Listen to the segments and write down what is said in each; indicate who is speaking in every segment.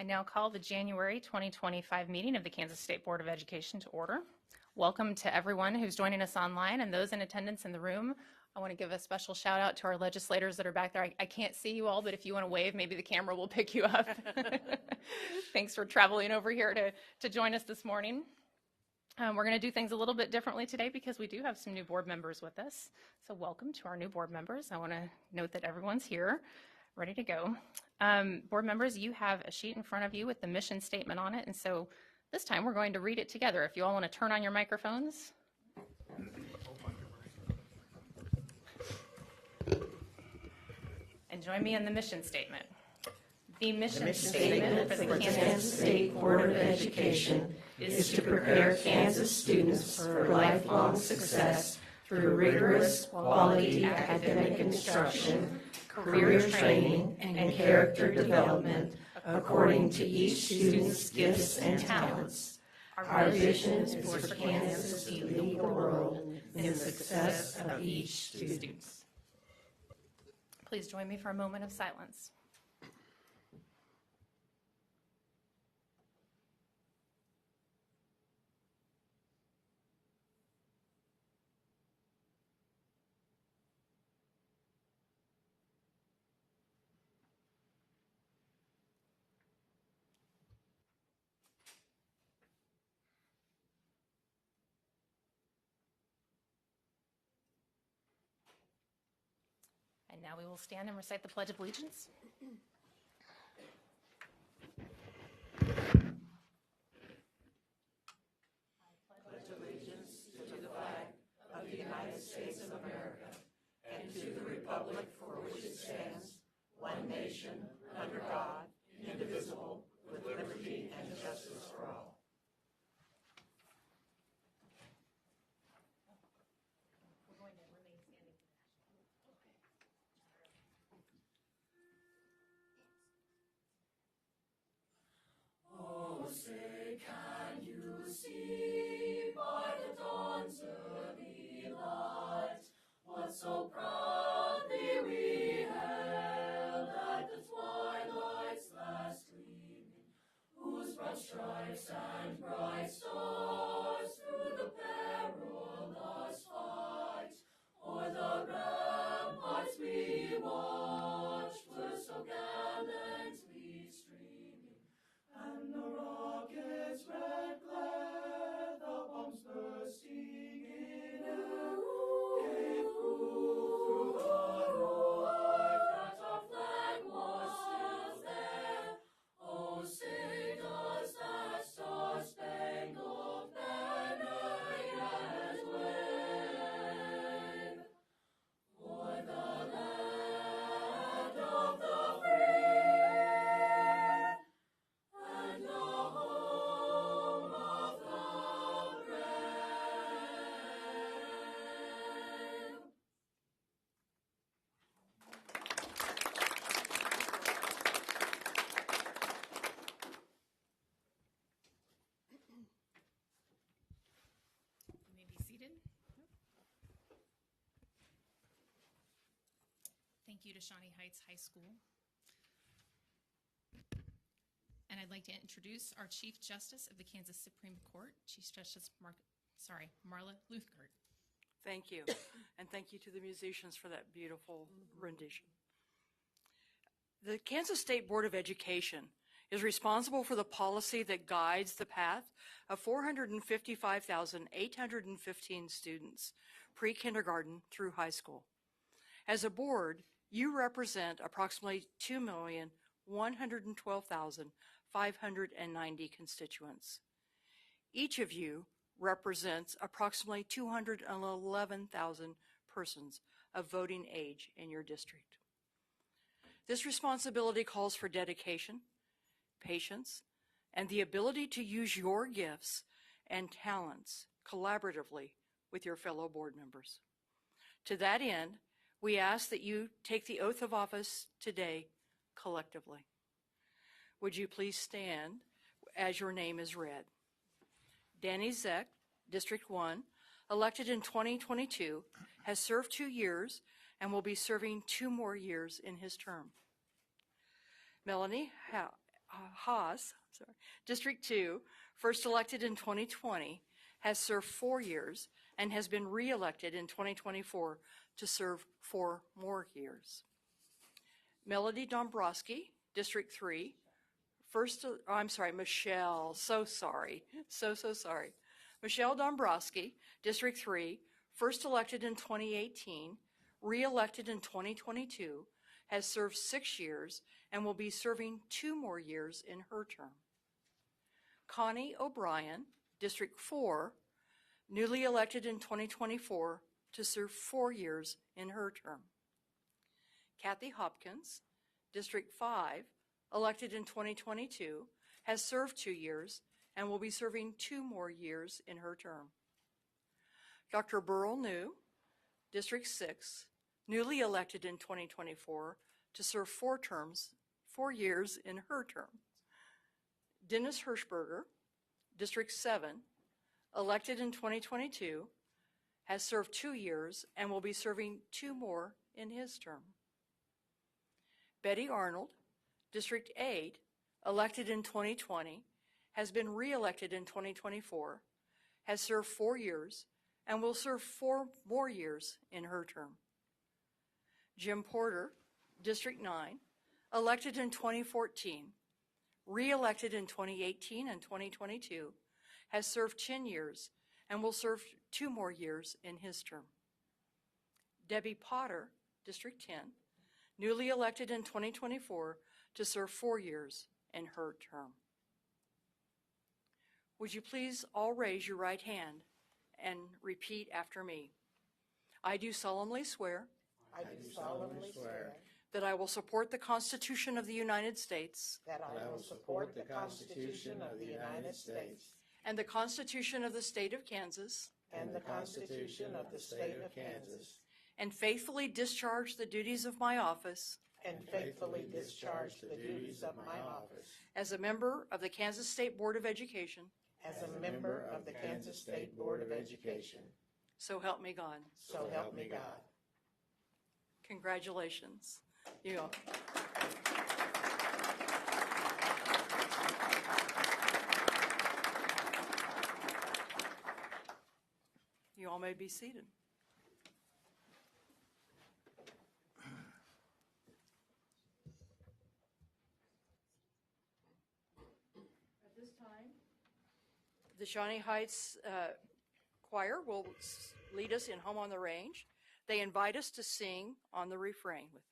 Speaker 1: I now call the January 2025 meeting of the Kansas State Board of Education to order. Welcome to everyone who's joining us online and those in attendance in the room. I want to give a special shout out to our legislators that are back there. I can't see you all, but if you want to wave, maybe the camera will pick you up. Thanks for traveling over here to join us this morning. We're going to do things a little bit differently today because we do have some new board members with us. So welcome to our new board members. I want to note that everyone's here, ready to go. Board members, you have a sheet in front of you with the mission statement on it. And so this time we're going to read it together. If you all want to turn on your microphones. And join me in the mission statement. The mission statement for the Kansas State Board of Education is to prepare Kansas students for lifelong success through rigorous, quality academic instruction, career training, and character development according to each student's gifts and talents. Our vision is for Kansas to lead the world in the success of each student. Please join me for a moment of silence. And now we will stand and recite the Pledge of Allegiance. I pledge allegiance to the flag of the United States of America and to the republic for which it stands, one nation, under God, indivisible, with liberty and justice for all.
Speaker 2: Say, can you see by the dawn's early light what so proudly we hailed at the twilight's last gleaming, whose broad stripes and bright stars through the perilous fight o'er the ramparts we watched were so gallantly streaming, and the rocket's red glare, the bombs bursting in air, gave proof through the night that our flag was still there. Oh, say does that star-spangled banner yet wave for the land of the free and the home of the brave.
Speaker 1: You may be seated. Thank you to Shawnee Heights High School. And I'd like to introduce our Chief Justice of the Kansas Supreme Court, Chief Justice Marla Luthgert.
Speaker 3: Thank you. And thank you to the musicians for that beautiful rendition. The Kansas State Board of Education is responsible for the policy that guides the path of 455,815 students, pre-kindergarten through high school. As a board, you represent approximately 2,112,590 constituents. Each of you represents approximately 211,000 persons of voting age in your district. This responsibility calls for dedication, patience, and the ability to use your gifts and talents collaboratively with your fellow board members. To that end, we ask that you take the oath of office today collectively. Would you please stand as your name is read? Danny Zeck, District 1, elected in 2022, has served 2 years and will be serving 2 more years in his term. Melanie Haas, sorry, District 2, first elected in 2020, has served 4 years and has been re-elected in 2024 to serve 4 more years. Melody Dombrowski, District 3, Michelle, so sorry. Michelle Dombrowski, District 3, first elected in 2018, re-elected in 2022, has served 6 years and will be serving 2 more years in her term. Connie O'Brien, District 4, newly elected in 2024 to serve 4 years in her term. Kathy Hopkins, District 5, elected in 2022, has served 2 years and will be serving 2 more years in her term. Dr. Burl New, District 6, newly elected in 2024 to serve 4 years in her term. Dennis Hirschberger, District 7, elected in 2022, has served 2 years and will be serving 2 more in his term. Betty Arnold, District 8, elected in 2020, has been re-elected in 2024, has served 4 years, and will serve 4 more years in her term. Jim Porter, District 9, elected in 2014, re-elected in 2018 and 2022, has served 10 years and will serve 2 more years in his term. Debbie Potter, District 10, newly elected in 2024 to serve 4 years in her term. Would you please all raise your right hand and repeat after me? I do solemnly swear
Speaker 2: I do solemnly swear
Speaker 3: that I will support the Constitution of the United States
Speaker 2: that I will support the Constitution of the United States
Speaker 3: and the Constitution of the State of Kansas,
Speaker 2: and the Constitution of the State of Kansas,
Speaker 3: and faithfully discharge the duties of my office
Speaker 2: and faithfully discharge the duties of my office
Speaker 3: as a member of the Kansas State Board of Education.
Speaker 2: as a member of the Kansas State Board of Education.
Speaker 3: So help me God.
Speaker 2: So help me God.
Speaker 3: Congratulations. You all. You all may be seated. At this time, the Shawnee Heights Choir will lead us in Home on the Range. They invite us to sing on the refrain with them.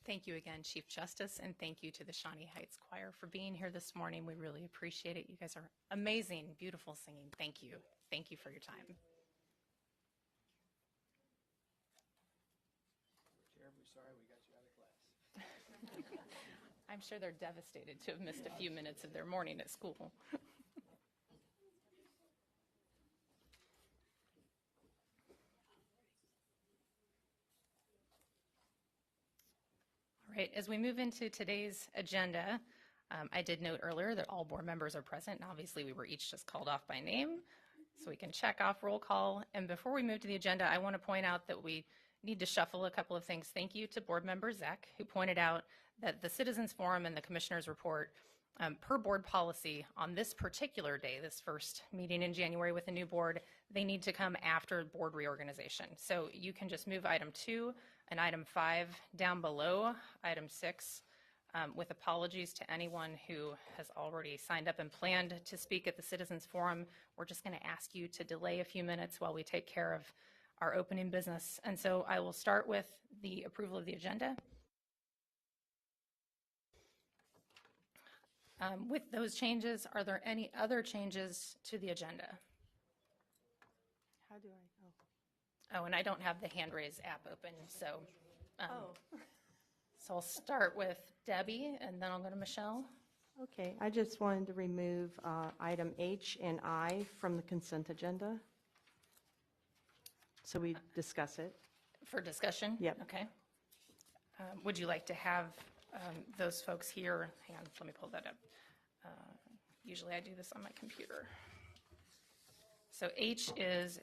Speaker 1: Thank you again, Chief Justice, and thank you to the Shawnee Heights Choir for being here this morning. We really appreciate it. You guys are amazing, beautiful singing. Thank you. Thank you for your time.
Speaker 2: Terribly sorry we got you out of class.
Speaker 1: I'm sure they're devastated to have missed a few minutes of their morning at school. All right, as we move into today's agenda, I did note earlier that all board members are present, and obviously we were each just called off by name, so we can check off roll call. And before we move to the agenda, I want to point out that we need to shuffle a couple of things. Thank you to board member Zach, who pointed out that the Citizens Forum and the Commissioners Report, per board policy, on this particular day, this first meeting in January with a new board, they need to come after board reorganization. So you can just move item 2 and item 5 down below item 6, with apologies to anyone who has already signed up and planned to speak at the Citizens Forum. We're just going to ask you to delay a few minutes while we take care of our opening business. And so I will start with the approval of the agenda. With those changes, are there any other changes to the agenda?
Speaker 4: How do I?
Speaker 1: Oh, and I don't have the hand raise app open, so
Speaker 4: Oh.
Speaker 1: so I'll start with Debbie, and then I'll go to Michelle.
Speaker 4: Okay, I just wanted to remove item H and I from the consent agenda. So we discuss it.
Speaker 1: For discussion?
Speaker 4: Yep.
Speaker 1: Okay. Would you like to have those folks here? Hang on, let me pull that up. Usually I do this on my computer. So H is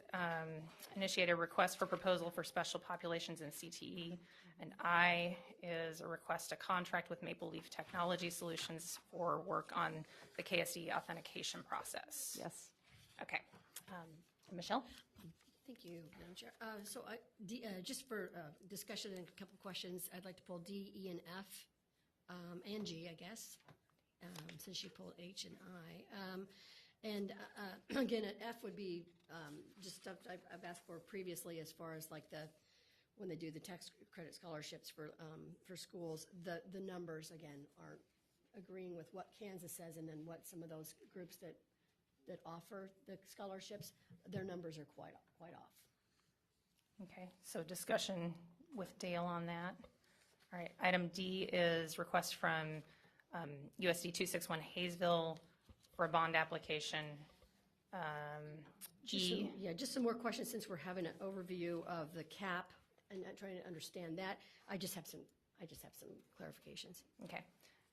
Speaker 1: initiate a request for proposal for special populations in CTE, and I is a request to contract with Maple Leaf Technology Solutions for work on the KSDE authentication process.
Speaker 4: Yes.
Speaker 1: Okay. Michelle?
Speaker 5: Thank you, Madam Chair. Just for discussion and a couple questions, I'd like to pull D, E, and F, and G, I guess, since you pulled H and I. Again, at F would be just stuff I've asked for previously as far as like when they do the tax credit scholarships for schools, the numbers, again, aren't agreeing with what Kansas says and then what some of those groups that offer the scholarships, their numbers are quite off.
Speaker 1: Okay, so discussion with Dale on that. All right, item D is request from USD 261 Hayesville for a bond application. G.
Speaker 5: Just some more questions since we're having an overview of the cap and trying to understand that. I just have some clarifications.
Speaker 1: Okay.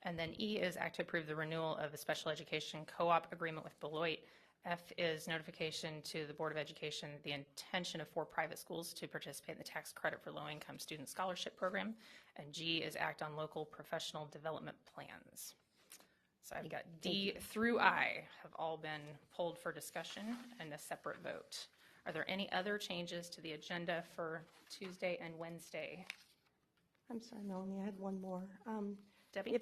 Speaker 1: And then E is act to approve the renewal of a special education co-op agreement with Beloit. F is notification to the Board of Education the intention of 4 private schools to participate in the tax credit for low-income student scholarship program. And G is act on local professional development plans. So I've got D through I have all been pulled for discussion and a separate vote. Are there any other changes to the agenda for Tuesday and Wednesday?
Speaker 4: I'm sorry, Melanie, I had one more.
Speaker 1: Debbie?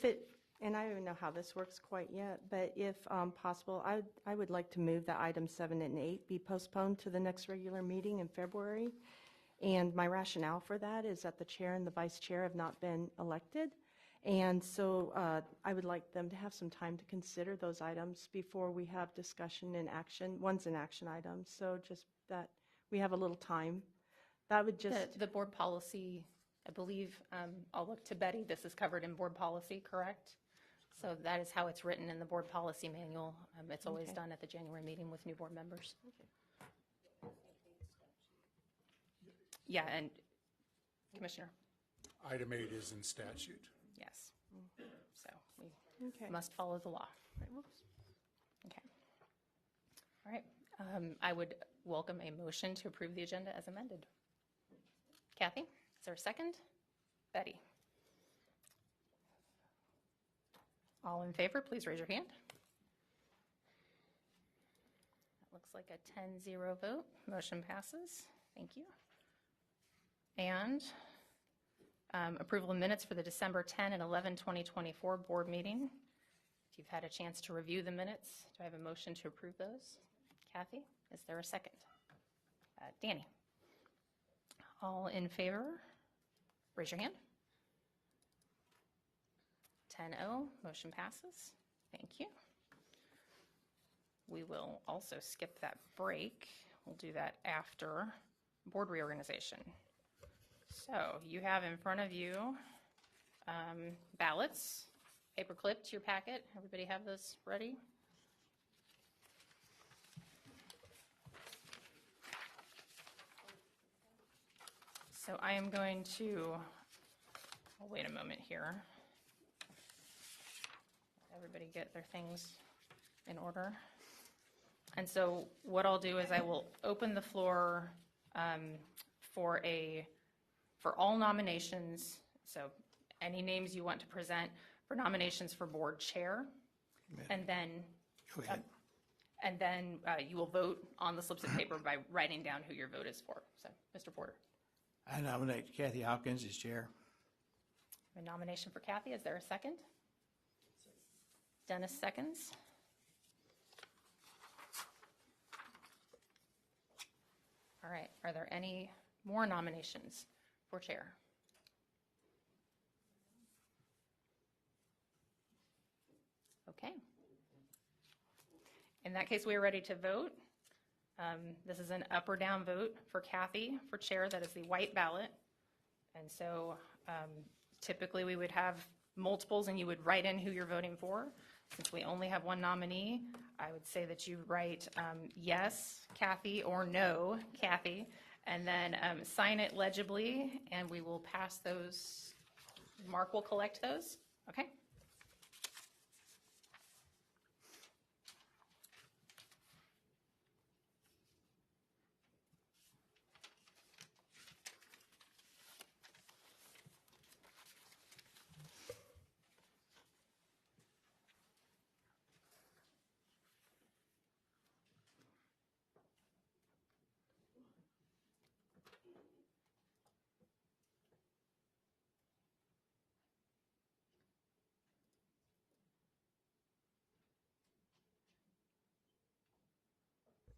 Speaker 4: And I don't even know how this works quite yet, but if possible, I would like to move that item 7 and 8 be postponed to the next regular meeting in February. And my rationale for that is that the chair and the vice chair have not been elected. And so I would like them to have some time to consider those items before we have discussion and action. One's an action item, so just that we have a little time. That would just...
Speaker 1: The board policy, I believe, I'll look to Betty, this is covered in board policy, correct? So that is how it's written in the board policy manual. It's always done at the January meeting with new board members.
Speaker 4: Okay.
Speaker 1: Yeah, and Commissioner?
Speaker 6: Item 8 is in statute.
Speaker 1: Yes. So we
Speaker 4: Okay.
Speaker 1: must follow the law. Okay. All right. I would welcome a motion to approve the agenda as amended. Kathy, is there a second? Betty? All in favor, please raise your hand. That looks like a 10-0 vote. Motion passes. Thank you. And approval of minutes for the December 10 and 11, 2024 board meeting. If you've had a chance to review the minutes, do I have a motion to approve those? Kathy, is there a second? Danny? All in favor, raise your hand. 10-0, motion passes. Thank you. We will also skip that break. We'll do that after board reorganization. So you have in front of you ballots, paper clipped to your packet. Everybody have those ready? So I am going to, I'll wait a moment here. Everybody get their things in order. And so what I'll do is I will open the floor for all nominations. So any names you want to present for nominations for board chair. And then
Speaker 2: Go ahead.
Speaker 1: you will vote on the slips of paper by writing down who your vote is for. So, Mr. Porter.
Speaker 2: I nominate Kathy Hopkins as chair.
Speaker 1: A nomination for Kathy. Is there a second? Dennis seconds. All right. Are there any more nominations for chair? Okay. In that case, we are ready to vote. This is an up or down vote for Kathy for chair. That is the white ballot. And so typically we would have multiples and you would write in who you're voting for. Since we only have one nominee, I would say that you write yes, Kathy, or no, Kathy, and then sign it legibly, and we will pass those. Mark will collect those. Okay?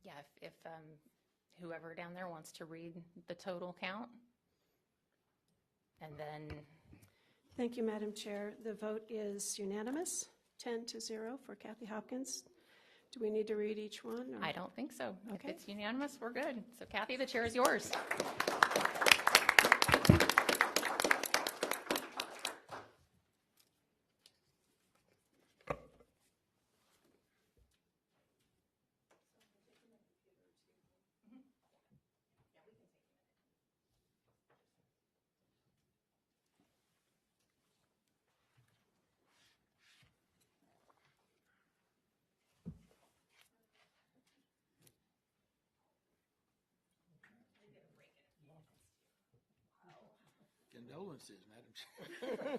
Speaker 1: Yeah, if whoever down there wants to read the total count. And then,
Speaker 7: Thank you, Madam Chair. The vote is unanimous, 10-0 for Kathy Hopkins. Do we need to read each one? Or?
Speaker 1: I don't think so. If
Speaker 7: Okay.
Speaker 1: it's unanimous, we're good. So Kathy, the chair is yours.
Speaker 2: Condolences, Madam Chair.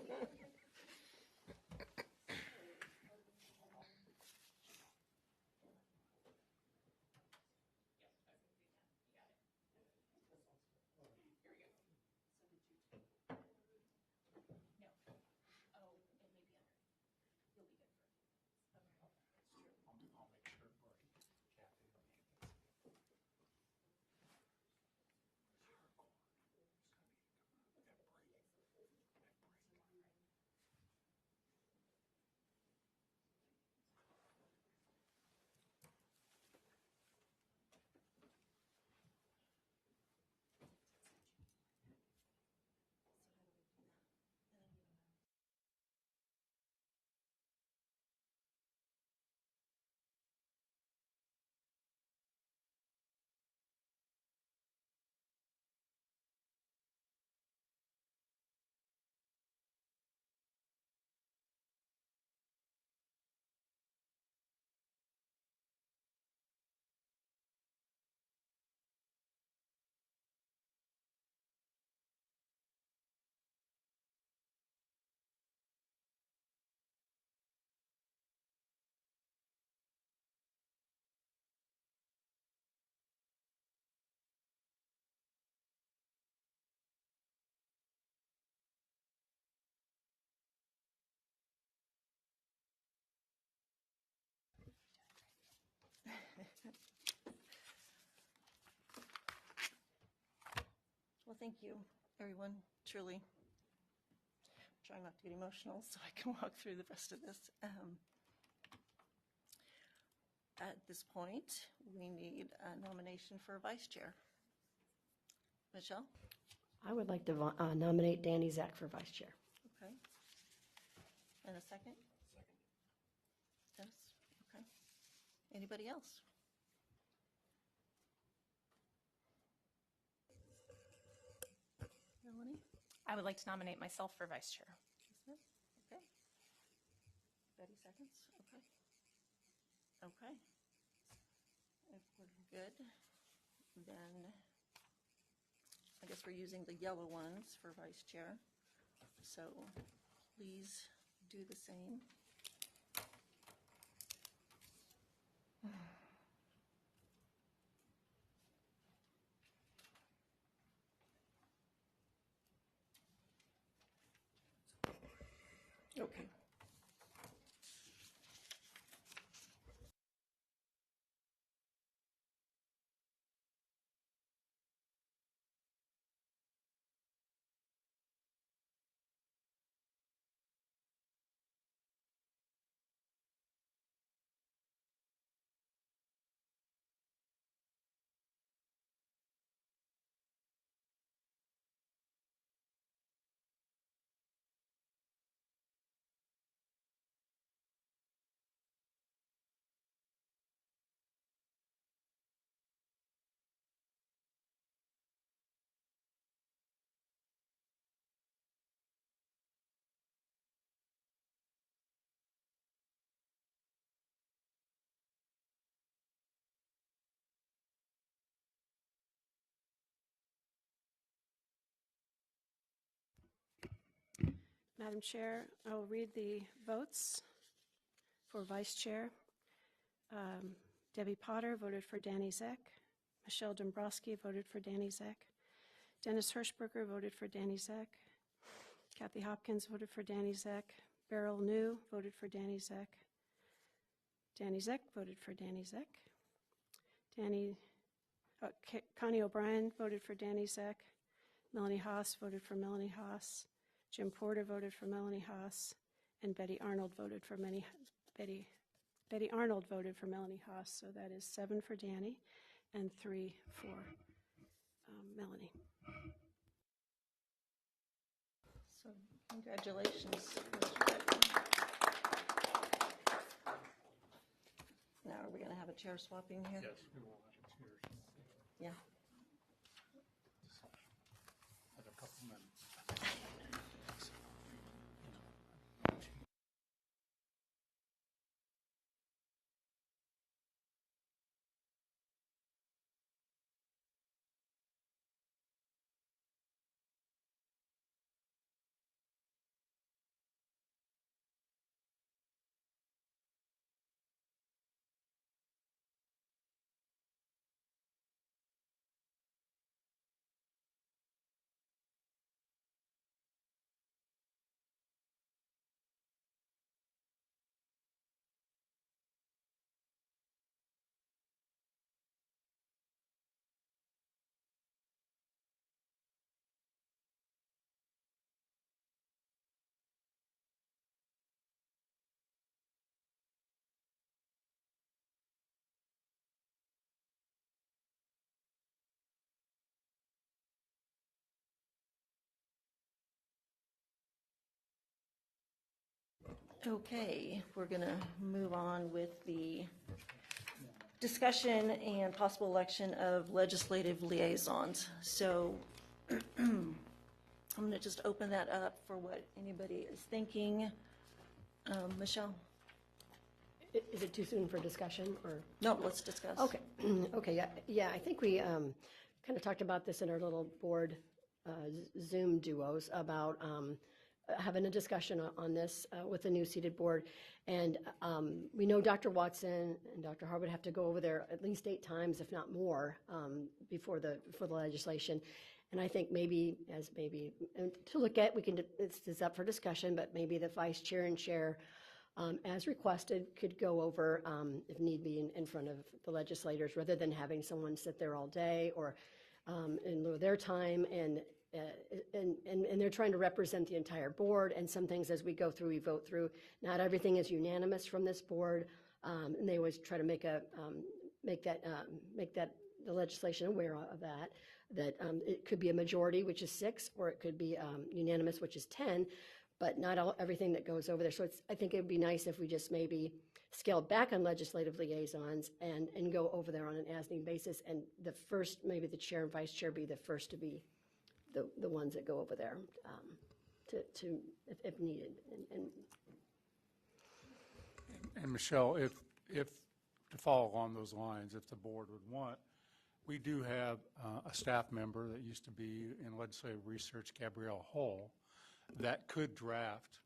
Speaker 8: Well, thank you, everyone, truly.
Speaker 2: trying not to get emotional so I can walk through the rest of this. At this point, we need a nomination for vice chair. Michelle?
Speaker 5: I would like to nominate Danny Zach for vice chair.
Speaker 2: Okay. And a second? Second. Yes, okay. Anybody else? Melanie?
Speaker 1: I would like to nominate myself for vice chair.
Speaker 2: Smith? Okay. Betty seconds? Okay. Okay. If we're good, then I guess we're using the yellow ones for vice chair. So please do the same. Okay.
Speaker 7: Madam Chair, I will read the votes for vice chair. Debbie Potter voted for Danny Zek. Michelle Dombrowski voted for Danny Zek. Dennis Hirschberger voted for Danny Zek. Kathy Hopkins voted for Danny Zek. Beryl New voted for Danny Zek. Danny Zek voted for Danny Zek. Connie O'Brien voted for Danny Zek. Melanie Haas voted for Melanie Haas. Jim Porter voted for Melanie Haas. And Betty Arnold voted for Betty Arnold voted for Melanie Haas. So that is 7 for Danny and 3 for Melanie.
Speaker 2: So congratulations. Now, are we going to have a chair swapping here?
Speaker 6: Yes, we will have a chair.
Speaker 2: Yeah.
Speaker 6: Have a couple minutes.
Speaker 2: Okay, we're going to move on with the discussion and possible election of legislative liaisons. So I'm going to just open that up for what anybody is thinking. Michelle?
Speaker 5: Is it too soon for discussion, or?
Speaker 2: No, let's discuss.
Speaker 5: Okay, okay, yeah, I think we kind of talked about this in our little board Zoom duos about having a discussion on this with the new seated board. And we know Dr. Watson and Dr. Harwood have to go over there at least 8 times, if not more, before the legislation. And I think maybe to look at, it's up for discussion, but maybe the vice chair and chair, as requested, could go over, if need be, in front of the legislators, rather than having someone sit there all day or in lieu of their time. And and they're trying to represent the entire board, and some things as we go through, we vote through. Not everything is unanimous from this board, and they always try to make that the legislation aware of that it could be a majority, which is 6, or it could be unanimous, which is 10, but not everything that goes over there. So I think it would be nice if we just maybe scaled back on legislative liaisons and go over there on an as-needed basis, and maybe the chair and vice chair be the first to be the ones that go over there if needed.
Speaker 6: And Michelle, if to follow along those lines, if the board would want, we do have a staff member that used to be in legislative research, Gabrielle Hull, that could draft,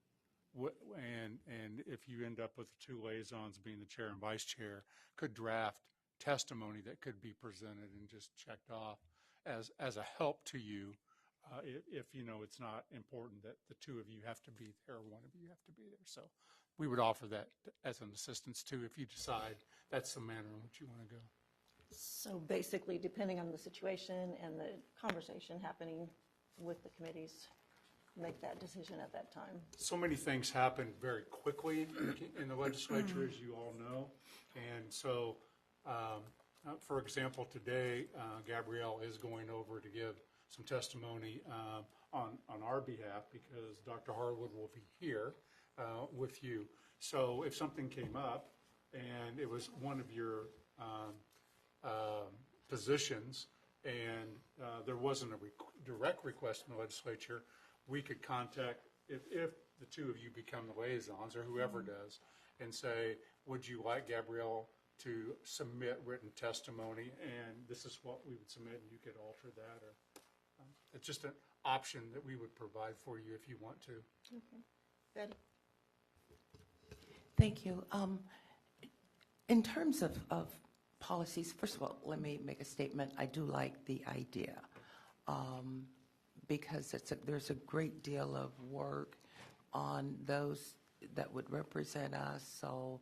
Speaker 6: and if you end up with the 2 liaisons being the chair and vice chair, could draft testimony that could be presented and just checked off as a help to you if you know it's not important that the 2 of you have to be there or 1 of you have to be there. So we would offer that as an assistance too if you decide that's the manner in which you want to go.
Speaker 2: So basically, depending on the situation and the conversation happening with the committees, make that decision at that time.
Speaker 6: So many things happen very quickly in the legislature, as you all know. And so, for example, today, Gabrielle is going over to give some testimony on our behalf because Dr. Harwood will be here with you. So if something came up and it was one of your positions and there wasn't a direct request from the legislature, we could contact, if the 2 of you become the liaisons or whoever does, and say, would you like Gabrielle to submit written testimony, and this is what we would submit, and you could alter that, or it's just an option that we would provide for you if you want to.
Speaker 2: Okay. Betty?
Speaker 8: Thank you. In terms of policies, first of all, let me make a statement. I do like the idea because there's a great deal of work on those that would represent us. So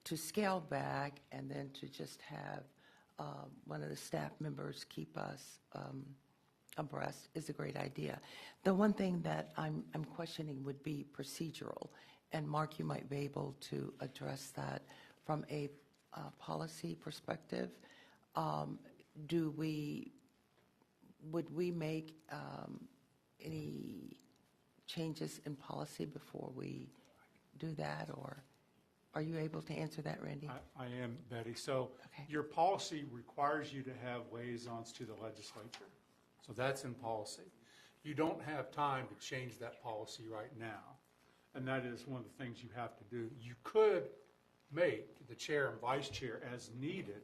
Speaker 8: to scale back and then to just have one of the staff members keep us abreast is a great idea. The one thing that I'm questioning would be procedural. And Mark, you might be able to address that from a policy perspective. Would we make any changes in policy before we do that, or are you able to answer that, Randy?
Speaker 6: I am, Betty. So
Speaker 8: Okay.
Speaker 6: your policy requires you to have liaisons to the legislature. So that's in policy. You don't have time to change that policy right now. And that is one of the things you have to do. You could make the chair and vice chair as needed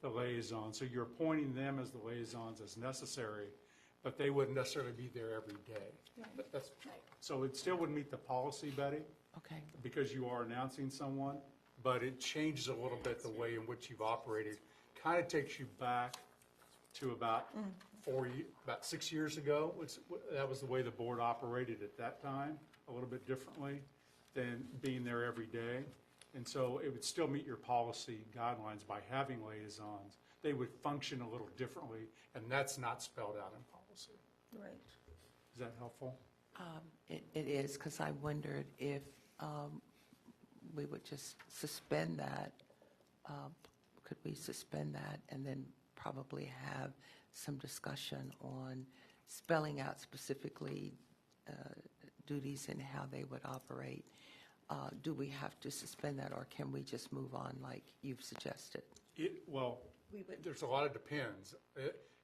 Speaker 6: the liaison. So you're appointing them as the liaisons as necessary, but they wouldn't necessarily be there every day. So it still would meet the policy, Betty,
Speaker 8: Okay.
Speaker 6: because you are announcing someone, but it changes a little bit the way in which you've operated. Kind of takes you back to about 6 years ago. That was the way the board operated at that time, a little bit differently than being there every day. And so it would still meet your policy guidelines by having liaisons. They would function a little differently, and that's not spelled out in policy.
Speaker 2: Right.
Speaker 6: Is that helpful?
Speaker 8: It is, because I wondered if we would just suspend that. Could we suspend that and then probably have some discussion on spelling out specifically duties and how they would operate? Do we have to suspend that, or can we just move on like you've suggested?
Speaker 6: There's a lot of depends.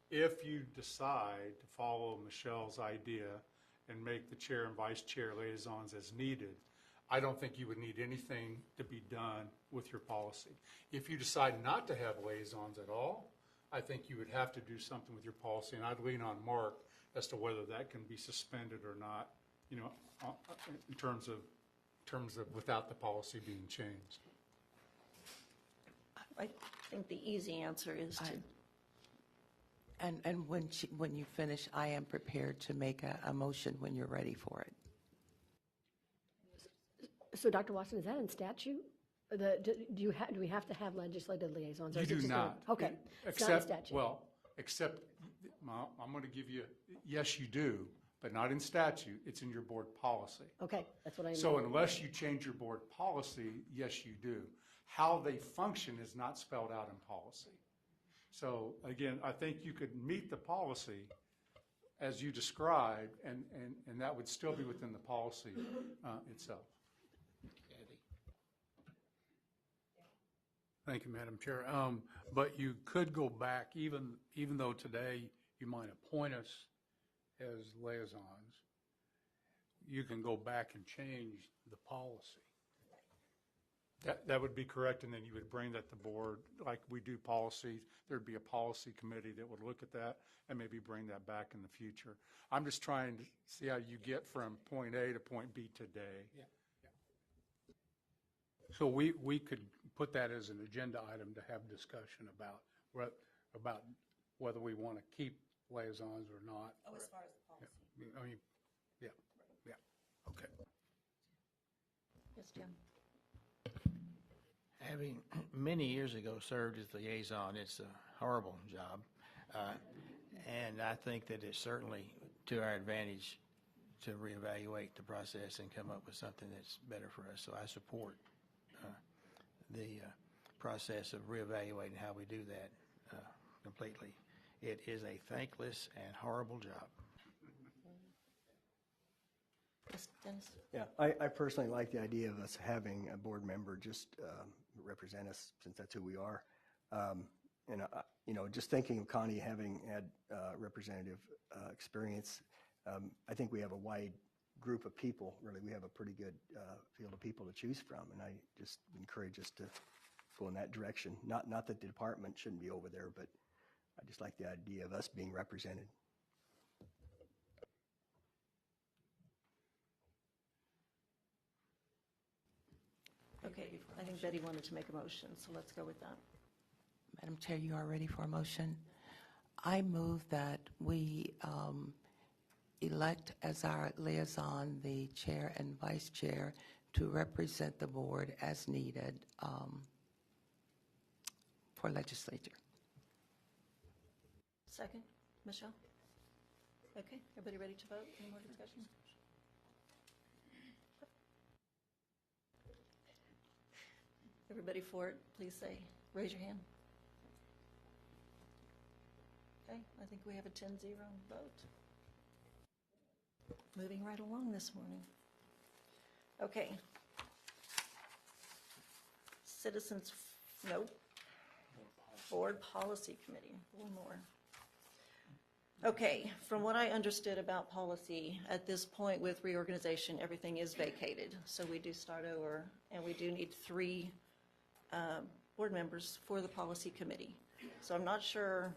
Speaker 6: If you decide to follow Michelle's idea and make the chair and vice chair liaisons as needed, I don't think you would need anything to be done with your policy. If you decide not to have liaisons at all, I think you would have to do something with your policy, and I'd lean on Mark as to whether that can be suspended or not, in terms of without the policy being changed.
Speaker 2: I think the easy answer is to,
Speaker 8: And when you finish, I am prepared to make a motion when you're ready for it.
Speaker 5: So, Dr. Watson, is that in statute? Do we have to have legislative liaisons? or
Speaker 6: You
Speaker 5: is it
Speaker 6: do
Speaker 5: just
Speaker 6: not.
Speaker 5: Okay, it's not in statute.
Speaker 6: Except I'm going to give you, yes, you do, but not in statute. It's in your board policy.
Speaker 9: Okay, that's what I
Speaker 6: So
Speaker 9: mean.
Speaker 6: unless you change your board policy, yes, you do. How they function is not spelled out in policy. So again, I think you could meet the policy as you described, and that would still be within the policy itself.
Speaker 10: Thank you, Madam Chair. But you could go back, even though today you might appoint us as liaisons, you can go back and change the policy.
Speaker 6: That would be correct, and then you would bring that to board, like we do policies. There'd be a policy committee that would look at that and maybe bring that back in the future. I'm just trying to see how you get from point A to point B today.
Speaker 10: Yeah. So we could put that as an agenda item to have discussion about whether we want to keep liaisons or not.
Speaker 2: Oh, as far as the policy.
Speaker 10: I mean, yeah, okay.
Speaker 2: Yes, Jim?
Speaker 11: Having many years ago served as liaison, it's a horrible job. And I think that it's certainly to our advantage to reevaluate the process and come up with something that's better for us. So I support the process of reevaluating how we do that completely. It is a thankless and horrible job.
Speaker 2: Yes, Dennis?
Speaker 12: Yeah, I personally like the idea of us having a board member just represent us, since that's who we are. And, just thinking of Connie having had representative experience, I think we have a wide group of people, really. We have a pretty good field of people to choose from, and I just encourage us to go in that direction. Not that the department shouldn't be over there, but I just like the idea of us being represented.
Speaker 2: Okay, I think Betty wanted to make a motion, so let's go with that.
Speaker 8: Madam Chair, you are ready for a motion? I move that we elect as our liaison the chair and vice chair to represent the board as needed for legislature.
Speaker 2: Second, Michelle? Okay, everybody ready to vote? Any more discussion? Everybody for it, please say, raise your hand. Okay, I think we have a 10-0 vote. Moving right along this morning. Okay. Citizens, nope. Board Policy Committee, one more. Okay, from what I understood about policy, at this point with reorganization, everything is vacated. So we do start over, and we do need 3 board members for the policy committee. So I'm not sure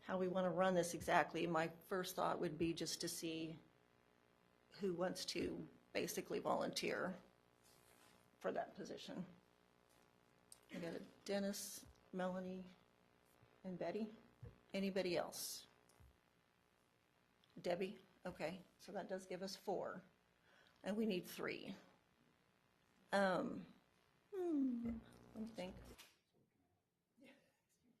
Speaker 2: how we want to run this exactly. My first thought would be just to see who wants to basically volunteer for that position. I got Dennis, Melanie, and Betty. Anybody else? Debbie? Okay, so that does give us 4, and we need 3. Let me think.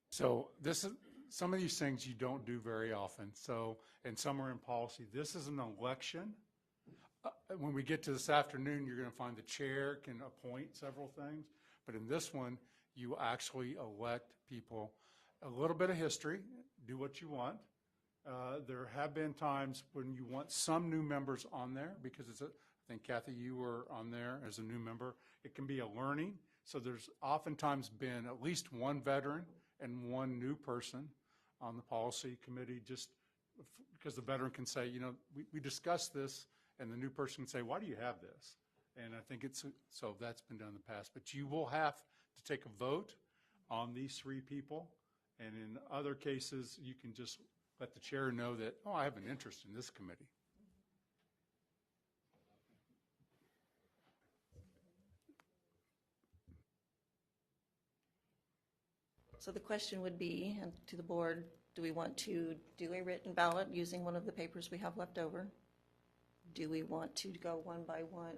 Speaker 6: So this is, some of these things you don't do very often. So, and some are in policy. This is an election. When we get to this afternoon, you're going to find the chair can appoint several things. But in this one, you actually elect people. A little bit of history, do what you want. There have been times when you want some new members on there because it's I think Kathy, you were on there as a new member. It can be a learning. So there's oftentimes been at least one veteran and one new person on the policy committee, just because the veteran can say, we discussed this, and the new person can say, why do you have this? And I think so that's been done in the past. But you will have to take a vote on these 3 people. And in other cases, you can just let the chair know that, I have an interest in this committee.
Speaker 2: So the question would be, and to the board, do we want to do a written ballot using one of the papers we have left over? Do we want to go one by one?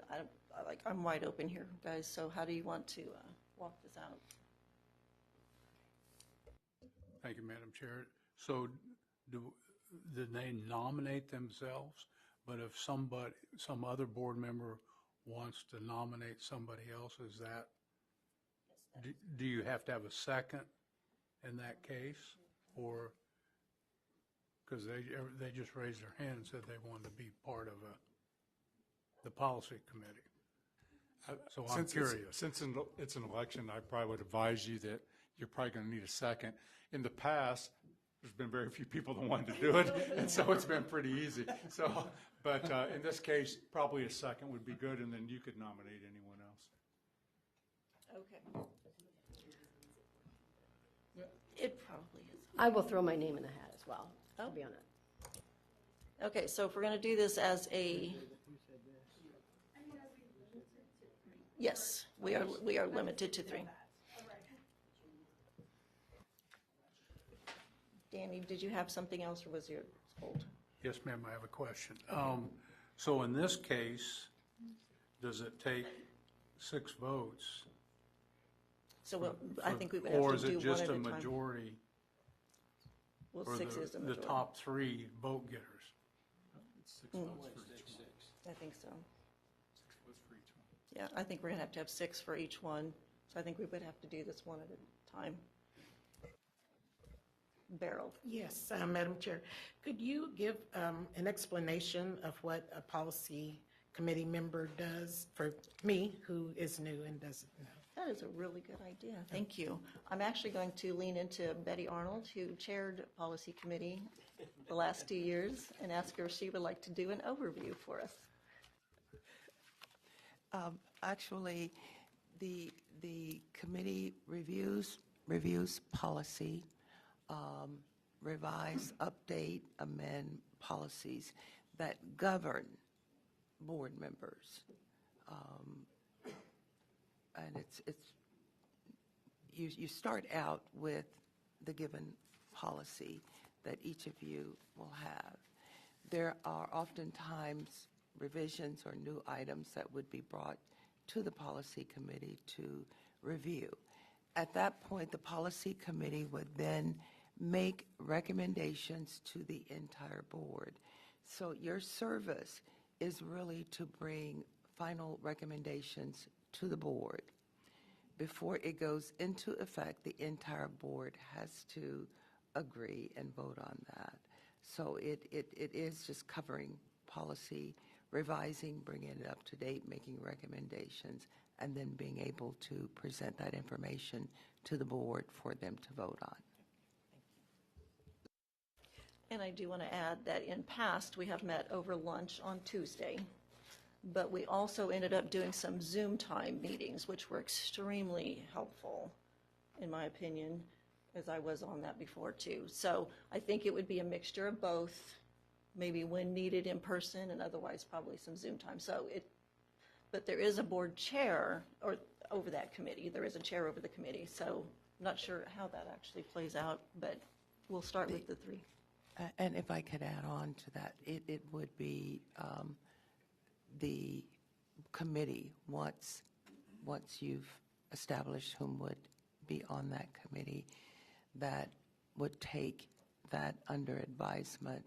Speaker 2: I'm wide open here, guys, so how do you want to walk this out?
Speaker 10: Thank you, Madam Chair. So do they nominate themselves? But if some other board member wants to nominate somebody else, is that, do you have to have a second in that case? Or, because they just raised their hand and said they wanted to be part of the policy committee. So I'm curious.
Speaker 6: Since it's an election, I probably would advise you that you're probably going to need a second. In the past, there's been very few people that wanted to do it, and so it's been pretty easy. So, but in this case, probably a second would be good, and then you could nominate anyone else.
Speaker 2: Okay. It probably is.
Speaker 5: I will throw my name in the hat as well, to be on it.
Speaker 2: Okay, so if we're going to do this as a, yes, we are limited to 3. Danny, did you have something else, or was yours pulled?
Speaker 10: Yes, ma'am, I have a question. So in this case, does it take 6 votes?
Speaker 2: So I think we would have
Speaker 10: Or
Speaker 2: to
Speaker 10: is
Speaker 2: do
Speaker 10: it
Speaker 2: one
Speaker 10: just
Speaker 2: at
Speaker 10: a
Speaker 2: a time.
Speaker 10: majority
Speaker 2: Well,
Speaker 10: for
Speaker 2: 6 is the
Speaker 10: the
Speaker 2: majority.
Speaker 10: top 3 vote getters?
Speaker 2: I think so. Yeah, I think we're going to have 6 for each one, so I think we would have to do this one at a time. Beryl.
Speaker 9: Yes, Madam Chair. Could you give an explanation of what a policy committee member does for me, who is new and doesn't know?
Speaker 2: That is a really good idea. Thank you. I'm actually going to lean into Betty Arnold, who chaired Policy Committee the last 2 years, and ask her if she would like to do an overview for us.
Speaker 8: Actually, the committee reviews policy, revise, update, amend policies that govern board members. And you start out with the given policy that each of you will have. There are oftentimes revisions or new items that would be brought to the policy committee to review. At that point, the policy committee would then make recommendations to the entire board. So your service is really to bring final recommendations to the board. Before it goes into effect, the entire board has to agree and vote on that. So it is just covering policy, revising, bringing it up to date, making recommendations, and then being able to present that information to the board for them to vote on.
Speaker 2: And I do want to add that in past, we have met over lunch on Tuesday, but we also ended up doing some Zoom time meetings, which were extremely helpful, in my opinion, as I was on that before too. So I think it would be a mixture of both, maybe when needed in person, and otherwise probably some Zoom time. But there is a board chair or over that committee. There is a chair over the committee. So I'm not sure how that actually plays out, but we'll start with the 3.
Speaker 8: And if I could add on to that, it would be the committee, once you've established whom would be on that committee, that would take that under advisement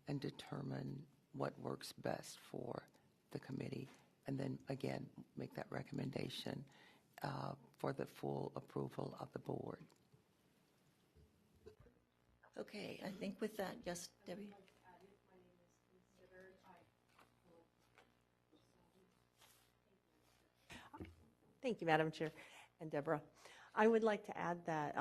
Speaker 8: and determine what works best for the committee, and then again make that recommendation for the full approval of the board.
Speaker 2: Okay, I think with that, yes, Debbie?
Speaker 4: Thank you, Madam Chair and Deborah. I would like to add that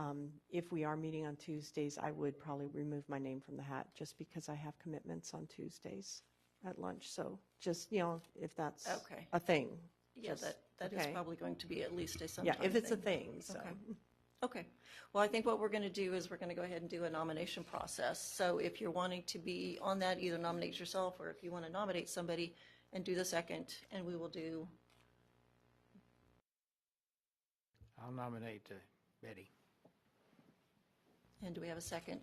Speaker 4: if we are meeting on Tuesdays, I would probably remove my name from the hat just because I have commitments on Tuesdays at lunch. So just, if that's
Speaker 2: Okay.
Speaker 4: a thing.
Speaker 2: Yeah,
Speaker 4: just-
Speaker 2: that is
Speaker 4: okay.
Speaker 2: probably going to be at least a sometime
Speaker 4: Yeah, if it's a
Speaker 2: thing.
Speaker 4: thing, so.
Speaker 2: Okay. Okay. Well, I think what we're going to do is we're going to go ahead and do a nomination process. So if you're wanting to be on that, either nominate yourself, or if you want to nominate somebody, and do the second, and we will do,
Speaker 11: I'll nominate Betty.
Speaker 2: and do we have a second?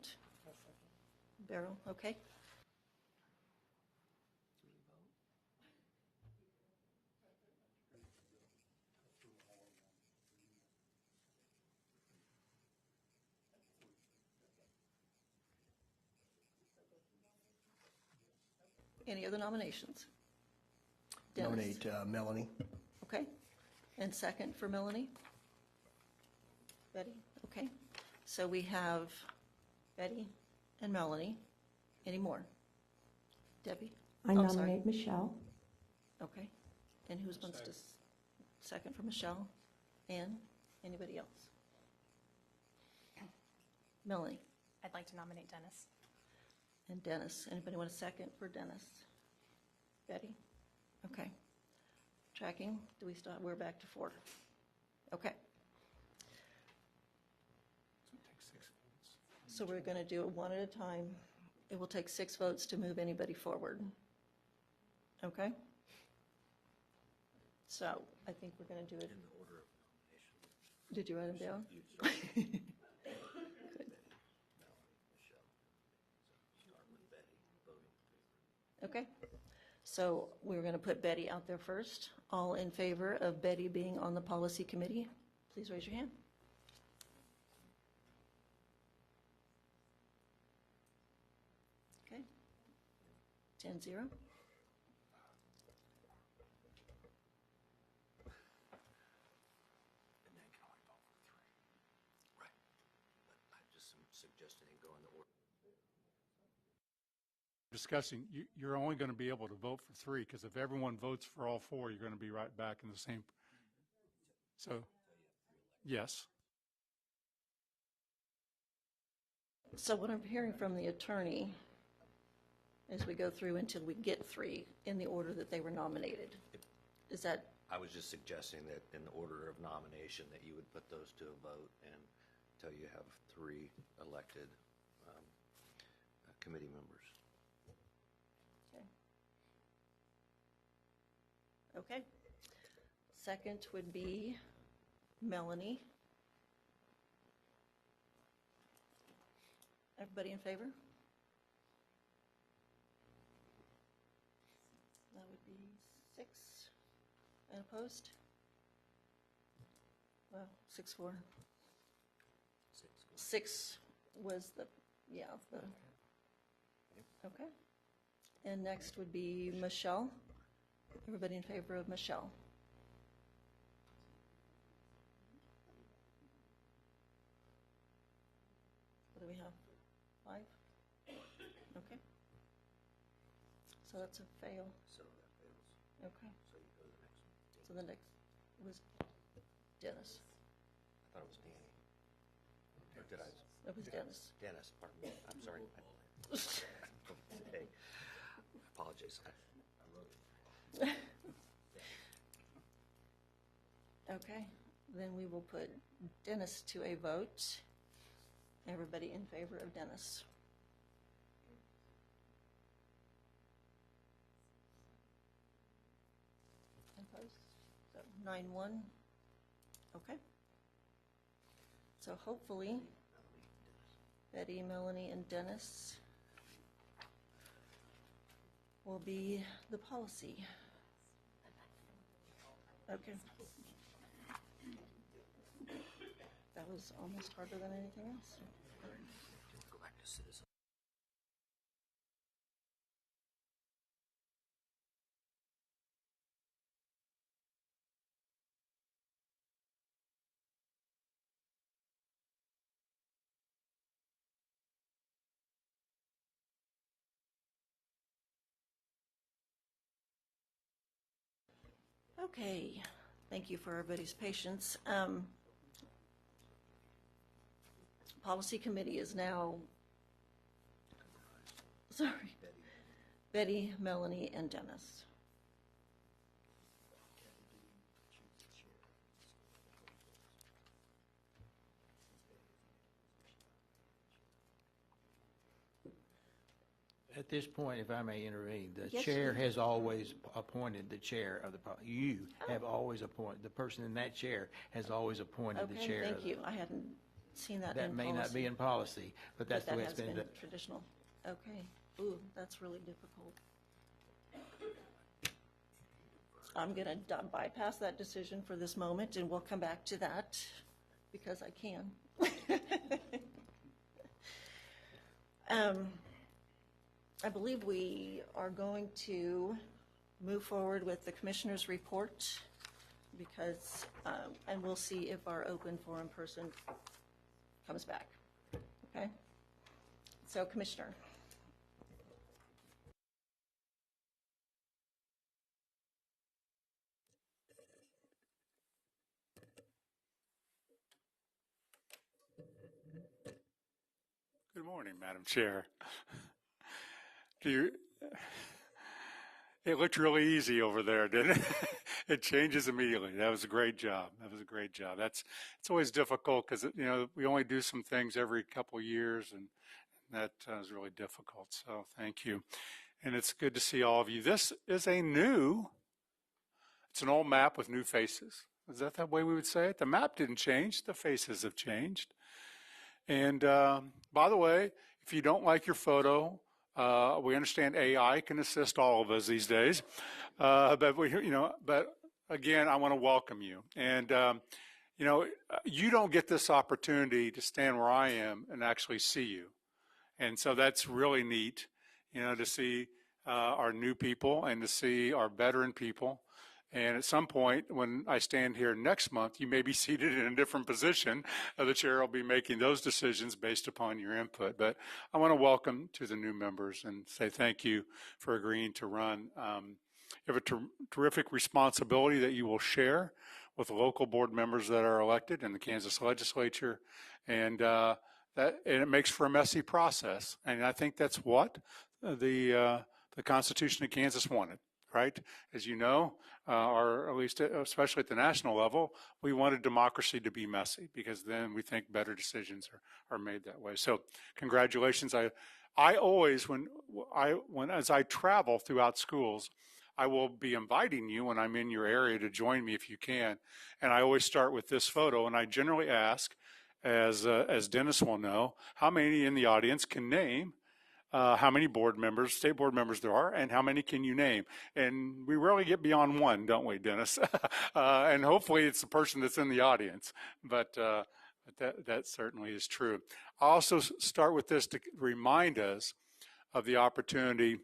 Speaker 2: Beryl, okay? Any other nominations? Dennis?
Speaker 12: Nominate Melanie.
Speaker 2: Okay. And second for Melanie? Betty? Okay. So we have Betty and Melanie. Any more? Debbie?
Speaker 4: I
Speaker 2: Oh, I'm sorry.
Speaker 4: nominate Michelle.
Speaker 2: Okay. And who wants to, second for Michelle? And anybody else? Melanie
Speaker 1: I'd like to nominate Dennis.
Speaker 2: and Dennis. Anybody want a second for Dennis? Betty? Okay. Tracking, do we start, we're back to 4. Okay. So we're going to do it one at a time. It will take 6 votes to move anybody forward. Okay? So I think we're going to do it. In the order of nomination. Did you write them down? Good. Okay. So we're going to put Betty out there first. All in favor of Betty being on the policy committee, please raise your hand. Okay. 10-0.
Speaker 6: Discussing, you're only going to be able to vote for 3, because if everyone votes for all 4, you're going to be right back in the same. So, yes.
Speaker 2: So what I'm hearing from the attorney as we go through until we get 3 in the order that they were nominated. Is that,
Speaker 13: I was just suggesting that in the order of nomination, that you would put those to a vote until you have 3 elected committee members.
Speaker 2: okay. Second would be Melanie. Everybody in favor? That would be 6. And opposed? Well, 6-4. 6 was the, yeah, the, okay. And next would be Michelle. Everybody in favor of Michelle? What do we have? 5? Okay. So that's a fail.
Speaker 13: So that fails.
Speaker 2: Okay.
Speaker 13: So you go to the next one.
Speaker 2: So the next was Dennis.
Speaker 13: I thought it was Danny. Or did I?
Speaker 2: It was Dennis.
Speaker 13: Dennis, pardon me. I'm sorry. Hey, I apologize. I wrote it.
Speaker 2: Okay, then we will put Dennis to a vote. Everybody in favor of Dennis? Opposed? So 9-1. Okay. So hopefully, Betty, Melanie, and Dennis will be the policy. Okay. That was almost harder than anything else.
Speaker 13: Go back to citizen.
Speaker 2: Okay, thank you for everybody's patience. Policy committee is now, sorry, Betty, Melanie, and Dennis.
Speaker 11: At this point, if I may intervene, the
Speaker 2: Yes,
Speaker 11: chair
Speaker 2: you-
Speaker 11: has always appointed the chair of the, you have always appointed, the person in that chair has always appointed the
Speaker 2: Okay,
Speaker 11: chair. of
Speaker 2: thank
Speaker 11: the-
Speaker 2: you. I hadn't seen that in
Speaker 11: That may not be
Speaker 2: policy,
Speaker 11: in policy, but that's
Speaker 2: but
Speaker 11: the way
Speaker 2: that
Speaker 11: it's
Speaker 2: has
Speaker 11: been.
Speaker 2: been traditional. Okay, ooh, that's really difficult. I'm going to bypass that decision for this moment, and we'll come back to that because I can. I believe we are going to move forward with the commissioner's report because, and we'll see if our open forum person comes back. Okay? So, Commissioner.
Speaker 6: Good morning, Madam Chair. Do you, it looked really easy over there, didn't it? It changes immediately. That was a great job. That was a great job. It's always difficult because, you know, we only do some things every couple of years, and that is really difficult. So thank you. And it's good to see all of you. This is it's an old map with new faces. Is that the way we would say it? The map didn't change. The faces have changed. And by the way, if you don't like your photo, we understand AI can assist all of us these days. But again, I want to welcome you. And, you don't get this opportunity to stand where I am and actually see you. And so that's really neat, to see our new people and to see our veteran people. And at some point, when I stand here next month, you may be seated in a different position. The chair will be making those decisions based upon your input. But I want to welcome to the new members and say thank you for agreeing to run. You have a terrific responsibility that you will share with the local board members that are elected in the Kansas legislature. And it makes for a messy process. And I think that's what the Constitution of Kansas wanted. Right? As you know, or at least especially at the national level, we wanted democracy to be messy because then we think better decisions are made that way. So congratulations. I always, as I travel throughout schools, I will be inviting you when I'm in your area to join me if you can. And I always start with this photo, and I generally ask, as Dennis will know, how many in the audience can name how many state board members there are, and how many can you name? And we rarely get beyond one, don't we, Dennis? And hopefully it's the person that's in the audience, but that certainly is true. I'll also start with this to remind us of the opportunity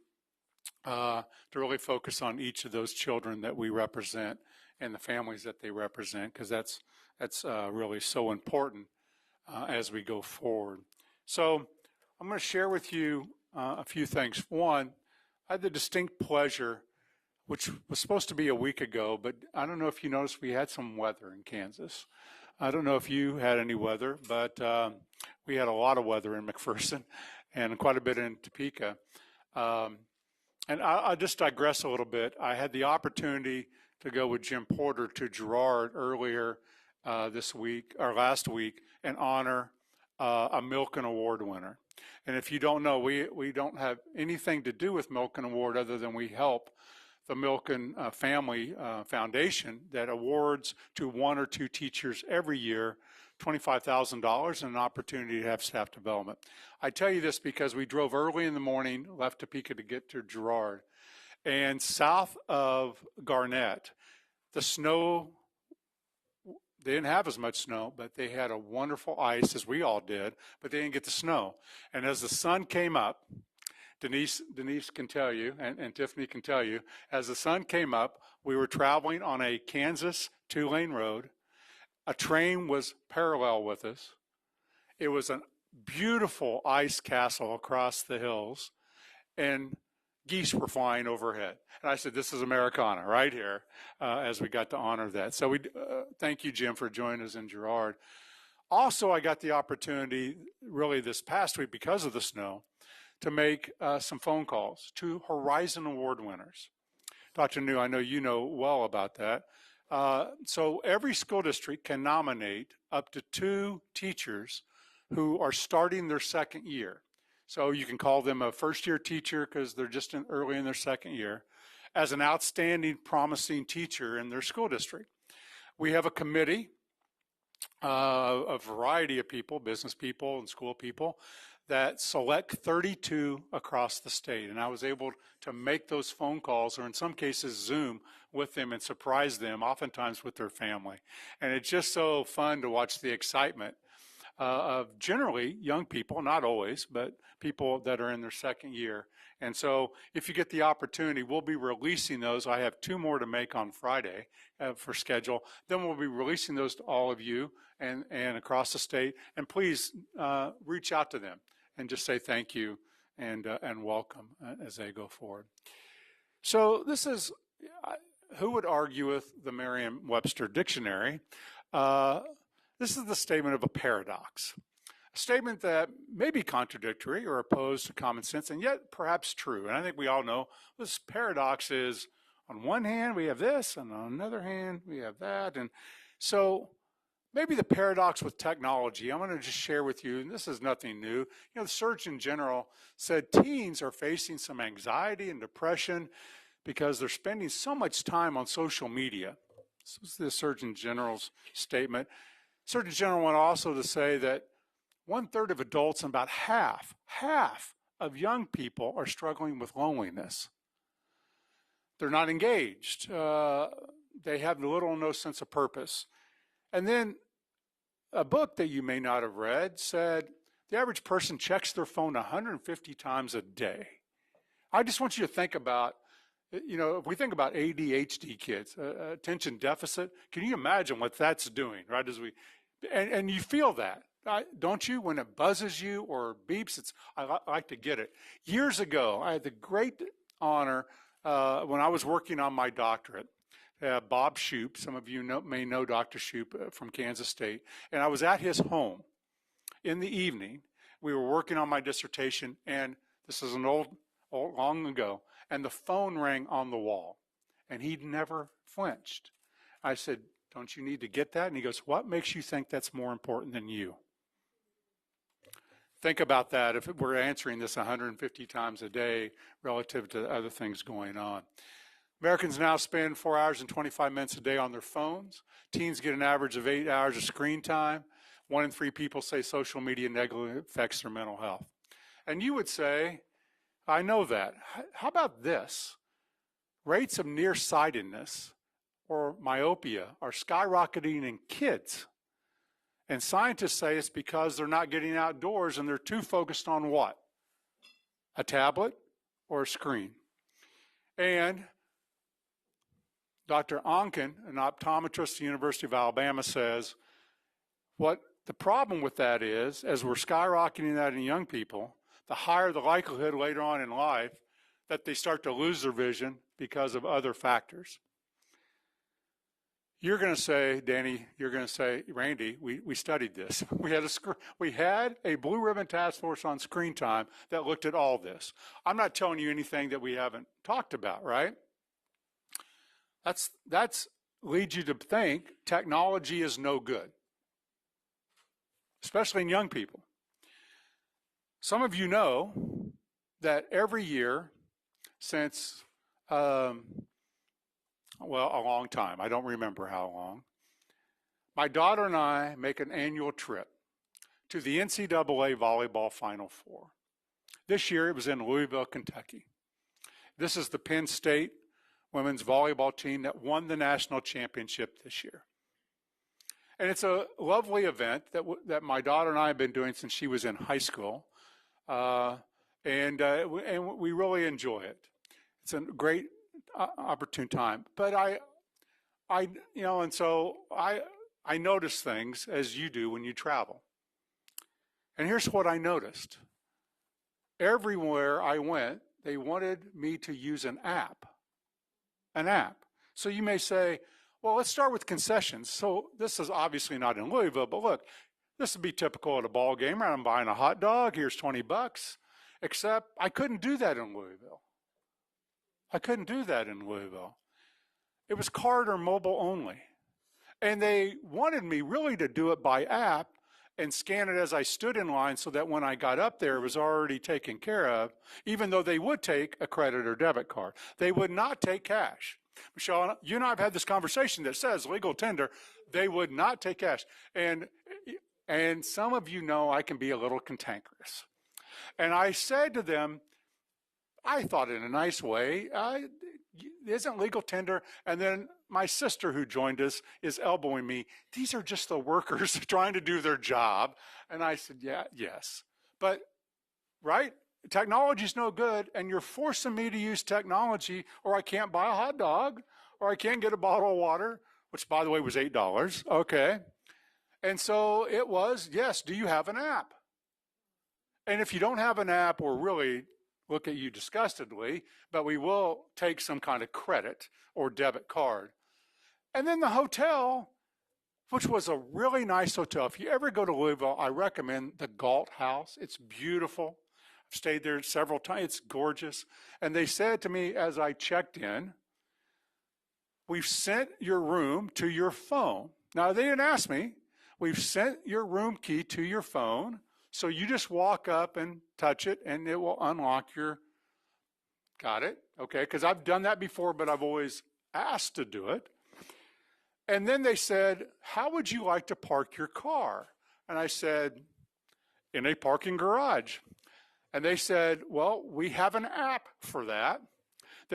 Speaker 6: to really focus on each of those children that we represent and the families that they represent, because that's really so important as we go forward. So I'm going to share with you a few things. One, I had the distinct pleasure, which was supposed to be a week ago, but I don't know if you noticed we had some weather in Kansas. I don't know if you had any weather, but we had a lot of weather in McPherson and quite a bit in Topeka. And I'll just digress a little bit. I had the opportunity to go with Jim Porter to Girard earlier last week and honor a Milken Award winner. And if you don't know, we don't have anything to do with Milken Award other than we help the Milken Family Foundation that awards to one or two teachers every year $25,000 and an opportunity to have staff development. I tell you this because we drove early in the morning, left Topeka to get to Girard. And south of Garnett, the snow, they didn't have as much snow, but they had a wonderful ice, as we all did, but they didn't get the snow. And as the sun came up, Denise can tell you, and Tiffany can tell you, as the sun came up, we were traveling on a Kansas 2-lane road. A train was parallel with us. It was a beautiful ice castle across the hills, and geese were flying overhead. And I said, this is Americana right here, as we got to honor that. So thank you, Jim, for joining us in Girard. Also, I got the opportunity, really this past week because of the snow, to make some phone calls to Horizon Award winners. Dr. New, I know you know well about that. So every school district can nominate up to 2 teachers who are starting their second year. So you can call them a first-year teacher because they're just early in their second year, as an outstanding, promising teacher in their school district. We have a committee, a variety of people, business people and school people, that select 32 across the state. And I was able to make those phone calls, or in some cases Zoom with them and surprise them, oftentimes with their family. And it's just so fun to watch the excitement of generally young people, not always, but people that are in their second year. And so if you get the opportunity, we'll be releasing those. I have 2 more to make on Friday for schedule. Then we'll be releasing those to all of you and across the state. And please reach out to them and just say thank you and welcome as they go forward. So this is, who would argue with the Merriam-Webster dictionary? This is the statement of a paradox. A statement that may be contradictory or opposed to common sense and yet perhaps true. And I think we all know this paradox is, on one hand we have this, and on another hand we have that. And so maybe the paradox with technology, I'm going to just share with you, and this is nothing new. You know, the Surgeon General said teens are facing some anxiety and depression because they're spending so much time on social media. This was the Surgeon General's statement. Surgeon General went also to say that 1/3 of adults and about half of young people are struggling with loneliness. They're not engaged. They have little or no sense of purpose. And then a book that you may not have read said the average person checks their phone 150 times a day. I just want you to think about, you know, if we think about ADHD kids, attention deficit, can you imagine what that's doing, right? And you feel that, don't you? When it buzzes you or beeps, I like to get it. Years ago, I had the great honor when I was working on my doctorate. Bob Shoup, some of you may know Dr. Shoup from Kansas State, and I was at his home in the evening. We were working on my dissertation, and this is long ago, and the phone rang on the wall, and he'd never flinched. I said, "Don't you need to get that?" And he goes, "What makes you think that's more important than you?" Think about that if we're answering this 150 times a day relative to other things going on. Americans now spend 4 hours and 25 minutes a day on their phones. Teens get an average of 8 hours of screen time. 1 in 3 people say social media negatively affects their mental health. And you would say, I know that. How about this? Rates of nearsightedness or myopia are skyrocketing in kids. And scientists say it's because they're not getting outdoors and they're too focused on what? A tablet or a screen. And Dr. Onken, an optometrist at the University of Alabama, says what the problem with that is, as we're skyrocketing that in young people, the higher the likelihood later on in life that they start to lose their vision because of other factors. You're going to say, Danny, you're going to say, Randy, we studied this. We had a blue ribbon task force on screen time that looked at all this. I'm not telling you anything that we haven't talked about, right? That's leads you to think technology is no good, especially in young people. Some of you know that every year since, a long time, I don't remember how long, my daughter and I make an annual trip to the NCAA Volleyball Final Four. This year it was in Louisville, Kentucky. This is the Penn State women's volleyball team that won the national championship this year. And it's a lovely event that my daughter and I have been doing since she was in high school. And we really enjoy it. It's a great opportune time. But I notice things as you do when you travel. And here's what I noticed. Everywhere I went, they wanted me to use an app. So you may say, well, let's start with concessions. So this is obviously not in Louisville, but look, this would be typical at a ball game. I'm buying a hot dog, here's $20. Except I couldn't do that in Louisville. It was card or mobile only. And they wanted me really to do it by app and scan it as I stood in line so that when I got up there, it was already taken care of, even though they would take a credit or debit card. They would not take cash. Michelle, you and I have had this conversation that says legal tender, they would not take cash. And some of you know I can be a little cantankerous. And I said to them, I thought in a nice way, isn't legal tender. And then my sister who joined us is elbowing me. These are just the workers trying to do their job. And I said, yeah, yes. But, right? Technology's no good, and you're forcing me to use technology, or I can't buy a hot dog, or I can't get a bottle of water, which, by the way, was $8. Okay. And so it was, yes, do you have an app? And if you don't have an app, we'll really look at you disgustedly, but we will take some kind of credit or debit card. And then the hotel, which was a really nice hotel. If you ever go to Louisville, I recommend the Galt House. It's beautiful. I've stayed there several times. It's gorgeous. And they said to me as I checked in, we've sent your room to your phone. Now, they didn't ask me. We've sent your room key to your phone. So you just walk up and touch it, and it will unlock your, got it? Okay, because I've done that before, but I've always asked to do it. And then they said, how would you like to park your car? And I said, in a parking garage. And they said, well, we have an app for that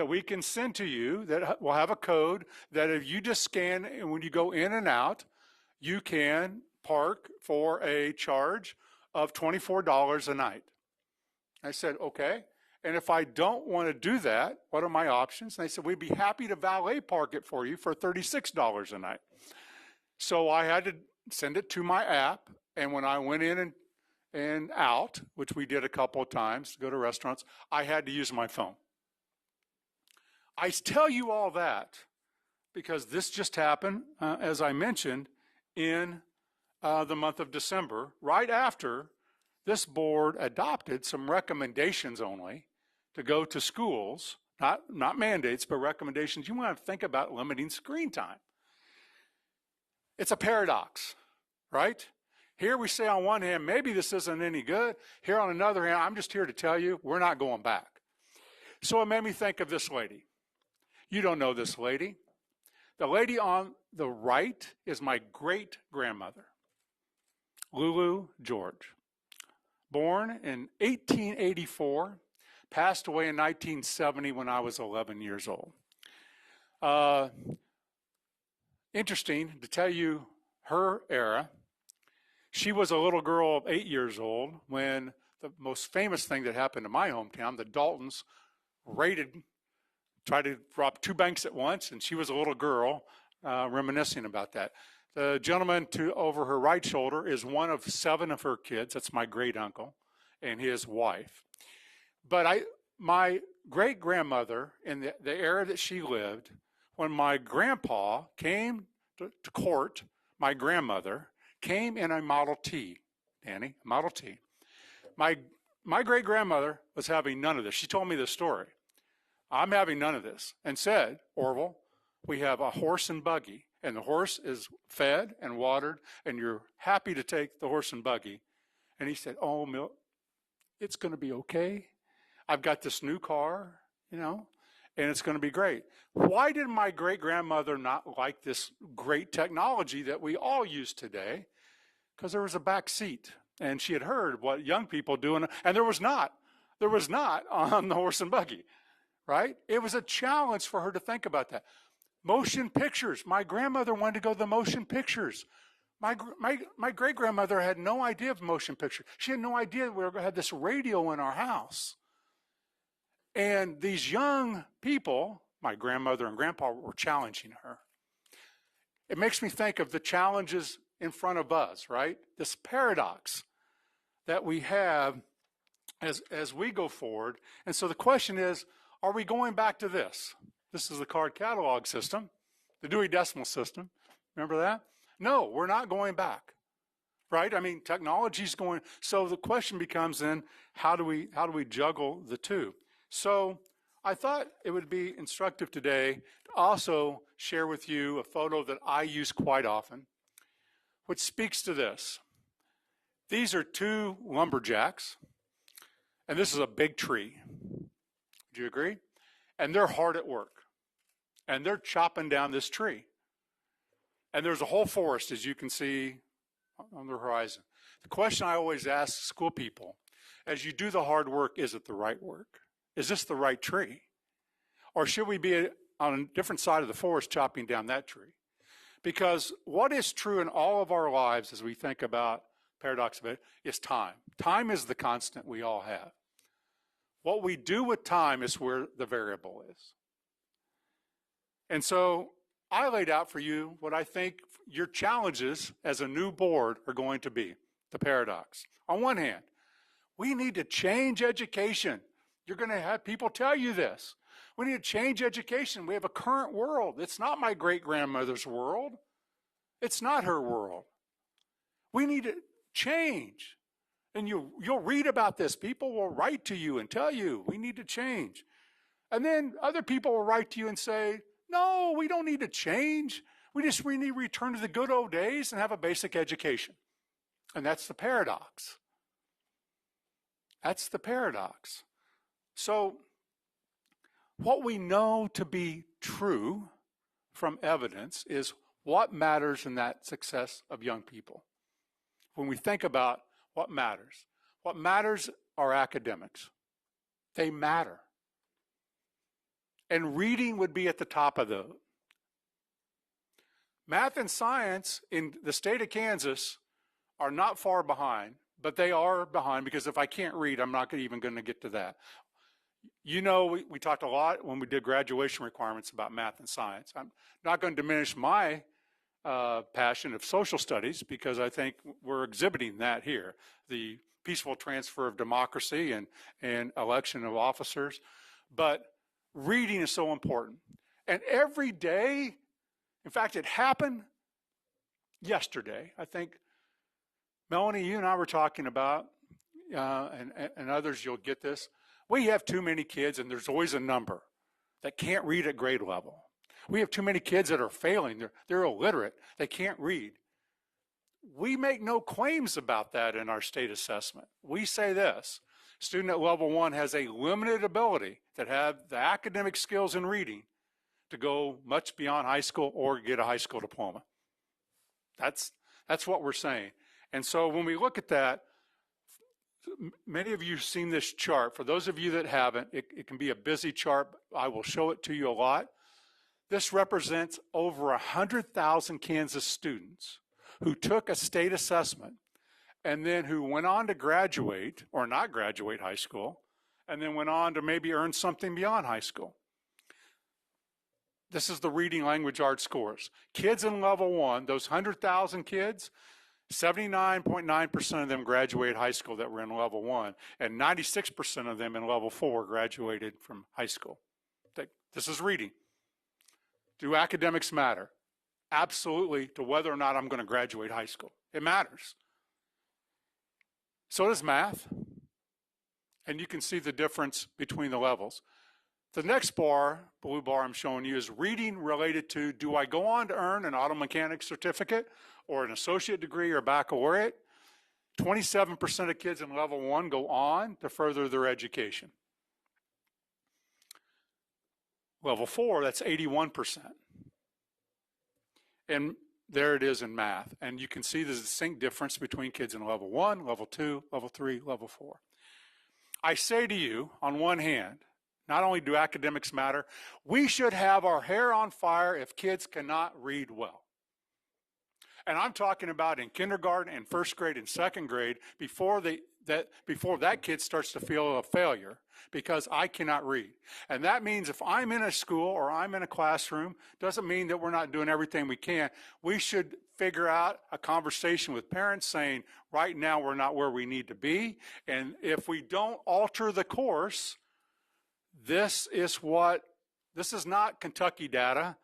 Speaker 6: we can send to you that will have a code that if you just scan and when you go in and out, you can park for a charge of $24 a night. I said, okay. And if I don't want to do that, what are my options? And they said, we'd be happy to valet park it for you for $36 a night. So I had to send it to my app. And when I went in and out, which we did a couple of times to go to restaurants, I had to use my phone. I tell you all that because this just happened, as I mentioned, in the month of December, right after this board adopted some recommendations only to go to schools, not mandates, but recommendations. You want to think about limiting screen time. It's a paradox, right? Here we say on one hand, maybe this isn't any good. Here on another hand, I'm just here to tell you, we're not going back. So it made me think of this lady. You don't know this lady. The lady on the right is my great-grandmother, Lulu George. Born in 1884, passed away in 1970 when I was 11 years old. Interesting to tell you her era. She was a little girl of 8 years old when the most famous thing that happened in my hometown, the Daltons tried to rob 2 banks at once, and she was a little girl reminiscing about that. The gentleman over her right shoulder is one of 7 of her kids. That's my great uncle and his wife. But my great grandmother, in the era that she lived, when my grandpa came to court, my grandmother came in a Model T, Danny, Model T. My great grandmother was having none of this. She told me this story. I'm having none of this, and said, Orville, we have a horse and buggy, and the horse is fed and watered, and you're happy to take the horse and buggy. And he said, oh, Milt, it's going to be okay. I've got this new car, and it's going to be great. Why did my great-grandmother not like this great technology that we all use today? Because there was a back seat, and she had heard what young people do, and there was not on the horse and buggy, right? It was a challenge for her to think about that. Motion pictures. My grandmother wanted to go to the motion pictures. My great-grandmother had no idea of motion pictures. She had no idea we had this radio in our house. And these young people, my grandmother and grandpa, were challenging her. It makes me think of the challenges in front of us, right? This paradox that we have as we go forward. And so the question is, are we going back to this? This is the card catalog system, the Dewey Decimal System. Remember that? No, we're not going back, right? I mean, technology's going. So the question becomes then, how do we juggle the two? So I thought it would be instructive today to also share with you a photo that I use quite often, which speaks to this. These are 2 lumberjacks, and this is a big tree. Do you agree? And they're hard at work, and they're chopping down this tree. And there's a whole forest, as you can see on the horizon. The question I always ask school people, as you do the hard work, is it the right work? Is this the right tree? Or should we be on a different side of the forest chopping down that tree? Because what is true in all of our lives as we think about paradox of it is time. Time is the constant we all have. What we do with time is where the variable is. And so I laid out for you what I think your challenges as a new board are going to be, the paradox. On one hand, we need to change education. You're going to have people tell you this. We need to change education. We have a current world. It's not my great-grandmother's world. It's not her world. We need to change. And you'll read about this. People will write to you and tell you we need to change. And then other people will write to you and say, no, we don't need to change. We need to return to the good old days and have a basic education. And that's the paradox. That's the paradox. So what we know to be true from evidence is what matters in that success of young people. When we think about what matters are academics. They matter. And reading would be at the top of those. Math and science in the state of Kansas are not far behind, but they are behind because if I can't read, I'm not even going to get to that. You know, we talked a lot when we did graduation requirements about math and science. I'm not going to diminish my passion of social studies because I think we're exhibiting that here. The peaceful transfer of democracy and election of officers. But reading is so important. And every day, in fact, it happened yesterday. I think, Melanie, you and I were talking about, and others, you'll get this. We have too many kids, and there's always a number, that can't read at grade level. We have too many kids that are failing. They're illiterate. They can't read. We make no claims about that in our state assessment. We say this: student at level 1 has a limited ability that have the academic skills in reading to go much beyond high school or get a high school diploma. That's what we're saying. And so when we look at that, many of you have seen this chart. For those of you that haven't, it can be a busy chart. I will show it to you a lot. This represents over 100,000 Kansas students who took a state assessment and then who went on to graduate or not graduate high school and then went on to maybe earn something beyond high school. This is the reading, language, art scores. Kids in level 1, those 100,000 kids, 79.9% of them graduated high school that were in level 1, and 96% of them in level 4 graduated from high school. This is reading. Do academics matter? Absolutely, to whether or not I'm going to graduate high school. It matters. So does math. And you can see the difference between the levels. The next bar, blue bar I'm showing you, is reading related to, do I go on to earn an auto mechanic certificate or an associate degree or baccalaureate? 27% of kids in level 1 go on to further their education. Level 4, that's 81%. And there it is in math. And you can see the distinct difference between kids in level 1, level 2, level 3, level 4. I say to you, on one hand, not only do academics matter, we should have our hair on fire if kids cannot read well. And I'm talking about in kindergarten and first grade and second grade before that kid starts to feel a failure because I cannot read. And that means if I'm in a school or I'm in a classroom, doesn't mean that we're not doing everything we can. We should figure out a conversation with parents saying, right now we're not where we need to be. And if we don't alter the course, this is not Kentucky data,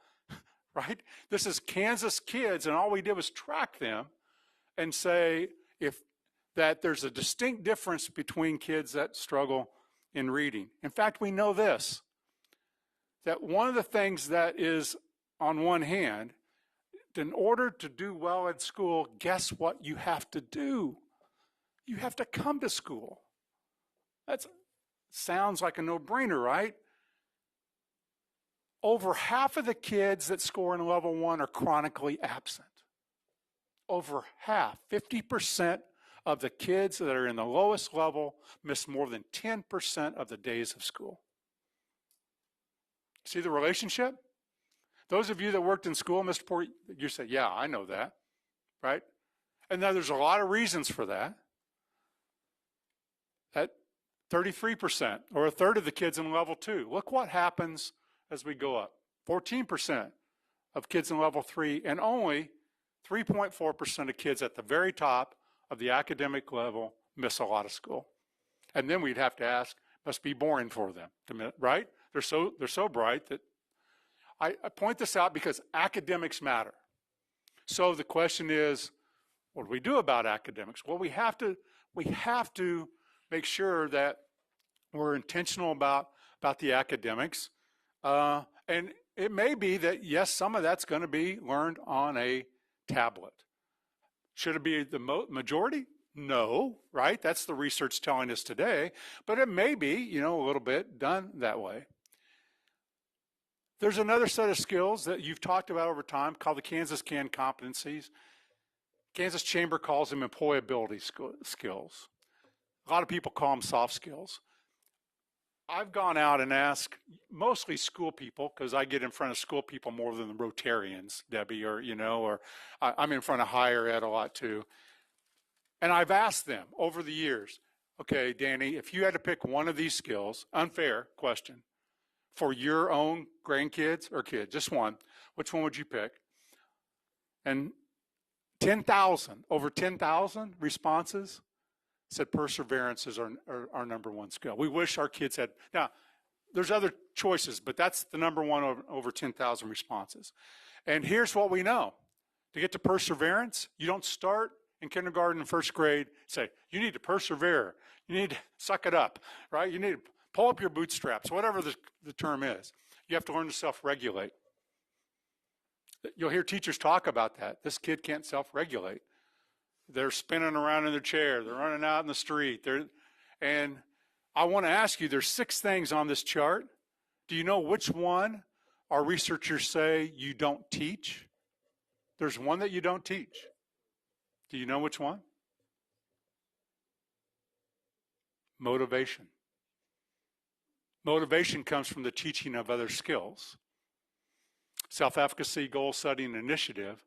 Speaker 6: right? This is Kansas kids, and all we did was track them and say that there's a distinct difference between kids that struggle in reading. In fact, we know this, that one of the things that is, on one hand, in order to do well at school, guess what you have to do? You have to come to school. That sounds like a no-brainer, right? Over half of the kids that score in level 1 are chronically absent. Over half, 50% of the kids that are in the lowest level miss more than 10% of the days of school. See the relationship? Those of you that worked in school, Mr. Port, you say, yeah, I know that, right? And now there's a lot of reasons for that. At 33%, or a third of the kids in level 2. Look what happens as we go up. 14% of kids in level 3, and only 3.4% of kids at the very top of the academic level miss a lot of school. And then we'd have to ask, must be boring for them, right? They're so bright that I point this out because academics matter. So the question is, what do we do about academics? Well, we have to make sure that we're intentional about the academics. And it may be that, yes, some of that's going to be learned on a tablet. Should it be the majority? No, right? That's the research telling us today. But it may be, a little bit done that way. There's another set of skills that you've talked about over time called the Kansas CAN competencies. Kansas Chamber calls them employability skills. A lot of people call them soft skills. I've gone out and asked mostly school people, because I get in front of school people more than the Rotarians, Debbie, or I'm in front of higher ed a lot too. And I've asked them over the years, okay, Danny, if you had to pick one of these skills, unfair question, for your own grandkids or kid, just one, which one would you pick? And over 10,000 responses said perseverance is our number one skill. We wish our kids had. Now, there's other choices, but that's the number one over 10,000 responses. And here's what we know. To get to perseverance, you don't start in kindergarten and first grade, say, you need to persevere. You need to suck it up, right? You need to pull up your bootstraps, whatever the term is. You have to learn to self-regulate. You'll hear teachers talk about that. This kid can't self-regulate. They're spinning around in their chair. They're running out in the street. And I want to ask you, there's 6 things on this chart. Do you know which one our researchers say you don't teach? There's one that you don't teach. Do you know which one? Motivation. Motivation comes from the teaching of other skills. Self-efficacy, goal setting, initiative,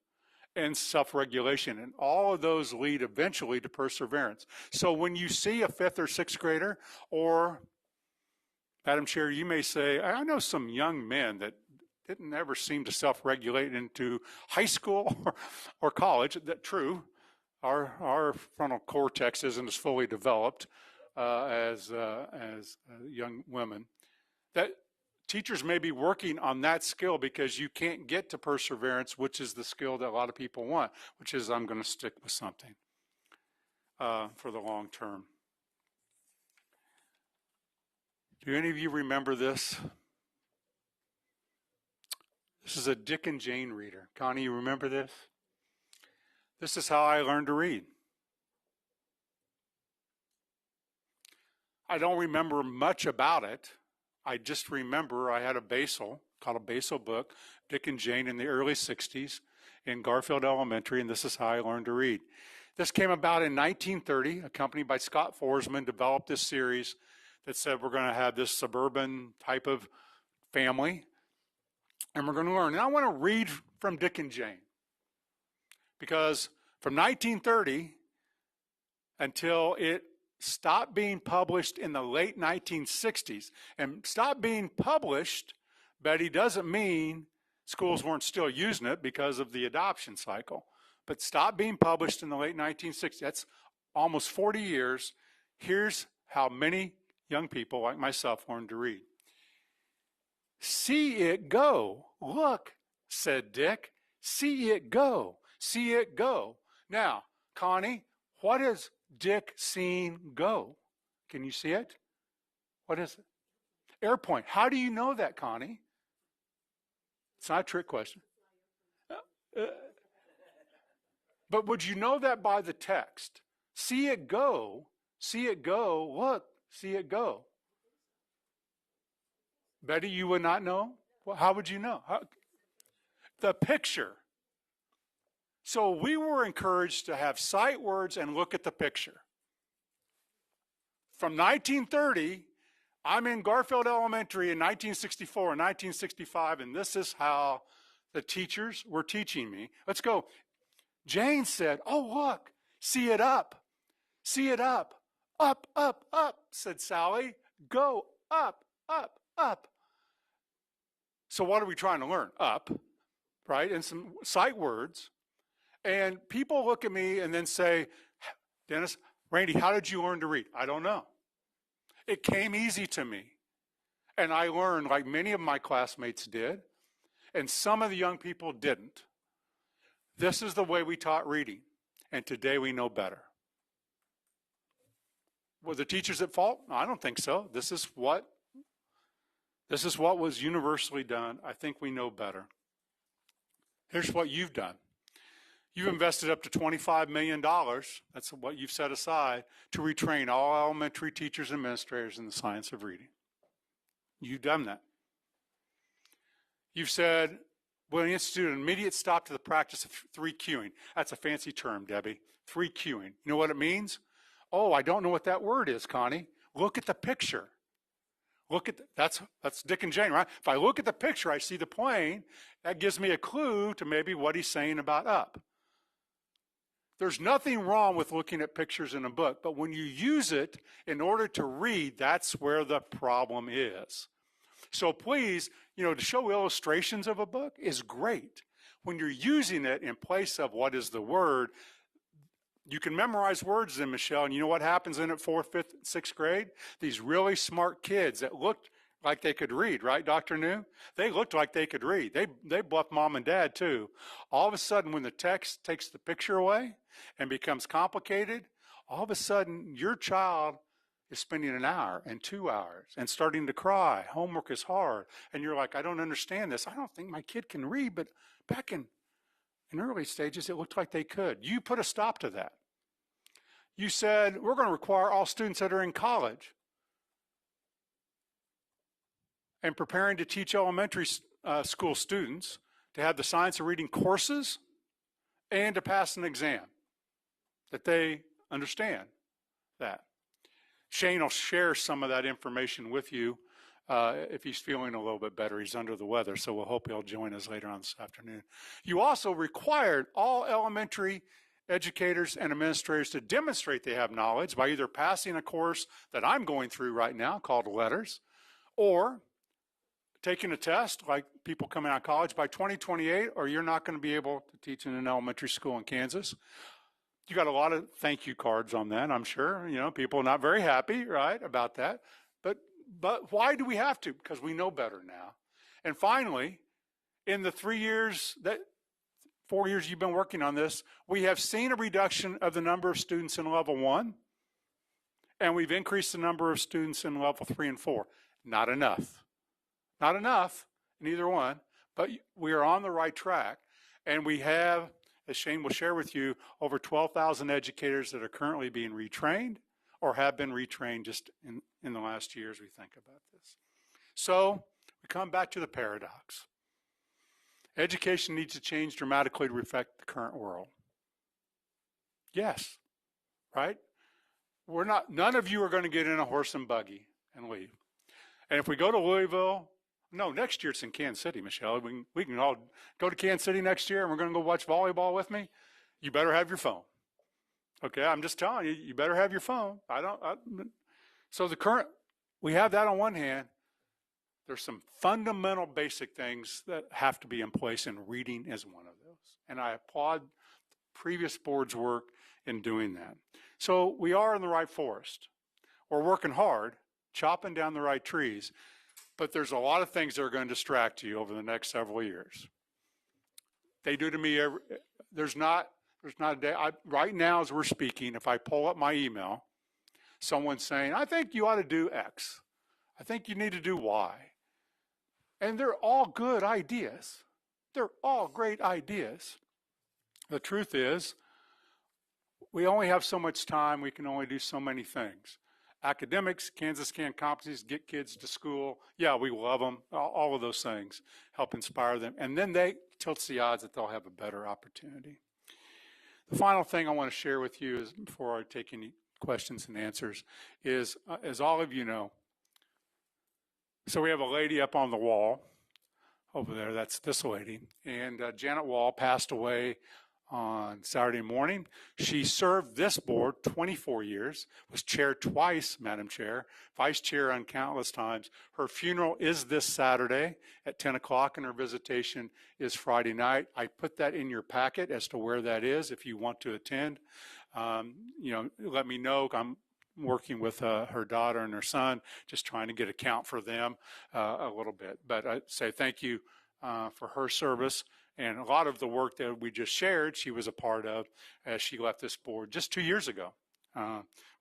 Speaker 6: and self-regulation. And all of those lead eventually to perseverance. So when you see a 5th or 6th grader, or, Madam Chair, you may say, I know some young men that didn't ever seem to self-regulate into high school or college. That's true. Our frontal cortex isn't as fully developed as young women. That teachers may be working on that skill because you can't get to perseverance, which is the skill that a lot of people want, which is I'm going to stick with something for the long term. Do any of you remember this? This is a Dick and Jane reader. Connie, you remember this? This is how I learned to read. I don't remember much about it. I just remember I had a basal, called a basal book, Dick and Jane in the early 60s in Garfield Elementary, and this is how I learned to read. This came about in 1930. A company by Scott Forsman developed this series that said we're going to have this suburban type of family, and we're going to learn. And I want to read from Dick and Jane, because from 1930 until it stopped being published in the late 1960s, and stopped being published, Betty, doesn't mean schools weren't still using it because of the adoption cycle, but stopped being published in the late 1960s. That's almost 40 years. Here's how many young people like myself learned to read. See it go. Look, said Dick. See it go. See it go. Now, Connie, what is Dick seen go? Can you see it? What is it? Airplane. How do you know that, Connie? It's not a trick question. But would you know that by the text? See it go. See it go. Look, see it go. Betty, you would not know? Well, how would you know? The picture. So we were encouraged to have sight words and look at the picture. From 1930 I'm in Garfield Elementary in 1964 and 1965, and this is how the teachers were teaching me. Let's go. Jane said, oh, look, see it up. See it up. Up, up, up, said Sally. Go up, up, up. So what are we trying to learn? Up, right? And some sight words. And people look at me and then say, Dennis, Randy, how did you learn to read? I don't know. It came easy to me. And I learned like many of my classmates did, and some of the young people didn't. This is the way we taught reading, and today we know better. Were the teachers at fault? No, I don't think so. This is what was universally done. I think we know better. Here's what you've done. You've invested up to $25 million, that's what you've set aside, to retrain all elementary teachers and administrators in the science of reading. You've done that. You've said, we'll institute an immediate stop to the practice of 3Qing. That's a fancy term, Debbie. 3Qing. You know what it means? Oh, I don't know what that word is, Connie. Look at the picture. Look at that's Dick and Jane, right? If I look at the picture, I see the plane. That gives me a clue to maybe what he's saying about up. There's nothing wrong with looking at pictures in a book, but when you use it in order to read, that's where the problem is. So please, to show illustrations of a book is great. When you're using it in place of what is the word, you can memorize words in, Michelle, and you know what happens in it 4th, 5th, 6th grade? These really smart kids that looked like they could read, right, Dr. New? They looked like they could read. They bluffed mom and dad too. All of a sudden, when the text takes the picture away and becomes complicated, all of a sudden your child is spending an hour and 2 hours and starting to cry. Homework is hard. And you're like, I don't understand this. I don't think my kid can read, but back in early stages, it looked like they could. You put a stop to that. You said, we're going to require all students that are in college and preparing to teach elementary school students to have the science of reading courses and to pass an exam, that they understand that. Shane will share some of that information with you if he's feeling a little bit better. He's under the weather, so we'll hope he'll join us later on this afternoon. You also required all elementary educators and administrators to demonstrate they have knowledge by either passing a course that I'm going through right now called Letters, or taking a test like people coming out of college by 2028, or you're not going to be able to teach in an elementary school in Kansas. You got a lot of thank you cards on that, I'm sure. People are not very happy, right, about that. But why do we have to? Because we know better now. And finally, in the 4 years you've been working on this, we have seen a reduction of the number of students in level 1, and we've increased the number of students in level 3 and 4. Not enough. Not enough in either one, but we are on the right track. And we have, as Shane will share with you, over 12,000 educators that are currently being retrained or have been retrained just in the last year as we think about this. So we come back to the paradox. Education needs to change dramatically to reflect the current world. Yes, right? None of you are going to get in a horse and buggy and leave. And if we go to Louisville, no, next year it's in Kansas City, Michelle. We can all go to Kansas City next year and we're going to go watch volleyball with me. You better have your phone. Okay, I'm just telling you, you better have your phone. So we have that on one hand. There's some fundamental basic things that have to be in place, and reading is one of those. And I applaud previous board's work in doing that. So we are in the right forest. We're working hard, chopping down the right trees, but there's a lot of things that are going to distract you over the next several years. They do to me there's not a day. Right now as we're speaking, if I pull up my email, someone's saying, I think you ought to do X. I think you need to do Y. And they're all good ideas. They're all great ideas. The truth is, we only have so much time. We can only do so many things. Academics, Kansas Can competencies, get kids to school. Yeah, we love them. All of those things help inspire them. And then they tilts the odds that they'll have a better opportunity. The final thing I want to share with you is, before I take any questions and answers, is, as all of you know, So we have a lady up on the wall over there. That's this lady. And Janet Wall passed away on Saturday morning. She served this board 24 years, was chair twice, Madam Chair, vice chair on countless times. Her funeral is this Saturday at 10 o'clock, and her visitation is Friday night. I put that in your packet as to where that is if you want to attend. Let me know. I'm working with her daughter and her son, just trying to get a count for them a little bit. But I say thank you for her service. And a lot of the work that we just shared, she was a part of as she left this board just 2 years ago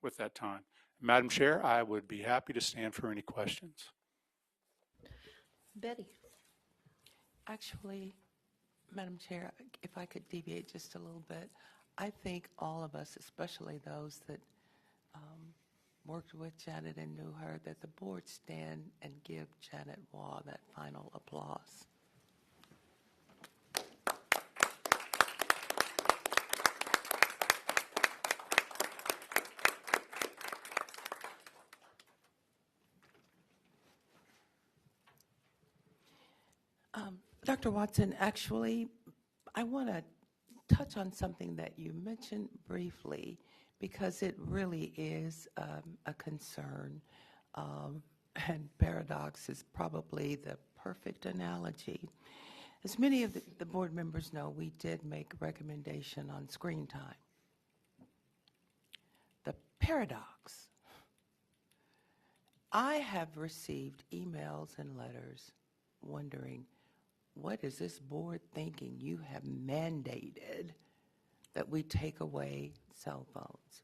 Speaker 6: with that time. Madam Chair, I would be happy to stand for any questions.
Speaker 2: Betty?
Speaker 8: Actually, Madam Chair, if I could deviate just a little bit, I think all of us, especially those that worked with Janet and knew her, that the board stand and give Janet Waugh that final applause. Dr. Watson, actually, I want to touch on something that you mentioned briefly because it really is a concern. And paradox is probably the perfect analogy. As many of the board members know, we did make a recommendation on screen time. The paradox. I have received emails and letters wondering, what is this board thinking? You have mandated that we take away cell phones.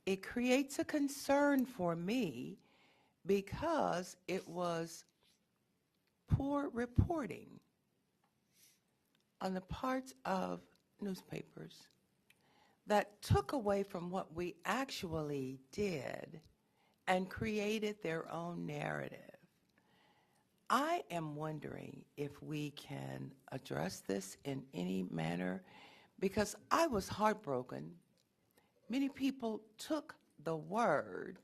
Speaker 8: It creates a concern for me because it was poor reporting on the parts of newspapers that took away from what we actually did and created their own narrative. I am wondering if we can address this in any manner because I was heartbroken. Many people took the word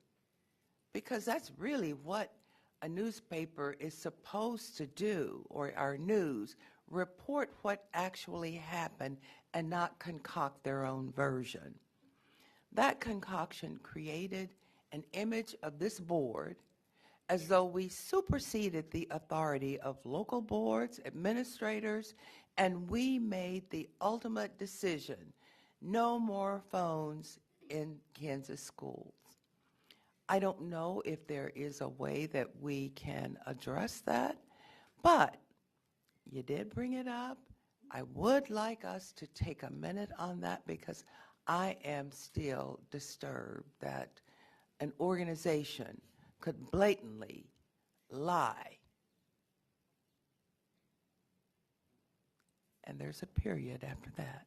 Speaker 8: because that's really what a newspaper is supposed to do, or our news, report what actually happened and not concoct their own version. That concoction created an image of this board as though we superseded the authority of local boards, administrators, and we made the ultimate decision, no more phones in Kansas schools. I don't know if there is a way that we can address that, but you did bring it up. I would like us to take a minute on that because I am still disturbed that an organization could blatantly lie. And there's a period after that.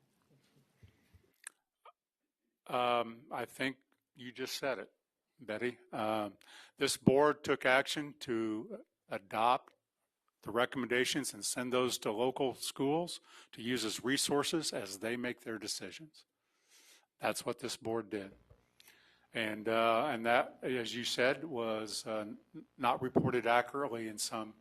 Speaker 6: I think you just said it, Betty. This board took action to adopt the recommendations and send those to local schools to use as resources as they make their decisions. That's what this board did. And that, as you said, was not reported accurately in some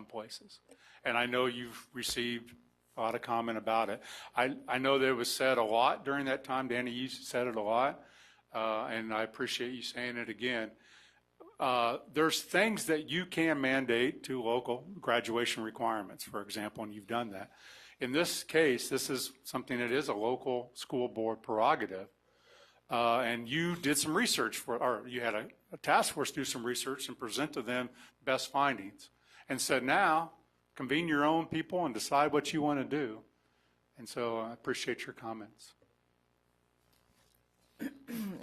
Speaker 6: places. And I know you've received a lot of comment about it. I know that it was said a lot during that time. Danny, you said it a lot, and I appreciate you saying it again. There's things that you can mandate to local graduation requirements, for example, and you've done that. In this case, this is something that is a local school board prerogative. And you did some research or you had a task force do some research and present to them best findings and said, now convene your own people and decide what you want to do. And so I appreciate your comments.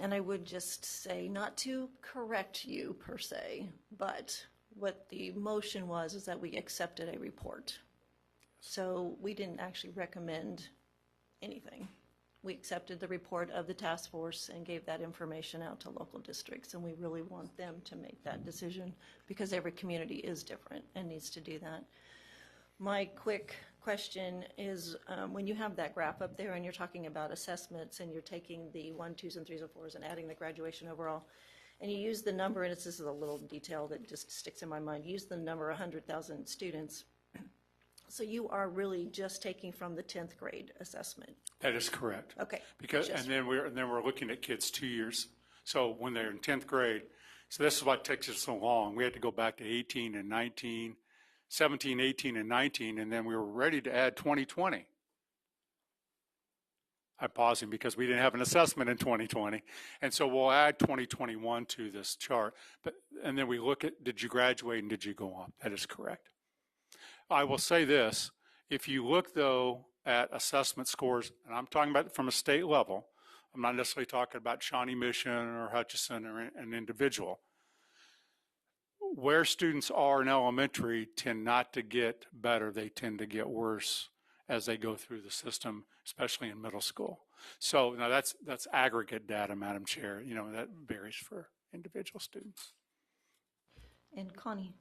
Speaker 2: And I would just say, not to correct you per se, but what the motion was is that we accepted a report. So we didn't actually recommend anything. We accepted the report of the task force and gave that information out to local districts, and we really want them to make that decision because every community is different and needs to do that. My quick question is, when you have that graph up there and you're talking about assessments and you're taking the 1, 2s, and 3s and 4s and adding the graduation overall, and you use the number, and this is a little detail that just sticks in my mind, use the number 100,000 students. So you are really just taking from the 10th grade assessment.
Speaker 6: That is correct.
Speaker 2: Okay.
Speaker 6: Because, and then we're looking at kids 2 years. So when they're in 10th grade, so this is what takes us so long. We had to go back to 18 and 19, 17, 18, and 19, and then we were ready to add 2020. I'm pausing because we didn't have an assessment in 2020. And so we'll add 2021 to this chart. And then we look at, did you graduate and did you go on? That is correct. I will say this, if you look though at assessment scores, and I'm talking about from a state level, I'm not necessarily talking about Shawnee Mission or Hutchinson or an individual. Where students are in elementary tend not to get better, they tend to get worse as they go through the system, especially in middle school. So now that's aggregate data, Madam Chair. You know, that varies for individual students.
Speaker 2: And Connie.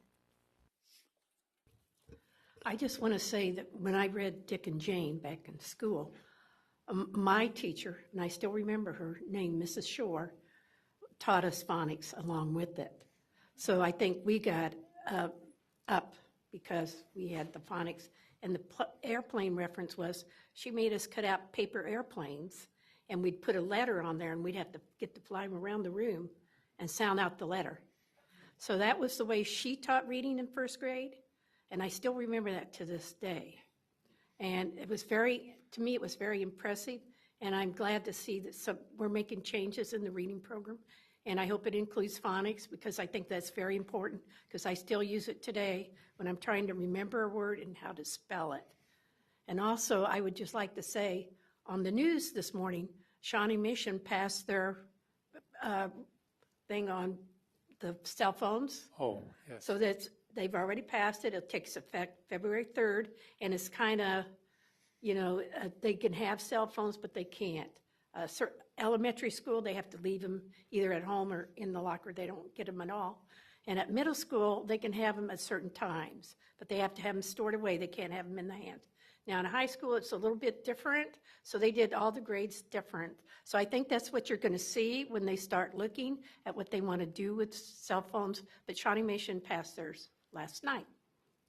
Speaker 5: I just want to say that when I read Dick and Jane back in school, my teacher, and I still remember her name, Mrs. Shore, taught us phonics along with it. So I think we got up because we had the phonics. And the airplane reference was she made us cut out paper airplanes, and we'd put a letter on there, and we'd have to get to fly around the room and sound out the letter. So that was the way she taught reading in first grade, and I still remember that to this day. And it was to me, it was very impressive, and I'm glad to see that we're making changes in the reading program, and I hope it includes phonics because I think that's very important because I still use it today when I'm trying to remember a word and how to spell it. And also, I would just like to say, on the news this morning, Shawnee Mission passed their thing on the cell phones.
Speaker 6: Oh, yes.
Speaker 5: So they've already passed it. It takes effect February 3rd, and it's kind of, they can have cell phones, but they can't. Elementary school, they have to leave them either at home or in the locker. They don't get them at all. And at middle school, they can have them at certain times, but they have to have them stored away. They can't have them in the hand. Now, in high school, it's a little bit different, so they did all the grades different. So I think that's what you're going to see when they start looking at what they want to do with cell phones. But Shawnee Mission passed theirs last night.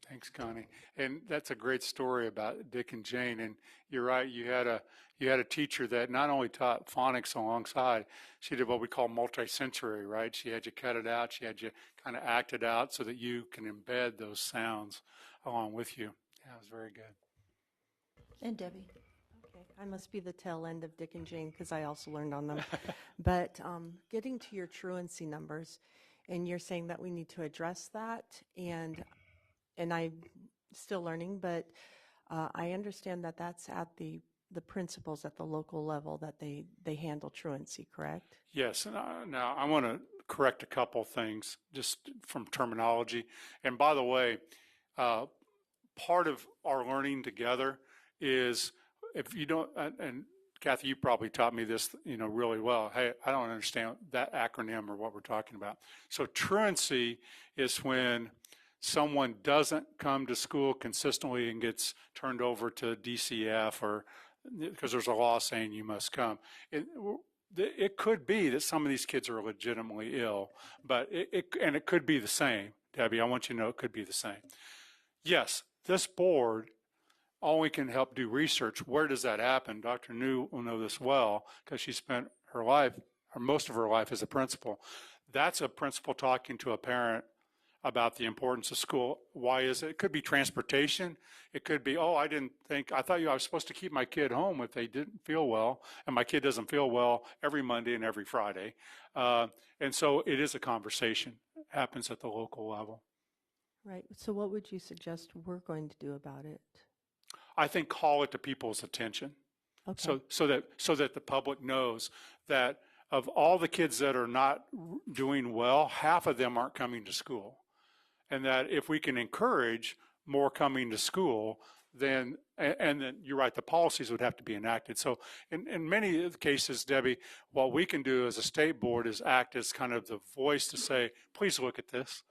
Speaker 6: Thanks, Connie. And that's a great story about Dick and Jane. And you're right, you had a teacher that not only taught phonics alongside, she did what we call multi-sensory, right? She had you cut it out, she had you kind of act it out so that you can embed those sounds along with you. Yeah, it was very good.
Speaker 2: And Debbie.
Speaker 4: Okay, I must be the tail end of Dick and Jane because I also learned on them. But getting to your truancy numbers, and you're saying that we need to address that, and I'm still learning, but I understand that that's at the principals at the local level that they handle truancy, correct?
Speaker 6: Yes, and now I want to correct a couple things just from terminology. And by the way, part of our learning together is if you don't, and Kathy, you probably taught me this, really well. Hey, I don't understand that acronym or what we're talking about. So truancy is when someone doesn't come to school consistently and gets turned over to DCF or because there's a law saying you must come. It could be that some of these kids are legitimately ill, but it could be the same. Debbie, I want you to know it could be the same. Yes, this board only can help do research. Where does that happen? Dr. New will know this well because she spent her life, or most of her life, as a principal. That's a principal talking to a parent about the importance of school. Why is it? It could be transportation. It could be, I thought I was supposed to keep my kid home if they didn't feel well, and my kid doesn't feel well every Monday and every Friday. And so it is a conversation. It happens at the local level.
Speaker 4: Right. So what would you suggest we're going to do about it?
Speaker 6: I think call it to people's attention.
Speaker 4: Okay.
Speaker 6: So that the public knows that of all the kids that are not doing well, half of them aren't coming to school. And that if we can encourage more coming to school, then you're right, the policies would have to be enacted. So in many cases, Debbie, what we can do as a state board is act as kind of the voice to say, please look at this.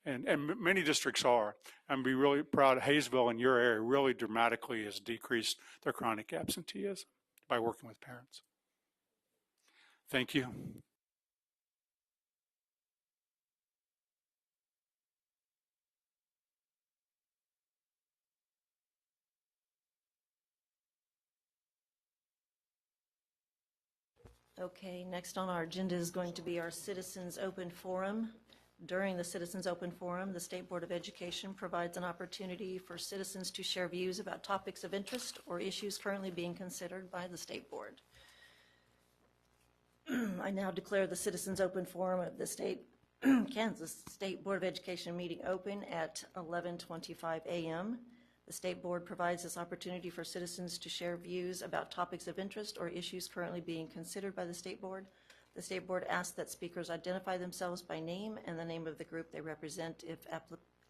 Speaker 6: And many districts are. I'm be really proud. Hayesville in your area really dramatically has decreased their chronic absenteeism by working with parents. Thank you.
Speaker 2: Okay, next on our agenda is going to be our Citizens Open Forum. During the Citizens Open Forum, the State Board of Education provides an opportunity for citizens to share views about topics of interest or issues currently being considered by the State Board. I now declare the Citizens Open Forum of the Kansas State Board of Education meeting open at 11:25 a.m. The State Board provides this opportunity for citizens to share views about topics of interest or issues currently being considered by the State Board. The State Board asks that speakers identify themselves by name and the name of the group they represent if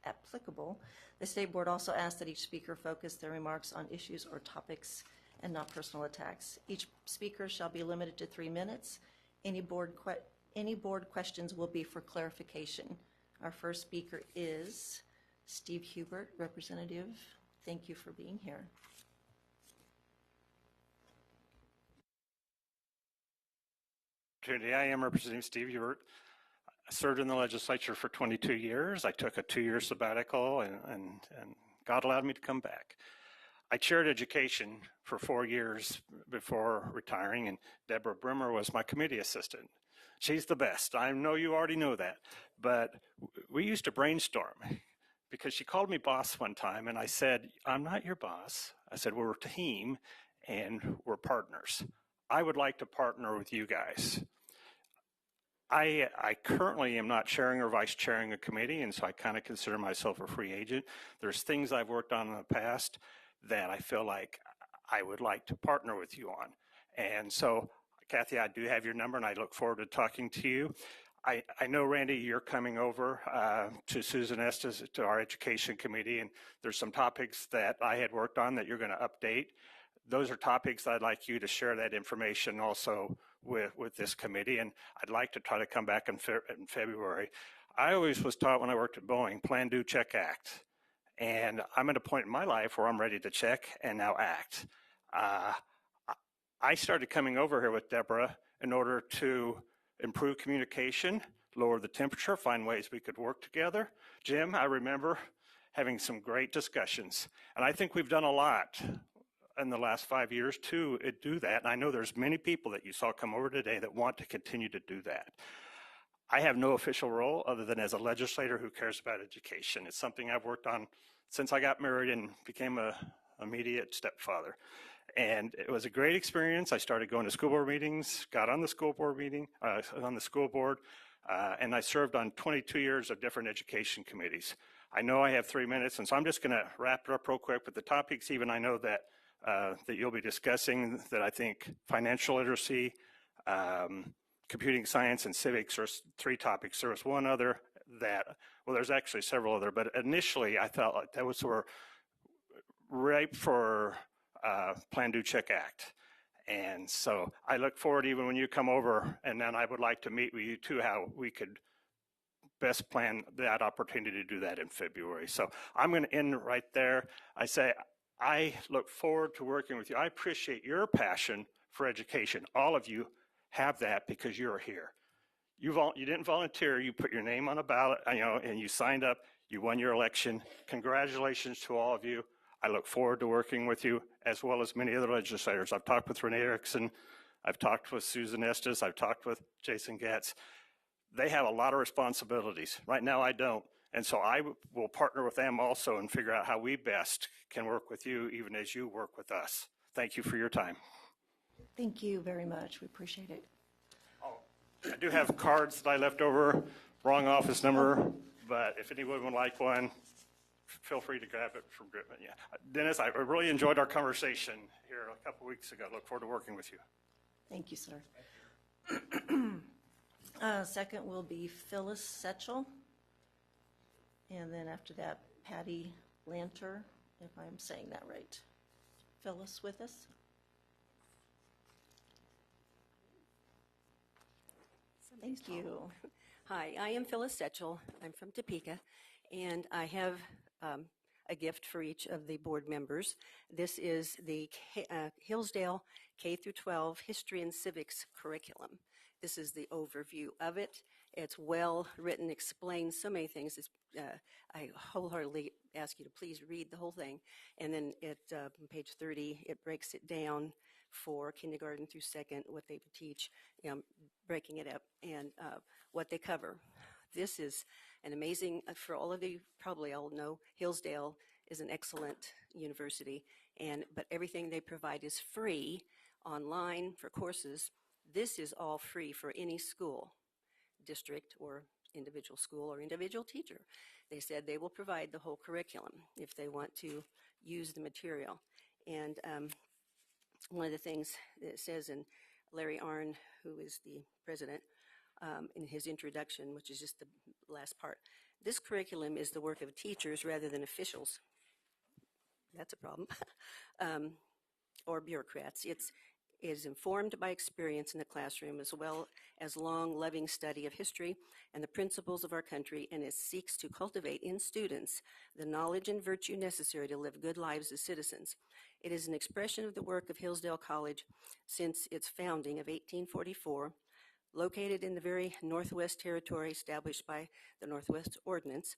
Speaker 2: applicable. The State Board also asks that each speaker focus their remarks on issues or topics and not personal attacks. Each speaker shall be limited to 3 minutes. Any board questions will be for clarification. Our first speaker is Steve Hubert, Representative. Thank you for being here.
Speaker 14: I am representing Steve Hubert. I served in the legislature for 22 years. I took a 2-year sabbatical and God allowed me to come back. I chaired education for 4 years before retiring, and Deborah Brimmer was my committee assistant. She's the best. I know you already know that, but we used to brainstorm because she called me boss one time and I said, I'm not your boss. I said, we're a team and we're partners. I would like to partner with you guys. I currently am not chairing or vice chairing a committee, and so I kind of consider myself a free agent. There's things I've worked on in the past that I feel like I would like to partner with you on. And so, Kathy, I do have your number, and I look forward to talking to you. I know, Randy, you're coming over to Susan Estes, to our education committee, and there's some topics that I had worked on that you're going to update. Those are topics I'd like you to share that information also with this committee, and I'd like to try to come back in February. I always was taught when I worked at Boeing, plan, do, check, act. And I'm at a point in my life where I'm ready to check and now act. I started coming over here with Deborah in order to improve communication, lower the temperature, find ways we could work together. Jim, I remember having some great discussions, and I think we've done a lot in the last 5 years to do that. And I know there's many people that you saw come over today that want to continue to do that. I have no official role other than as a legislator who cares about education. It's something I've worked on since I got married and became a immediate stepfather. And it was a great experience. I started going to school board meetings, got on the school board and I served on 22 years of different education committees. I know I have 3 minutes, and so I'm just going to wrap it up real quick with the topics. Even I know that you'll be discussing that. I think financial literacy, computing science, and civics are 3 topics. There was one other that, well, there's actually several other, but initially I felt like those were ripe for Plan, Do, Check, Act. And so I look forward even when you come over, and then I would like to meet with you too, how we could best plan that opportunity to do that in February. So I'm going to end right there. I say I look forward to working with you. I appreciate your passion for education. All of you have that because you're here. You didn't volunteer. You put your name on a ballot, and you signed up. You won your election. Congratulations to all of you. I look forward to working with you, as well as many other legislators. I've talked with Renee Erickson. I've talked with Susan Estes. I've talked with Jason Gatz. They have a lot of responsibilities. Right now, I don't. And so I will partner with them also and figure out how we best can work with you, even as you work with us. Thank you for your time.
Speaker 2: Thank you very much. We appreciate it.
Speaker 14: I do have cards that I left over, wrong office number, but if anyone would like one, feel free to grab it from Gritman. Yeah. Dennis, I really enjoyed our conversation here a couple weeks ago. Look forward to working with you.
Speaker 2: Thank you, sir. Second will be Phyllis Setchell. And then after that, Patty Lanter, if I'm saying that right. Phyllis with us? Thank you.
Speaker 15: Hi, I am Phyllis Setchell. I'm from Topeka, and I have a gift for each of the board members. This is the Hillsdale K through 12 History and Civics curriculum. This is the overview of it. It's well written, explains so many things. I wholeheartedly ask you to please read the whole thing. And then on page 30, it breaks it down for kindergarten through second, what they would teach, breaking it up, and what they cover. This is an amazing, for all of you probably all know, Hillsdale is an excellent university, but everything they provide is free online for courses. This is all free for any school, district or individual school or individual teacher. They said they will provide the whole curriculum if they want to use the material. And one of the things that it says, in Larry Arnn, who is the president, in his introduction, which is just the last part, this curriculum is the work of teachers rather than officials. That's a problem. Or bureaucrats. It is informed by experience in the classroom as well as long, loving study of history and the principles of our country, and it seeks to cultivate in students the knowledge and virtue necessary to live good lives as citizens. It is an expression of the work of Hillsdale College since its founding of 1844, located in the very Northwest Territory established by the Northwest Ordinance.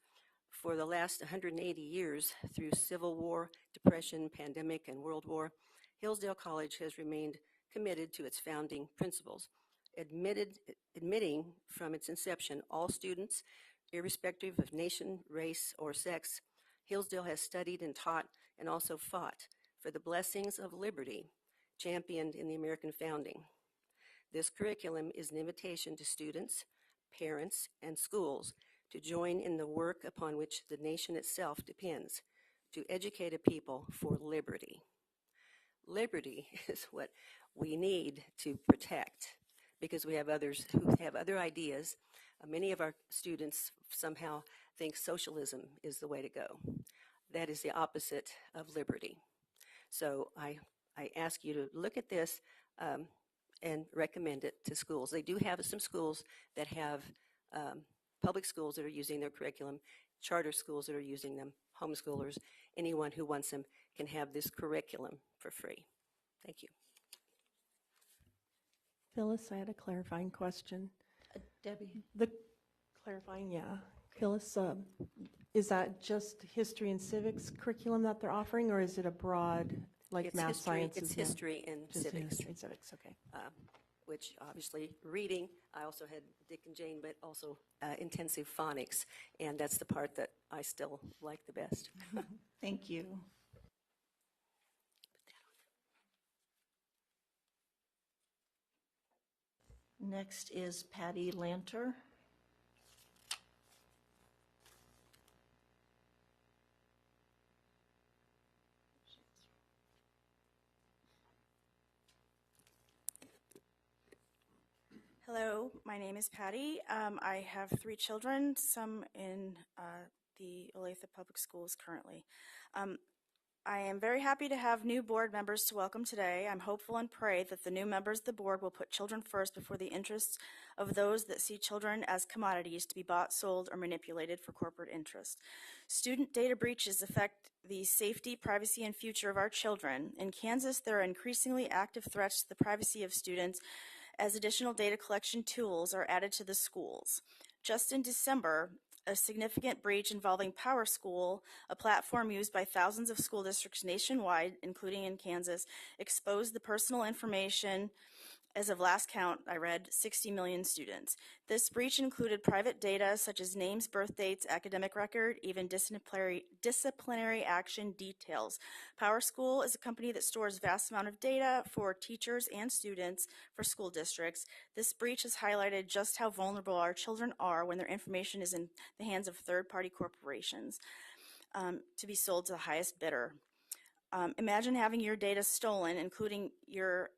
Speaker 15: For the last 180 years, through Civil War, Depression, pandemic, and World War, Hillsdale College has remained committed to its founding principles, admitting from its inception all students, irrespective of nation, race, or sex. Hillsdale has studied and taught and also fought for the blessings of liberty championed in the American founding. This curriculum is an invitation to students, parents, and schools to join in the work upon which the nation itself depends, to educate a people for liberty. Liberty is what we need to protect because we have others who have other ideas. Many of our students somehow think socialism is the way to go. That is the opposite of liberty. So I ask you to look at this and recommend it to schools. They do have some schools that have public schools that are using their curriculum, charter schools that are using them, homeschoolers. Anyone who wants them can have this curriculum for free. Thank you.
Speaker 4: Phyllis, I had a clarifying question.
Speaker 2: Debbie?
Speaker 4: The clarifying, yeah. Phyllis, is that just history and civics curriculum that they're offering, or is it a broad, like
Speaker 15: It's
Speaker 4: math,
Speaker 15: history,
Speaker 4: sciences?
Speaker 15: it's history and
Speaker 4: Just
Speaker 15: civics.
Speaker 4: history and civics, okay.
Speaker 15: Which obviously reading, I also had Dick and Jane, but also intensive phonics, and that's the part that I still like the best.
Speaker 2: Thank you. Next is Patty Lanter.
Speaker 16: Hello, my name is Patty. I have 3 children, some in the Olathe Public Schools currently. I am very happy to have new board members to welcome today. I'm hopeful and pray that the new members of the board will put children first before the interests of those that see children as commodities to be bought, sold, or manipulated for corporate interest. Student data breaches affect the safety, privacy, and future of our children. In Kansas, there are increasingly active threats to the privacy of students as additional data collection tools are added to the schools. Just in December, a significant breach involving PowerSchool, a platform used by thousands of school districts nationwide, including in Kansas, exposed the personal information, as of last count, I read, 60 million students. This breach included private data such as names, birth dates, academic record, even disciplinary action details. PowerSchool is a company that stores vast amount of data for teachers and students for school districts. This breach has highlighted just how vulnerable our children are when their information is in the hands of third-party corporations to be sold to the highest bidder. Imagine having your data stolen, including your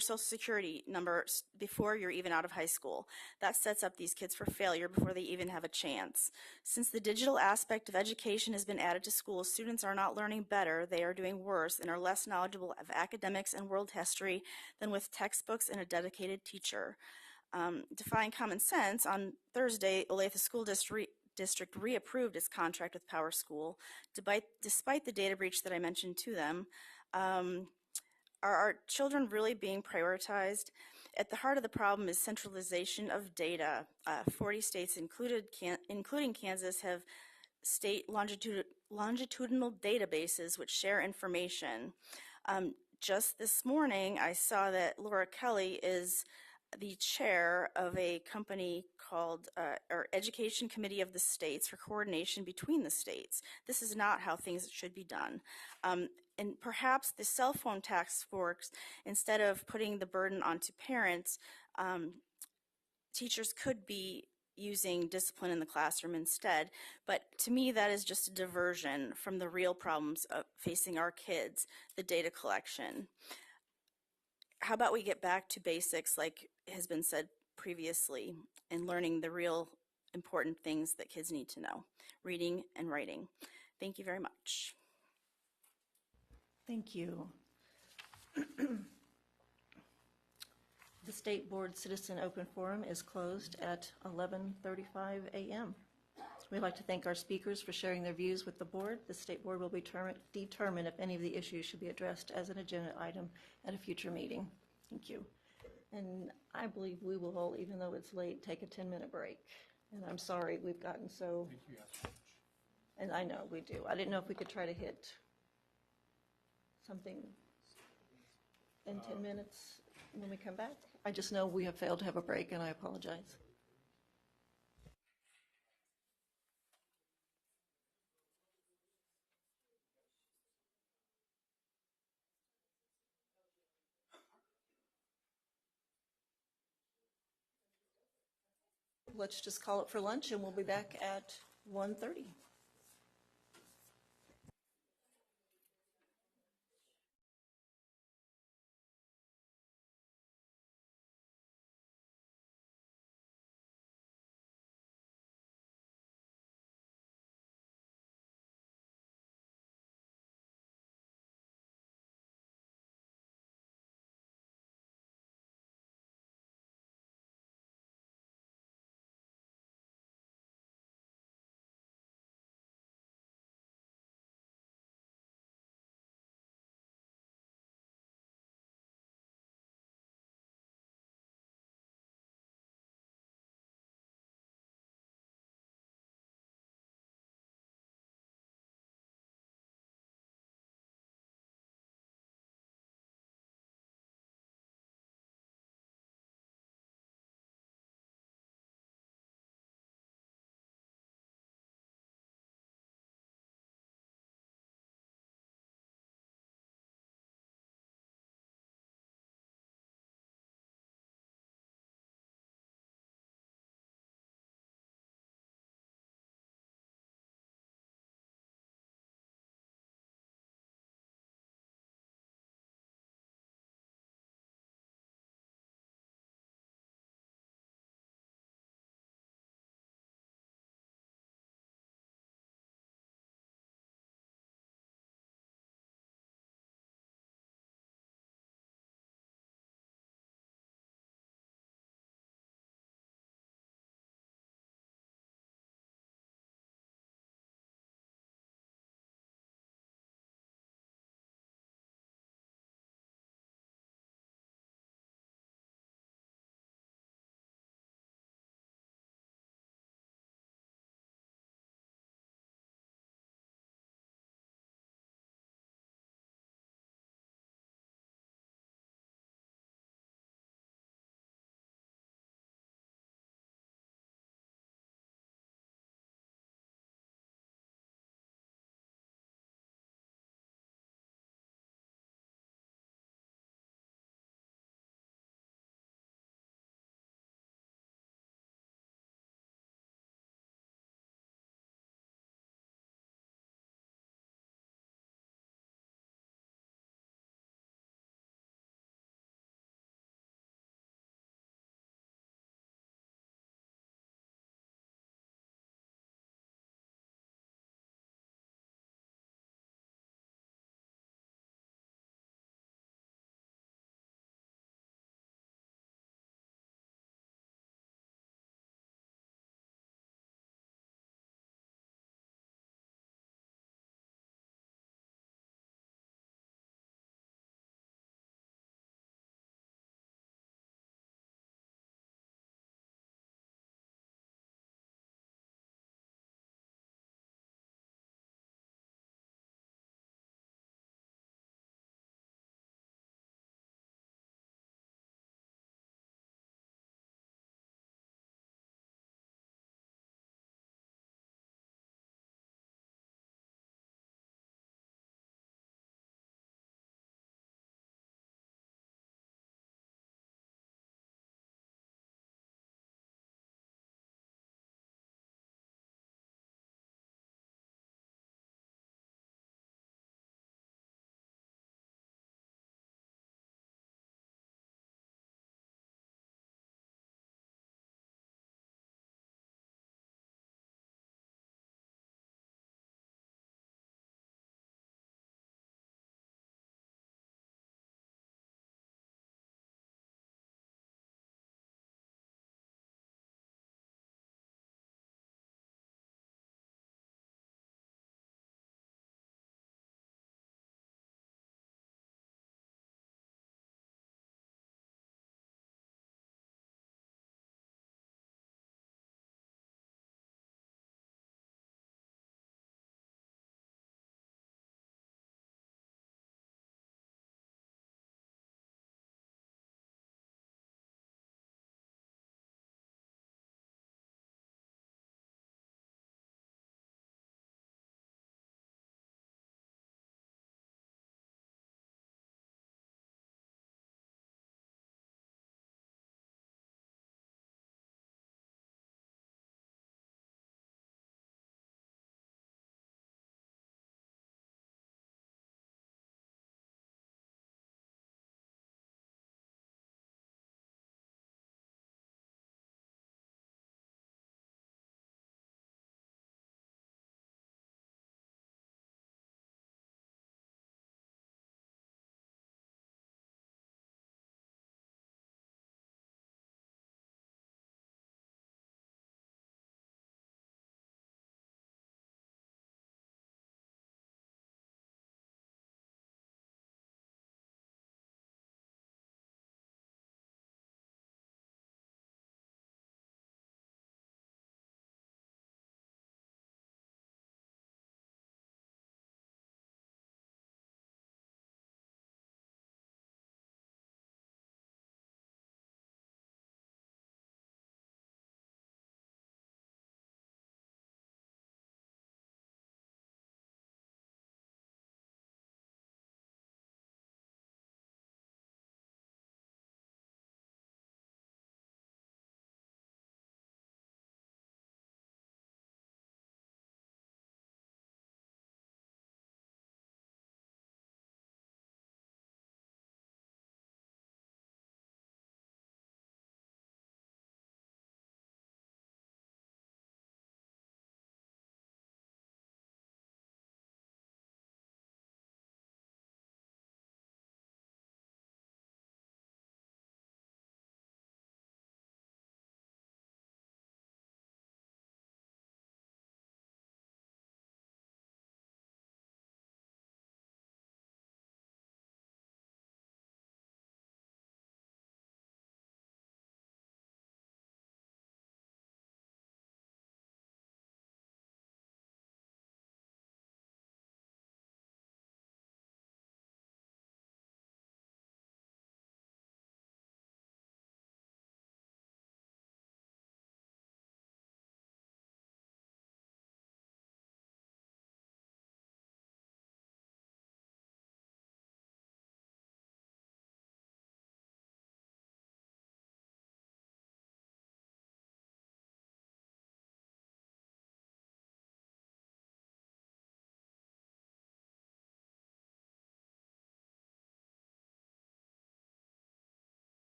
Speaker 16: social security number before you're even out of high school. That sets up these kids for failure before they even have a chance. Since the digital aspect of education has been added to schools, students are not learning better, they are doing worse and are less knowledgeable of academics and world history than with textbooks and a dedicated teacher. Defying common sense, on Thursday, Olathe School District reapproved its contract with PowerSchool, despite the data breach that I mentioned to them. Are our children really being prioritized? At the heart of the problem is centralization of data. 40 states, including Kansas, have state longitudinal databases which share information. Just this morning, I saw that Laura Kelly is the chair of a company called or Education Committee of the States for coordination between the states. This is not how things should be done. And perhaps the cell phone task force, instead of putting the burden onto parents, teachers could be using discipline in the classroom instead. But to me, that is just a diversion from the real problems of facing our kids, the data collection. How about we get back to basics, like has been said previously, and learning the real important things that kids need to know, reading and writing. Thank you very much.
Speaker 2: Thank you. The State Board Citizen Open Forum is closed at 11:35 a.m. We'd like to thank our speakers for sharing their views with the board. The State Board will determine if any of the issues should be addressed as an agenda item at a future meeting. Thank you. And I believe we will all, even though it's late, take a 10-minute break. And I'm sorry we've gotten so, and I know we do. I didn't know if we could try to hit something in 10 minutes when we come back. I just know we have failed to have a break, and I apologize. Let's just call it for lunch, and we'll be back at 1:30.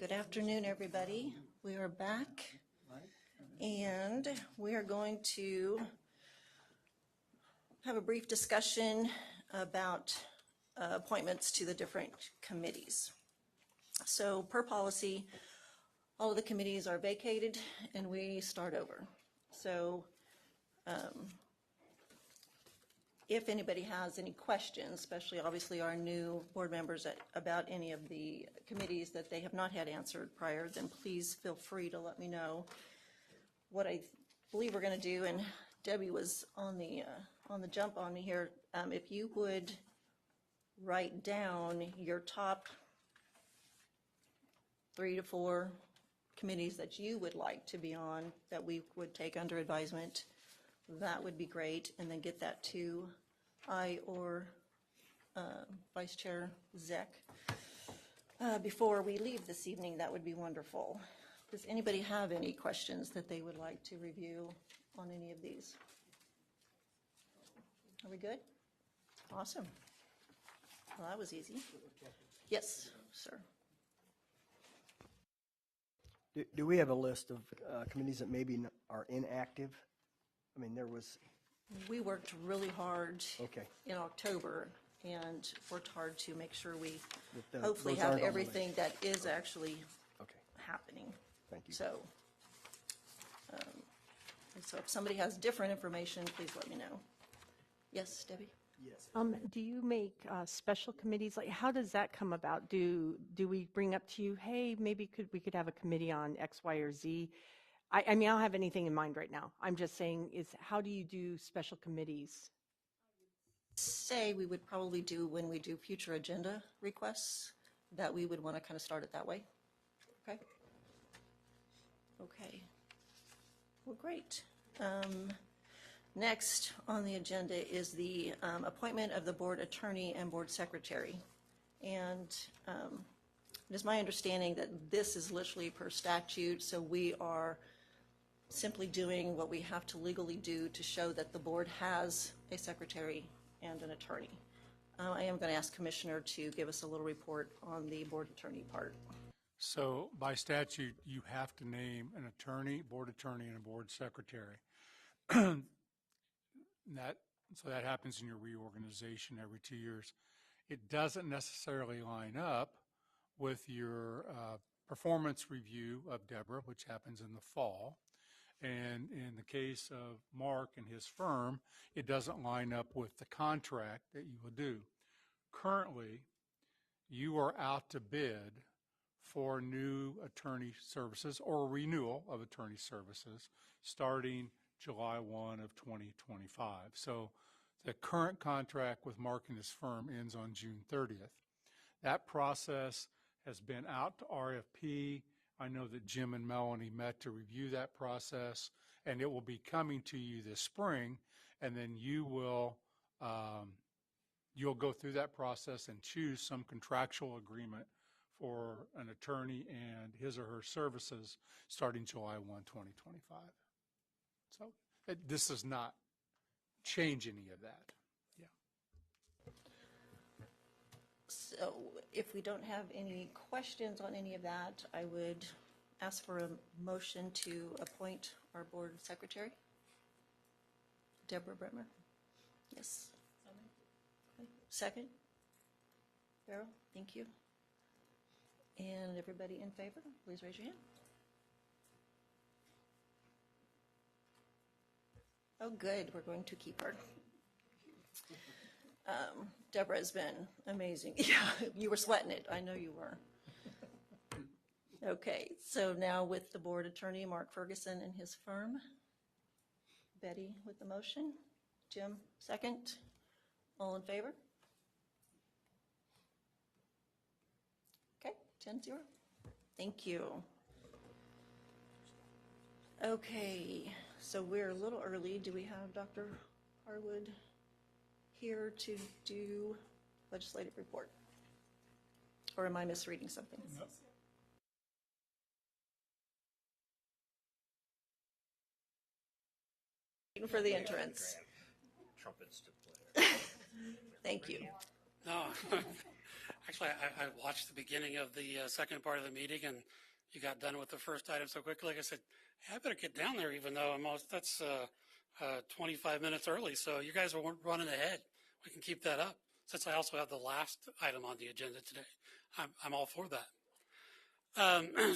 Speaker 2: Good afternoon, everybody. We are back, and we are going to have a brief discussion about appointments to the different committees. So per policy, all of the committees are vacated, and we start over. So if anybody has any questions, especially obviously our new board members about any of the committees that they have not had answered prior, then please feel free to let me know. What I believe we're going to do, and Debbie was on the jump on me here, if you would write down your top 3 to 4 committees that you would like to be on that we would take under advisement, that would be great, and then get that to I or Vice Chair Zek before we leave this evening. That would be wonderful. Does anybody have any questions that they would like to review on any of these? Are we good? Awesome. Well, that was easy. Yes, sir.
Speaker 12: Do we have a list of committees that maybe are inactive? I mean, there was...
Speaker 2: We worked really hard
Speaker 12: Okay.
Speaker 2: in October and worked hard to make sure we
Speaker 12: That
Speaker 2: hopefully
Speaker 12: those
Speaker 2: have
Speaker 12: aren't on the
Speaker 2: everything that is actually
Speaker 12: Okay,
Speaker 2: happening.
Speaker 12: thank you.
Speaker 2: So if somebody has different information, please let me know. Yes, Debbie?
Speaker 12: Yes.
Speaker 4: Do you make special committees? Like, how does that come about? Do we bring up to you, hey, maybe we could have a committee on X, Y, or Z? I mean, I don't have anything in mind right now. I'm just saying, how do you do special committees?
Speaker 2: Say we would probably do when we do future agenda requests, that we would want to kind of start it that way. Okay? Okay. Well, great. Next on the agenda is the appointment of the board attorney and board secretary. And it is my understanding that this is literally per statute, so we are simply doing what we have to legally do to show that the board has a secretary and an attorney. I am going to ask Commissioner to give us a little report on the board attorney part.
Speaker 6: So by statute, you have to name an attorney, board attorney, and a board secretary. So that happens in your reorganization every 2 years. It doesn't necessarily line up with your performance review of Deborah, which happens in the fall. And in the case of Mark and his firm, it doesn't line up with the contract that you will do. Currently, you are out to bid for new attorney services or renewal of attorney services starting July 1 of 2025. So the current contract with Mark and his firm ends on June 30th. That process has been out to RFP. I know that Jim and Melanie met to review that process, and it will be coming to you this spring, and then you'll go through that process and choose some contractual agreement for an attorney and his or her services starting July 1, 2025. So this does not change any of that.
Speaker 2: So if we don't have any questions on any of that, I would ask for a motion to appoint our board secretary. Deborah Bremer? Yes. Okay. Second? Beryl, thank you. And everybody in favor, please raise your hand. Oh, good, we're going to keep her. Deborah has been amazing. Yeah, you were sweating it. I know you were. Okay, so now with the board attorney, Mark Ferguson and his firm. Betty with the motion. Jim, second. All in favor? Okay, 10-0. Thank you. Okay, so we're a little early. Do we have Dr. Harwood here to do legislative report? Or am I misreading something?
Speaker 6: Nope.
Speaker 2: Waiting for the entrance.
Speaker 13: Trumpets to play.
Speaker 2: Thank you.
Speaker 17: No, Actually, I watched the beginning of the second part of the meeting, and you got done with the first item so quickly. Like I said, hey, I better get down there, even though that's 25 minutes early. So you guys are running ahead. We can keep that up. Since I also have the last item on the agenda today, I'm all for that.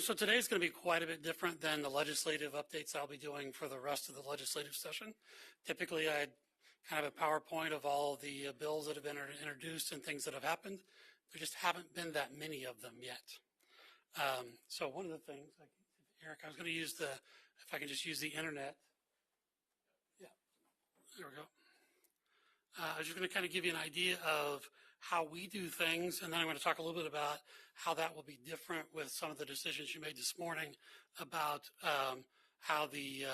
Speaker 17: So today's going to be quite a bit different than the legislative updates I'll be doing for the rest of the legislative session. Typically, I kind of a PowerPoint of all the bills that have been introduced and things that have happened. There just haven't been that many of them yet. So one of the things, Eric, I was going to use if I can just use the internet. Yeah, there we go. I was just going to kind of give you an idea of how we do things, and then I'm going to talk a little bit about how that will be different with some of the decisions you made this morning about how the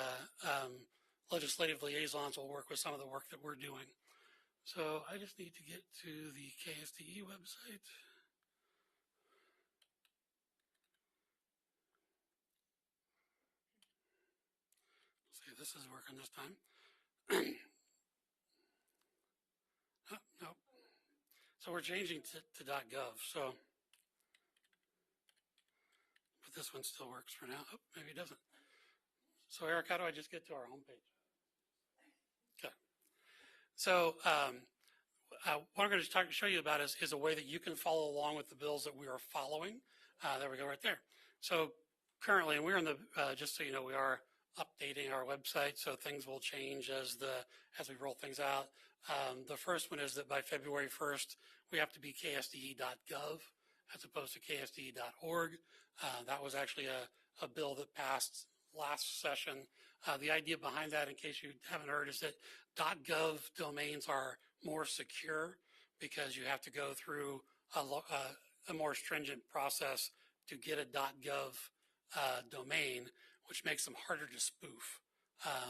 Speaker 17: legislative liaisons will work with some of the work that we're doing. So I just need to get to the KSDE website. Let's see if this is working this time. Oh, no. So we're changing to .gov. So, but this one still works for now. Oh, maybe it doesn't. So Eric, how do I just get to our homepage? Okay. So what I'm going to show you about is a way that you can follow along with the bills that we are following. There we go, right there. So currently, and we're in the just so you know, we are updating our website, so things will change as we roll things out. The first one is that by February 1st, we have to be ksde.gov as opposed to ksde.org. That was actually a bill that passed last session. The idea behind that, in case you haven't heard, is that .gov domains are more secure because you have to go through a more stringent process to get a .gov domain, which makes them harder to spoof.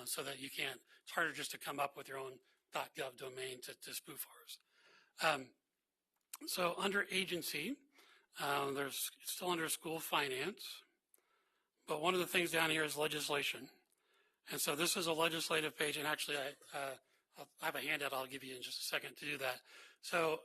Speaker 17: So that you can't, it's harder just to come up with your own .gov domain to spoof ours. So under agency, it's still under school finance, but one of the things down here is legislation. And so this is a legislative page, and actually I have a handout I'll give you in just a second to do that. So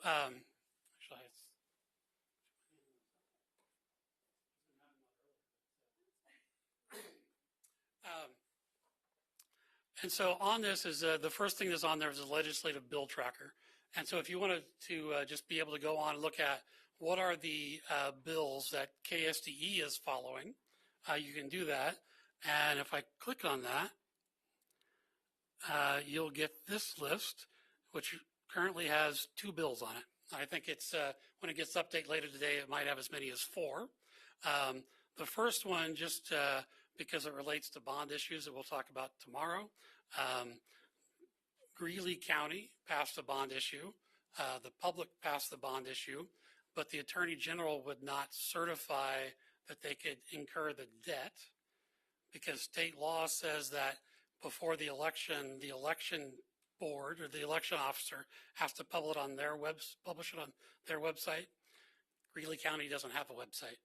Speaker 17: and so on this is the first thing that's on there is a legislative bill tracker. And so if you wanted to just be able to go on and look at what are the bills that KSDE is following, you can do that. And if I click on that, you'll get this list, which currently has 2 bills on it. I think it's when it gets updated later today, it might have as many as 4. The first one, just because it relates to bond issues that we'll talk about tomorrow, Greeley County passed a bond issue. The public passed the bond issue, but the Attorney General would not certify that they could incur the debt because state law says that before the election board or the election officer has to publish it on their website. Greeley County doesn't have a website.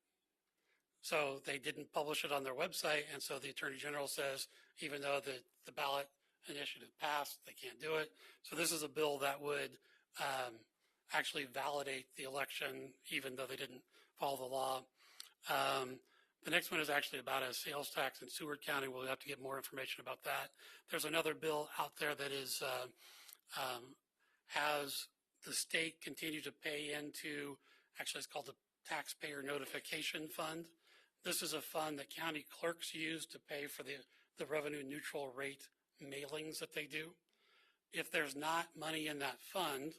Speaker 17: So they didn't publish it on their website, and so the Attorney General says, even though the ballot initiative passed, they can't do it. So this is a bill that would actually validate the election, even though they didn't follow the law. The next one is actually about a sales tax in Seward County. We'll have to get more information about that. There's another bill out there that is has the state continue to pay into, actually it's called the Taxpayer Notification Fund. This is a fund that county clerks use to pay for the revenue neutral rate mailings that they do. If there's not money in that fund,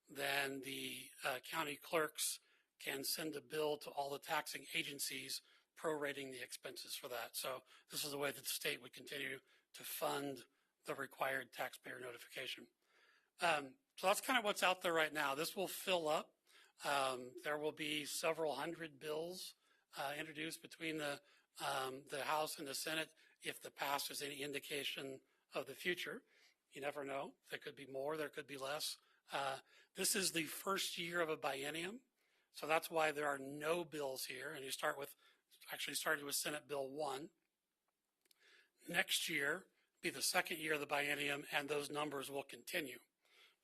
Speaker 17: then the county clerks can send a bill to all the taxing agencies prorating the expenses for that. So this is the way that the state would continue to fund the required taxpayer notification. So that's kind of what's out there right now. This will fill up. There will be several hundred bills introduced between the House and the Senate if the past is any indication of the future. You never know. There could be more, there could be less. This is the first year of a biennium, so that's why there are no bills here. And you started with Senate Bill 1. Next year be the second year of the biennium, and those numbers will continue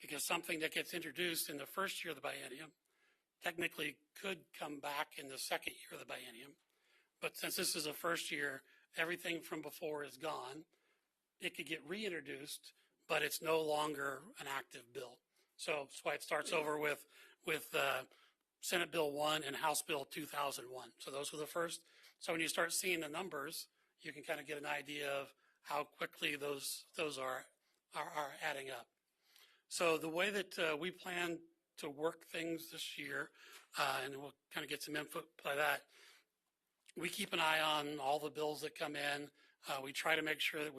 Speaker 17: because something that gets introduced in the first year of the biennium technically could come back in the second year of the biennium. But since this is a first year, everything from before is gone. It could get reintroduced, but it's no longer an active bill. So that's why it starts over with Senate Bill 1 and House Bill 2001. So those were the first. So when you start seeing the numbers, you can kind of get an idea of how quickly those are adding up. So the way that we plan to work things this year, and we'll kind of get some input by that, we keep an eye on all the bills that come in. We try to make sure that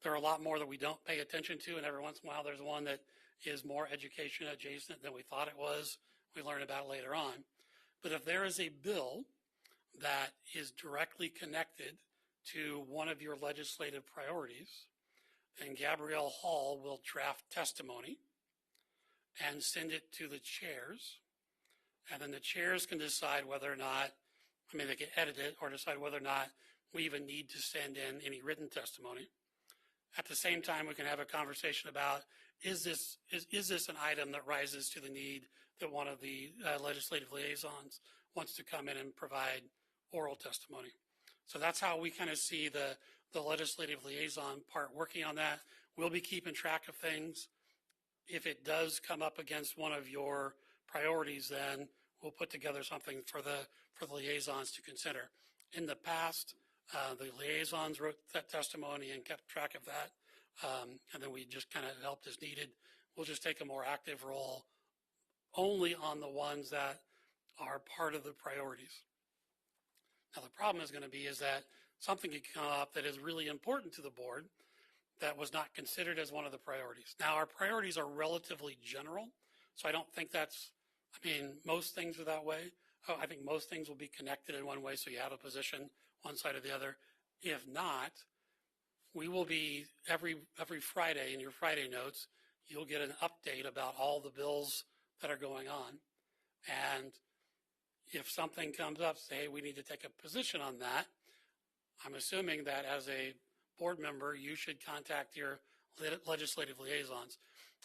Speaker 17: there are a lot more that we don't pay attention to, and every once in a while there's one that is more education adjacent than we thought it was. We learn about it later on. But if there is a bill that is directly connected to one of your legislative priorities, then Gabrielle Hall will draft testimony and send it to the chairs. And then the chairs can decide whether or not, they can edit it or decide whether or not we even need to send in any written testimony. At the same time, we can have a conversation about, is this an item that rises to the need that one of the legislative liaisons wants to come in and provide oral testimony. So that's how we kind of see the legislative liaison part working on that. We'll be keeping track of things. If it does come up against one of your priorities, then we'll put together something for the liaisons to consider. In the past, the liaisons wrote that testimony and kept track of that, and then we just kind of helped as needed. We'll just take a more active role only on the ones that are part of the priorities. Now, the problem is going to be is that something could come up that is really important to the board that was not considered as one of the priorities. Now, our priorities are relatively general, so I don't think most things are that way. I think most things will be connected in one way, so you have a position one side or the other. If not, we will be every Friday in your Friday notes, you'll get an update about all the bills that are going on. And if something comes up, say, hey, we need to take a position on that, I'm assuming that as a board member, you should contact your legislative liaisons.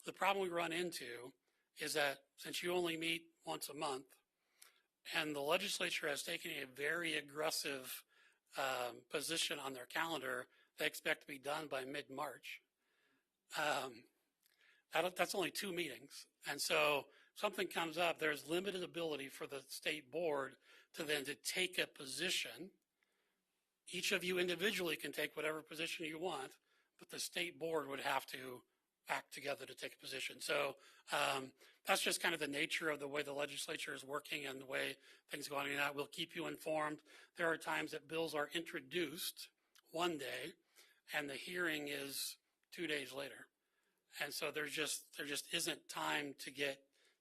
Speaker 17: The problem we run into is that since you only meet once a month, and the legislature has taken a very aggressive position on their calendar, they expect to be done by mid-March. That's only 2 meetings. And so something comes up, there's limited ability for the state board to take a position. Each of you individually can take whatever position you want, but the state board would have to act together to take a position. So that's just kind of the nature of the way the legislature is working and the way things are going on. We'll keep you informed. There are times that bills are introduced one day and the hearing is 2 days later. And so there just isn't time to get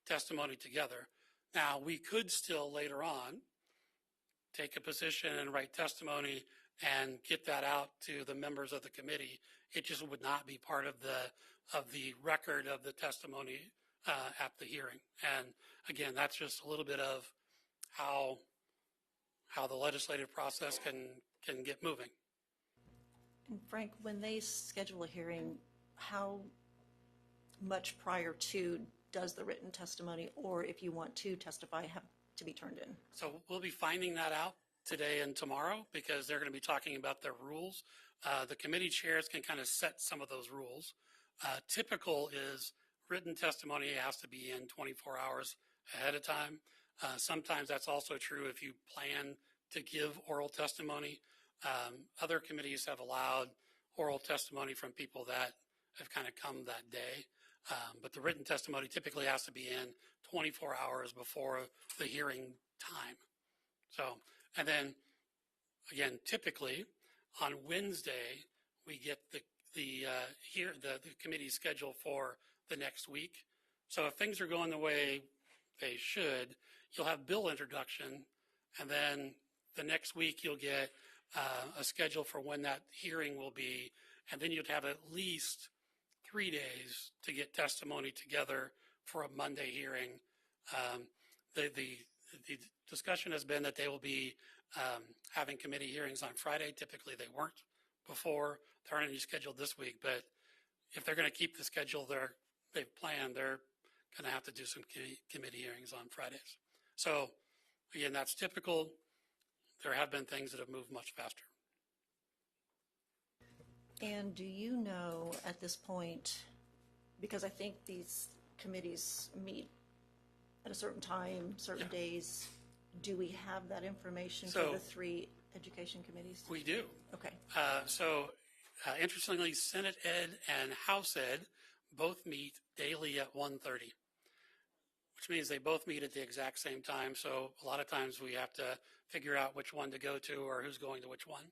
Speaker 17: testimony together. Now, we could still later on take a position and write testimony and get that out to the members of the committee. It just would not be part of the record of the testimony at the hearing. And again, that's just a little bit of how the legislative process can get moving.
Speaker 2: And Frank, when they schedule a hearing, how much prior to does the written testimony, or if you want to testify, have to be turned in?
Speaker 17: So we'll be finding that out today and tomorrow because they're going to be talking about their rules. The committee chairs can kind of set some of those rules. Typical is written testimony has to be in 24 hours ahead of time. Sometimes that's also true if you plan to give oral testimony. Other committees have allowed oral testimony from people that have kind of come that day. But the written testimony typically has to be in 24 hours before the hearing time. So, and then again, typically on Wednesday, we get the committee schedule for the next week. So if things are going the way they should, you'll have bill introduction, and then the next week you'll get a schedule for when that hearing will be, and then you'd have at least 3 days to get testimony together for a Monday hearing. The discussion has been that they will be having committee hearings on Friday. Typically they weren't before. There aren't any scheduled this week, but if they're going to keep the schedule they've planned, they're going to have to do some committee hearings on Fridays. So again, that's typical. There have been things that have moved much faster.
Speaker 2: And do you know at this point, because I think these committees meet at a certain time, certain days, do we have that information for
Speaker 17: So-
Speaker 2: the three education committees?
Speaker 17: We do.
Speaker 2: Okay.
Speaker 17: Interestingly, Senate Ed and House Ed both meet daily at 1:30, which means they both meet at the exact same time. So a lot of times we have to figure out which one to go to or who's going to which one.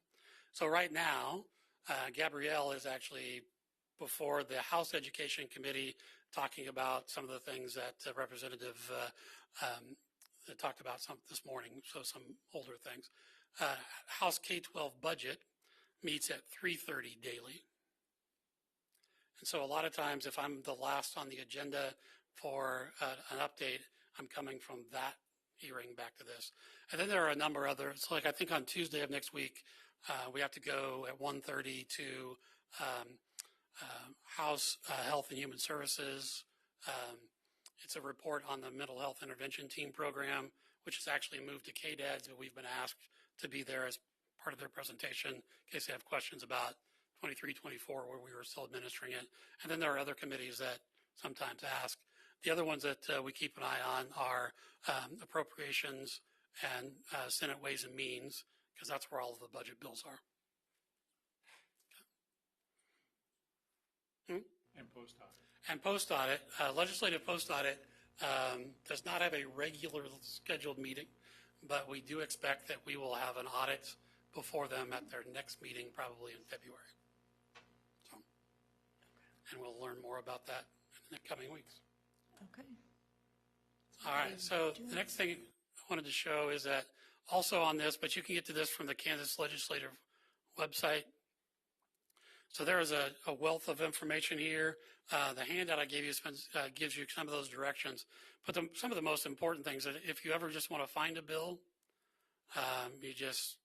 Speaker 17: So right now, Gabrielle is actually before the House Education Committee talking about some of the things that Representative talked about this morning, so some older things. House K-12 budget meets at 3:30 daily. And so a lot of times if I'm the last on the agenda for an update, I'm coming from that hearing back to this. And then there are a number of others, like I think on Tuesday of next week, we have to go at 1:30 to House Health and Human Services. It's a report on the Mental Health Intervention Team program, which is actually moved to KDADS, but we've been asked to be there as part of their presentation in case they have questions about 23-24 where we were still administering it. And then there are other committees that sometimes ask. The other ones that we keep an eye on are appropriations and Senate Ways and Means, because that's where all of the budget bills are. Okay.
Speaker 6: And post-audit.
Speaker 17: And post-audit, legislative post-audit does not have a regular scheduled meeting, but we do expect that we will have an audit before them at their next meeting, probably in February. So, and we'll learn more about that in the coming weeks.
Speaker 2: Okay.
Speaker 17: All right, so the next thing I wanted to show is that also on this, but you can get to this from the Kansas Legislative website. So there is a wealth of information here. The handout I gave you gives you some of those directions. But some of the most important things, that if you ever just want to find a bill, you just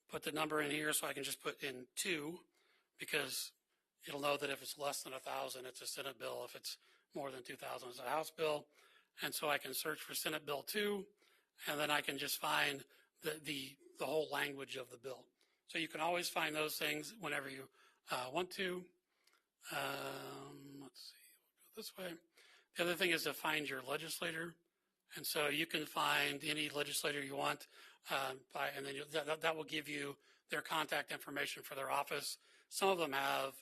Speaker 17: put the number in here, so I can just put in 2, because it'll know that if it's less than 1,000, it's a Senate bill. If it's more than 2,000, it's a House bill. And so I can search for Senate Bill 2, and then I can just find the whole language of the bill. So you can always find those things whenever you want to. Let's see, we'll go this way. The other thing is to find your legislator. And so you can find any legislator you want, and then that will give you their contact information for their office. Some of them have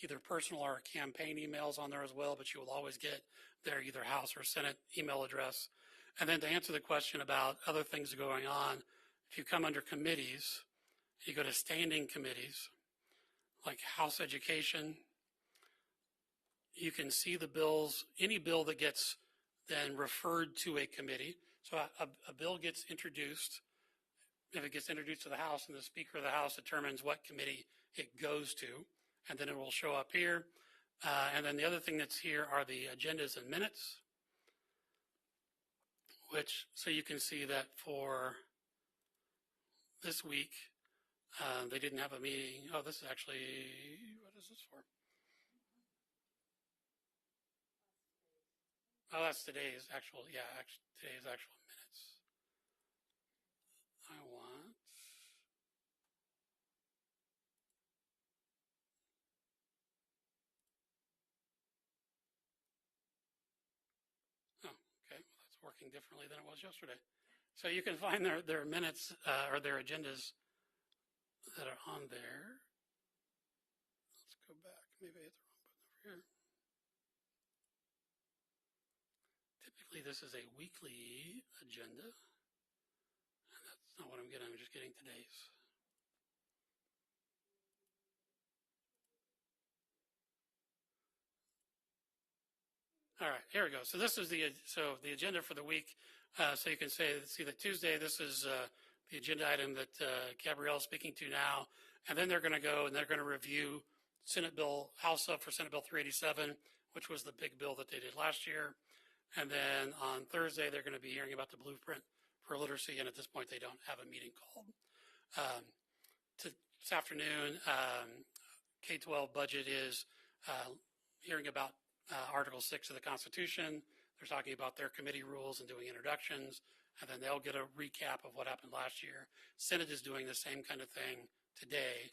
Speaker 17: either personal or campaign emails on there as well, but you will always get their either House or Senate email address. And then to answer the question about other things going on, if you come under committees, you go to standing committees, like House Education, you can see the bills, any bill that gets then referred to a committee. So a bill gets introduced. If it gets introduced to the House, and the Speaker of the House determines what committee it goes to, and then it will show up here. And then the other thing that's here are the agendas and minutes, so you can see that for this week, they didn't have a meeting. Oh, this is actually, what is this for? Oh, that's today's actual, today's actual minutes. I want, oh, okay, well, that's working differently than it was yesterday. So you can find their minutes or their agendas that are on there. Let's go back. Maybe I hit the wrong button over here. Typically, this is a weekly agenda. And that's not what I'm getting. I'm just getting today's. All right, here we go. So this is the agenda for the week. So you can see that Tuesday, this is the agenda item that Gabrielle is speaking to now. And then they're going to go and they're going to review House Sub for Senate Bill 387, which was the big bill that they did last year. And then on Thursday, they're going to be hearing about the blueprint for literacy. And at this point, they don't have a meeting called. This afternoon, K-12 budget is hearing about Article 6 of the Constitution. They're talking about their committee rules and doing introductions. and then they'll get a recap of what happened last year. Senate is doing the same kind of thing today.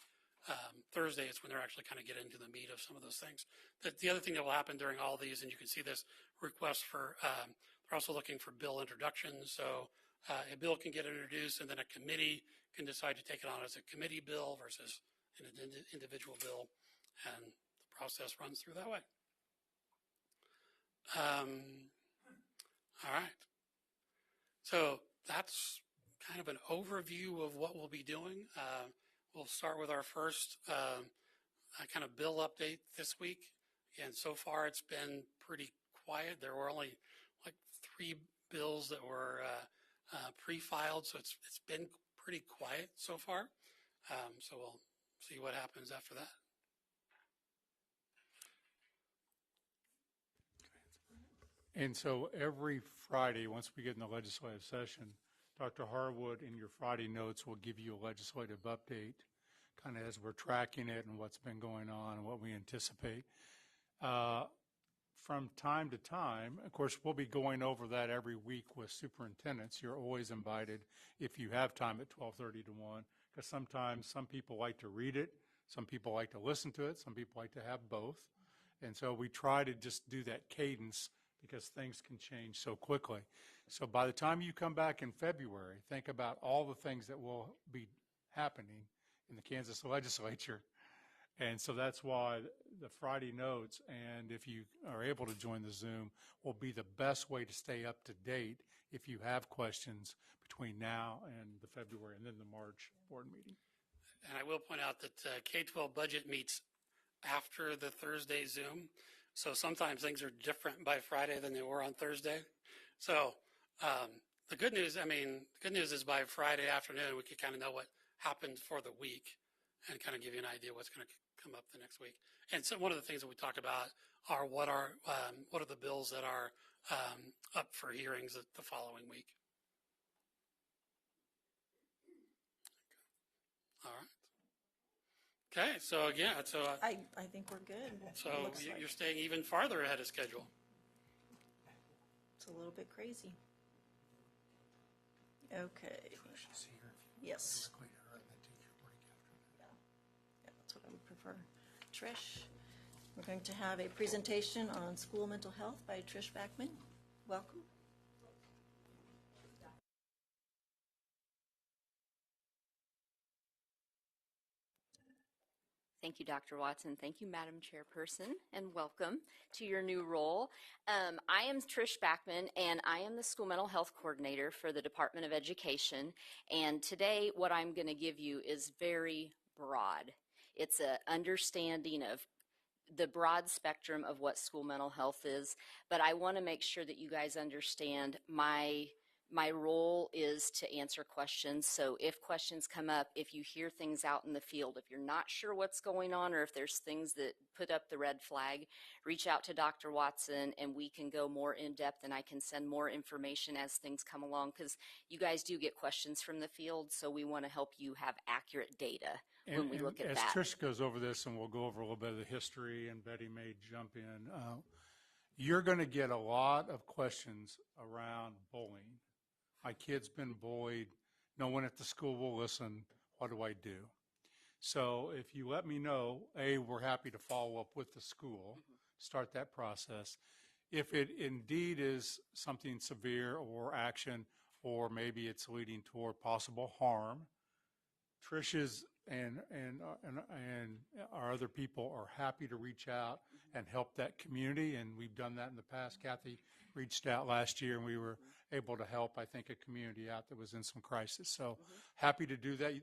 Speaker 17: Thursday is when they're actually kind of get into the meat of some of those things. The other thing that will happen during all these, and you can see this request for, they're also looking for bill introductions. So a bill can get introduced, and then a committee can decide to take it on as a committee bill versus an individual bill, and the process runs through that way. All right. So that's kind of an overview of what we'll be doing. We'll start with our first kind of bill update this week. And so far it's been pretty quiet. There were only like 3 bills that were pre-filed, so it's been pretty quiet so far. So we'll see what happens after that.
Speaker 6: And so every Friday, once we get in the legislative session, Dr. Harwood in your Friday notes will give you a legislative update, kind of as we're tracking it and what's been going on and what we anticipate. From time to time, of course, we'll be going over that every week with superintendents. You're always invited if you have time at 12:30 to 1, because sometimes some people like to read it, some people like to listen to it, some people like to have both. And so we try to just do that cadence because things can change so quickly. So by the time you come back in February, think about all the things that will be happening in the Kansas legislature. And so that's why the Friday notes, and if you are able to join the Zoom, will be the best way to stay up to date if you have questions between now and the February and then the March board meeting.
Speaker 17: And I will point out that K-12 budget meets after the Thursday Zoom. So sometimes things are different by Friday than they were on Thursday. So the good news is by Friday afternoon, we could kind of know what happened for the week and kind of give you an idea what's going to come up the next week. And so one of the things that we talk about are what are the bills that are up for hearings the following week. All right. Okay, so again,
Speaker 2: I think we're good.
Speaker 17: So
Speaker 2: Looks
Speaker 17: you're
Speaker 2: like.
Speaker 17: staying even farther ahead of schedule.
Speaker 2: It's a little bit crazy. Okay. Yes. Yeah, that's what I would prefer. Trish, we're going to have a presentation on school mental health by Trish Backman. Welcome.
Speaker 18: Thank you, Dr. Watson. Thank you, Madam Chairperson, and welcome to your new role. I am Trish Backman, and I am the School Mental Health Coordinator for the Department of Education. And today, what I'm going to give you is very broad. It's an understanding of the broad spectrum of what school mental health is, but I want to make sure that you guys understand my role is to answer questions. So if questions come up, if you hear things out in the field, if you're not sure what's going on, or if there's things that put up the red flag, reach out to Dr. Watson and we can go more in depth, and I can send more information as things come along, because you guys do get questions from the field, so we want to help you have accurate data when we look at
Speaker 6: as
Speaker 18: that.
Speaker 6: Trish goes over this, and we'll go over a little bit of the history, and Betty may jump in, you're going to get a lot of questions around bullying. My kid's been bullied. No one at the school will listen. What do I do? So if you let me know, we're happy to follow up with the school, start that process. If it indeed is something severe or action, or maybe it's leading toward possible harm, Trish's and our other people are happy to reach out and help that community, and we've done that in the past. Kathy reached out last year, and we were able to help, I think, a community out that was in some crisis. So happy to do that.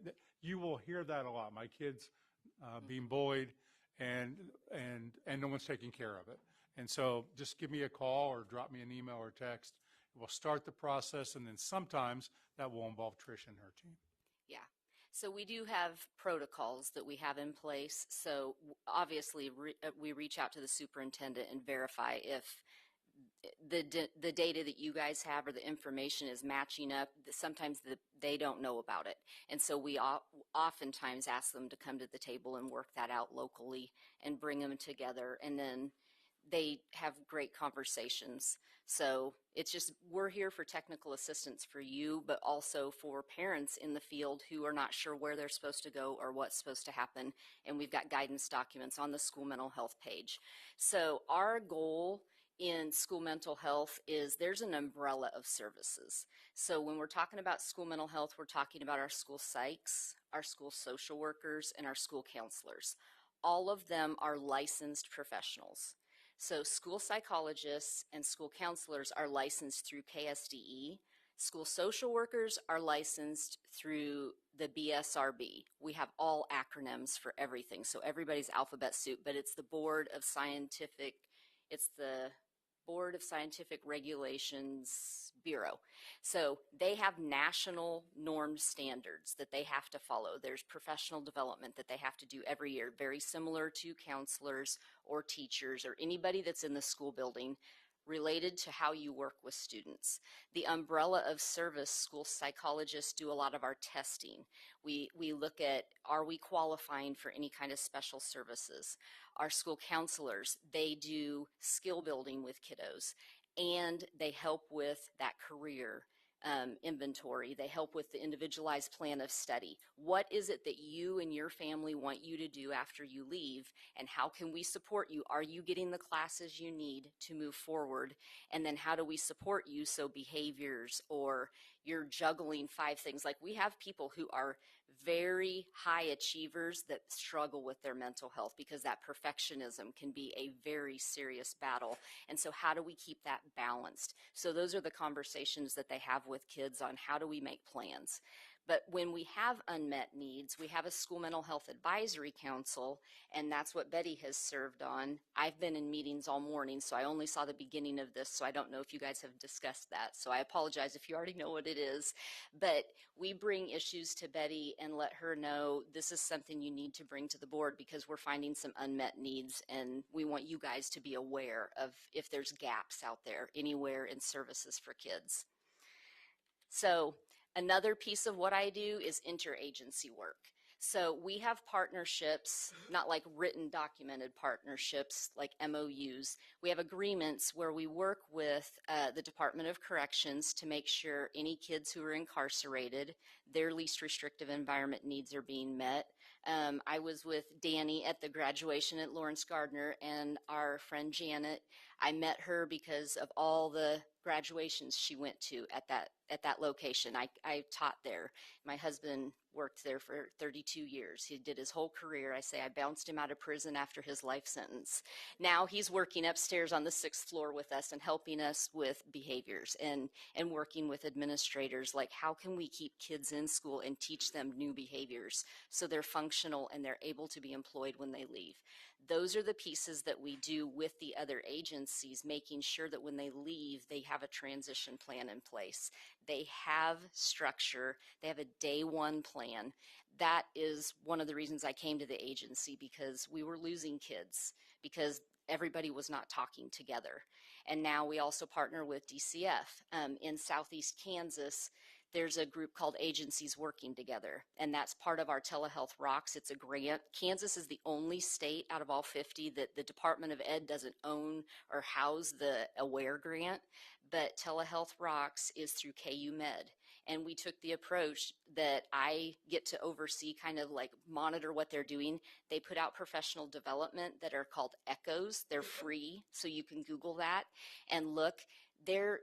Speaker 6: You will hear that a lot. My kids being bullied, and no one's taking care of it. And so just give me a call or drop me an email or text. We'll start the process, and then sometimes that will involve Trish and her team.
Speaker 18: Yeah. So we do have protocols that we have in place. So obviously we reach out to the superintendent and verify if the data that you guys have or the information is matching up. Sometimes they don't know about it. And so we oftentimes ask them to come to the table and work that out locally and bring them together. And then they have great conversations. So it's just, we're here for technical assistance for you, but also for parents in the field who are not sure where they're supposed to go or what's supposed to happen. And we've got guidance documents on the school mental health page. So our goal in school mental health is there's an umbrella of services. So when we're talking about school mental health, we're talking about our school psychs, our school social workers, and our school counselors. All of them are licensed professionals. So school psychologists and school counselors are licensed through KSDE. School social workers are licensed through the BSRB. We have all acronyms for everything, so everybody's alphabet soup, but it's the Board of Scientific Regulations Bureau. So they have national norm standards that they have to follow. There's professional development that they have to do every year, very similar to counselors or teachers or anybody that's in the school building, related to how you work with students. The umbrella of service, school psychologists do a lot of our testing. We look at, are we qualifying for any kind of special services? Our school counselors, they do skill building with kiddos, and they help with that career inventory. They help with the individualized plan of study. What is it that you and your family want you to do after you leave, and how can we support you? Are you getting the classes you need to move forward? And then how do we support you so behaviors, or you're juggling 5 things? Like, we have people who are very high achievers that struggle with their mental health because that perfectionism can be a very serious battle. And so how do we keep that balanced? So those are the conversations that they have with kids on how do we make plans. But when we have unmet needs, we have a school mental health advisory council, and that's what Betty has served on. I've been in meetings all morning, so I only saw the beginning of this, so I don't know if you guys have discussed that. So I apologize if you already know what it is. But we bring issues to Betty and let her know this is something you need to bring to the board because we're finding some unmet needs, and we want you guys to be aware of if there's gaps out there anywhere in services for kids. So another piece of what I do is interagency work. So we have partnerships, not like written documented partnerships like MOUs. We have agreements where we work with the Department of Corrections to make sure any kids who are incarcerated, their least restrictive environment needs are being met. I was with Danny at the graduation at Lawrence Gardner, and our friend Janet, I met her because of all the graduations she went to at that location. I taught there. My husband worked there for 32 years. He did his whole career. I say I bounced him out of prison after his life sentence. Now he's working upstairs on the 6th floor with us and helping us with behaviors and working with administrators, like how can we keep kids in school and teach them new behaviors so they're functional and they're able to be employed when they leave. Those are the pieces that we do with the other agencies, making sure that when they leave, they have a transition plan in place. They have structure. They have a day one plan. That is one of the reasons I came to the agency, because we were losing kids because everybody was not talking together. And now we also partner with DCF. In Southeast Kansas, there's a group called Agencies Working Together, and that's part of our Telehealth Rocks. It's a grant. Kansas is the only state out of all 50 that the Department of Ed doesn't own or house the AWARE grant, but Telehealth Rocks is through KU Med. And we took the approach that I get to oversee, kind of like monitor what they're doing. They put out professional development that are called echoes. They're free, so you can Google that and look. They're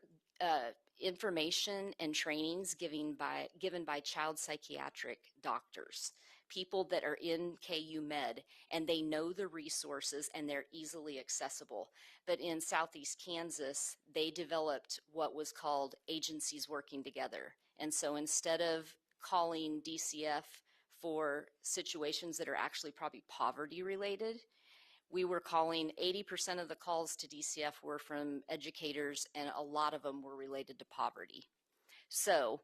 Speaker 18: information and trainings given by child psychiatric doctors, people that are in KU Med, and they know the resources and they're easily accessible. But in Southeast Kansas, they developed what was called Agencies Working Together. And so instead of calling DCF for situations that are actually probably poverty related, we were calling 80% of the calls to DCF were from educators, and a lot of them were related to poverty. So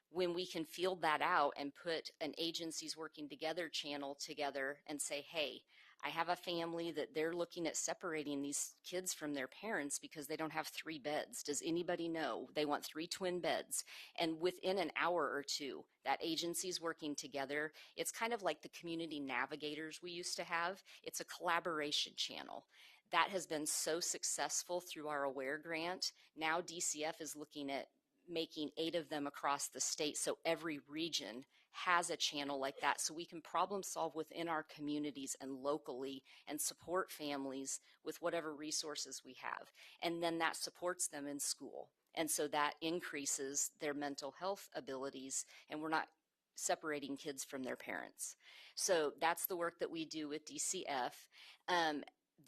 Speaker 18: when we can field that out and put an Agencies Working Together channel together and say, hey, I have a family that they're looking at separating these kids from their parents because they don't have 3 beds. Does anybody know? They want 3 twin beds. And within an hour or two, that Agencies Working Together, it's kind of like the community navigators we used to have. It's a collaboration channel. That has been so successful through our AWARE grant. Now DCF is looking at making 8 of them across the state, so every region has a channel like that, so we can problem solve within our communities and locally and support families with whatever resources we have. And then that supports them in school. And so that increases their mental health abilities, and we're not separating kids from their parents. So that's the work that we do with DCF.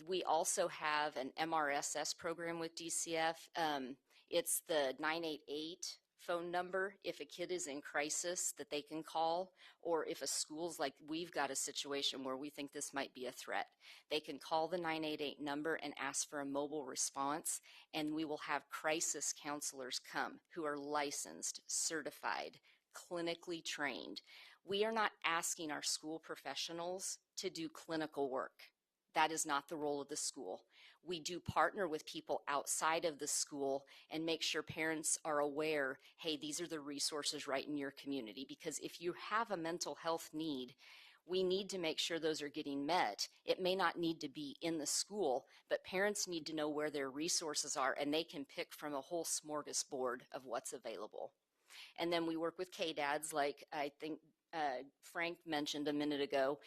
Speaker 18: We also have an MRSS program with DCF. It's the 988 phone number if a kid is in crisis that they can call, or if a school's like, we've got a situation where we think this might be a threat. They can call the 988 number and ask for a mobile response, and we will have crisis counselors come who are licensed, certified, clinically trained. We are not asking our school professionals to do clinical work. That is not the role of the school. We do partner with people outside of the school and make sure parents are aware, hey, these are the resources right in your community. Because if you have a mental health need, we need to make sure those are getting met. It may not need to be in the school, but parents need to know where their resources are, and they can pick from a whole smorgasbord of what's available. And then we work with KDADs, like I think Frank mentioned a minute ago,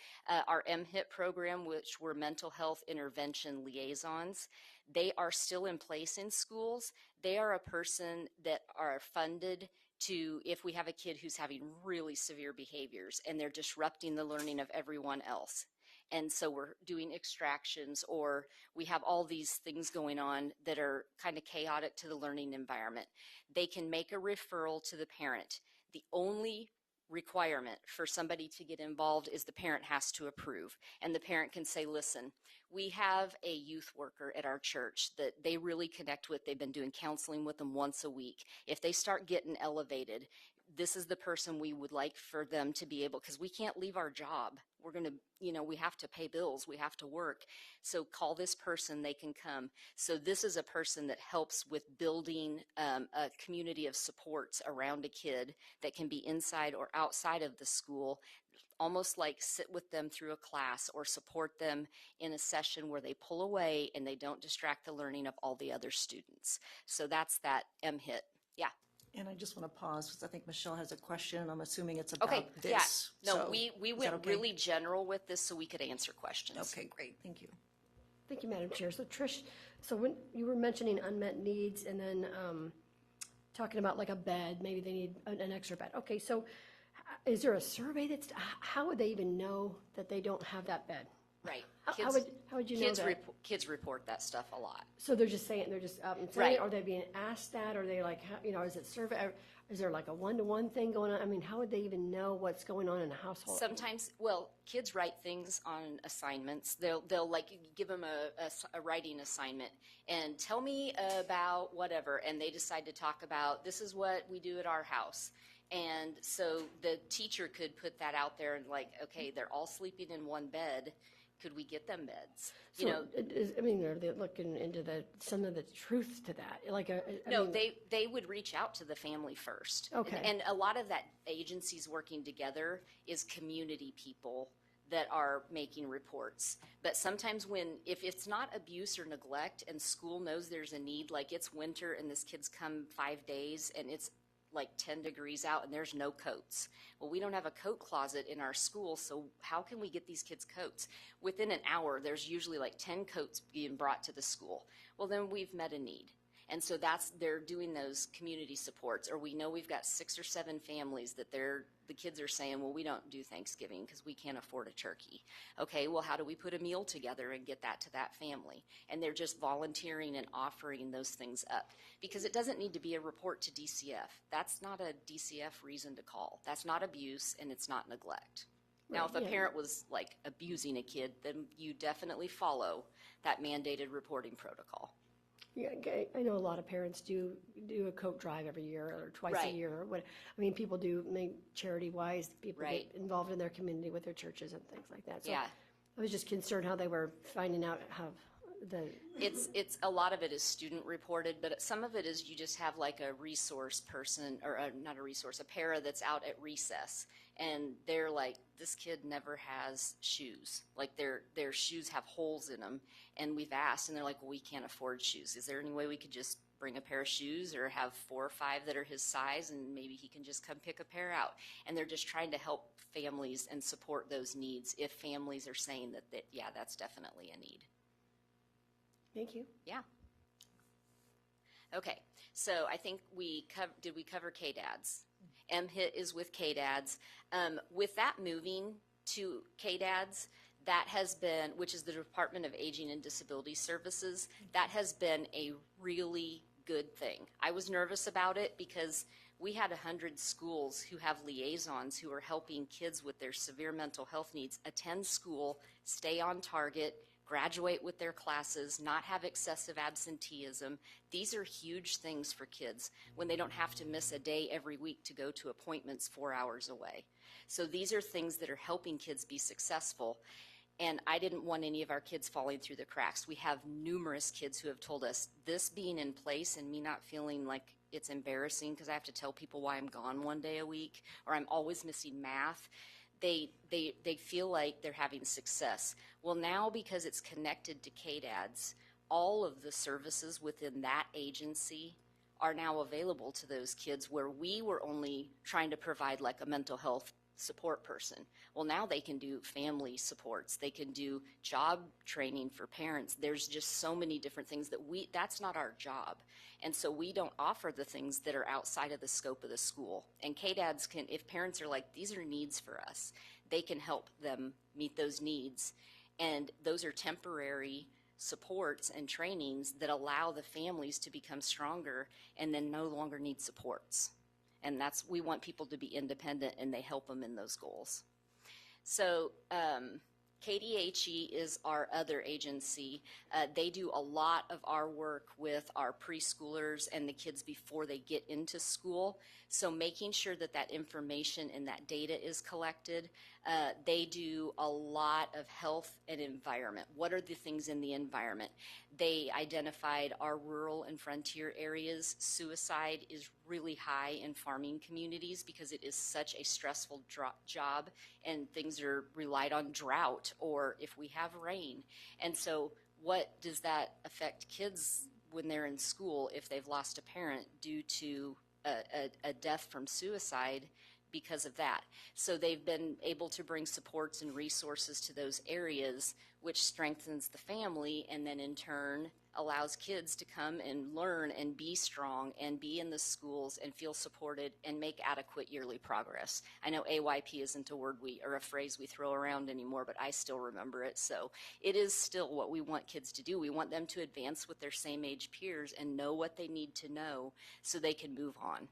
Speaker 18: our MHIT program, which were mental health intervention liaisons. They are still in place in schools. They are a person that are funded to, if we have a kid who's having really severe behaviors and they're disrupting the learning of everyone else. And so we're doing extractions, or we have all these things going on that are kind of chaotic to the learning environment. They can make a referral to the parent. The only requirement for somebody to get involved is the parent has to approve. And the parent can say, listen, we have a youth worker at our church that they really connect with. They've been doing counseling with them once a week. If they start getting elevated, this is the person we would like for them to be able, because we can't leave our job. We're going to, we have to pay bills. We have to work. So call this person, they can come. So this is a person that helps with building a community of supports around a kid that can be inside or outside of the school, almost like sit with them through a class or support them in a session where they pull away and they don't distract the learning of all the other students. So that's that MHIT. Yeah.
Speaker 2: And I just want to pause because I think Michelle has a question. I'm assuming it's about
Speaker 18: Okay,
Speaker 2: this.
Speaker 18: yeah. No,
Speaker 2: So,
Speaker 18: we
Speaker 2: is
Speaker 18: went
Speaker 2: that okay?
Speaker 18: really general with this so we could answer questions.
Speaker 2: Okay, great. Thank you.
Speaker 5: Thank you, Madam Chair. So Trish, so when you were mentioning unmet needs and then talking about like a bed, maybe they need an extra bed. Okay, so is there a survey that's, how would they even know that they don't have that bed?
Speaker 18: Right.
Speaker 5: How would you know that?
Speaker 18: Kids report that stuff a lot.
Speaker 5: So they're just saying, they're just saying
Speaker 18: Right.
Speaker 5: it, or they're being asked that, or they like, is it survey, is there like a one-to-one thing going on? I mean, how would they even know what's going on in a household?
Speaker 18: Sometimes, well, kids write things on assignments. They'll like give them a writing assignment and tell me about whatever, and they decide to talk about, this is what we do at our house. And so the teacher could put that out there and like, okay, they're all sleeping in one bed. Could we get them beds?
Speaker 5: So, are they looking into some of the truth to that? Like,
Speaker 18: they would reach out to the family first.
Speaker 5: Okay.
Speaker 18: And a lot of that agencies working together is community people that are making reports. But sometimes if it's not abuse or neglect and school knows there's a need, like it's winter and this kid's come 5 days and it's like 10 degrees out and there's no coats. Well, we don't have a coat closet in our school, so how can we get these kids coats? Within an hour, there's usually like 10 coats being brought to the school. Well, then we've met a need. And so they're doing those community supports, or we know we've got 6 or 7 families that the kids are saying, well, we don't do Thanksgiving because we can't afford a turkey. Okay, well, how do we put a meal together and get that to that family? And they're just volunteering and offering those things up because it doesn't need to be a report to DCF. That's not a DCF reason to call. That's not abuse and it's not neglect. Now, if a parent was like abusing a kid, then you definitely follow that mandated reporting protocol.
Speaker 5: Yeah, I know a lot of parents do a coat drive every year or twice
Speaker 18: Right.
Speaker 5: a year. Or what I mean, people do make charity-wise. People
Speaker 18: Right.
Speaker 5: get involved in their community with their churches and things like that. So
Speaker 18: Yeah.
Speaker 5: I was just concerned how they were finding out how
Speaker 18: It's a lot of it is student reported, but some of it is you just have like a resource person, or not a resource, a para that's out at recess, and they're like, this kid never has shoes. Like their shoes have holes in them, and we've asked, and they're like, well, we can't afford shoes. Is there any way we could just bring a pair of shoes or have 4 or 5 that are his size, and maybe he can just come pick a pair out? And they're just trying to help families and support those needs if families are saying that yeah, that's definitely a need.
Speaker 7: Thank you.
Speaker 18: Yeah. Okay, so I think did we cover KDADS? MHIT is with KDADS. With that moving to KDADS, that has been, which is the Department of Aging and Disability Services, that has been a really good thing. I was nervous about it because we had 100 schools who have liaisons who are helping kids with their severe mental health needs attend school, stay on target, graduate with their classes, not have excessive absenteeism. These are huge things for kids when they don't have to miss a day every week to go to appointments 4 hours away. So these are things that are helping kids be successful. And I didn't want any of our kids falling through the cracks. We have numerous kids who have told us this being in place and me not feeling like it's embarrassing because I have to tell people why I'm gone one day a week or I'm always missing math. They feel like they're having success. Well, now because it's connected to KDADS, all of the services within that agency are now available to those kids where we were only trying to provide like a mental health support person. Well, now they can do family supports. They can do job training for parents. There's just so many different things that's not our job. And so we don't offer the things that are outside of the scope of the school. And KDADS can, if parents are like, these are needs for us, they can help them meet those needs. And those are temporary supports and trainings that allow the families to become stronger and then no longer need supports. And we want people to be independent, and they help them in those goals. So KDHE is our other agency. They do a lot of our work with our preschoolers and the kids before they get into school. So making sure that that information and that data is collected. They do a lot of health and environment. What are the things in the environment? They identified our rural and frontier areas. Suicide is really high in farming communities because it is such a stressful job, and things are relied on drought or if we have rain. And so what does that affect kids when they're in school if they've lost a parent due to a death from suicide because of that? So they've been able to bring supports and resources to those areas, which strengthens the family and then in turn allows kids to come and learn and be strong and be in the schools and feel supported and make adequate yearly progress. I know AYP isn't a word or a phrase we throw around anymore, but I still remember it. So it is still what we want kids to do. We want them to advance with their same age peers and know what they need to know so they can move on.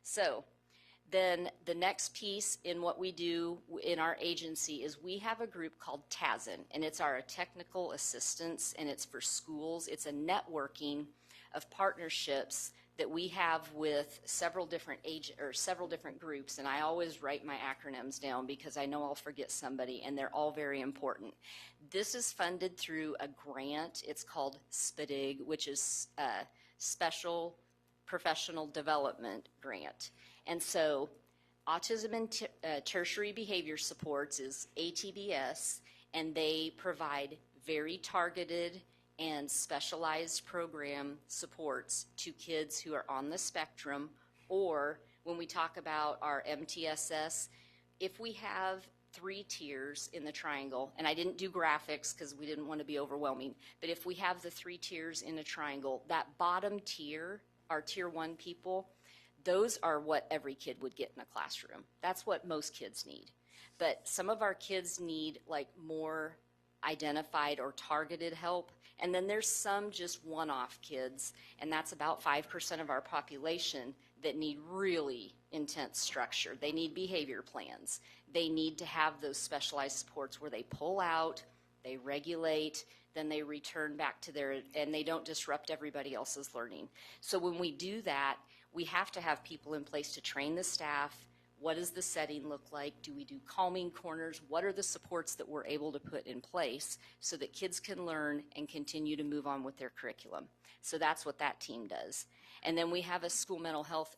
Speaker 18: So then the next piece in what we do in our agency is we have a group called TASN, and it's our technical assistance, and it's for schools. It's a networking of partnerships that we have with several different groups, and I always write my acronyms down because I know I'll forget somebody, and they're all very important. This is funded through a grant. It's called SPDIG, which is Special Professional Development Grant. And so Autism and Tertiary Behavior Supports is ATBS, and they provide very targeted and specialized program supports to kids who are on the spectrum, or when we talk about our MTSS, if we have 3 tiers in the triangle, and I didn't do graphics because we didn't want to be overwhelming, but if we have the 3 tiers in a triangle, that bottom tier, our tier 1 people, those are what every kid would get in a classroom. That's what most kids need. But some of our kids need like more identified or targeted help. And then there's some just one-off kids, and that's about 5% of our population that need really intense structure. They need behavior plans. They need to have those specialized supports where they pull out, they regulate, then they return back to and they don't disrupt everybody else's learning. So when we do that, we have to have people in place to train the staff. What does the setting look like? Do we do calming corners? What are the supports that we're able to put in place so that kids can learn and continue to move on with their curriculum? So that's what that team does. And then we have a school mental health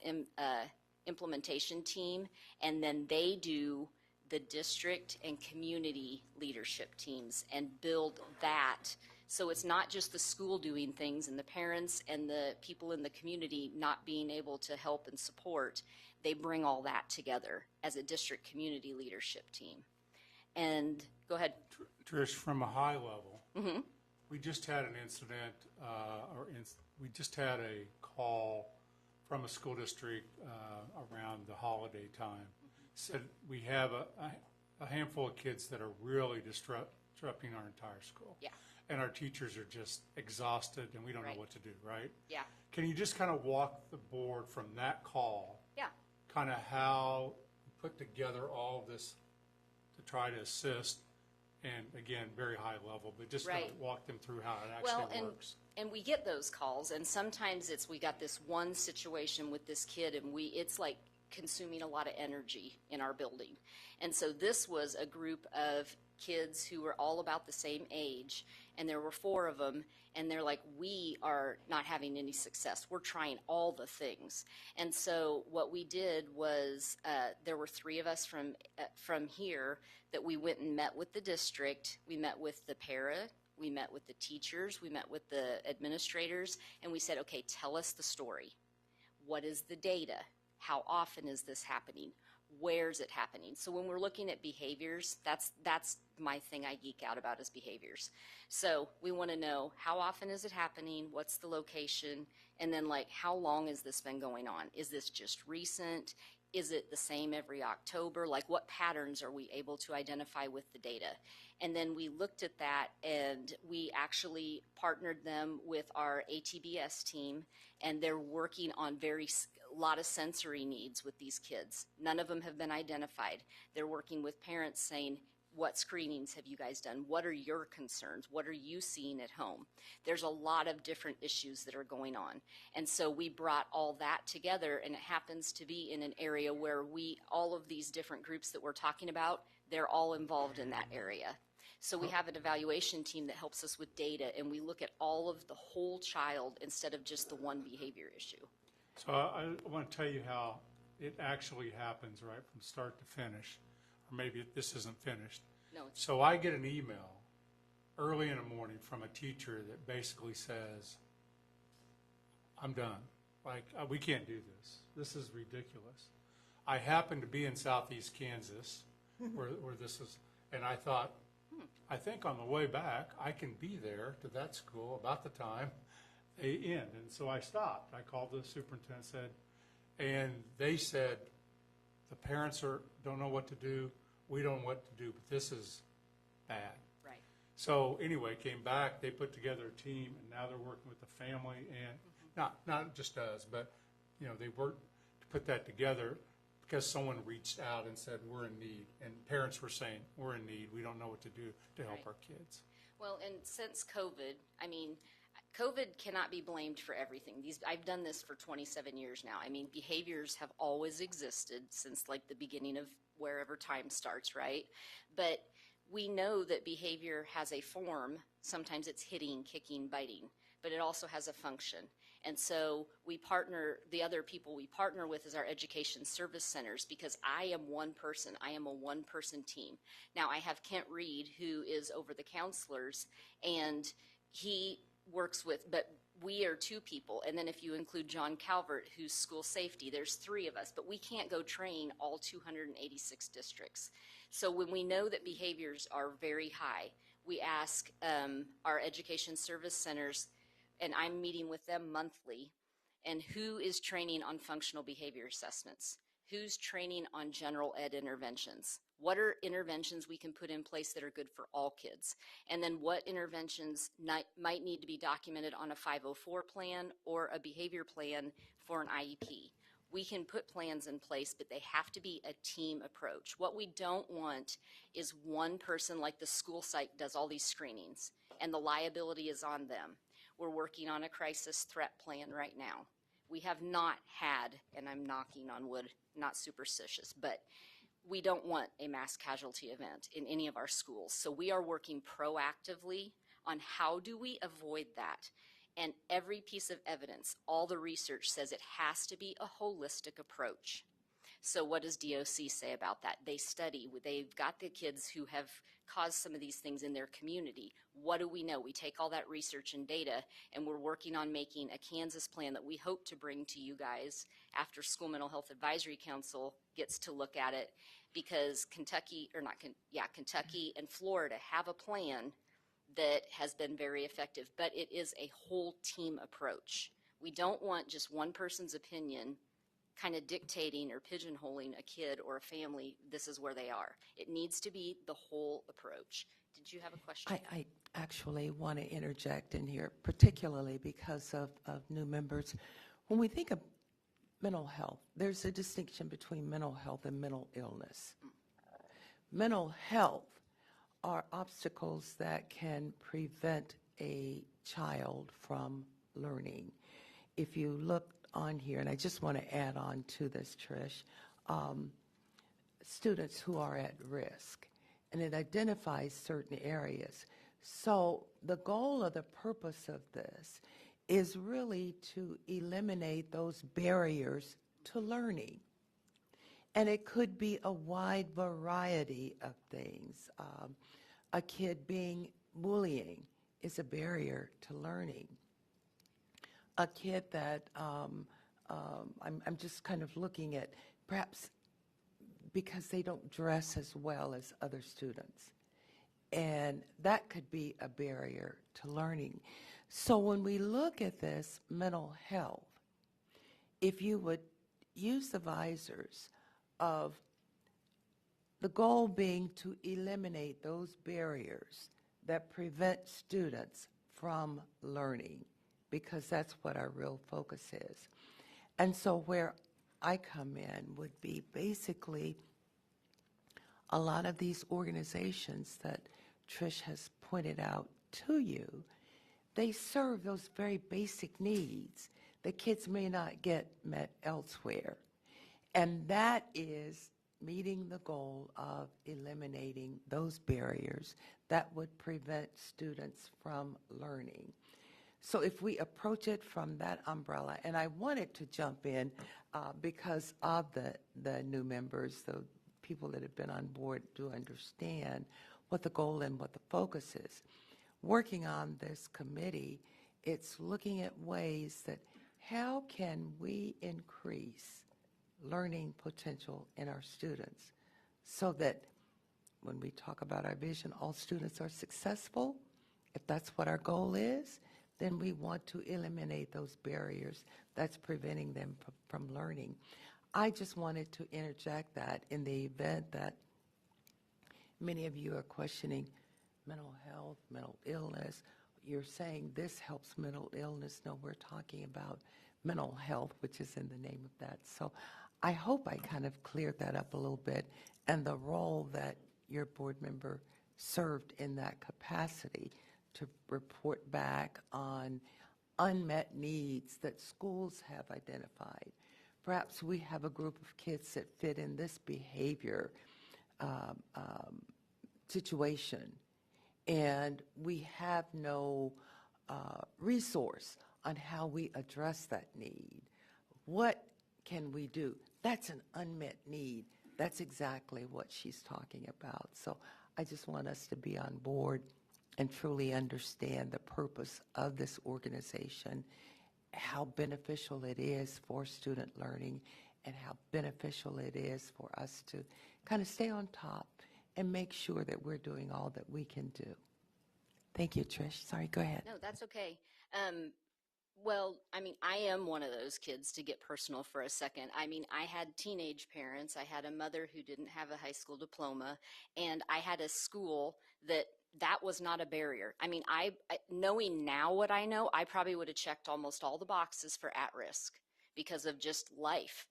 Speaker 18: implementation team, and then they do the district and community leadership teams and build that. So it's not just the school doing things and the parents and the people in the community not being able to help and support. They bring all that together as a district community leadership team. And go ahead.
Speaker 6: Trish, from a high level, we just had an incident, we just had a call from a school district around the holiday time. Said we have a handful of kids that are really disrupting our entire school.
Speaker 18: Yeah.
Speaker 6: And our teachers are just exhausted and we don't
Speaker 18: Right.
Speaker 6: know what to do, right?
Speaker 18: Yeah.
Speaker 6: Can you just kind of walk the board from that call?
Speaker 18: Yeah.
Speaker 6: Kind of how you put together all of this to try to assist, and again, very high level, but just kind
Speaker 18: Right.
Speaker 6: of walk them through how it actually works.
Speaker 18: And we get those calls, and sometimes it's we got this one situation with this kid, and it's like consuming a lot of energy in our building. And so this was a group of kids who were all about the same age, and there were 4 of them, and they're like, we are not having any success. We're trying all the things. And so what we did was there were 3 of us from here that we went and met with the district. We met with the para, we met with the teachers, we met with the administrators, and we said, okay, tell us the story. What is the data? How often is this happening? Where's it happening? So when we're looking at behaviors, that's my thing I geek out about is behaviors. So we want to know how often is it happening? What's the location? And then like, how long has this been going on? Is this just recent? Is it the same every October? Like what patterns are we able to identify with the data? And then we looked at that and we actually partnered them with our ATBS team, and they're working on a lot of sensory needs with these kids. None of them have been identified. They're working with parents saying, what screenings have you guys done? What are your concerns? What are you seeing at home? There's a lot of different issues that are going on. And so we brought all that together, and it happens to be in an area where all of these different groups that we're talking about, they're all involved in that area. So we have an evaluation team that helps us with data, and we look at all of the whole child instead of just the one behavior issue.
Speaker 6: So I want to tell you how it actually happens, right, from start to finish. Or maybe this isn't finished.
Speaker 18: No.
Speaker 6: So I get an email early in the morning from a teacher that basically says, I'm done. Like, we can't do this. This is ridiculous. I happen to be in southeast Kansas where this is, and I thought, I think on the way back, I can be there to that school about the time they end. And so I stopped. I called the superintendent, and they said, the parents don't know what to do. We don't know what to do, but this is bad.
Speaker 18: Right.
Speaker 6: So anyway, came back. They put together a team, and now they're working with the family, and not just us, but they worked to put that together because someone reached out and said we're in need, and parents were saying we're in need. We don't know what to do to help our kids.
Speaker 18: Well, and since COVID, I mean, COVID cannot be blamed for everything. I've done this for 27 years now. I mean, behaviors have always existed since like the beginning of wherever time starts, right? But we know that behavior has a form. Sometimes it's hitting, kicking, biting, but it also has a function. And so the other people we partner with is our education service centers, because I am one person. I am a one-person team. Now, I have Kent Reed, who is over the counselors, and he works with, but we are 2 people. And then if you include John Calvert, who's school safety, there's 3 of us, but we can't go train all 286 districts. So when we know that behaviors are very high, we ask our education service centers, and I'm meeting with them monthly, and who is training on functional behavior assessments? Who's training on general ed interventions? What are interventions we can put in place that are good for all kids? And then what interventions might need to be documented on a 504 plan or a behavior plan for an IEP? We can put plans in place, but they have to be a team approach. What we don't want is one person, like the school site does all these screenings, and the liability is on them. We're working on a crisis threat plan right now. We have not had, and I'm knocking on wood, not superstitious, but we don't want a mass casualty event in any of our schools. So we are working proactively on how do we avoid that. And every piece of evidence, all the research says it has to be a holistic approach. So what does DOC say about that? They study, they've got the kids who have caused some of these things in their community. What do we know? We take all that research and data, and we're working on making a Kansas plan that we hope to bring to you guys after School Mental Health Advisory Council gets to look at it, because Kentucky and Florida have a plan that has been very effective, but it is a whole team approach. We don't want just one person's opinion kind of dictating or pigeonholing a kid or a family. This is where they are. It needs to be the whole approach. Did you have a question?
Speaker 8: I actually want to interject in here, particularly because of new members. When we think of mental health, there's a distinction between mental health and mental illness. Mental health are obstacles that can prevent a child from learning. If you look on here, and I just want to add on to this, Trish, students who are at risk, and it identifies certain areas. So the goal or the purpose of this is really to eliminate those barriers to learning. And it could be a wide variety of things. A kid being bullying is a barrier to learning. A kid that I'm just kind of looking at, perhaps because they don't dress as well as other students. And that could be a barrier to learning. So when we look at this mental health, if you would use the visors of the goal being to eliminate those barriers that prevent students from learning, because that's what our real focus is. And so where I come in would be basically a lot of these organizations that Trish has pointed out to you, they serve those very basic needs that kids may not get met elsewhere. And that is meeting the goal of eliminating those barriers that would prevent students from learning. So if we approach it from that umbrella, and I wanted to jump in because of the new members, the people that have been on board do understand what the goal and what the focus is. Working on this committee, it's looking at ways that how can we increase learning potential in our students so that when we talk about our vision, all students are successful. If that's what our goal is, then we want to eliminate those barriers that's preventing them from learning. I just wanted to interject that in the event that many of you are questioning mental health, mental illness. You're saying this helps mental illness. No, we're talking about mental health, which is in the name of that. So I hope I kind of cleared that up a little bit, and the role that your board member served in that capacity to report back on unmet needs that schools have identified. Perhaps we have a group of kids that fit in this behavior situation, and we have no resource on how we address that need. What can we do? That's an unmet need. That's exactly what she's talking about. So I just want us to be on board and truly understand the purpose of this organization, how beneficial it is for student learning, and how beneficial it is for us to kind of stay on top and make sure that we're doing all that we can do. Thank you, Trish. Sorry, go ahead.
Speaker 18: No, that's okay. Well, I mean, I am one of those kids, to get personal for a second. I mean, I had teenage parents. I had a mother who didn't have a high school diploma, and I had a school that was not a barrier. I mean, knowing now what I know, I probably would have checked almost all the boxes for at risk because of just life.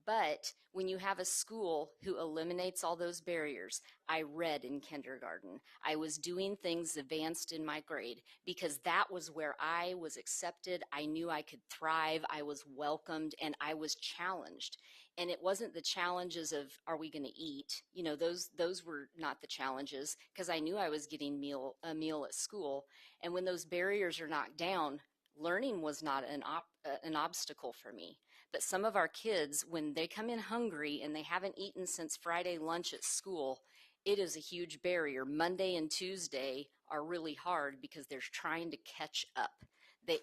Speaker 18: But when you have a school who eliminates all those barriers, I read in kindergarten. I was doing things advanced in my grade because that was where I was accepted. I knew I could thrive. I was welcomed and I was challenged. And it wasn't the challenges of, are we going to eat? You know, those were not the challenges because I knew I was getting a meal at school. And when those barriers are knocked down, learning was not an obstacle for me. But some of our kids, when they come in hungry and they haven't eaten since Friday lunch at school, it is a huge barrier. Monday and Tuesday are really hard because they're trying to catch up.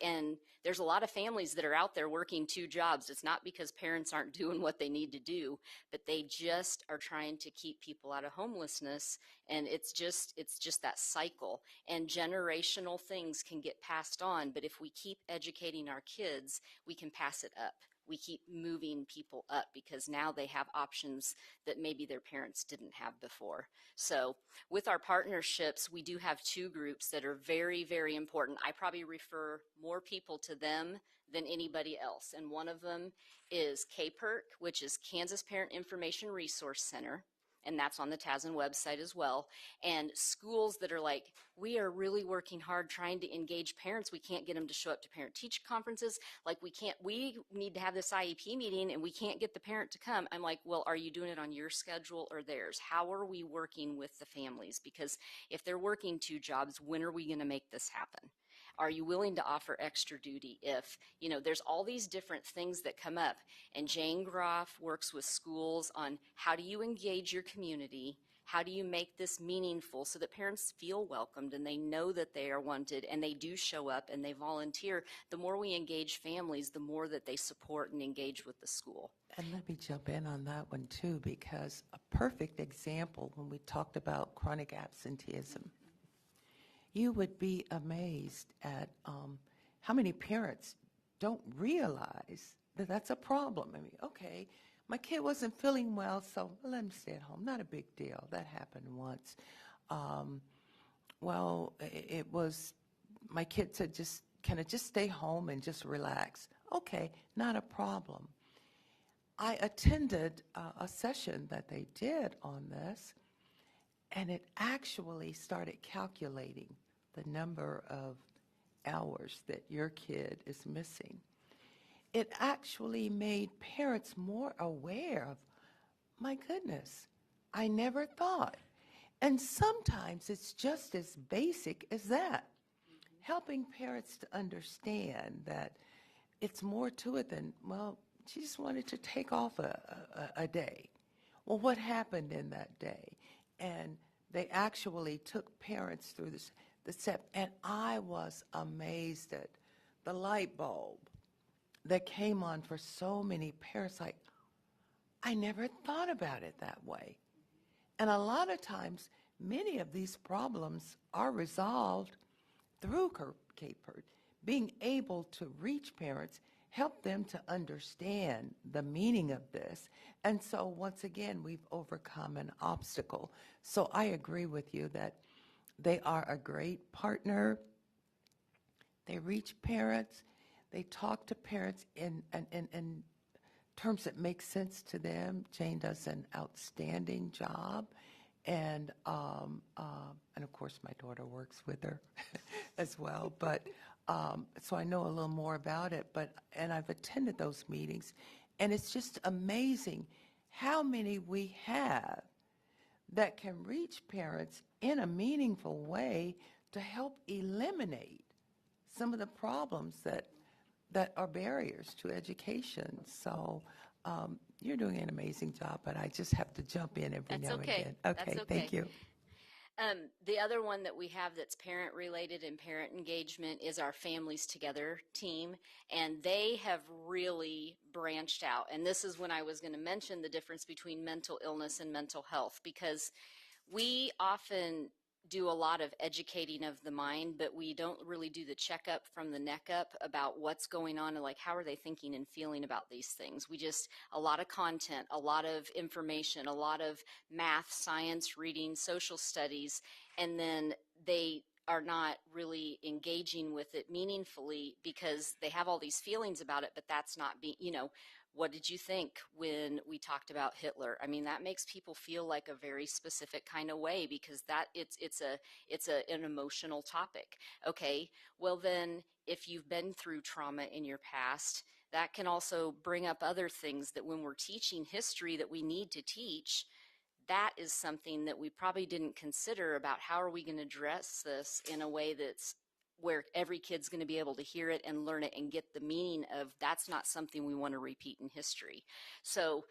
Speaker 18: And there's a lot of families that are out there working 2 jobs. It's not because parents aren't doing what they need to do, but they just are trying to keep people out of homelessness. And it's just that cycle. And generational things can get passed on. But if we keep educating our kids, we can pass it up. We keep moving people up because now they have options that maybe their parents didn't have before. So with our partnerships, we do have 2 groups that are very, very important. I probably refer more people to them than anybody else. And one of them is KPERC, which is Kansas Parent Information Resource Center. And that's on the TASN website as well. And schools that are like, we are really working hard trying to engage parents. We can't get them to show up to parent-teacher conferences. Like we need to have this IEP meeting and we can't get the parent to come. I'm like, well, are you doing it on your schedule or theirs? How are we working with the families? Because if they're working 2 jobs, when are we going to make this happen? Are you willing to offer extra duty if, you know, there's all these different things that come up. And Jane Groff works with schools on how do you engage your community? How do you make this meaningful so that parents feel welcomed and they know that they are wanted and they do show up and they volunteer? The more we engage families, the more that they support and engage with the school.
Speaker 8: And let me jump in on that one too, because a perfect example when we talked about chronic absenteeism, you would be amazed at how many parents don't realize that that's a problem. I mean, okay, my kid wasn't feeling well, so let him stay at home. Not a big deal. That happened once. It was, my kid said, can I just stay home and just relax? Okay, not a problem. I attended a session that they did on this, and it actually started calculating the number of hours that your kid is missing. It actually made parents more aware of, my goodness, I never thought. And sometimes it's just as basic as that, helping parents to understand that it's more to it than, well, she just wanted to take off a day. Well, what happened in that day? And they actually took parents through the step, and I was amazed at the light bulb that came on for so many parents. Like, I never thought about it that way. And a lot of times, many of these problems are resolved through KPERT, being able to reach parents, help them to understand the meaning of this. And so once again, we've overcome an obstacle. So I agree with you that they are a great partner. They reach parents. They talk to parents in terms that make sense to them. Jane does an outstanding job. And of course, my daughter works with her as well. But so I know a little more about it. And I've attended those meetings. And it's just amazing how many we have that can reach parents in a meaningful way to help eliminate some of the problems that are barriers to education. So you're doing an amazing job, but I just have to jump in every now and again. Okay, thank you.
Speaker 18: The other one that we have that's parent related and parent engagement is our Families Together team, and they have really branched out. And this is when I was going to mention the difference between mental illness and mental health, because we often do a lot of educating of the mind, but we don't really do the checkup from the neck up about what's going on and like how are they thinking and feeling about these things. We just, a lot of content, a lot of information, a lot of math, science, reading, social studies, and then they are not really engaging with it meaningfully because they have all these feelings about it, but that's not being, What did you think when we talked about Hitler? I mean, that makes people feel like a very specific kind of way because an emotional topic. Okay, well then, if you've been through trauma in your past, that can also bring up other things that when we're teaching history that we need to teach, that is something that we probably didn't consider about how are we going to address this in a way that's where every kid's going to be able to hear it and learn it and get the meaning of that's not something we want to repeat in history. So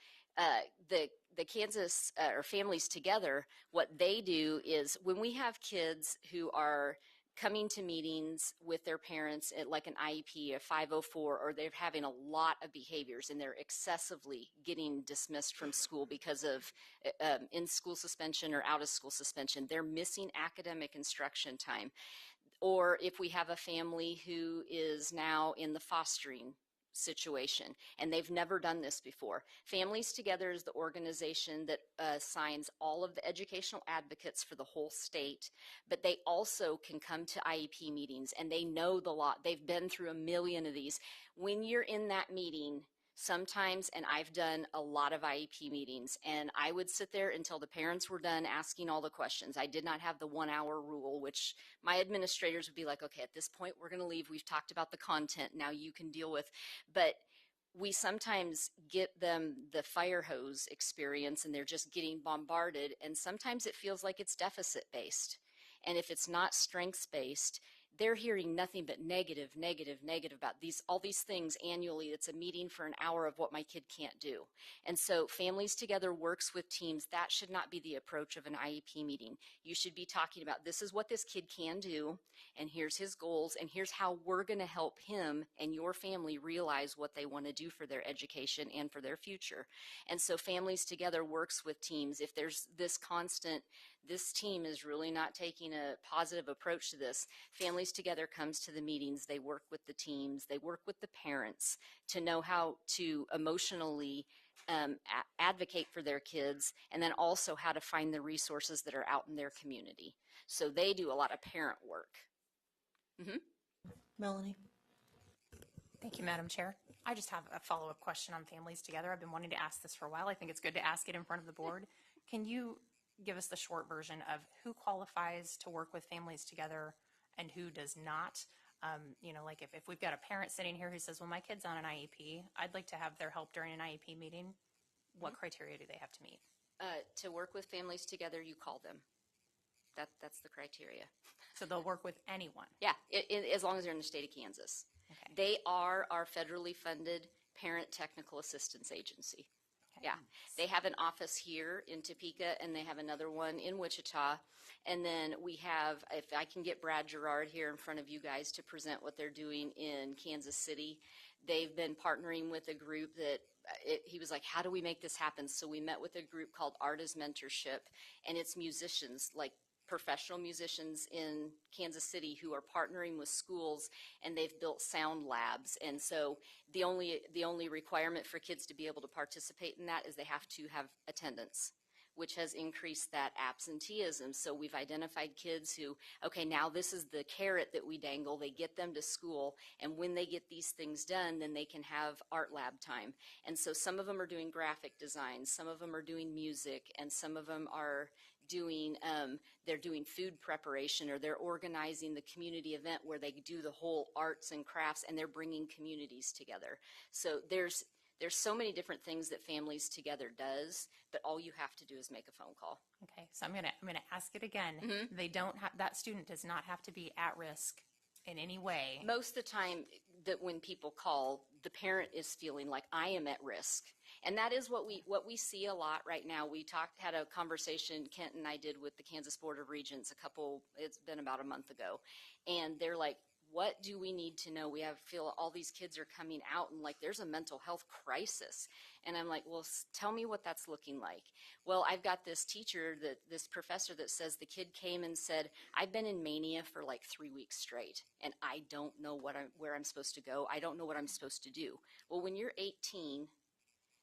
Speaker 18: the Kansas or Families Together, what they do is when we have kids who are coming to meetings with their parents at like an IEP, a 504, or they're having a lot of behaviors and they're excessively getting dismissed from school because of in-school suspension or out-of-school suspension. They're missing academic instruction time. Or if we have a family who is now in the fostering situation and they've never done this before. Families Together is the organization that assigns all of the educational advocates for the whole state, but they also can come to IEP meetings and they know the law. They've been through a million of these. When you're in that meeting, sometimes, and I've done a lot of IEP meetings, and I would sit there until the parents were done asking all the questions. I did not have the 1 hour rule, which my administrators would be like, okay, at this point, we're going to leave. We've talked about the content. Now you can deal with, but we sometimes get them the fire hose experience and they're just getting bombarded. And sometimes it feels like it's deficit based. And if it's not strengths based, they're hearing nothing but negative about all these things annually. It's a meeting for an hour of what my kid can't do. And so Families Together works with teams. That should not be the approach of an IEP meeting. You should be talking about this is what this kid can do, and here's his goals, and here's how we're going to help him and your family realize what they want to do for their education and for their future. And so Families Together works with teams. If there's this team is really not taking a positive approach to this. Families Together comes to the meetings. They work with the teams. They work with the parents to know how to emotionally advocate for their kids, and then also how to find the resources that are out in their community. So they do a lot of parent work.
Speaker 2: Melanie?
Speaker 1: Thank you, Madam Chair. I just have a follow-up question on Families Together. I've been wanting to ask this for a while. I think it's good to ask it in front of the board. Can you give us the short version of who qualifies to work with Families Together and who does not? Like if we've got a parent sitting here who says, well, my kid's on an IEP, I'd like to have their help during an IEP meeting. What criteria do they have to meet?
Speaker 18: To work with Families Together, you call them. That's the criteria.
Speaker 1: So they'll work with anyone?
Speaker 18: Yeah, as long as they're in the state of Kansas. Okay. They are our federally funded parent technical assistance agency. Okay. Yeah, they have an office here in Topeka, and they have another one in Wichita. And then we have, if I can get Brad Gerard here in front of you guys to present what they're doing in Kansas City. They've been partnering with a group that he was like, how do we make this happen? So we met with a group called Art as Mentorship, and it's musicians, like professional musicians in Kansas City who are partnering with schools, and they've built sound labs. And so the only requirement for kids to be able to participate in that is they have to have attendance, which has increased that absenteeism. So we've identified kids who, okay, now this is the carrot that we dangle. They get them to school, and when they get these things done, then they can have art lab time. And so some of them are doing graphic design, some of them are doing music, and some of them are doing, they're doing food preparation, or they're organizing the community event where they do the whole arts and crafts, and they're bringing communities together. So there's so many different things that Families Together does, but all you have to do is make a phone call.
Speaker 1: Okay, so I'm gonna ask it again.
Speaker 18: Mm-hmm.
Speaker 1: They don't have, that student does not have to be at risk in any way.
Speaker 18: Most of the time that when people call, the parent is feeling like I am at risk. And that is what we see a lot right now. We had a conversation, Kent and I did, with the Kansas Board of Regents it's been about a month ago. And they're like, what do we need to know? Feel all these kids are coming out and like there's a mental health crisis. And I'm like, well, tell me what that's looking like. Well, I've got this teacher, this professor that says the kid came and said, I've been in mania for like 3 weeks straight, and I don't know where I'm supposed to go. I don't know what I'm supposed to do. Well, when you're 18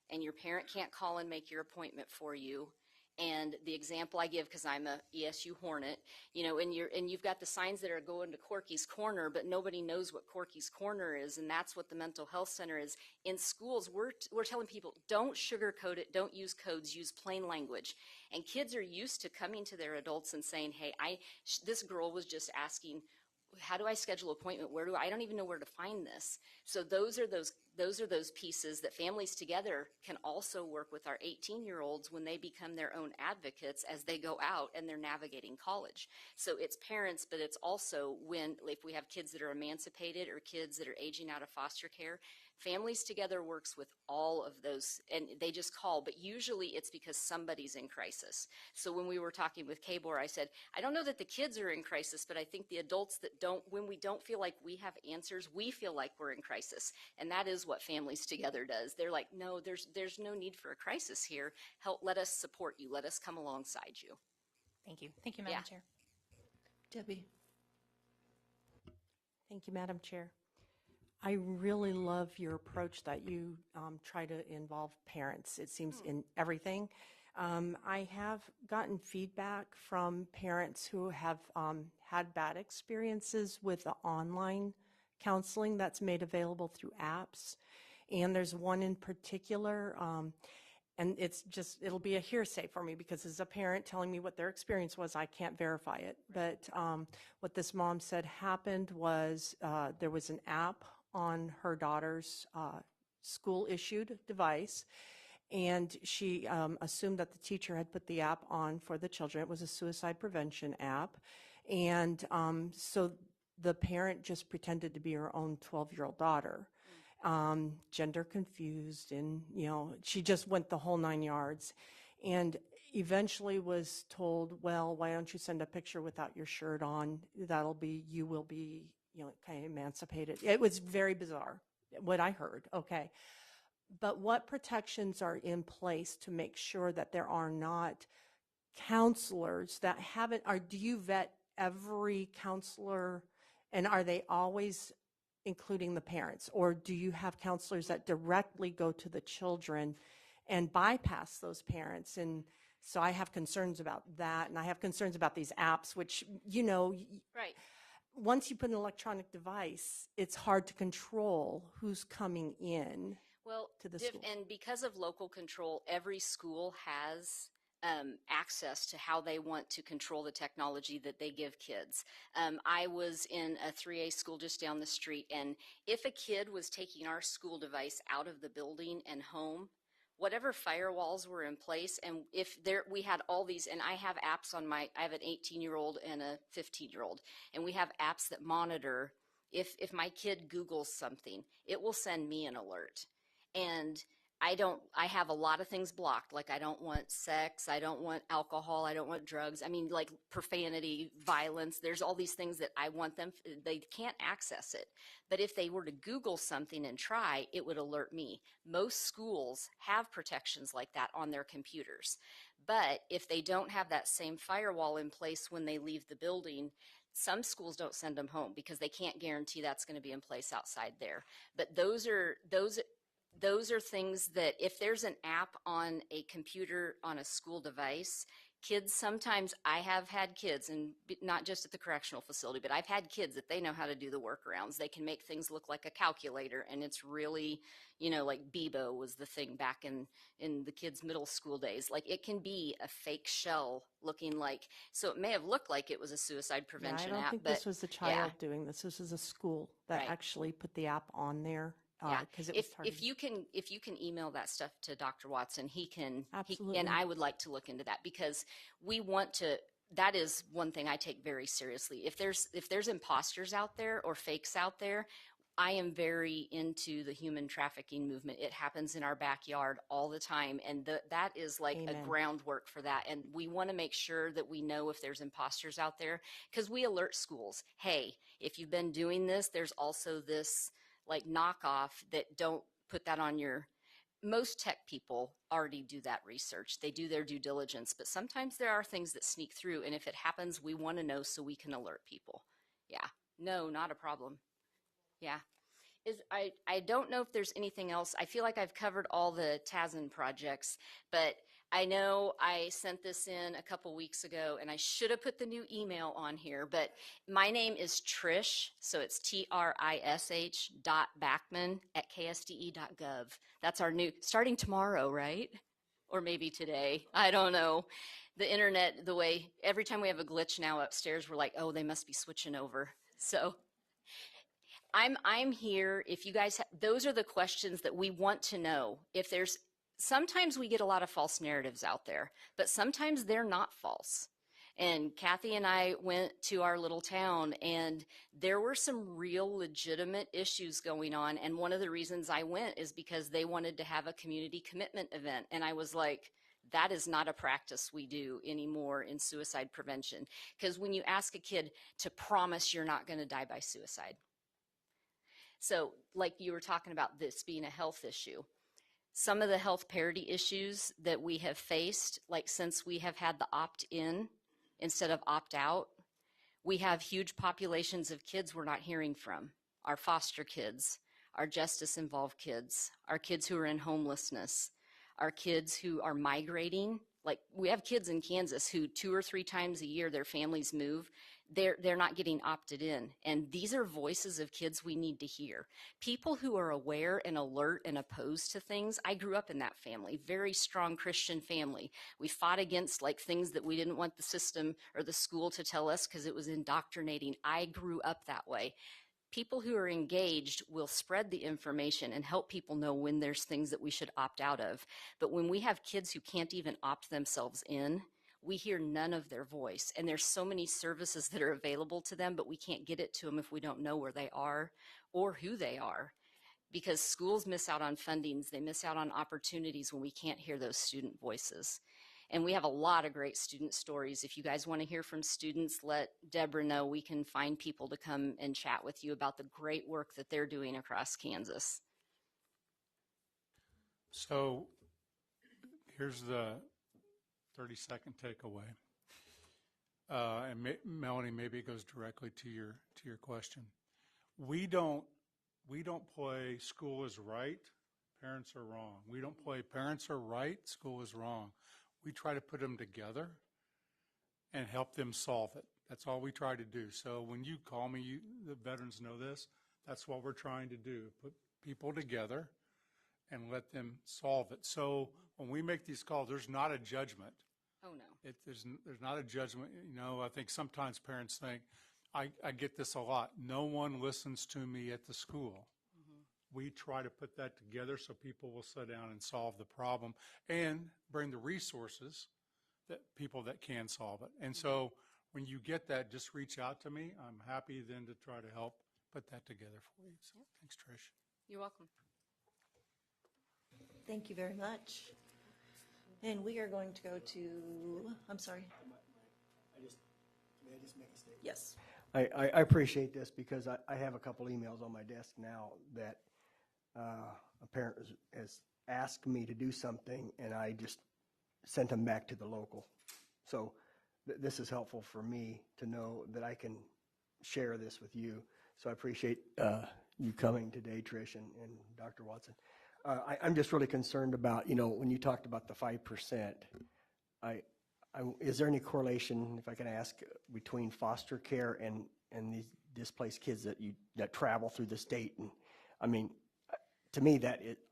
Speaker 18: and your parent can't call and make your appointment for you, And the example I give, because I'm a ESU Hornet, you know, and you've got the signs that are going to Corky's Corner, but nobody knows what Corky's Corner is, and that's what the mental health center is. In schools, we're telling people, don't sugarcoat it, don't use codes, use plain language. And kids are used to coming to their adults and saying, hey, this girl was just asking, how do I schedule an appointment? I don't even know where to find this. So those are those pieces that families together can also work with our 18-year-olds when they become their own advocates as they go out and they're navigating college. So it's parents, but it's also if we have kids that are emancipated or kids that are aging out of foster care, families together works with all of those, and they just call, but usually it's because somebody's in crisis. So when we were talking with KBOR, I said, I don't know that the kids are in crisis, but I think the adults that when we don't feel like we have answers, we feel like we're in crisis. And that is what Families Together does. They're like, no, there's no need for a crisis here. Let us support you. Let us come alongside you.
Speaker 1: Thank you. Thank you, Madam Chair.
Speaker 2: Debbie?
Speaker 4: Thank you, Madam Chair. I really love your approach that you try to involve parents, it seems, in everything. I have gotten feedback from parents who have had bad experiences with the online counseling that's made available through apps. And there's one in particular, and it'll be a hearsay for me because as a parent telling me what their experience was, I can't verify it. But what this mom said happened was there was an app on her daughter's school-issued device, and she assumed that the teacher had put the app on for the children. It was a suicide prevention app, and so the parent just pretended to be her own 12-year-old daughter, gender confused, and she just went the whole 9 yards, and eventually was told, well, why don't you send a picture without your shirt on? You will be kind of emancipated. It was very bizarre, what I heard, okay. But what protections are in place to make sure that there are not counselors that do you vet every counselor, and are they always including the parents? Or do you have counselors that directly go to the children and bypass those parents? And so I have concerns about that, and I have concerns about these apps, which,
Speaker 18: Right.
Speaker 4: Once you put an electronic device, it's hard to control who's coming in to the school.
Speaker 18: And because of local control, every school has access to how they want to control the technology that they give kids. I was in a 3A school just down the street, and if a kid was taking our school device out of the building and home, whatever firewalls were in place, and we had all these, and I have apps I have an 18-year-old and a 15-year-old, and we have apps that monitor if my kid Googles something, it will send me an alert. And I have a lot of things blocked, like I don't want sex, I don't want alcohol, I don't want drugs, like profanity, violence, there's all these things that I want they can't access it. But if they were to Google something and try, it would alert me. Most schools have protections like that on their computers. But if they don't have that same firewall in place when they leave the building, some schools don't send them home because they can't guarantee that's going to be in place outside there. But those are things that if there's an app on a computer on a school device, kids sometimes, I have had kids, and not just at the correctional facility, but I've had kids that they know how to do the workarounds. They can make things look like a calculator, and it's really, like Bebo was the thing back in the kids' middle school days. Like it can be a fake shell looking like, so it may have looked like it was a suicide prevention
Speaker 4: I don't
Speaker 18: app.
Speaker 4: think this was the child doing this. This was a school that
Speaker 18: Right.
Speaker 4: actually put the app on there. Because
Speaker 18: if you can email that stuff to Dr. Watson, he can.
Speaker 4: Absolutely.
Speaker 18: And I would like to look into that because we want to. That is one thing I take very seriously. If there's imposters out there or fakes out there, I am very into the human trafficking movement. It happens in our backyard all the time, and that is like
Speaker 4: Amen.
Speaker 18: a groundwork for that. And we want to make sure that we know if there's imposters out there because we alert schools. Hey, if you've been doing this, there's also this like knockoff that don't put that on most tech people already do that research. They do their due diligence, but sometimes there are things that sneak through. And if it happens, we want to know so we can alert people. Yeah, no, not a problem. Yeah. I don't know if there's anything else. I feel like I've covered all the TASN projects, but I know I sent this in a couple weeks ago, and I should have put the new email on here, but my name is Trish, so it's trish.backman@ksde.gov. That's our new, starting tomorrow, right? Or maybe today. I don't know. The internet, the way, every time we have a glitch now upstairs, we're like, oh, they must be switching over. So I'm here if you guys, those are the questions that we want to know. If there's, sometimes we get a lot of false narratives out there, but sometimes they're not false. And Kathy and I went to our little town, and there were some real legitimate issues going on. And one of the reasons I went is because they wanted to have a community commitment event. And I was like, that is not a practice we do anymore in suicide prevention. Because when you ask a kid to promise you're not going to die by suicide. So like you were talking about this being a health issue, some of the health parity issues that we have faced, like since we have had the opt-in instead of opt-out, we have huge populations of kids we're not hearing from. Our foster kids, our justice-involved kids, our kids who are in homelessness, our kids who are migrating. Like we have kids in Kansas who 2 or 3 times a year their families move. They're not getting opted in. And these are voices of kids we need to hear. People who are aware and alert and opposed to things. I grew up in that family, very strong Christian family. We fought against like things that we didn't want the system or the school to tell us because it was indoctrinating. I grew up that way. People who are engaged will spread the information and help people know when there's things that we should opt out of. But when we have kids who can't even opt themselves in, we hear none of their voice. And there's so many services that are available to them, but we can't get it to them if we don't know where they are or who they are. Because schools miss out on fundings, they miss out on opportunities when we can't hear those student voices. And we have a lot of great student stories. If you guys want to hear from students, let Deborah know. We can find people to come and chat with you about the great work that they're doing across Kansas.
Speaker 6: So here's the 30-second takeaway. And Melanie, maybe it goes directly to your question. We don't play school is right, parents are wrong. We don't play parents are right, school is wrong. We try to put them together and help them solve it. That's all we try to do. So when you call me, the veterans know this, that's what we're trying to do, put people together and let them solve it. So when we make these calls, there's not a judgment.
Speaker 18: Oh, no.
Speaker 6: There's not a judgment. You know, I think sometimes parents think, I get this a lot. No one listens to me at the school. Mm-hmm. We try to put that together so people will sit down and solve the problem and bring the resources that people that can solve it. And so when you get that, just reach out to me. I'm happy then to try to help put that together for you. So thanks, Trish.
Speaker 18: You're welcome.
Speaker 2: Thank you very much. And we are going to go to, I'm sorry.
Speaker 12: May I just make a statement?
Speaker 2: Yes.
Speaker 12: I appreciate this because I have a couple emails on my desk now that a parent has asked me to do something, and I just sent them back to the local. So this is helpful for me to know that I can share this with you. So I appreciate you coming today, Trish and Dr. Watson. I'm just really concerned about, you know, when you talked about the 5%, is there any correlation, if I can ask, between foster care and these displaced kids that travel through the state? And I mean, to me,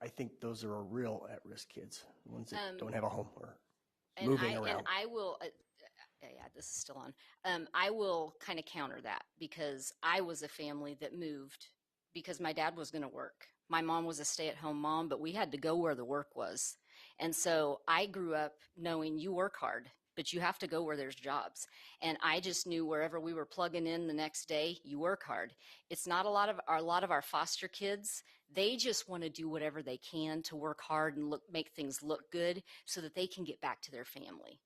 Speaker 12: I think those are real at-risk kids, the ones that don't have a home or moving around.
Speaker 18: And I will, yeah, this is still on. I will kind of counter that because I was a family that moved because my dad was going to work. My mom was a stay-at-home mom, but we had to go where the work was. And so I grew up knowing you work hard, but you have to go where there's jobs. And I just knew wherever we were plugging in the next day, you work hard. It's not a lot of our foster kids. They just want to do whatever they can to work hard and make things look good so that they can get back to their family.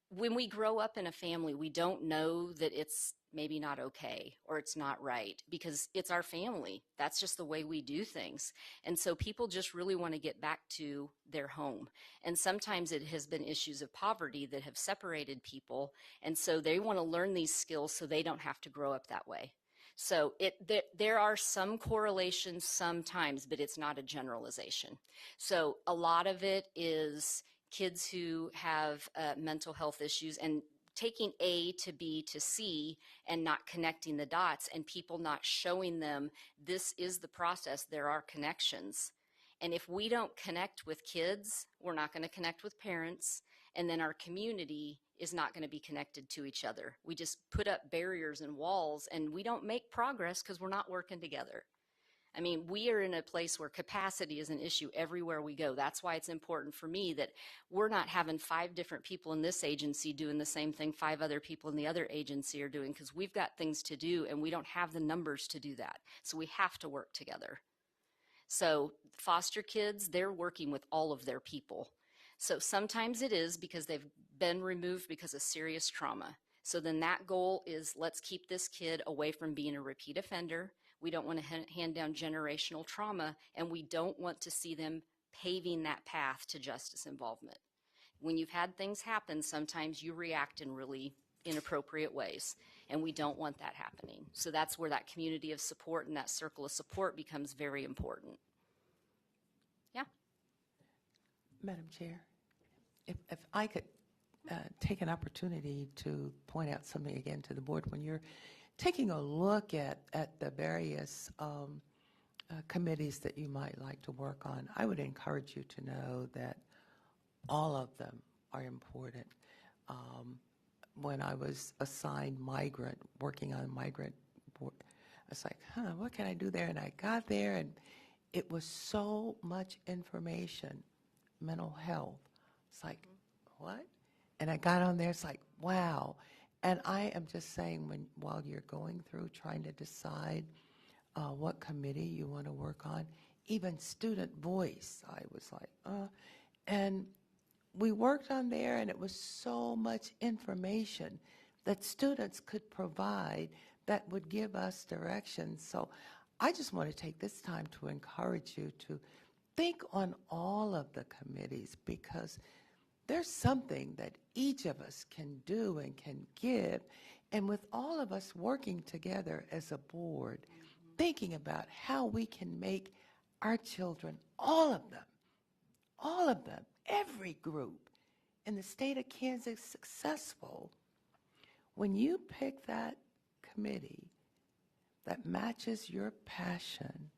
Speaker 18: When we grow up in a family, we don't know that it's maybe not okay or it's not right because it's our family. That's just the way we do things. And so people just really want to get back to their home. And sometimes it has been issues of poverty that have separated people. And so they want to learn these skills so they don't have to grow up that way. So there are some correlations sometimes, but it's not a generalization. So a lot of it is kids who have mental health issues, and taking A to B to C and not connecting the dots, and people not showing them this is the process, there are connections. And if we don't connect with kids, we're not going to connect with parents, and then our community is not going to be connected to each other. We just put up barriers and walls, and we don't make progress because we're not working together. I mean, we are in a place where capacity is an issue everywhere we go. That's why it's important for me that we're not having 5 different people in this agency doing the same thing 5 other people in the other agency are doing, because we've got things to do and we don't have the numbers to do that. So we have to work together. So foster kids, they're working with all of their people. So sometimes it is because they've been removed because of serious trauma. So then that goal is, let's keep this kid away from being a repeat offender. We don't want to hand down generational trauma, and we don't want to see them paving that path to justice involvement. When you've had things happen, sometimes you react in really inappropriate ways, and we don't want that happening. So that's where that community of support and that circle of support becomes very important. Yeah.
Speaker 8: Madam Chair, if I could take an opportunity to point out something again to the board. When you're taking a look at the various committees that you might like to work on, I would encourage you to know that all of them are important. When I was assigned migrant, working on migrant board, I was like, what can I do there? And I got there, and it was so much information, mental health. It's like, what? And I got on there, it's like, wow. And I am just saying, while you're going through trying to decide what committee you want to work on, even student voice, I was like, and we worked on there, and it was so much information that students could provide that would give us direction. So I just want to take this time to encourage you to think on all of the committees, because there's something that each of us can do and can give. And with all of us working together as a board, thinking about how we can make our children, all of them, every group in the state of Kansas successful, when you pick that committee that matches your passion,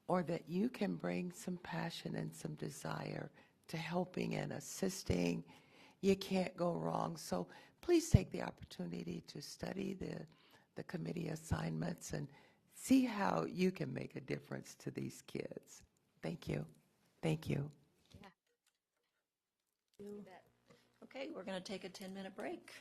Speaker 8: or that you can bring some passion and some desire to helping and assisting, you can't go wrong. So please take the opportunity to study the committee assignments and see how you can make a difference to these kids. Thank you. Thank you.
Speaker 2: Okay, we're going to take a 10-minute break.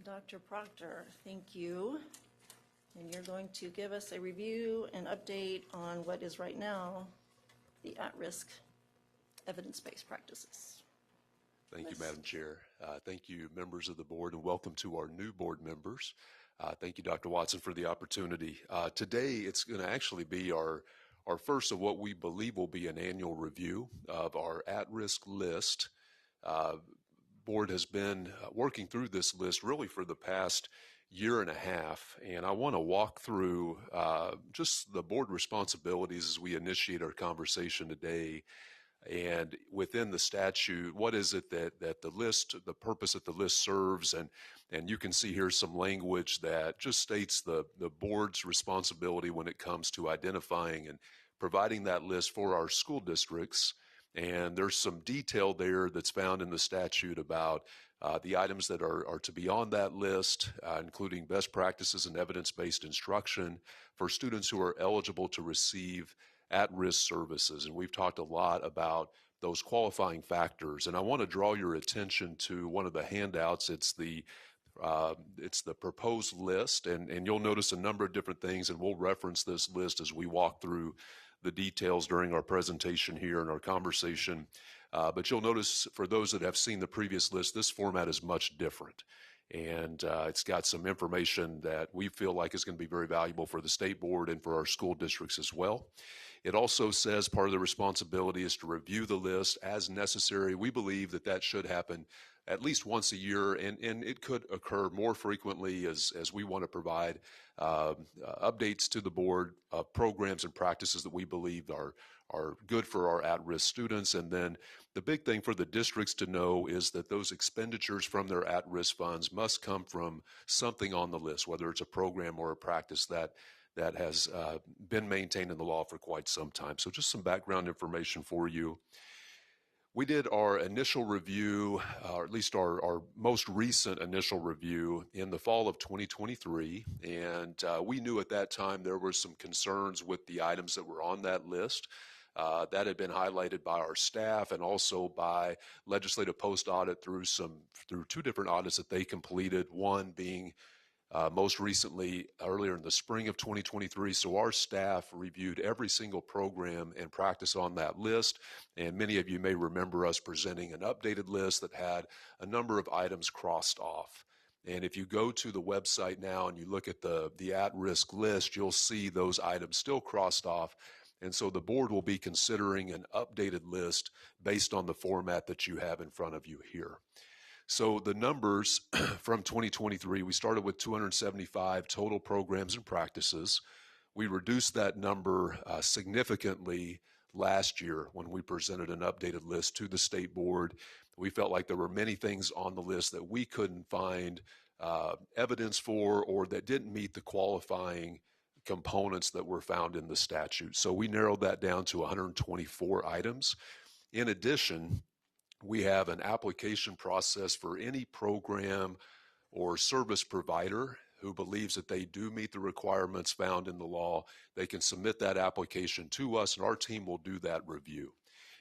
Speaker 2: Dr. Proctor, thank you. And you're going to give us a review and update on what is right now the at-risk evidence-based practices.
Speaker 19: Thank you, Madam Chair. Thank you, members of the board, and welcome to our new board members. Thank you, Dr. Watson, for the opportunity. Today, it's going to actually be our first of what we believe will be an annual review of our at-risk list. Board has been working through this list really for the past year and a half, and I want to walk through just the board responsibilities as we initiate our conversation today. And within the statute, what is it that the list, the purpose that the list serves, and you can see here some language that just states the board's responsibility when it comes to identifying and providing that list for our school districts. And there's some detail there that's found in the statute about the items that are to be on that list, including best practices and evidence-based instruction for students who are eligible to receive at-risk services. And we've talked a lot about those qualifying factors. And I want to draw your attention to one of the handouts. It's the proposed list, and you'll notice a number of different things, and we'll reference this list as we walk through the details during our presentation here and our conversation. But you'll notice, for those that have seen the previous list, this format is much different. And it's got some information that we feel like is going to be very valuable for the state board and for our school districts as well. It also says part of the responsibility is to review the list as necessary. We believe that should happen at least once a year, and it could occur more frequently as we want to provide updates to the board of programs and practices that we believe are good for our at-risk students. And then the big thing for the districts to know is that those expenditures from their at-risk funds must come from something on the list, whether it's a program or a practice that has been maintained in the law for quite some time. So just some background information for you. We did our initial review, or at least our most recent initial review, in the fall of 2023, and we knew at that time there were some concerns with the items that were on that list. That had been highlighted by our staff and also by legislative post-audit through two different audits that they completed, one being most recently earlier in the spring of 2023. So our staff reviewed every single program and practice on that list, and many of you may remember us presenting an updated list that had a number of items crossed off. And if you go to the website now and you look at the at-risk list, you'll see those items still crossed off. And so the board will be considering an updated list based on the format that you have in front of you here. So the numbers from 2023, we started with 275 total programs and practices. We reduced that number significantly last year when we presented an updated list to the state board. We felt like there were many things on the list that we couldn't find evidence for, or that didn't meet the qualifying components that were found in the statute. So we narrowed that down to 124 items. In addition, we have an application process for any program or service provider who believes that they do meet the requirements found in the law. They can submit that application to us, and our team will do that review.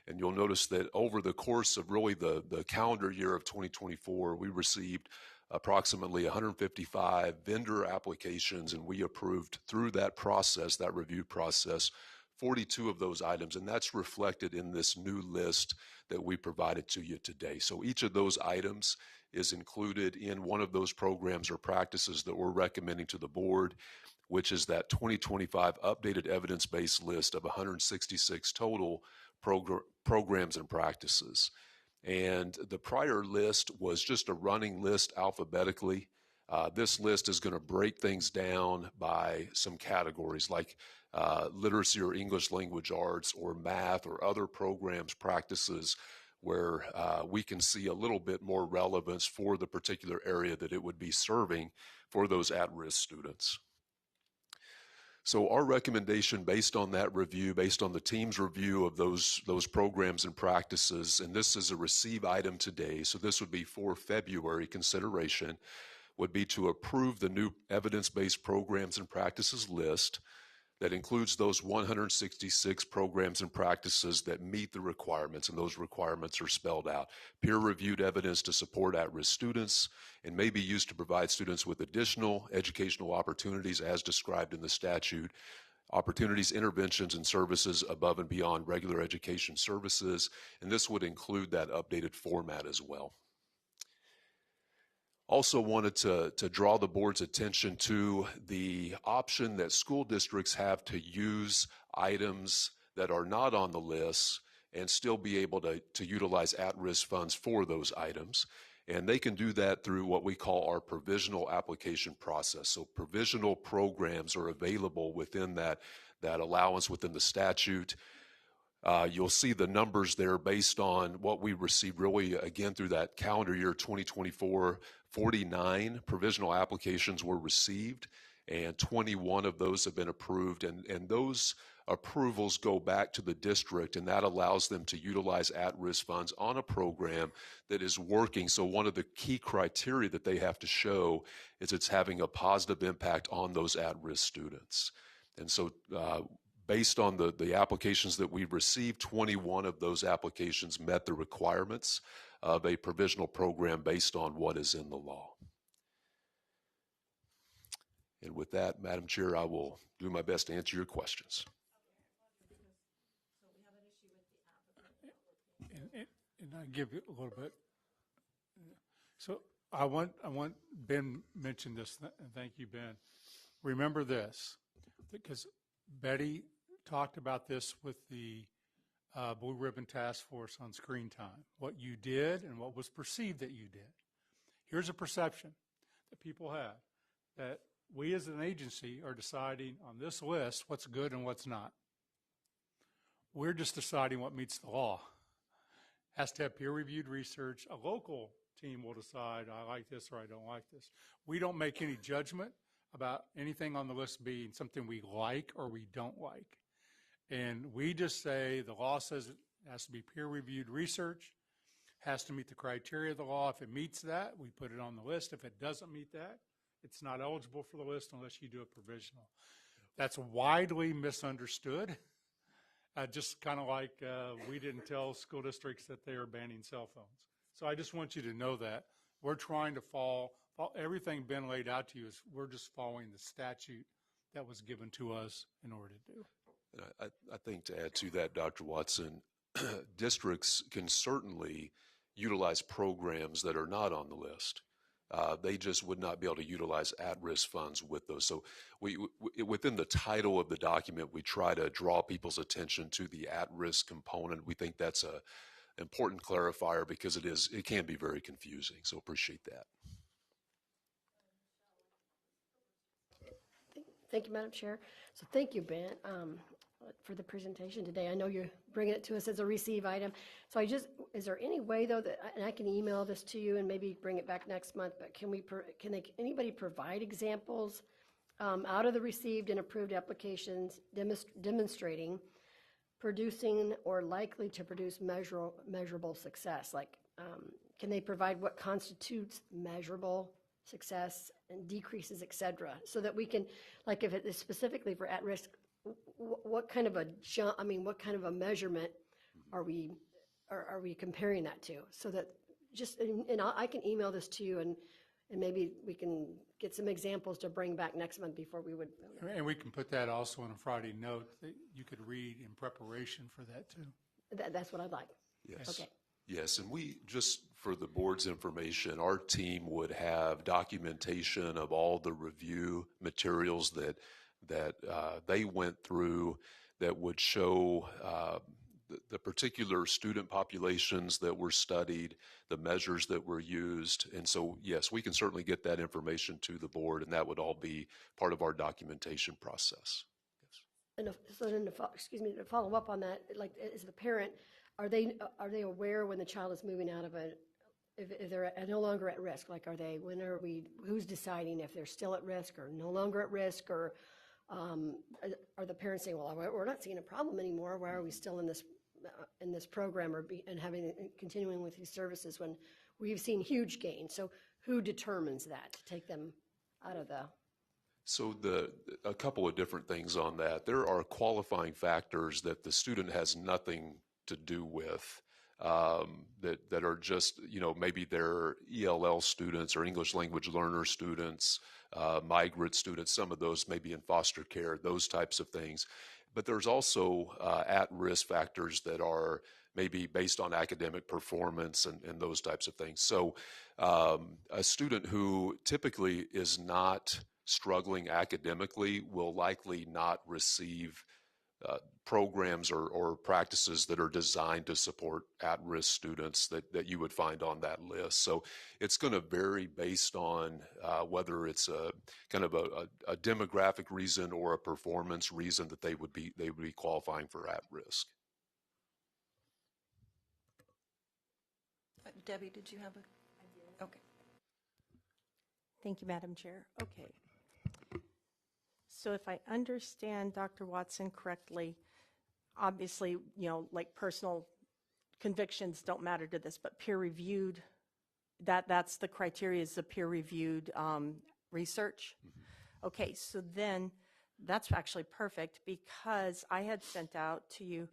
Speaker 19: And you'll notice that over the course of really the calendar year of 2024, we received approximately 155 vendor applications, and we approved through that process, that review process, 42 of those items, and that's reflected in this new list that we provided to you today. So each of those items is included in one of those programs or practices that we're recommending to the board, which is that 2025 updated evidence-based list of 166 total programs and practices. And the prior list was just a running list alphabetically. This list is going to break things down by some categories like literacy or English language arts or math or other programs, practices where we can see a little bit more relevance for the particular area that it would be serving for those at-risk students. So our recommendation based on that review, based on the team's review of those programs and practices, and this is a receive item today, so this would be for February consideration, would be to approve the new evidence-based programs and practices list. that includes those 166 programs and practices that meet the requirements, and those requirements are spelled out. Peer-reviewed evidence to support at-risk students, and may be used to provide students with additional educational opportunities as described in the statute, opportunities, interventions, and services above and beyond regular education services, and this would include that updated format as well. Also wanted to draw the board's attention to the option that school districts have to use items that are not on the list and still be able to utilize at-risk funds for those items. And they can do that through what we call our provisional application process. So provisional programs are available within that allowance within the statute. You'll see the numbers there based on what we received really, again, through that calendar year 2024. 49 provisional applications were received, and 21 of those have been approved. And those approvals go back to the district, and that allows them to utilize at-risk funds on a program that is working. So one of the key criteria that they have to show is it's having a positive impact on those at-risk students. And so based on the applications that we've received, 21 of those applications met the requirements of a provisional program based on what is in the law. And with that, Madam Chair, I will do my best to answer your questions.
Speaker 6: And I give you a little bit. So I want Ben mentioned this, and thank you, Ben. Remember this, because Betty talked about this with the Blue Ribbon Task Force on screen time, what you did and what was perceived that you did. Here's a perception that people have, that we as an agency are deciding on this list what's good and what's not. We're just deciding what meets the law. Has to have peer-reviewed research. A local team will decide, I like this or I don't like this. We don't make any judgment about anything on the list being something we like or we don't like. And we just say the law says it has to be peer-reviewed research, has to meet the criteria of the law. If it meets that, we put it on the list. If it doesn't meet that, it's not eligible for the list unless you do a provisional. That's widely misunderstood. Just kind of like we didn't tell school districts that they are banning cell phones. So I just want you to know that. We're trying to follow everything Ben laid out to you is we're just following the statute that was given to us in order to do.
Speaker 19: I think to add to that, Dr. Watson, districts can certainly utilize programs that are not on the list. They just would not be able to utilize at-risk funds with those. So within the title of the document, we try to draw people's attention to the at-risk component. We think that's an important clarifier because it can be very confusing. So appreciate that.
Speaker 5: Thank you, Madam Chair. So thank you, Ben, for the presentation today. I know you're bringing it to us as a receive item. So is there any way though that, and I can email this to you and maybe bring it back next month, but can anybody provide examples out of the received and approved applications demonstrating producing or likely to produce measurable success? Like, can they provide what constitutes measurable success and decreases, et cetera, so that we can, like if it is specifically for at-risk, what kind of a measurement are we comparing that to? So that I can email this to you and maybe we can get some examples to bring back next month before we would vote.
Speaker 6: And we can put that also in a Friday note that you could read in preparation for that too.
Speaker 5: That's what I'd like.
Speaker 19: Yes.
Speaker 5: Okay.
Speaker 19: Yes, and we, just for the board's information, our team would have documentation of all the review materials that they went through that would show the particular student populations that were studied, the measures that were used. And so, yes, we can certainly get that information to the board, and that would all be part of our documentation process. Yes.
Speaker 5: And so then, to follow up on that, like as the parent, are they aware when the child is moving out of if they're no longer at risk? Like, who's deciding if they're still at risk or no longer at risk, or are the parents saying, well, we're not seeing a problem anymore, why are we still in this program and continuing with these services when we've seen huge gains? So who determines that to take them out of the
Speaker 19: So a couple of different things on that. There are qualifying factors that the student has nothing to do with, that are just, maybe they're ELL students or English language learner students, migrant students, some of those maybe in foster care, those types of things. But there's also at-risk factors that are maybe based on academic performance and those types of things. So a student who typically is not struggling academically will likely not receive programs or practices that are designed to support at-risk students that you would find on that list. So it's going to vary based on whether it's a kind of a demographic reason or a performance reason that they would be qualifying for at-risk.
Speaker 2: Debbie, did you have a? Okay.
Speaker 4: Thank you, Madam Chair. Okay. So if I understand Dr. Watson correctly, obviously, like personal convictions don't matter to this, but peer-reviewed, that's the criteria, is the peer-reviewed research. Okay, so then that's actually perfect, because I had sent out to you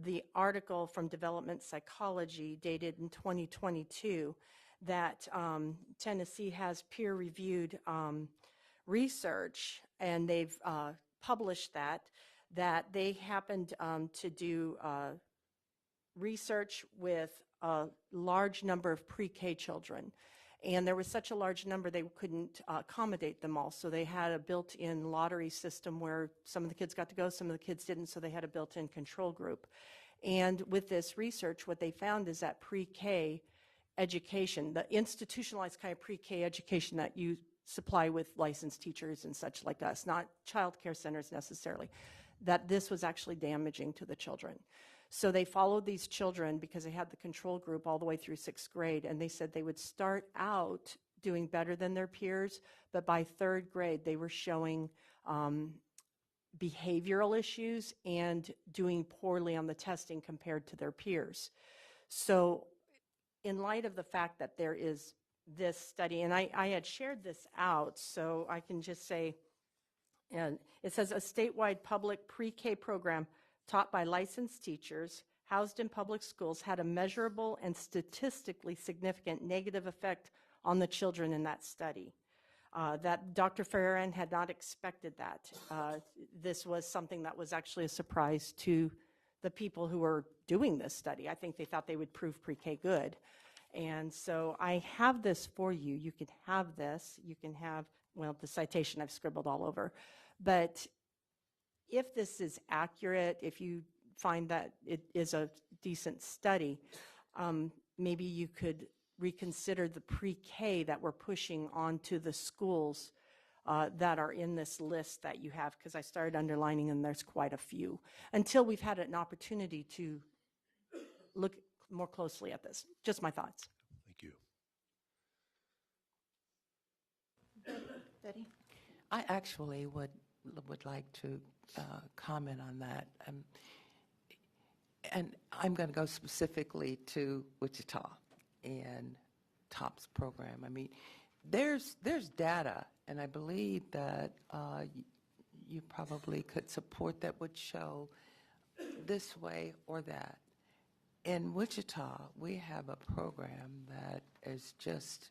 Speaker 4: the article from Development Psychology dated in 2022 that Tennessee has peer-reviewed research, and they've published that they happened to do research with a large number of pre-K children. And there was such a large number they couldn't accommodate them all. So they had a built-in lottery system where some of the kids got to go, some of the kids didn't, so they had a built-in control group. And with this research, what they found is that pre-K education, the institutionalized kind of pre-K education that you supply with licensed teachers and such like us, not child care centers necessarily, that this was actually damaging to the children. So they followed these children because they had the control group all the way through 6th grade, and they said they would start out doing better than their peers, but by 3rd grade they were showing behavioral issues and doing poorly on the testing compared to their peers. So in light of the fact that there is this study, and I had shared this out, so I can just say, and it says a statewide public pre-K program taught by licensed teachers housed in public schools had a measurable and statistically significant negative effect on the children in that study. That Dr. Ferran had not expected that. This was something that was actually a surprise to the people who were doing this study. I think they thought they would prove pre-K good. And so I have this for you. You can have this. You can have, well, the citation I've scribbled all over. But if this is accurate, if you find that it is a decent study, maybe you could reconsider the pre-K that we're pushing onto the schools that are in this list that you have, because I started underlining and there's quite a few, until we've had an opportunity to look more closely at this. Just my thoughts.
Speaker 19: Thank you.
Speaker 2: Betty?
Speaker 8: I actually would like to comment on that. And I'm going to go specifically to Wichita and TOPS program. I mean, there's data, and I believe that you probably could support that would show this way or that. In Wichita, we have a program that is just,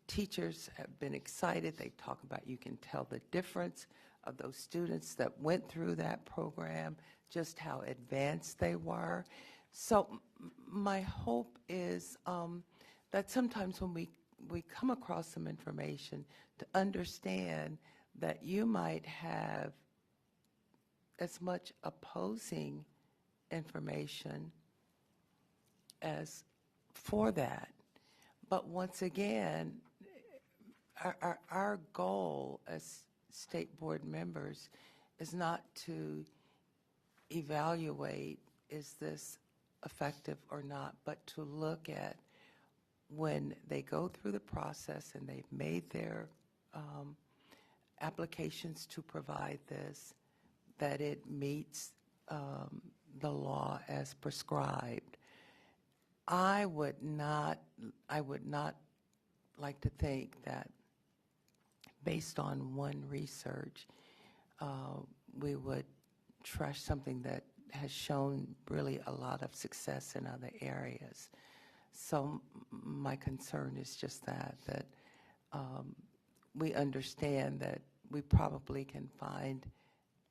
Speaker 8: teachers have been excited. They talk about, you can tell the difference of those students that went through that program, just how advanced they were. So my hope is that sometimes when we come across some information, to understand that you might have as much opposing information as for that. But once again, our goal as state board members is not to evaluate is this effective or not, but to look at when they go through the process and they've made their applications to provide this, that it meets the law as prescribed. I would not like to think that based on one research, we would trash something that has shown really a lot of success in other areas. So my concern is just that we understand that we probably can find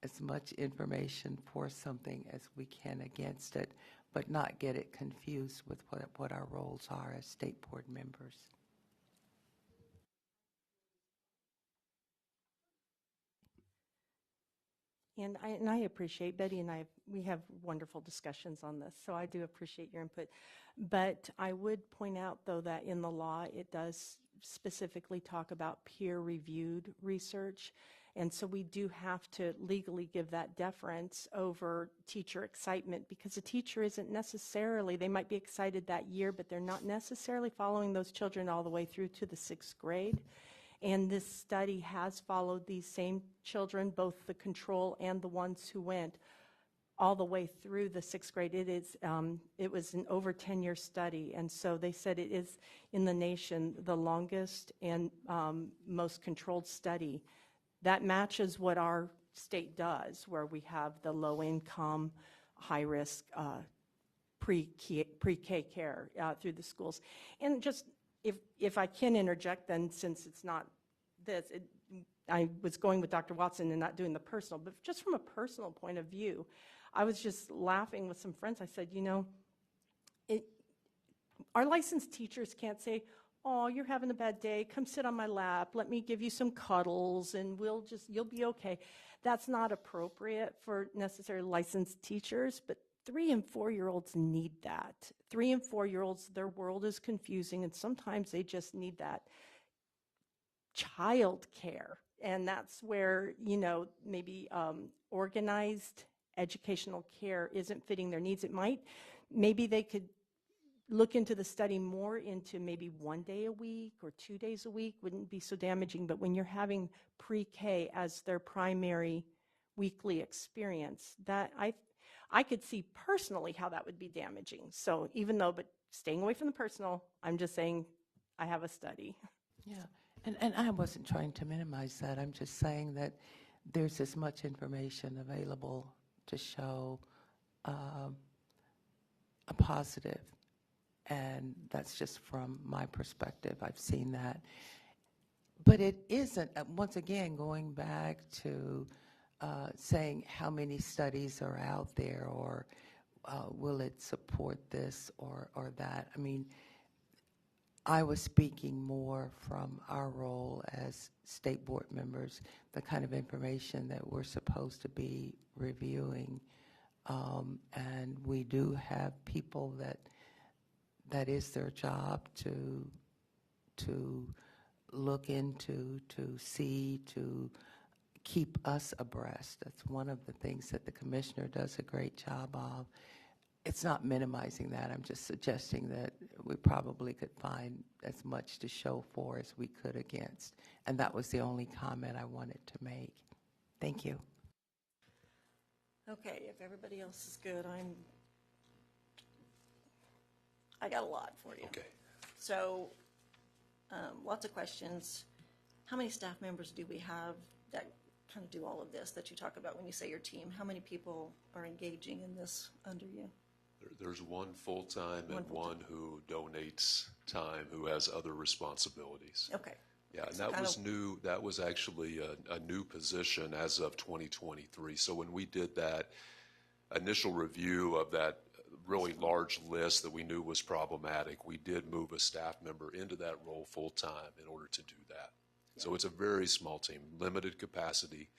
Speaker 8: as much information for something as we can against it, but not get it confused with what our roles are as state board members.
Speaker 4: And I appreciate, Betty and I, we have wonderful discussions on this, so I do appreciate your input. But I would point out, though, that in the law, it does specifically talk about peer-reviewed research. And so we do have to legally give that deference over teacher excitement, because a teacher isn't necessarily, they might be excited that year, but they're not necessarily following those children all the way through to the 6th grade. And this study has followed these same children, both the control and the ones who went, all the way through the 6th grade. It was an over 10-year study, and so they said it is in the nation the longest and most controlled study. That matches what our state does, where we have the low-income, high-risk pre-K care through the schools. And just, if I can interject, then, since it's not this, I was going with Dr. Watson and not doing the personal, but just from a personal point of view, I was just laughing with some friends. I said, you know, our licensed teachers can't say, oh, you're having a bad day, come sit on my lap, let me give you some cuddles, and you'll be okay. That's not appropriate for necessarily licensed teachers, but 3- and 4-year-olds need that. 3- and 4-year-olds, their world is confusing, and sometimes they just need that child care. And that's where, you know, maybe organized educational care isn't fitting their needs. Maybe they could look into the study more into maybe 1 day a week or 2 days a week, wouldn't be so damaging. But when you're having pre-K as their primary weekly experience, that I could see personally how that would be damaging. So but staying away from the personal, I'm just saying I have a study.
Speaker 8: Yeah, and I wasn't trying to minimize that. I'm just saying that there's as much information available to show a positive. And that's just from my perspective. I've seen that. But it isn't, once again, going back to saying how many studies are out there, or will it support this or that. I mean, I was speaking more from our role as state board members, the kind of information that we're supposed to be reviewing. And we do have people that is their job to look into, to see, to keep us abreast. That's one of the things that the commissioner does a great job of. It's not minimizing that. I'm just suggesting that we probably could find as much to show for as we could against. And that was the only comment I wanted to make. Thank you.
Speaker 2: Okay, if everybody else is good, I got a lot for you.
Speaker 19: Okay.
Speaker 2: So, lots of questions. How many staff members do we have that kind of do all of this that you talk about when you say your team? How many people are engaging in this under you?
Speaker 19: There's one full-time and one who donates time, who has other responsibilities.
Speaker 2: Okay.
Speaker 19: Yeah, and
Speaker 2: So
Speaker 19: that
Speaker 2: kind
Speaker 19: was
Speaker 2: of-
Speaker 19: new. That was actually a new position as of 2023. So when we did that initial review of that really large list that we knew was problematic, we did move a staff member into that role full-time in order to do that. Yeah. So it's a very small team, limited capacity.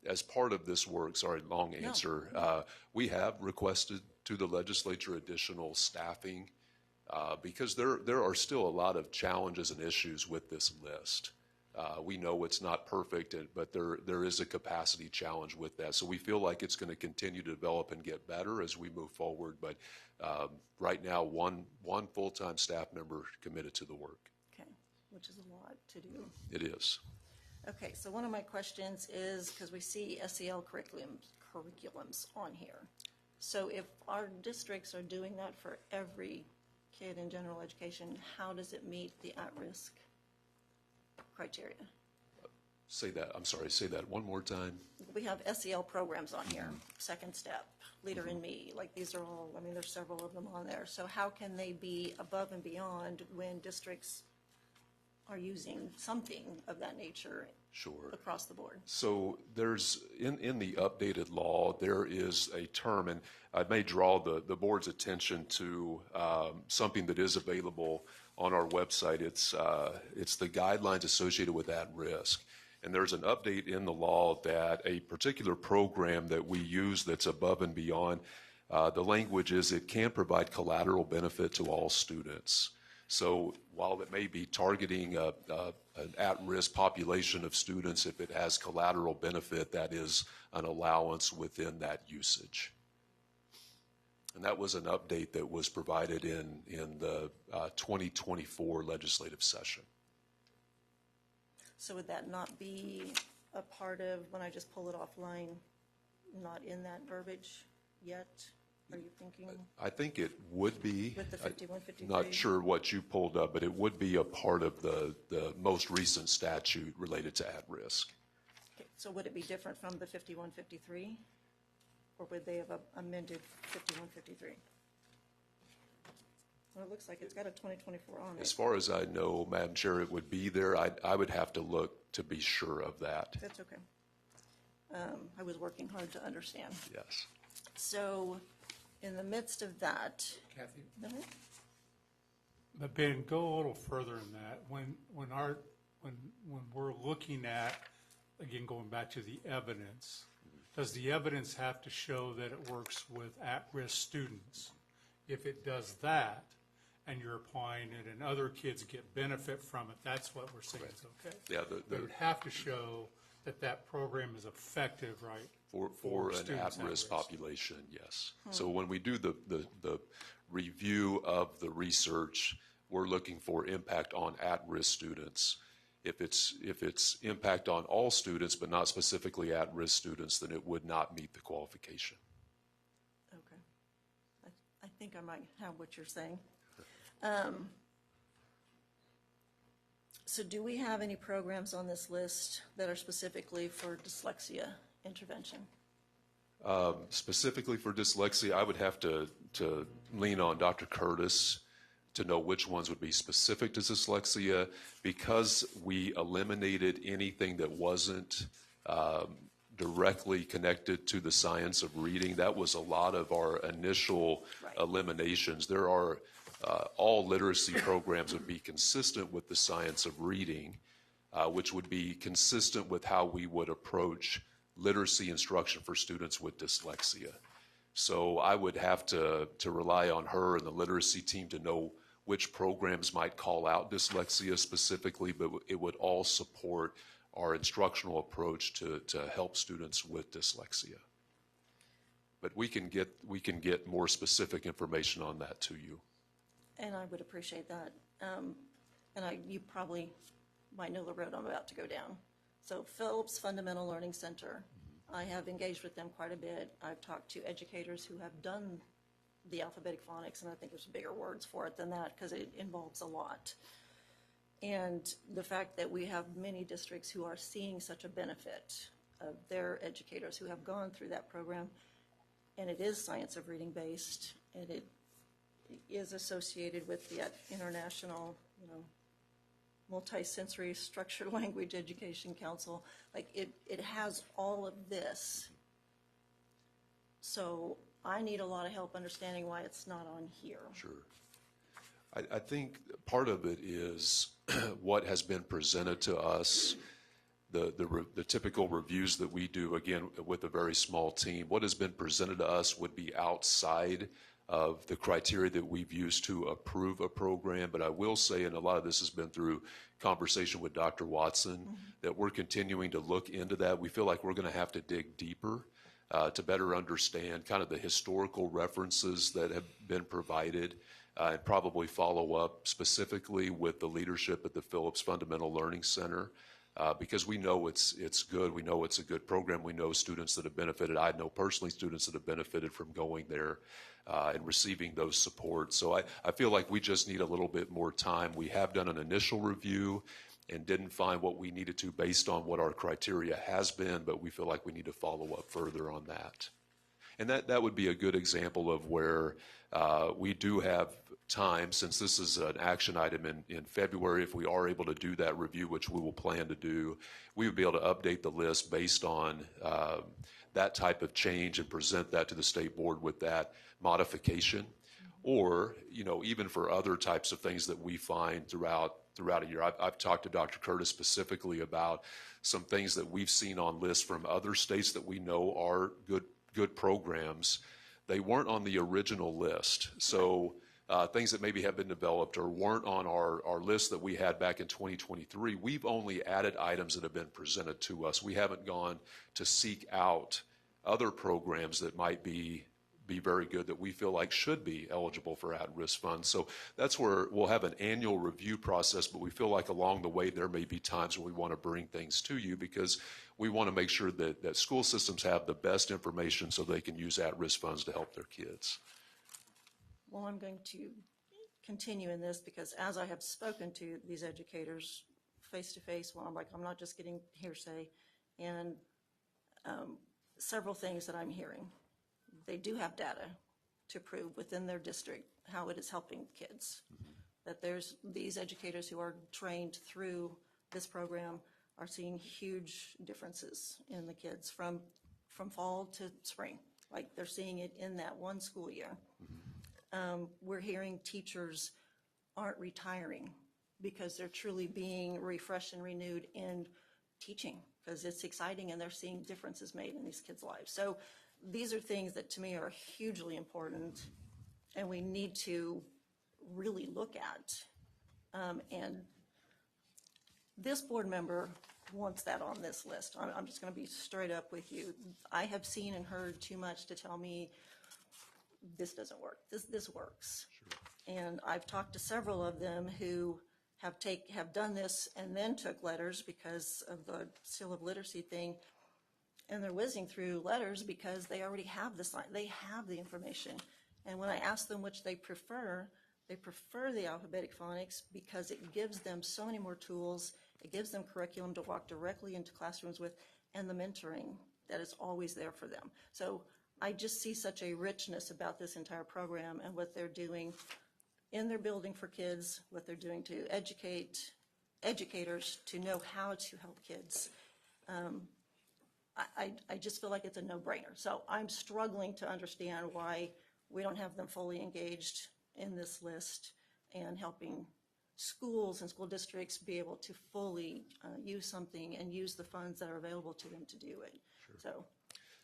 Speaker 19: As part of this work, sorry, long answer, we have requested to the legislature additional staffing because there are still a lot of challenges and issues with this list. We know it's not perfect, but there is a capacity challenge with that. So we feel like it's going to continue to develop and get better as we move forward. But right now, one full-time staff member committed to the work.
Speaker 2: Okay, which is a lot to do.
Speaker 19: It is.
Speaker 2: Okay, so one of my questions is, because we see SEL curriculums on here. So if our districts are doing that for every kid in general education, how does it meet the at-risk criteria?
Speaker 19: Say that, I'm sorry, say that one more time.
Speaker 2: We have SEL programs on here, Second Step, Leader in Me, like these are all, I mean, there's several of them on there. So how can they be above and beyond when districts are using something of that nature
Speaker 19: Sure.
Speaker 2: across the board?
Speaker 19: So there's, in the updated law, there is a term, and I may draw the board's attention to something that is available on our website. It's the guidelines associated with at-risk. And there's an update in the law that a particular program that we use that's above and beyond, the language is it can provide collateral benefit to all students. So while it may be targeting an at-risk population of students, if it has collateral benefit, that is an allowance within that usage. And that was an update that was provided in the 2024 legislative session.
Speaker 2: So would that not be a part of, when I just pull it offline, not in that verbiage yet? Are you thinking?
Speaker 19: I think it would be.
Speaker 2: With the 5153?
Speaker 19: Not sure what you pulled up, but it would be a part of the most recent statute related to at-risk.
Speaker 2: Okay, so would it be different from the 5153? Or would they have amended 5153? Well, it looks like it's got a 2024 on it.
Speaker 19: As far as I know, Madam Chair, it would be there. I would have to look to be sure of that.
Speaker 2: That's okay. I was working hard to understand.
Speaker 19: Yes.
Speaker 2: So in the midst of that,
Speaker 6: Kathy?
Speaker 2: go ahead.
Speaker 6: But Ben, go a little further in that. When we're looking at, again, going back to the evidence, does the evidence have to show that it works with at-risk students? If it does that, and you're applying it and other kids get benefit from it, that's what we're saying is okay.
Speaker 19: Yeah,
Speaker 6: But it would have to show that that program is effective, right?
Speaker 19: For an
Speaker 6: students
Speaker 19: at-risk population, yes. So when we do the review of the research, we're looking for impact on at-risk students. If it's impact on all students, but not specifically at-risk students, then it would not meet the qualification.
Speaker 2: Okay. I think I might have what you're saying. So do we have any programs on this list that are specifically for dyslexia intervention?
Speaker 19: Specifically for dyslexia, I would have to lean on Dr. Curtis to know which ones would be specific to dyslexia. Because we eliminated anything that wasn't directly connected to the science of reading, that was a lot of our initial eliminations. There are all literacy programs would be consistent with the science of reading, which would be consistent with how we would approach literacy instruction for students with dyslexia. So I would have to rely on her and the literacy team to know which programs might call out dyslexia specifically, but it would all support our instructional approach to help students with dyslexia. But we can get more specific information on that to you.
Speaker 2: And I would appreciate that. You probably might know the road I'm about to go down. So Phillips Fundamental Learning Center, I have engaged with them quite a bit. I've talked to educators who have done the alphabetic phonics, and I think there's bigger words for it than that because it involves a lot. And the fact that we have many districts who are seeing such a benefit of their educators who have gone through that program, and it is science of reading based, and it is associated with the International, Multisensory Structured Language Education Council. Like it has all of this. So I need a lot of help understanding why it's not on here.
Speaker 19: Sure. I think part of it is what has been presented to us, the typical reviews that we do, again, with a very small team. What has been presented to us would be outside of the criteria that we've used to approve a program. But I will say, and a lot of this has been through conversation with Dr. Watson, that we're continuing to look into that. We feel like we're going to have to dig deeper to better understand kind of the historical references that have been provided, and probably follow up specifically with the leadership at the Phillips Fundamental Learning Center, because we know it's good. We know it's a good program. We know students that have benefited. I know personally students that have benefited from going there and receiving those supports. So I feel like we just need a little bit more time. We have done an initial review, and didn't find what we needed to based on what our criteria has been, but we feel like we need to follow up further on that. And that would be a good example of where we do have time, since this is an action item in February. If we are able to do that review, which we will plan to do, we would be able to update the list based on that type of change and present that to the state board with that modification. Or, even for other types of things that we find throughout a year. I've talked to Dr. Curtis specifically about some things that we've seen on lists from other states that we know are good programs. They weren't on the original list. So things that maybe have been developed or weren't on our list that we had back in 2023, we've only added items that have been presented to us. We haven't gone to seek out other programs that might be very good that we feel like should be eligible for at-risk funds. So that's where we'll have an annual review process, but we feel like along the way there may be times when we want to bring things to you because we want to make sure that school systems have the best information so they can use at-risk funds to help their kids.
Speaker 2: Well, I'm going to continue in this because as I have spoken to these educators face-to-face, well, I'm not just getting hearsay, and several things that I'm hearing. They do have data to prove within their district how it is helping kids. That there's these educators who are trained through this program are seeing huge differences in the kids from fall to spring. Like they're seeing it in that one school year. We're hearing teachers aren't retiring because they're truly being refreshed and renewed in teaching because it's exciting and they're seeing differences made in these kids' lives. So these are things that to me are hugely important and we need to really look at. And this board member wants that on this list. I'm just going to be straight up with you. I have seen and heard too much to tell me this doesn't work. This works. Sure. And I've talked to several of them who have done this and then took letters because of the seal of literacy thing. And they're whizzing through letters because they already have the sign. They have the information. And when I ask them which they prefer the alphabetic phonics because it gives them so many more tools. It gives them curriculum to walk directly into classrooms with and the mentoring that is always there for them. So I just see such a richness about this entire program and what they're doing in their building for kids, what they're doing to educate educators to know how to help kids. I just feel like it's a no-brainer. So I'm struggling to understand why we don't have them fully engaged in this list and helping schools and school districts be able to fully use something and use the funds that are available to them to do it. Sure. So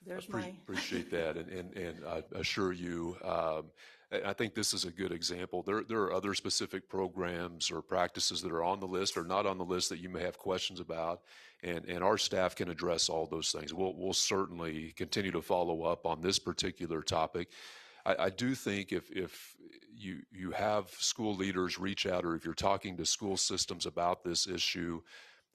Speaker 2: there's
Speaker 19: Appreciate that, and I assure you, I think this is a good example. There are other specific programs or practices that are on the list or not on the list that you may have questions about, and our staff can address all those things. We'll certainly continue to follow up on this particular topic. I do think if you have school leaders reach out, or if you're talking to school systems about this issue,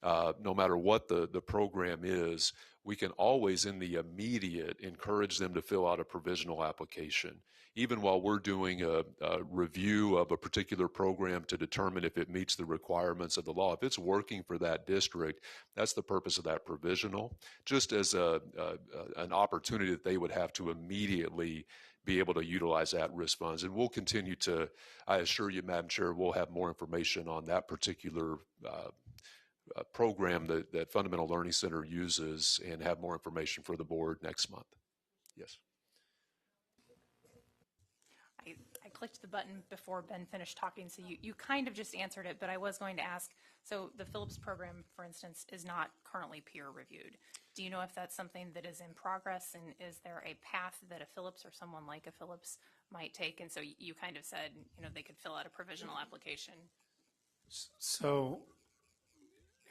Speaker 19: no matter what the program is, we can always in the immediate encourage them to fill out a provisional application. Even while we're doing a review of a particular program to determine if it meets the requirements of the law, if it's working for that district, that's the purpose of that provisional, just as an opportunity that they would have to immediately be able to utilize at-risk funds. And we'll continue to, I assure you, Madam Chair, we'll have more information on that particular program that Fundamental Learning Center uses and have more information for the board next month. Yes.
Speaker 1: I clicked the button before Ben finished talking, so you kind of just answered it, but I was going to ask, so the Phillips program, for instance, is not currently peer reviewed. Do you know if that's something that is in progress, and is there a path that a Phillips or someone like a Phillips might take? And so you kind of said, they could fill out a provisional application.
Speaker 6: So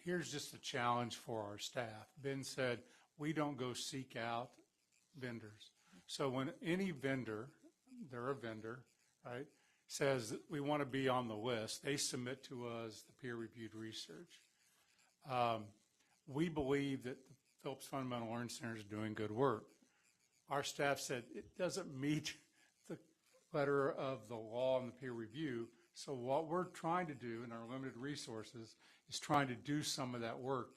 Speaker 6: here's just a challenge for our staff. Ben said, we don't go seek out vendors. So when any vendor, they're a vendor, right, says that we want to be on the list, they submit to us the peer-reviewed research. We believe that the Phillips Fundamental Learning Center is doing good work. Our staff said it doesn't meet the letter of the law and the peer review So what we're trying to do in our limited resources is trying to do some of that work,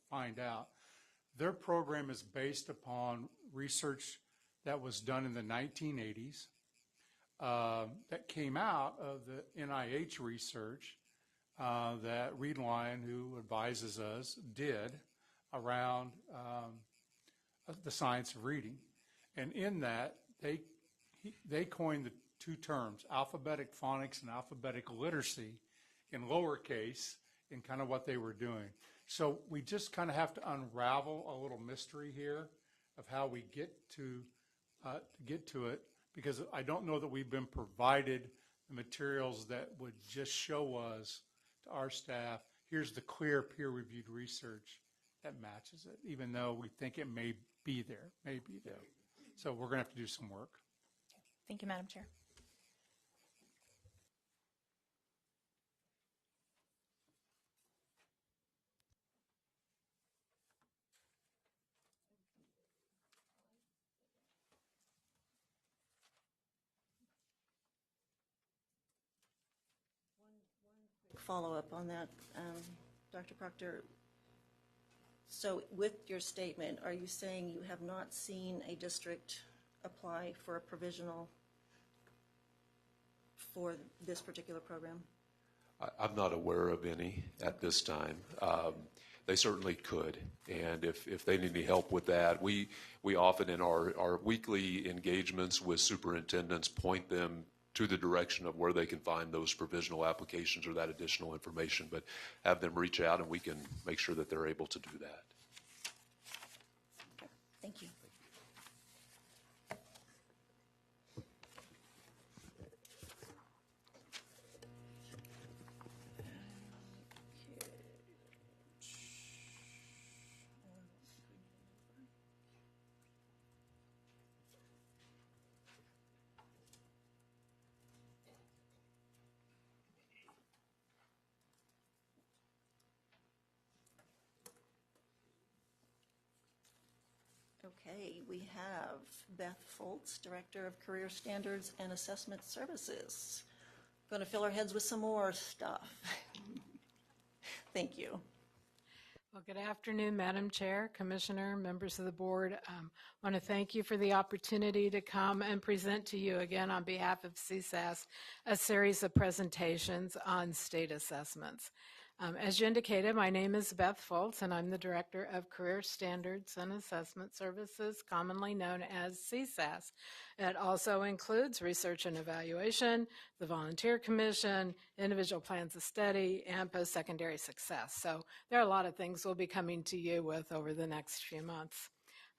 Speaker 6: find out. Their program is based upon research that was done in the 1980s that came out of the NIH research that Reed Lyon, who advises us, did around the science of reading. And in that, they coined the two terms, alphabetic phonics and alphabetic literacy, in lowercase, in kind of what they were doing. So we just kind of have to unravel a little mystery here of how we get to it, because I don't know that we've been provided the materials that would just show us, to our staff, here's the clear peer-reviewed research that matches it, even though we think it may be there. So we're going to have to do some work.
Speaker 1: Thank you, Madam Chair.
Speaker 2: Follow-up on that, Dr. Proctor. So with your statement, are you saying you have not seen a district apply for a provisional for this particular program?
Speaker 19: I'm not aware of any at this time. They certainly could, and if they need any help with that, we often in our weekly engagements with superintendents point them to the direction of where they can find those provisional applications or that additional information, but have them reach out and we can make sure that they're able to do that.
Speaker 2: Thank you. Okay, we have Beth Foltz, Director of Career Standards and Assessment Services. Going to fill our heads with some more stuff. Thank you.
Speaker 20: Well, good afternoon, Madam Chair, Commissioner, members of the board. I want to thank you for the opportunity to come and present to you again on behalf of CSAS a series of presentations on state assessments. As you indicated, my name is Beth Foltz, and I'm the Director of Career Standards and Assessment Services, commonly known as CSAS. It also includes research and evaluation, the Volunteer Commission, individual plans of study, and post-secondary success. So there are a lot of things we'll be coming to you with over the next few months.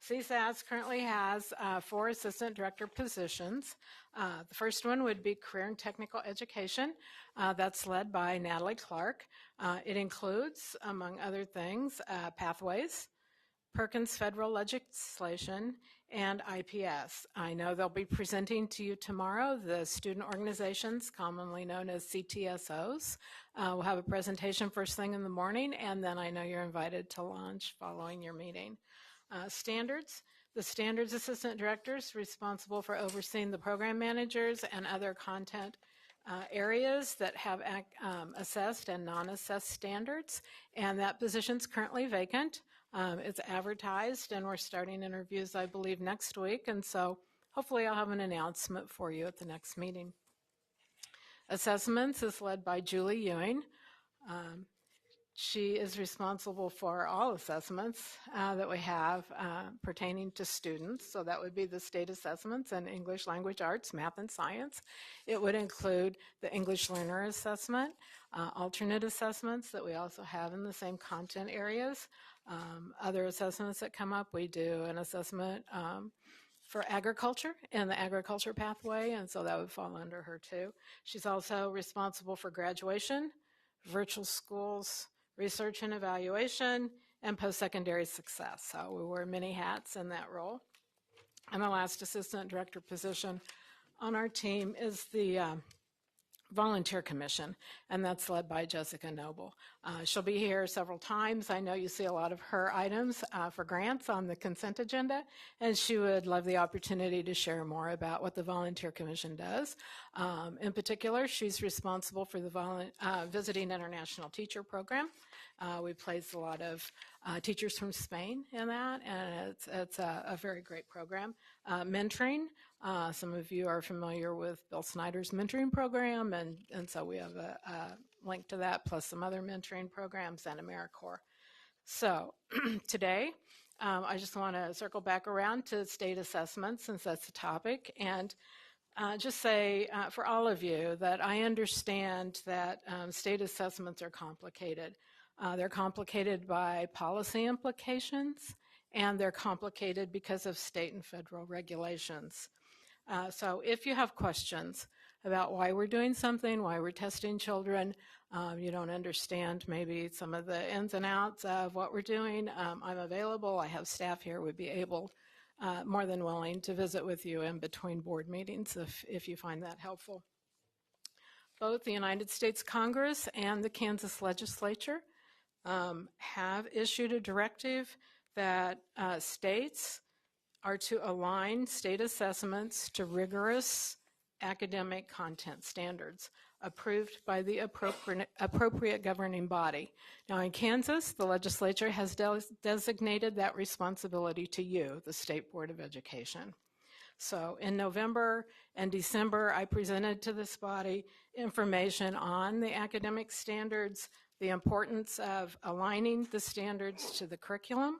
Speaker 20: CSAS currently has 4 assistant director positions. The first one would be Career and Technical Education. That's led by Natalie Clark. It includes, among other things, Pathways, Perkins Federal Legislation, and IPS. I know they'll be presenting to you tomorrow the student organizations, commonly known as CTSOs. We'll have a presentation first thing in the morning, and then I know you're invited to lunch following your meeting. Standards. The standards assistant directors responsible for overseeing the program managers and other content areas that have assessed and non-assessed standards, and that position's currently vacant. It's advertised, and we're starting interviews, I believe, next week, and so hopefully I'll have an announcement for you at the next meeting. Assessments is led by Julie Ewing. She is responsible for all assessments that we have pertaining to students. So that would be the state assessments in English, language arts, math, and science. It would include the English learner assessment, alternate assessments that we also have in the same content areas. Other assessments that come up, we do an assessment for agriculture and the agriculture pathway, and so that would fall under her too. She's also responsible for graduation, virtual schools, research and evaluation, and post-secondary success. So we wear many hats in that role. And the last assistant director position on our team is the Volunteer Commission, and that's led by Jessica Noble. She'll be here several times. I know you see a lot of her items for grants on the consent agenda, and she would love the opportunity to share more about what the Volunteer Commission does. In particular, she's responsible for the Visiting International Teacher Program. We place a lot of teachers from Spain in that, and it's a very great program. Mentoring, some of you are familiar with Bill Snyder's mentoring program, and so we have a link to that, plus some other mentoring programs and AmeriCorps. So today, I just want to circle back around to state assessment, since that's the topic, and just say for all of you that I understand that state assessments are complicated. They're complicated by policy implications, and they're complicated because of state and federal regulations. So if you have questions about why we're doing something, why we're testing children, you don't understand maybe some of the ins and outs of what we're doing, I'm available. I have staff here who would be able, more than willing, to visit with you in between board meetings if you find that helpful. Both the United States Congress and the Kansas legislature have issued a directive that states are to align state assessments to rigorous academic content standards approved by the appropriate governing body. Now in Kansas, the legislature has designated that responsibility to you, the State Board of Education. So in November and December, I presented to this body information on the academic standards, the importance of aligning the standards to the curriculum,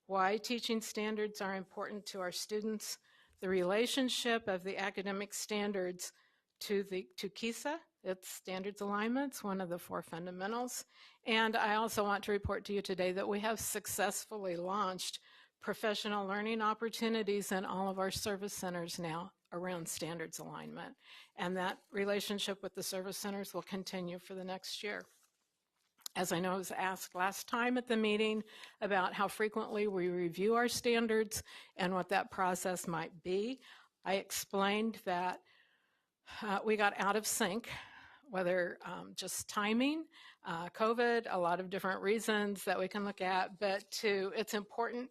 Speaker 20: why teaching standards are important to our students, the relationship of the academic standards to KISA, its standards alignments, one of the 4 fundamentals. And I also want to report to you today that we have successfully launched professional learning opportunities in all of our service centers now around standards alignment. And that relationship with the service centers will continue for the next year. As I know, I was asked last time at the meeting about how frequently we review our standards and what that process might be. I explained that we got out of sync, whether just timing, COVID, a lot of different reasons that we can look at, but it's important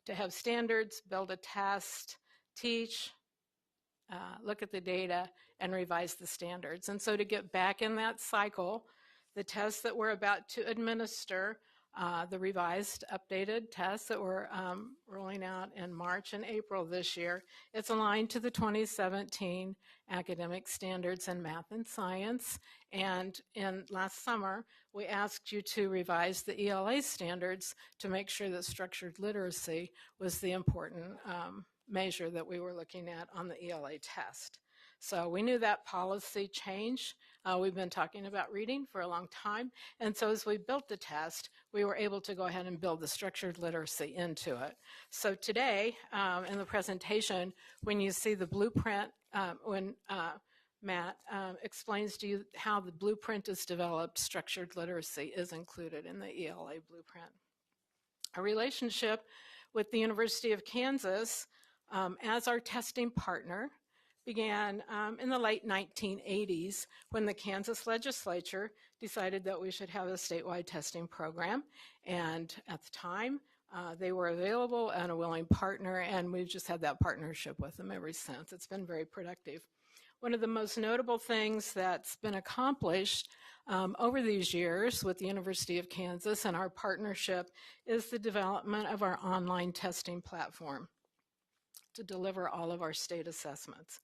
Speaker 20: to have standards, build a test, teach, look at the data, and revise the standards. And so to get back in that cycle, the tests that we're about to administer, the revised, updated tests that we're rolling out in March and April this year, it's aligned to the 2017 academic standards in math and science. And last summer, we asked you to revise the ELA standards to make sure that structured literacy was the important measure that we were looking at on the ELA test. So we knew that policy change. We've been talking about reading for a long time. And so as we built the test, we were able to go ahead and build the structured literacy into it. So today, in the presentation, when you see the blueprint, when Matt explains to you how the blueprint is developed, structured literacy is included in the ELA blueprint. A relationship with the University of Kansas as our testing partner began in the late 1980s when the Kansas legislature decided that we should have a statewide testing program. And at the time, they were available and a willing partner, and we've just had that partnership with them ever since. It's been very productive. One of the most notable things that's been accomplished over these years with the University of Kansas and our partnership is the development of our online testing platform to deliver all of our state assessments.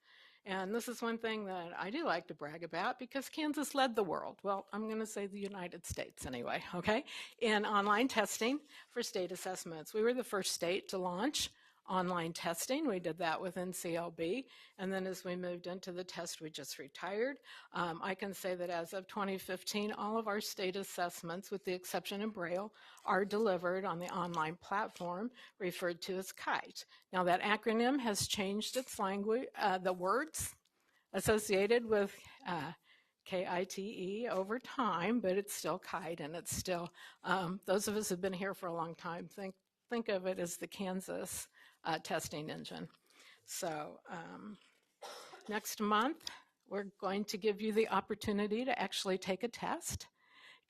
Speaker 20: And this is one thing that I do like to brag about because Kansas led the world. Well, I'm going to say the United States anyway, okay? In online testing for state assessments. We were the first state to launch online testing. We did that with NCLB. And then as we moved into the test we just retired, I can say that as of 2015, all of our state assessments, with the exception of Braille, are delivered on the online platform referred to as KITE. Now that acronym has changed its language, the words associated with KITE over time, but it's still KITE, and it's still, those of us who've been here for a long time think of it as the Kansas testing engine. So next month, we're going to give you the opportunity to actually take a test,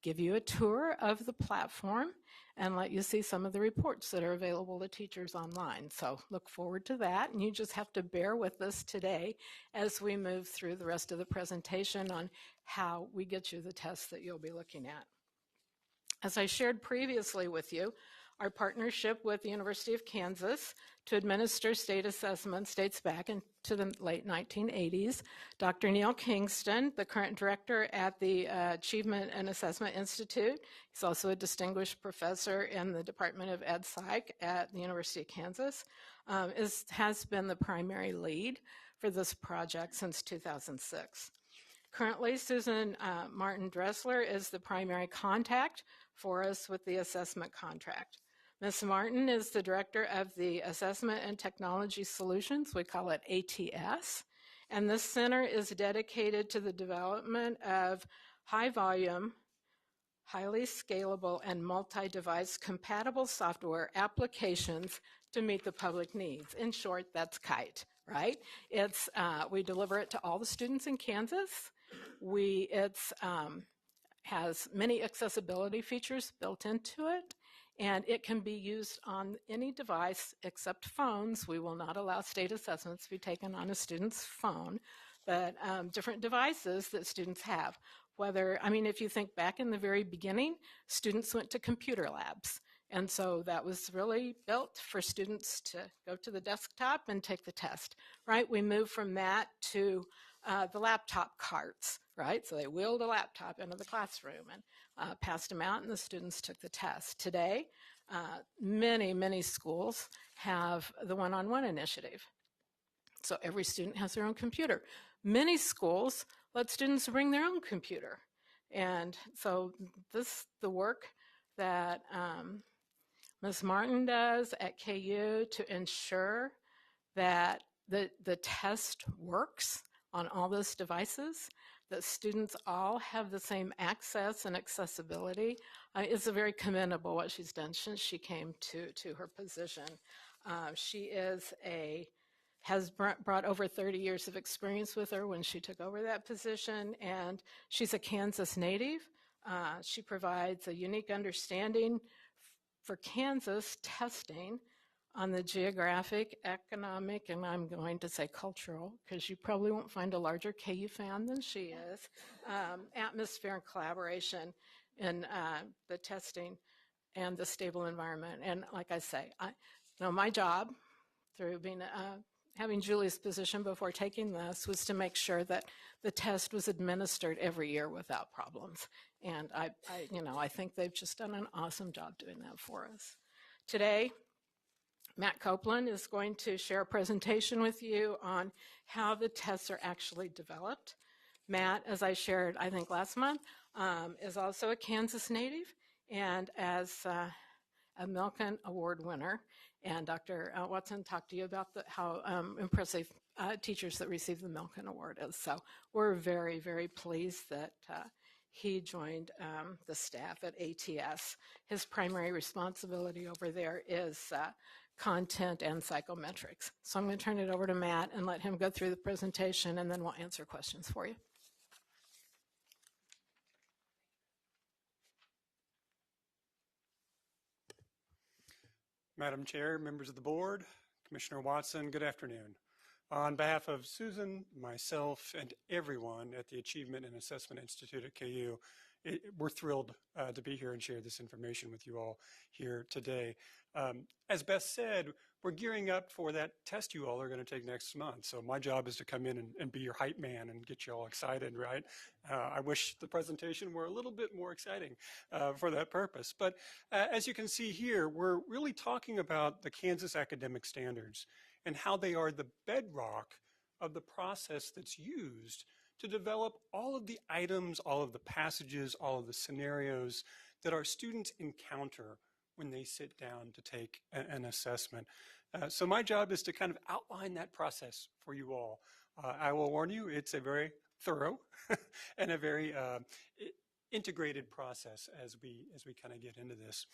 Speaker 20: give you a tour of the platform, and let you see some of the reports that are available to teachers online. So look forward to that, and you just have to bear with us today as we move through the rest of the presentation on how we get you the tests that you'll be looking at. As I shared previously with you, our partnership with the University of Kansas to administer state assessments dates back into the late 1980s. Dr. Neil Kingston, the current director at the Achievement and Assessment Institute, he's also a distinguished professor in the Department of Ed Psych at the University of Kansas, has been the primary lead for this project since 2006. Currently, Susan Martin Dressler is the primary contact for us with the assessment contract. Ms. Martin is the director of the Assessment and Technology Solutions, we call it ATS, and this center is dedicated to the development of high-volume, highly scalable, and multi-device compatible software applications to meet the public needs. In short, that's KITE, right? We deliver it to all the students in Kansas. It has many accessibility features built into it, and it can be used on any device except phones. We will not allow state assessments to be taken on a student's phone, but different devices that students have. If you think back in the very beginning, students went to computer labs. And so that was really built for students to go to the desktop and take the test, right? We moved from that to the laptop carts, right? So they wheeled a laptop into the classroom and passed them out, and the students took the test. Today, many schools have the one-on-one initiative. So every student has their own computer. Many schools let students bring their own computer. And so the work that Ms. Martin does at KU to ensure that the test works on all those devices, that students all have the same access and accessibility, is very commendable what she's done since she came to her position. She has brought over 30 years of experience with her when she took over that position, and she's a Kansas native. She provides a unique understanding for Kansas testing on the geographic, economic, and I'm going to say cultural, because you probably won't find a larger KU fan than she is, atmosphere and collaboration in the testing and the stable environment. And like I say, my job through having Julie's position before taking this was to make sure that the test was administered every year without problems. And I think they've just done an awesome job doing that for us. Today, Matt Copeland is going to share a presentation with you on how the tests are actually developed. Matt, as I shared, I think last month, is also a Kansas native and as a Milken Award winner. And Dr. Watson talked to you about how impressive teachers that receive the Milken Award is. So we're very, very pleased that he joined the staff at ATS. His primary responsibility over there is content and psychometrics. So I'm going to turn it over to Matt and let him go through the presentation, and then we'll answer questions for you.
Speaker 21: Madam Chair, members of the board, Commissioner Watson, good afternoon. On behalf of Susan, myself, and everyone at the Achievement and Assessment Institute at KU, we're thrilled to be here and share this information with you all here today. As Beth said, we're gearing up for that test you all are going to take next month. So my job is to come in and be your hype man and get you all excited, right? I wish the presentation were a little bit more exciting for that purpose. But as you can see here, we're really talking about the Kansas academic standards and how they are the bedrock of the process that's used to develop all of the items, all of the passages, all of the scenarios that our students encounter when they sit down to take an assessment. So my job is to kind of outline that process for you all. I will warn you, it's a very thorough and a very integrated process as we kind of get into this.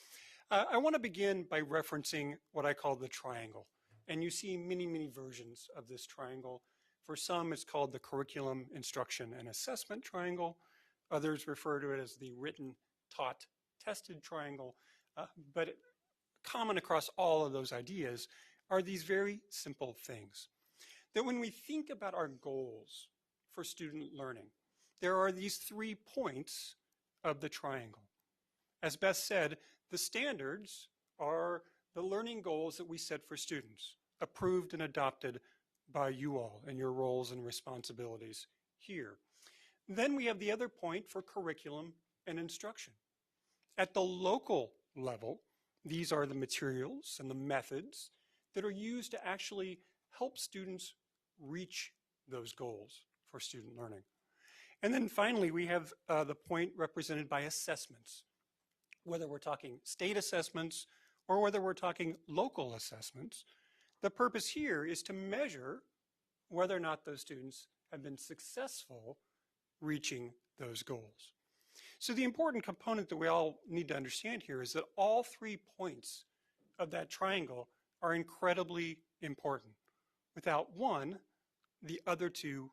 Speaker 21: I want to begin by referencing what I call the triangle. And you see many versions of this triangle. For some, it's called the curriculum, instruction, and assessment triangle. Others refer to it as the written, taught, tested triangle. But common across all of those ideas are these very simple things. That when we think about our goals for student learning, there are these 3 points of the triangle. As Beth said, the standards are the learning goals that we set for students, approved and adopted by you all and your roles and responsibilities here. Then we have the other point for curriculum and instruction. At the local level, these are the materials and the methods that are used to actually help students reach those goals for student learning. And then finally, we have the point represented by assessments, whether we're talking state assessments or whether we're talking local assessments. The purpose here is to measure whether or not those students have been successful reaching those goals. So the important component that we all need to understand here is that all 3 points of that triangle are incredibly important. Without one, the other 2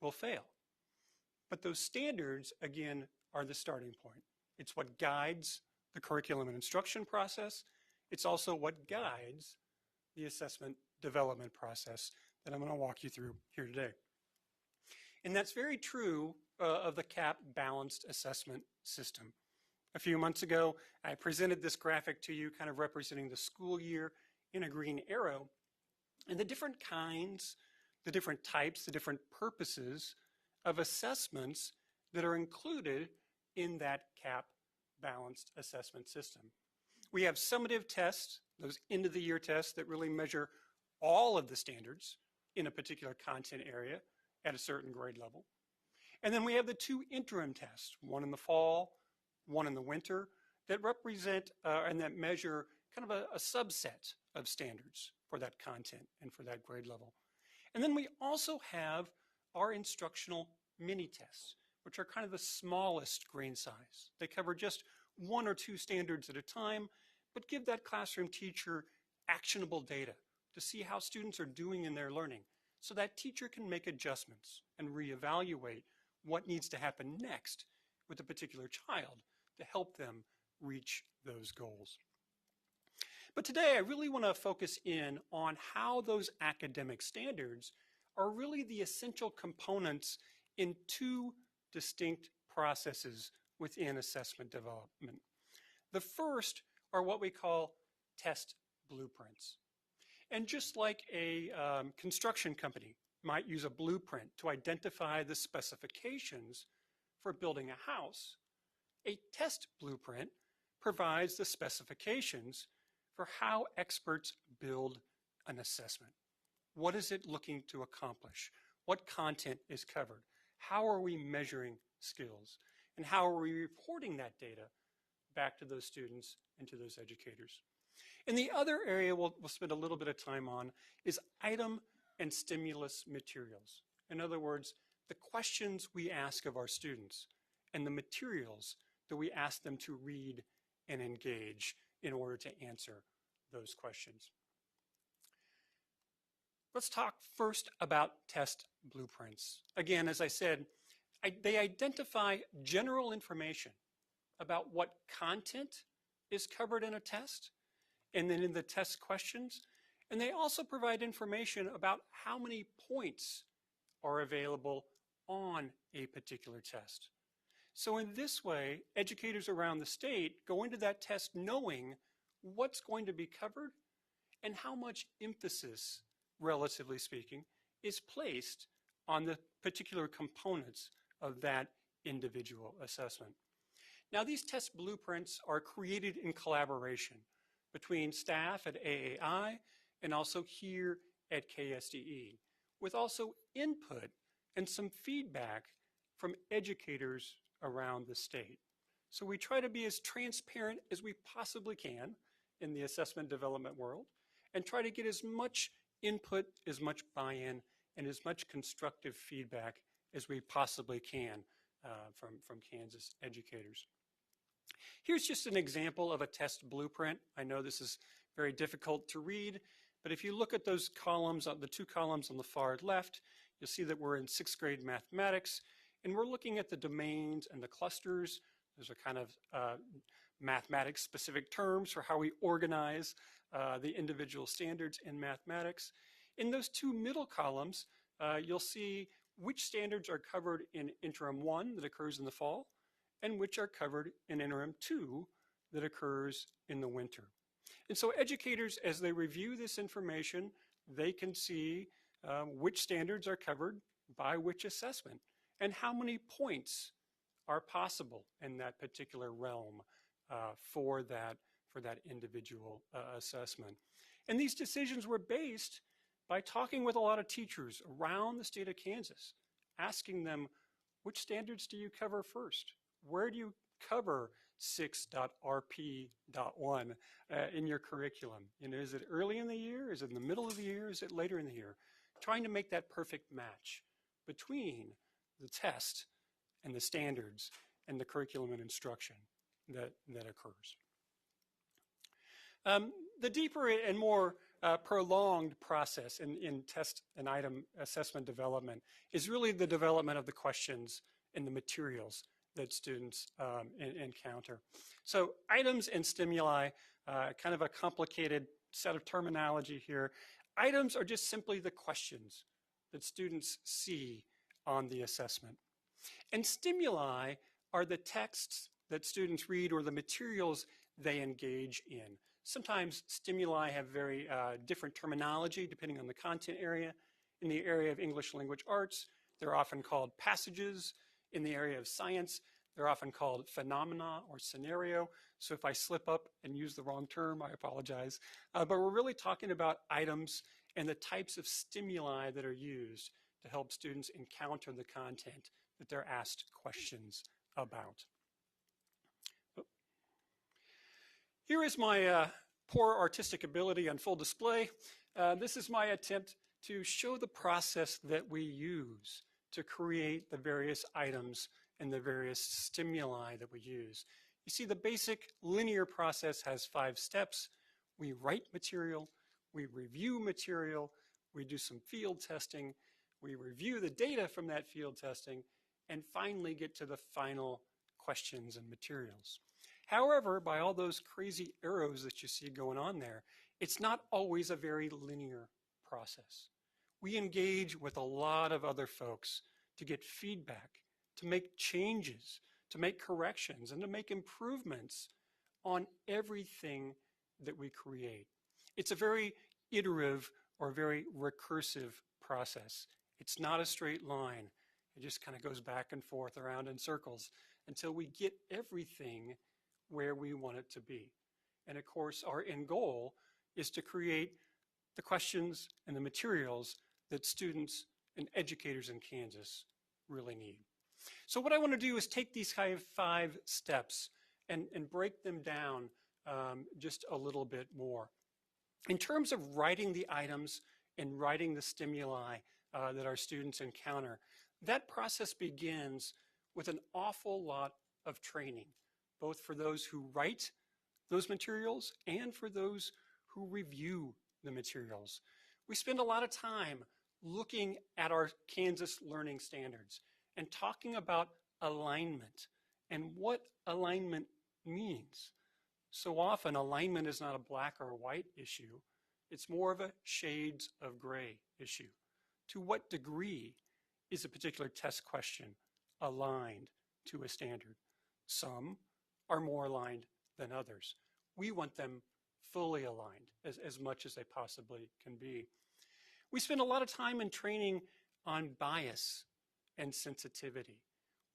Speaker 21: will fail. But those standards, again, are the starting point. It's what guides the curriculum and instruction process. It's also what guides the assessment development process that I'm going to walk you through here today. And that's very true of the CAP balanced assessment system. A few months ago, I presented this graphic to you kind of representing the school year in a green arrow, and the different kinds, the different types, the different purposes of assessments that are included in that CAP balanced assessment system. We have summative tests, those end of the year tests that really measure all of the standards in a particular content area at a certain grade level. And then we have the 2 interim tests, one in the fall, one in the winter, that represent and that measure kind of a subset of standards for that content and for that grade level. And then we also have our instructional mini tests, which are kind of the smallest grain size. They cover just 1 or 2 standards at a time, but give that classroom teacher actionable data to see how students are doing in their learning, so that teacher can make adjustments and reevaluate what needs to happen next with a particular child to help them reach those goals. But today I really want to focus in on how those academic standards are really the essential components in 2 distinct processes within assessment development. The first are what we call test blueprints. And just like a construction company might use a blueprint to identify the specifications for building a house, a test blueprint provides the specifications for how experts build an assessment. What is it looking to accomplish? What content is covered? How are we measuring skills? And how are we reporting that data back to those students and to those educators? And the other area we'll spend a little bit of time on is item and stimulus materials. In other words, the questions we ask of our students and the materials that we ask them to read and engage in order to answer those questions. Let's talk first about test blueprints. Again, as I said, they identify general information about what content is covered in a test and then in the test questions. And they also provide information about how many points are available on a particular test. So in this way, educators around the state go into that test knowing what's going to be covered and how much emphasis, relatively speaking, is placed on the particular components of that individual assessment. Now, these test blueprints are created in collaboration between staff at AAI and also here at KSDE, with also input and some feedback from educators around the state. So we try to be as transparent as we possibly can in the assessment development world and try to get as much input, as much buy-in, and as much constructive feedback as we possibly can from Kansas educators. Here's just an example of a test blueprint. I know this is very difficult to read, but if you look at those columns, the 2 columns on the far left, you'll see that we're in 6th grade mathematics, and we're looking at the domains and the clusters. Those are kind of mathematics specific terms for how we organize the individual standards in mathematics. In those two middle columns, you'll see which standards are covered in interim 1 that occurs in the fall, and which are covered in interim 2 that occurs in the winter. And so educators, as they review this information, they can see which standards are covered by which assessment and how many points are possible in that particular realm for that individual assessment. And these decisions were based by talking with a lot of teachers around the state of Kansas, asking them, which standards do you cover first? Where do you cover 6.rp.1 in your curriculum? You know, is it early in the year? Is it in the middle of the year? Is it later in the year? Trying to make that perfect match between the test and the standards and the curriculum and instruction that occurs. The deeper and more prolonged process in test and item assessment development is really the development of the questions and the materials that students encounter. So items and stimuli, kind of a complicated set of terminology here. Items are just simply the questions that students see on the assessment. And stimuli are the texts that students read or the materials they engage in. Sometimes stimuli have very different terminology depending on the content area. In the area of English language arts, they're often called passages. In the area of science, they're often called phenomena or scenario. So if I slip up and use the wrong term, I apologize. But we're really talking about items and the types of stimuli that are used to help students encounter the content that they're asked questions about. Here is my poor artistic ability on full display. This is my attempt to show the process that we use to create the various items and the various stimuli that we use. You see, the basic linear process has 5 steps. We write material, we review material, we do some field testing, we review the data from that field testing, and finally get to the final questions and materials. However, by all those crazy arrows that you see going on there, it's not always a very linear process. We engage with a lot of other folks to get feedback, to make changes, to make corrections, and to make improvements on everything that we create. It's a very iterative or very recursive process. It's not a straight line. It just kind of goes back and forth around in circles until we get everything where we want it to be. And of course, our end goal is to create the questions and the materials that students and educators in Kansas really need. So what I want to do is take these kind of 5 steps and break them down just a little bit more. In terms of writing the items and writing the stimuli that our students encounter, that process begins with an awful lot of training, both for those who write those materials and for those who review the materials. We spend a lot of time looking at our Kansas learning standards and talking about alignment and what alignment means. So often alignment is not a black or white issue. It's more of a shades of gray issue. To what degree is a particular test question aligned to a standard? Some are more aligned than others. We want them fully aligned as much as they possibly can be. We spend a lot of time in training on bias and sensitivity.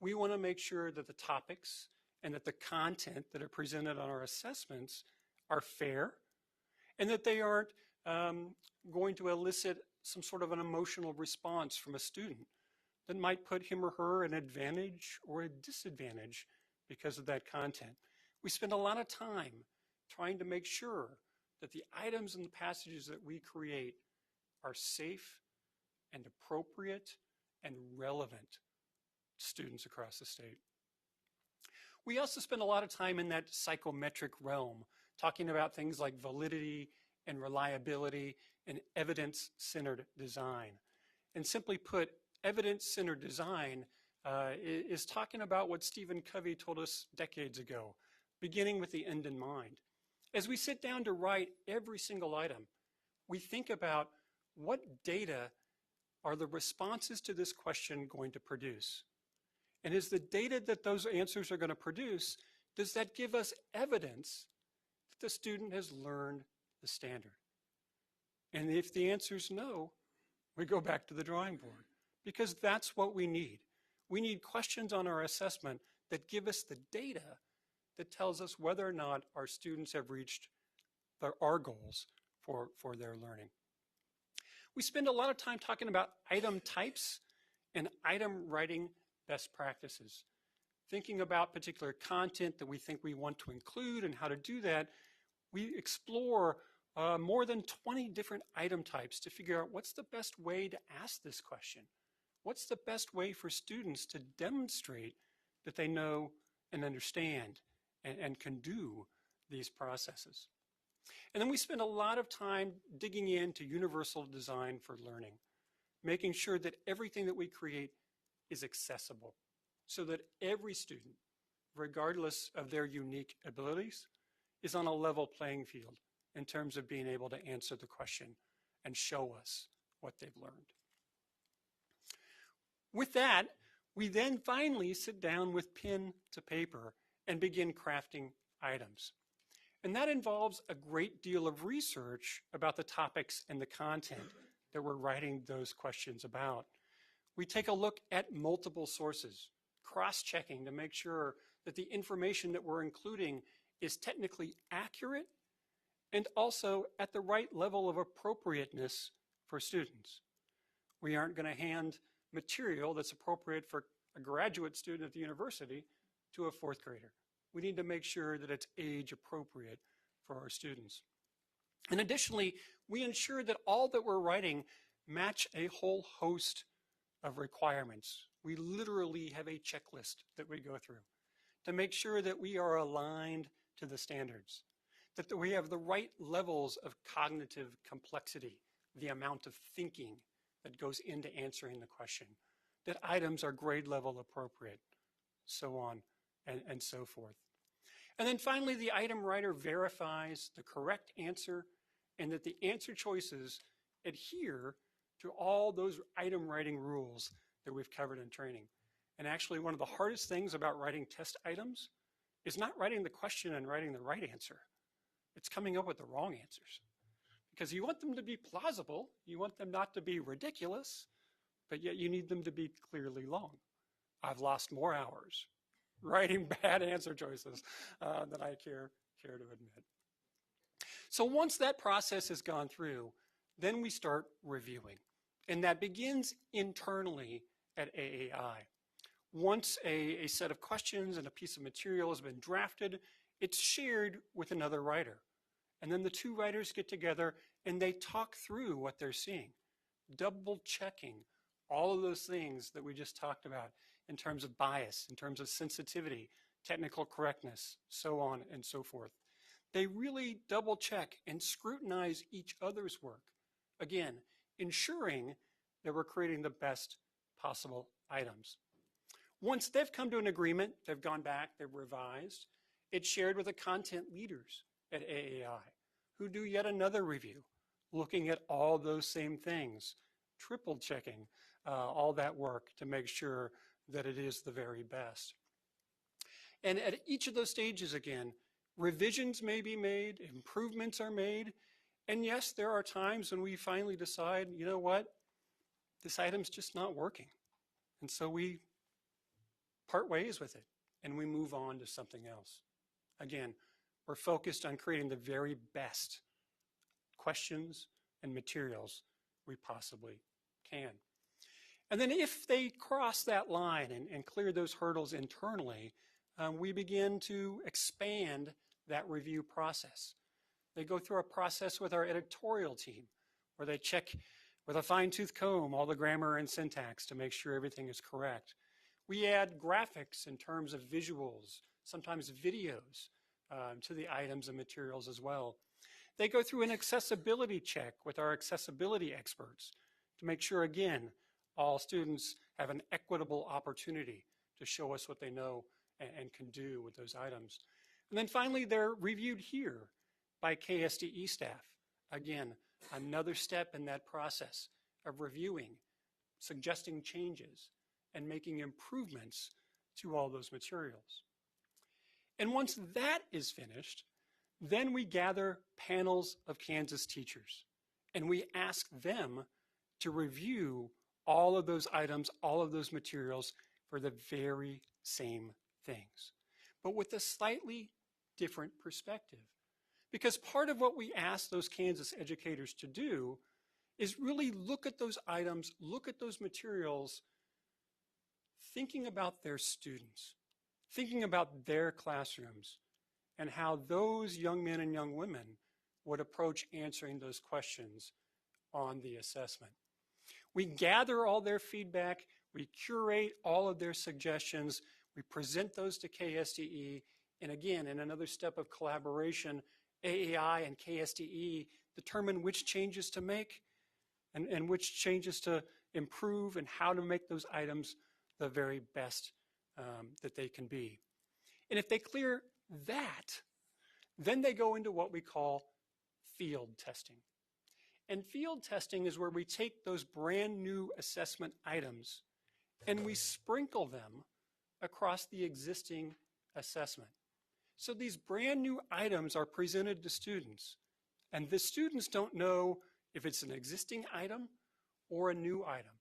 Speaker 21: We want to make sure that the topics and that the content that are presented on our assessments are fair and that they aren't going to elicit some sort of an emotional response from a student that might put him or her at an advantage or a disadvantage because of that content. We spend a lot of time trying to make sure that the items and the passages that we create are safe and appropriate and relevant to students across the state. We also spend a lot of time in that psychometric realm, talking about things like validity and reliability and evidence-centered design. And simply put, evidence-centered design is talking about what Stephen Covey told us decades ago, beginning with the end in mind. As we sit down to write every single item, we think about what data are the responses to this question going to produce? And is the data that those answers are going to produce, does that give us evidence that the student has learned the standard? And if the answer is no, we go back to the drawing board, because that's what we need. We need questions on our assessment that give us the data that tells us whether or not our students have reached our goals for their learning. We spend a lot of time talking about item types and item writing best practices. Thinking about particular content that we think we want to include and how to do that, we explore more than 20 different item types to figure out what's the best way to ask this question. What's the best way for students to demonstrate that they know and understand and can do these processes? And then we spend a lot of time digging into universal design for learning, making sure that everything that we create is accessible so that every student, regardless of their unique abilities, is on a level playing field in terms of being able to answer the question and show us what they've learned. With that, we then finally sit down with pen to paper and begin crafting items. And that involves a great deal of research about the topics and the content that we're writing those questions about. We take a look at multiple sources, cross-checking to make sure that the information that we're including is technically accurate and also at the right level of appropriateness for students. We aren't going to hand material that's appropriate for a graduate student at the university to a fourth grader. We need to make sure that it's age appropriate for our students. And additionally, we ensure that all that we're writing match a whole host of requirements. We literally have a checklist that we go through to make sure that we are aligned to the standards, that we have the right levels of cognitive complexity, the amount of thinking that goes into answering the question, that items are grade level appropriate, so on and so forth. And then finally, the item writer verifies the correct answer and that the answer choices adhere to all those item writing rules that we've covered in training. And actually, one of the hardest things about writing test items is not writing the question and writing the right answer. It's coming up with the wrong answers. Because you want them to be plausible, you want them not to be ridiculous, but yet you need them to be clearly long. I've lost more hours writing bad answer choices than I care to admit. So once that process has gone through, then we start reviewing. And that begins internally at AAI. Once a set of questions and a piece of material has been drafted, it's shared with another writer. And then the two writers get together and they talk through what they're seeing, double checking all of those things that we just talked about in terms of bias, in terms of sensitivity, technical correctness, so on and so forth. They really double check and scrutinize each other's work. Again, ensuring that we're creating the best possible items. Once they've come to an agreement, they've gone back, they've revised, it's shared with the content leaders at AAI, who do yet another review, looking at all those same things, triple checking all that work to make sure that it is the very best. And at each of those stages, again, revisions may be made, improvements are made, and yes, there are times when we finally decide, you know what, this item's just not working. And so we part ways with it and we move on to something else. Again, we're focused on creating the very best questions and materials we possibly can. And then if they cross that line and clear those hurdles internally, we begin to expand that review process. They go through a process with our editorial team where they check with a fine-tooth comb all the grammar and syntax to make sure everything is correct. We add graphics in terms of visuals, sometimes videos to the items and materials as well. They go through an accessibility check with our accessibility experts to make sure, again, all students have an equitable opportunity to show us what they know and can do with those items. And then finally, they're reviewed here by KSDE staff. Again, another step in that process of reviewing, suggesting changes, and making improvements to all those materials. And once that is finished, then we gather panels of Kansas teachers, and we ask them to review all of those items, all of those materials for the very same things, but with a slightly different perspective. Because part of what we ask those Kansas educators to do is really look at those items, look at those materials, thinking about their students, thinking about their classrooms, and how those young men and young women would approach answering those questions on the assessment. We gather all their feedback, we curate all of their suggestions, we present those to KSDE, and again, in another step of collaboration, AAI and KSDE determine which changes to make and which changes to improve and how to make those items the very best that they can be. And if they clear that, then they go into what we call field testing. And field testing is where we take those brand new assessment items and we sprinkle them across the existing assessment. So these brand new items are presented to students, and the students don't know if it's an existing item or a new item.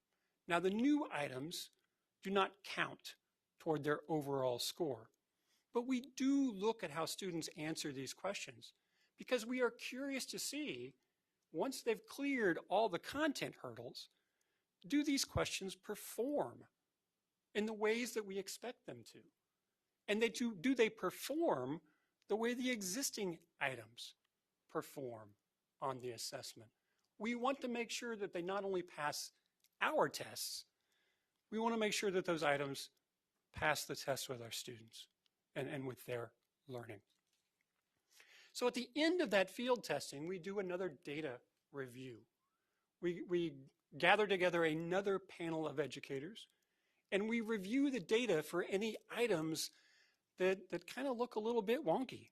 Speaker 21: Now, the new items do not count toward their overall score, but we do look at how students answer these questions because we are curious to see, once they've cleared all the content hurdles, do these questions perform in the ways that we expect them to? And do they perform the way the existing items perform on the assessment? We want to make sure that they not only pass our tests, we want to make sure that those items pass the test with our students and with their learning. So at the end of that field testing, we do another data review. We gather together another panel of educators, and we review the data for any items that kind of look a little bit wonky.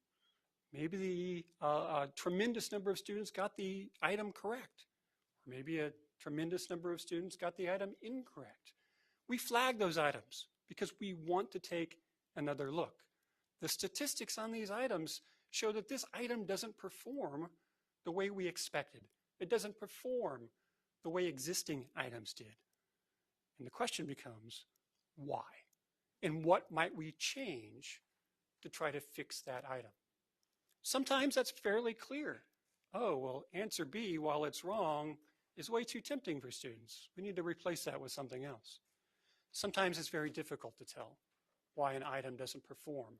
Speaker 21: Maybe a tremendous number of students got the item correct. Or maybe a tremendous number of students got the item incorrect. We flag those items because we want to take another look. The statistics on these items show that this item doesn't perform the way we expected. It doesn't perform the way existing items did. And the question becomes, why? And what might we change to try to fix that item? Sometimes that's fairly clear. Oh, well, answer B, while it's wrong, is way too tempting for students. We need to replace that with something else. Sometimes it's very difficult to tell why an item doesn't perform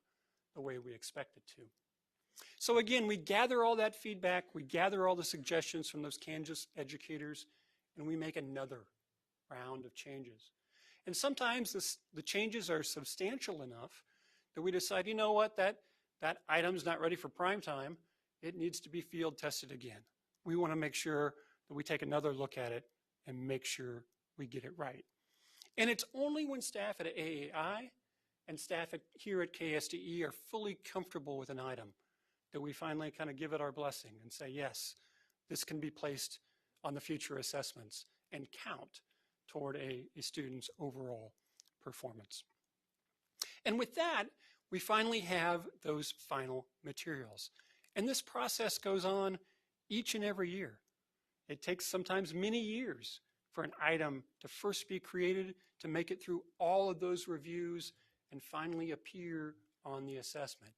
Speaker 21: the way we expect it to. So again, we gather all that feedback, we gather all the suggestions from those Kansas educators, and we make another round of changes. And sometimes the changes are substantial enough that we decide, you know what, that item's not ready for prime time. It needs to be field tested again. We want to make sure that we take another look at it and make sure we get it right. And it's only when staff at AAI and staff here at KSDE are fully comfortable with an item that we finally kind of give it our blessing and say, yes, this can be placed on the future assessments and count toward a student's overall performance. And with that, we finally have those final materials. And this process goes on each and every year. It takes sometimes many years for an item to first be created, to make it through all of those reviews, and finally appear on the assessment.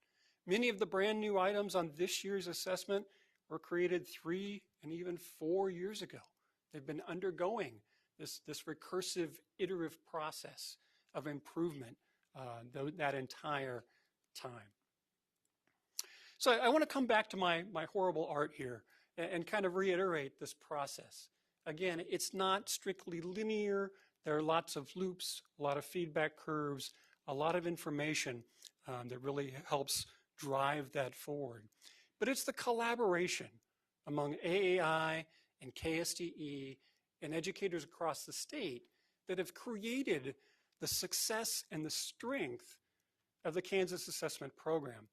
Speaker 21: Many of the brand new items on this year's assessment were created 3 and even 4 years ago. They've been undergoing this recursive, iterative process of improvement that entire time. So I want to come back to my horrible art here and kind of reiterate this process. Again, it's not strictly linear. There are lots of loops, a lot of feedback curves, a lot of information that really helps drive that forward. But it's the collaboration among AAI and KSDE and educators across the state that have created the success and the strength of the Kansas assessment program.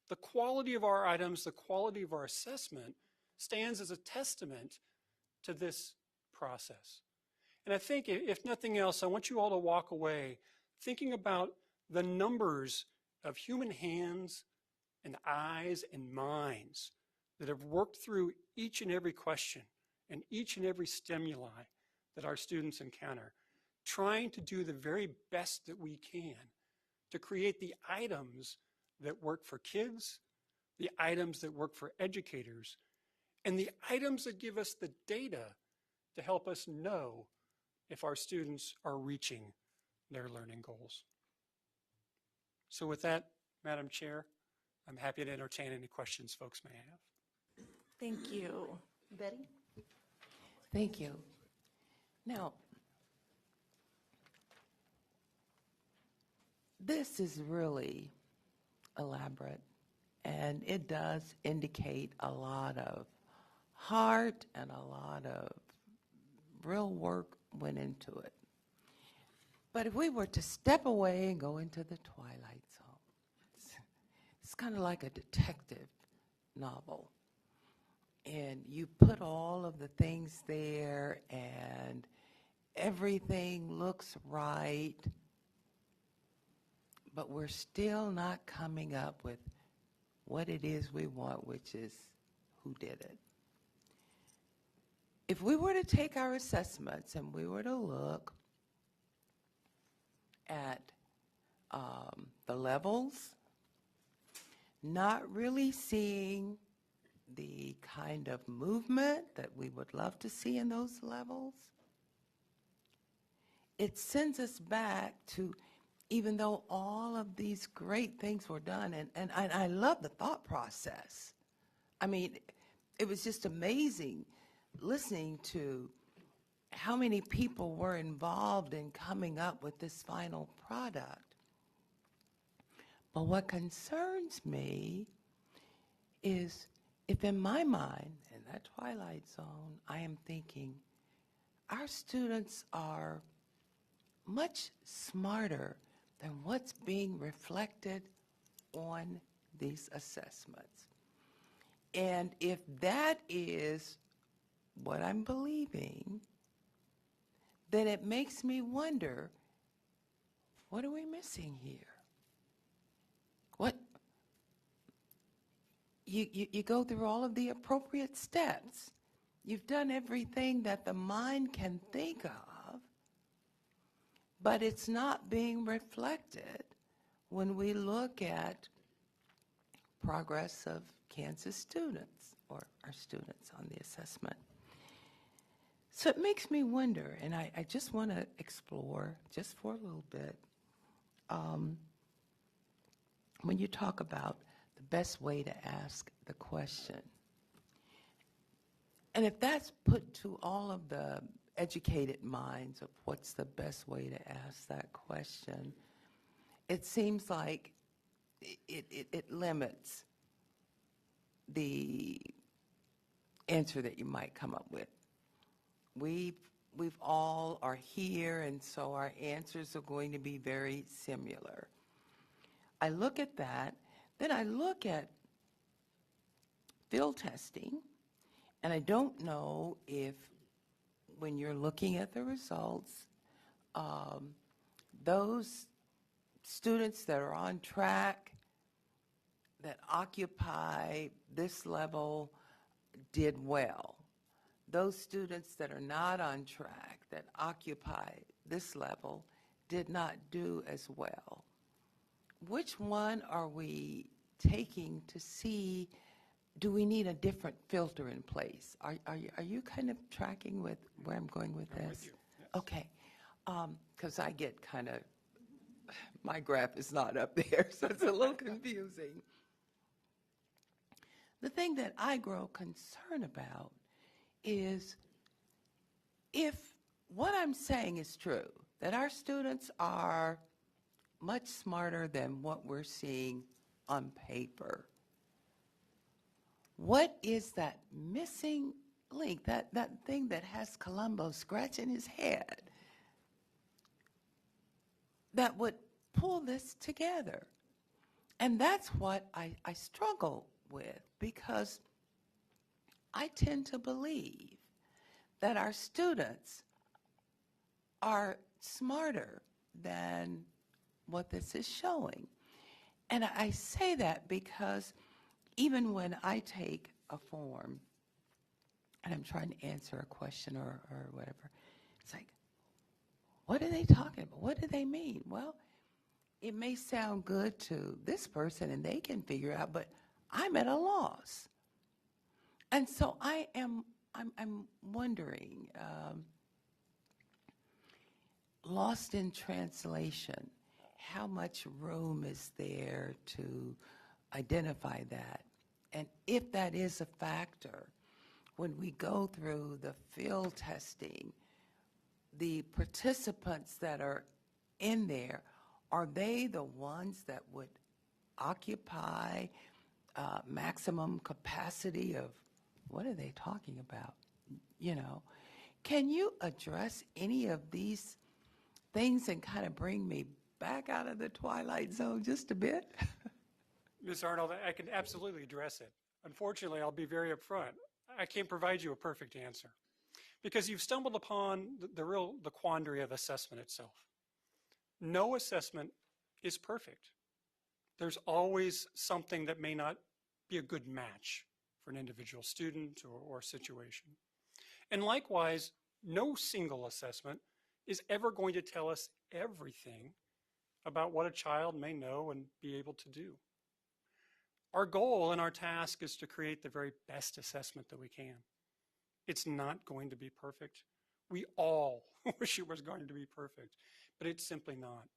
Speaker 21: The quality of our items, the quality of our assessment stands as a testament to this process. And I think, if nothing else, I want you all to walk away thinking about the numbers of human hands and eyes and minds that have worked through each and every question and each and every stimuli that our students encounter, trying to do the very best that we can to create the items that work for kids, the items that work for educators, and the items that give us the data to help us know if our students are reaching their learning goals. So with that, Madam Chair, I'm happy to entertain any questions folks may have.
Speaker 2: Thank you. Betty?
Speaker 8: Thank you. Now, this is really elaborate, and it does indicate a lot of heart and a lot of real work went into it. But if we were to step away and go into the twilight zone, it's kind of like a detective novel. And you put all of the things there, and everything looks right, but we're still not coming up with what it is we want, which is who did it. If we were to take our assessments and we were to look at the levels, not really seeing the kind of movement that we would love to see in those levels, it sends us back to, even though all of these great things were done, and I love the thought process. I mean, it was just amazing listening to how many people were involved in coming up with this final product. But what concerns me is if in my mind, in that twilight zone, I am thinking our students are much smarter than what's being reflected on these assessments. And if that is what I'm believing, then it makes me wonder, what are we missing here? What? You go through all of the appropriate steps. You've done everything that the mind can think of, but it's not being reflected when we look at progress of Kansas students or our students on the assessment. So it makes me wonder, and I just want to explore just for a little bit, when you talk about the best way to ask the question. And if that's put to all of the educated minds of what's the best way to ask that question, it seems like it limits the answer that you might come up with. We've all are here, and so our answers are going to be very similar. I look at that, then I look at field testing, and I don't know if when you're looking at the results, those students that are on track, that occupy this level, did well. Those students that are not on track, that occupy this level, did not do as well. Which one are we taking to see, do we need a different filter in place? Are you kind of tracking with where I'm going with this?
Speaker 21: I'm with you, yes.
Speaker 8: Okay, because I get kind of, my graph is not up there, so it's a little confusing. The thing that I grow concerned about is if what I'm saying is true, that our students are much smarter than what we're seeing on paper, what is that missing link, that thing that has Columbo scratching his head? that would pull this together. And that's what I struggle with, because I tend to believe that our students are smarter than what this is showing. And I say that because even when I take a form and I'm trying to answer a question or whatever, it's like, what are they talking about? What do they mean? Well, it may sound good to this person and they can figure out, but I'm at a loss. And so I'm wondering, lost in translation, how much room is there to identify that? And if that is a factor, when we go through the field testing, the participants that are in there, are they the ones that would occupy maximum capacity of, what are they talking about? You know, can you address any of these things and kind of bring me back out of the twilight zone just a bit?
Speaker 21: Ms. Arnold, I can absolutely address it. Unfortunately, I'll be very upfront. I can't provide you a perfect answer because you've stumbled upon the quandary of assessment itself. No assessment is perfect. There's always something that may not be a good match for an individual student or situation. And likewise, no single assessment is ever going to tell us everything about what a child may know and be able to do. Our goal and our task is to create the very best assessment that we can. It's not going to be perfect. We all wish it was going to be perfect, but it's simply not.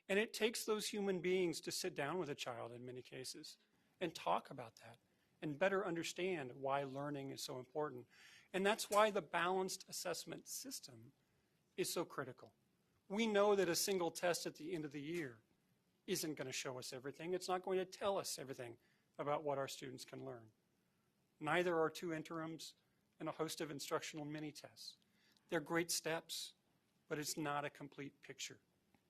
Speaker 21: And it takes those human beings to sit down with a child in many cases and talk about that and better understand why learning is so important. And that's why the balanced assessment system is so critical. We know that a single test at the end of the year isn't going to show us everything. It's not going to tell us everything about what our students can learn. Neither are two interims and a host of instructional mini-tests. They're great steps, but it's not a complete picture.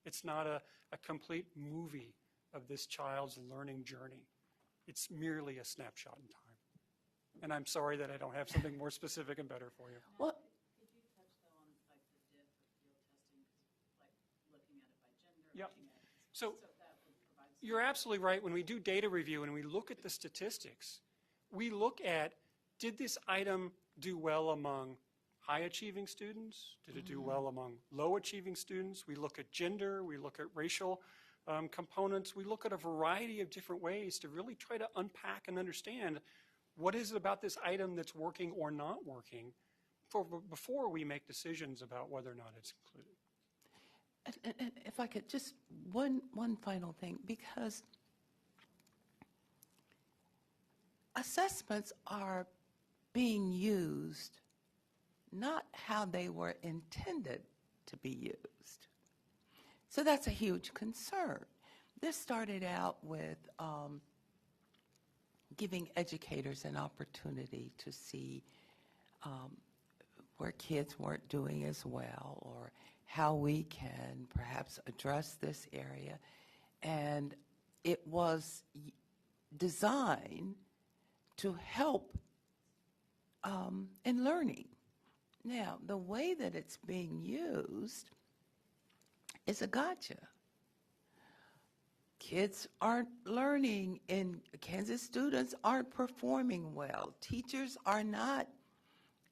Speaker 21: It's not a complete movie of this child's learning journey. It's merely a snapshot in time. And I'm sorry that I don't have something more specific and better for you.
Speaker 8: Well,
Speaker 21: yeah. So you're absolutely right. When we do data review and we look at the statistics, we look at, did this item do well among high-achieving students? Did it do well among low-achieving students? We look at gender. We look at racial components. We look at a variety of different ways to really try to unpack and understand what is it about this item that's working or not working before we make decisions about whether or not it's included.
Speaker 8: And if I could, just one final thing, because assessments are being used not how they were intended to be used. So that's a huge concern. This started out with giving educators an opportunity to see where kids weren't doing as well, or how we can perhaps address this area. And it was designed to help in learning. Now, the way that it's being used is a gotcha. Kids aren't learning, and Kansas students aren't performing well. Teachers are not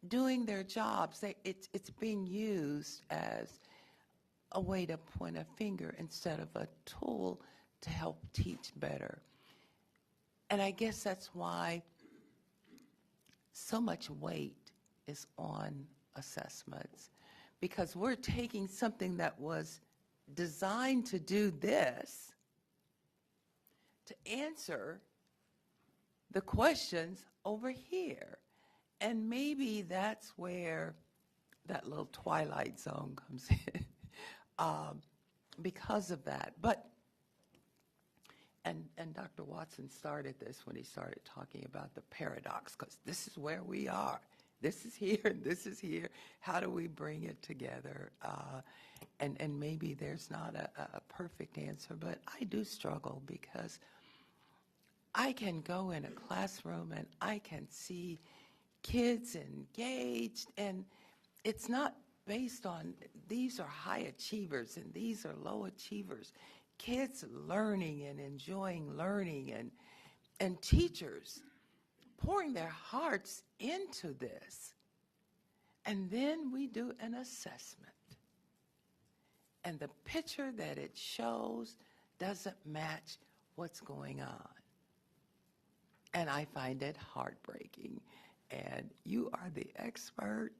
Speaker 8: doing their jobs. It's being used as a way to point a finger instead of a tool to help teach better. And I guess that's why so much weight is on assessments, because we're taking something that was designed to do this to answer the questions over here. And maybe that's where that little twilight zone comes in because of that. But, and Dr. Watson started this when he started talking about the paradox, because this is where we are this is here and this is here. How do we bring it together? And maybe there's not a perfect answer, but I do struggle because I can go in a classroom and I can see kids engaged, and it's not based on these are high achievers and these are low achievers. Kids learning and enjoying learning, and teachers pouring their hearts into this. And then we do an assessment. And the picture that it shows doesn't match what's going on. And I find it heartbreaking. And you are the expert.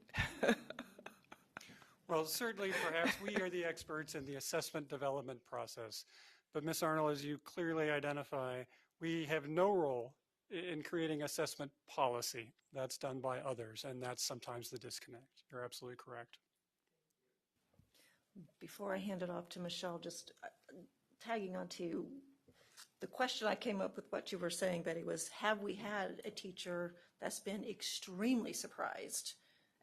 Speaker 21: Well, certainly, perhaps we are the experts in the assessment development process. But Ms. Arnold, as you clearly identify, we have no role in creating assessment policy. That's done by others, and that's sometimes the disconnect. You're absolutely correct.
Speaker 2: Before I hand it off to Michelle, just tagging onto the question I came up with what you were saying, Betty, was have we had a teacher that's been extremely surprised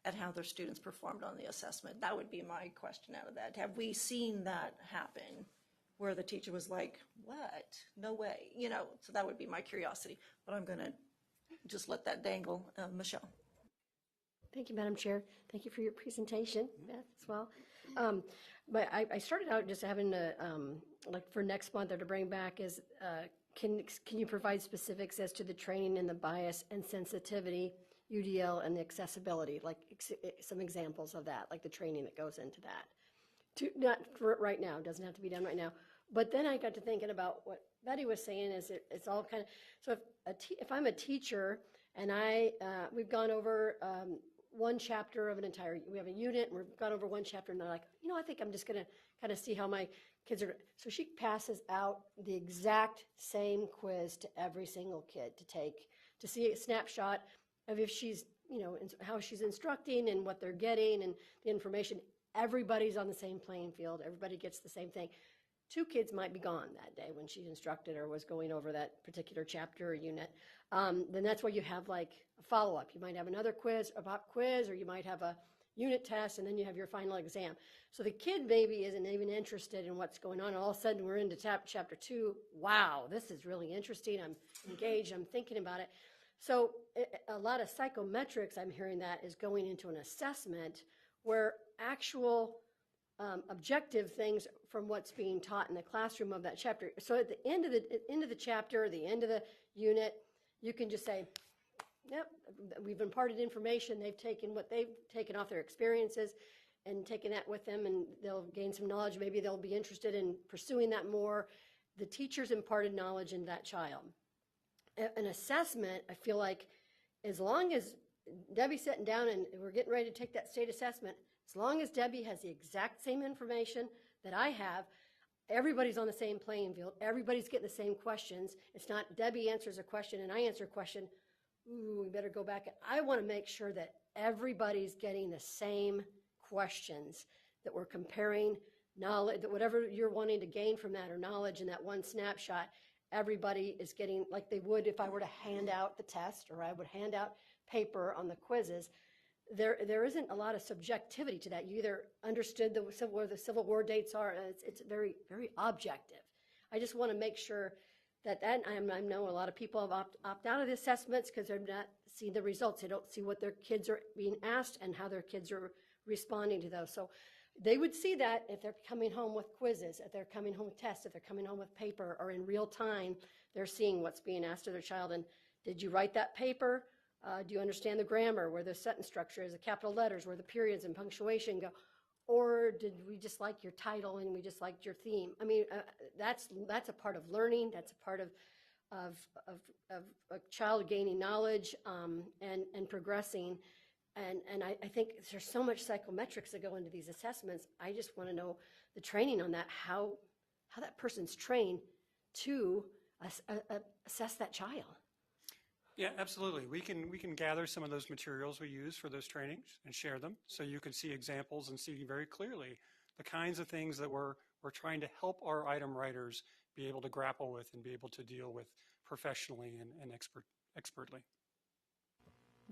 Speaker 2: at how their students performed on the assessment? That would be my question out of that. Have we seen that happen where the teacher was like, what? No way. You know, so that would be my curiosity. But I'm going to just let that dangle. Michelle.
Speaker 5: Thank you, Madam Chair. Thank you for your presentation, Beth, as well. But I started out just having to, like for next month or to bring back is, can you provide specifics as to the training and the bias and sensitivity, UDL, and the accessibility, like some examples of that, like the training that goes into that? Not for right now, doesn't have to be done right now. But then I got to thinking about what Betty was saying is it's all kind of, so if I'm a teacher and we've gone over one chapter of an entire, we have a unit and we've gone over one chapter and they're like, you know, I think I'm just going to kind of see how my kids are. So she passes out the exact same quiz to every single kid to take, to see a snapshot of if she's, you know, how she's instructing and what they're getting and the information. Everybody's on the same playing field. Everybody gets the same thing. 2 kids might be gone that day when she instructed or was going over that particular chapter or unit. Then that's where you have like a follow-up. You might have another quiz, a pop quiz, or you might have a unit test, and then you have your final exam. So the kid maybe isn't even interested in what's going on. All of a sudden we're into chapter 2. Wow, this is really interesting. I'm engaged. I'm thinking about it. So a lot of psychometrics, I'm hearing that, is going into an assessment where actual objective things from what's being taught in the classroom of that chapter. So at the end of the chapter, the end of the unit, you can just say, yep, we've imparted information. They've taken what they've taken off their experiences and taken that with them, and they'll gain some knowledge. Maybe they'll be interested in pursuing that more. The teacher's imparted knowledge in that child. An assessment, I feel like, as long as Debbie's sitting down and we're getting ready to take that state assessment, as long as Debbie has the exact same information that I have, everybody's on the same playing field. Everybody's getting the same questions. It's not Debbie answers a question and I answer a question. Ooh, we better go back. I want to make sure that everybody's getting the same questions, that we're comparing knowledge, that whatever you're wanting to gain from that or knowledge in that one snapshot, everybody is getting like they would if I were to hand out the test or I would hand out paper on the quizzes. There isn't a lot of subjectivity to that. You either understood where the Civil War dates are. It's very, very objective. I just want to make sure that I know a lot of people have opt out of the assessments because they're not seeing the results. They don't see what their kids are being asked and how their kids are responding to those. So they would see that if they're coming home with quizzes, if they're coming home with tests, if they're coming home with paper, or in real time, they're seeing what's being asked of their child. And did you write that paper? Do you understand the grammar, where the sentence structure is, the capital letters, where the periods and punctuation go? Or did we just like your title and we just liked your theme? I mean, that's a part of learning. That's a part of a child gaining knowledge and progressing. And I think there's so much psychometrics that go into these assessments. I just want to know the training on that, how that person's trained to assess that child.
Speaker 21: Yeah, absolutely. We can gather some of those materials we use for those trainings and share them so you can see examples and see very clearly the kinds of things that we're trying to help our item writers be able to grapple with and be able to deal with professionally and expertly.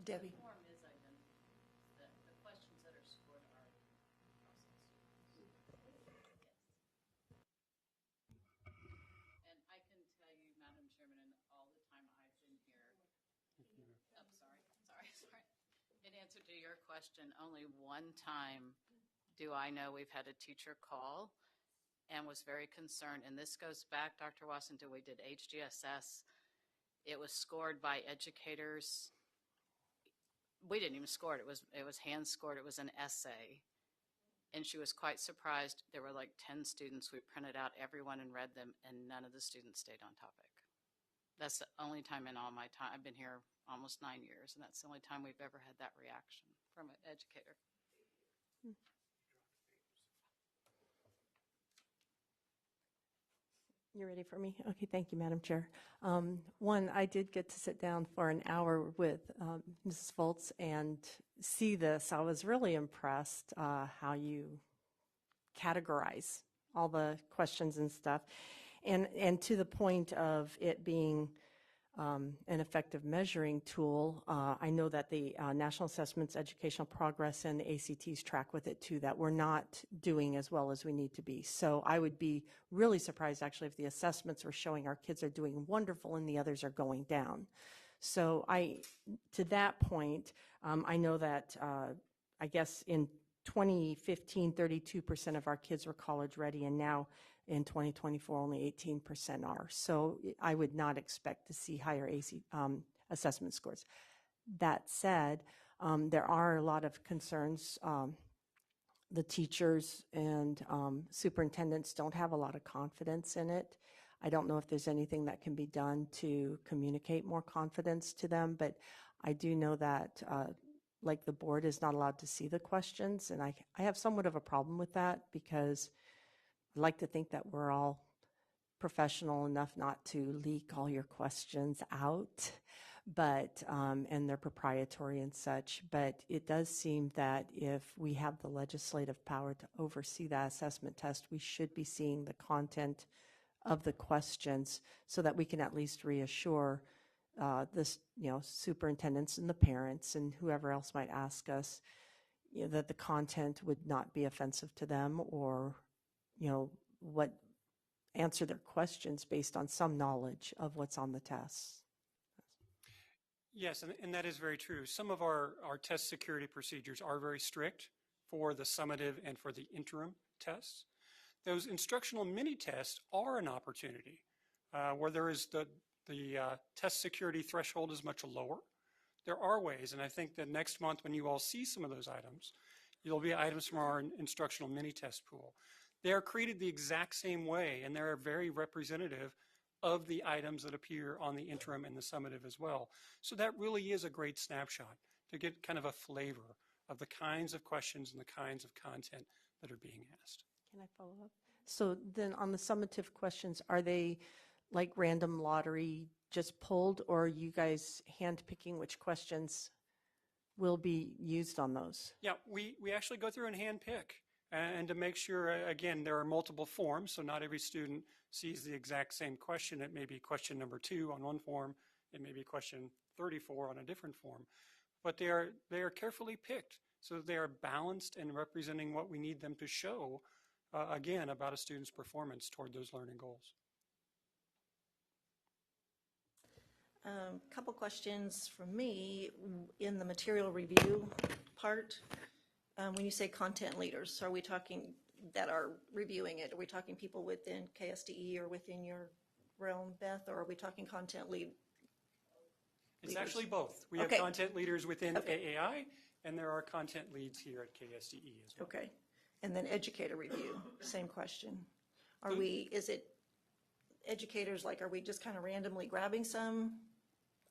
Speaker 2: Debbie.
Speaker 3: answer to your question, only one time do I know we've had a teacher call and was very concerned. And this goes back, Dr. Watson, to we did HGSS. It was scored by educators. We didn't even score it. It was hand scored. It was an essay. And she was quite surprised. There were like 10 students. We printed out everyone and read them, and none of the students stayed on topic. That's the only time in all my time. I've been here almost 9 years, and that's the only time we've ever had that reaction from an educator.
Speaker 4: You ready for me? Okay, thank you, Madam Chair. One, I did get to sit down for an hour with Mrs. Foltz and see this. I was really impressed how you categorize all the questions and stuff. And to the point of it being an effective measuring tool, I know that the National Assessments, Educational Progress, and the ACTs track with it too, that we're not doing as well as we need to be. So I would be really surprised actually if the assessments were showing our kids are doing wonderful and the others are going down. So to that point, I know that I guess in 2015, 32% of our kids were college ready, and now in 2024, only 18% are. So I would not expect to see higher assessment scores. That said, there are a lot of concerns. The teachers and superintendents don't have a lot of confidence in it. I don't know if there's anything that can be done to communicate more confidence to them, but I do know that like the board is not allowed to see the questions, and I have somewhat of a problem with that because I like to think that we're all professional enough not to leak all your questions out, but and they're proprietary and such. But it does seem that if we have the legislative power to oversee that assessment test, we should be seeing the content of the questions so that we can at least reassure this, superintendents and the parents and whoever else might ask us, that the content would not be offensive to them, or what answer their questions based on some knowledge of what's on the tests.
Speaker 21: Yes, and that is very true. Some of our test security procedures are very strict for the summative and for the interim tests. Those instructional mini tests are an opportunity where there is the test security threshold is much lower. There are ways, and I think that next month when you all see some of those items, there'll be items from our instructional mini test pool. They are created the exact same way, and they're very representative of the items that appear on the interim and the summative as well. So that really is a great snapshot to get kind of a flavor of the kinds of questions and the kinds of content that are being asked.
Speaker 4: Can I follow up? So then on the summative questions, are they like random lottery just pulled, or are you guys handpicking which questions will be used on those?
Speaker 21: Yeah, we actually go through and handpick. And to make sure, again, there are multiple forms, so not every student sees the exact same question. It may be question number 2 on one form, it may be question 34 on a different form. But they are carefully picked so that they are balanced and representing what we need them to show, again, about a student's performance toward those learning goals.
Speaker 2: Couple questions from me in the material review part. When you say content leaders, are we talking that are reviewing it? Are we talking people within KSDE or within your realm, Beth, or are we talking content leaders?
Speaker 21: It's actually both. We have content leaders within AAI, and there are content leads here at KSDE as well.
Speaker 2: Okay. And then educator review, same question. Is it educators, like, are we just kind of randomly grabbing some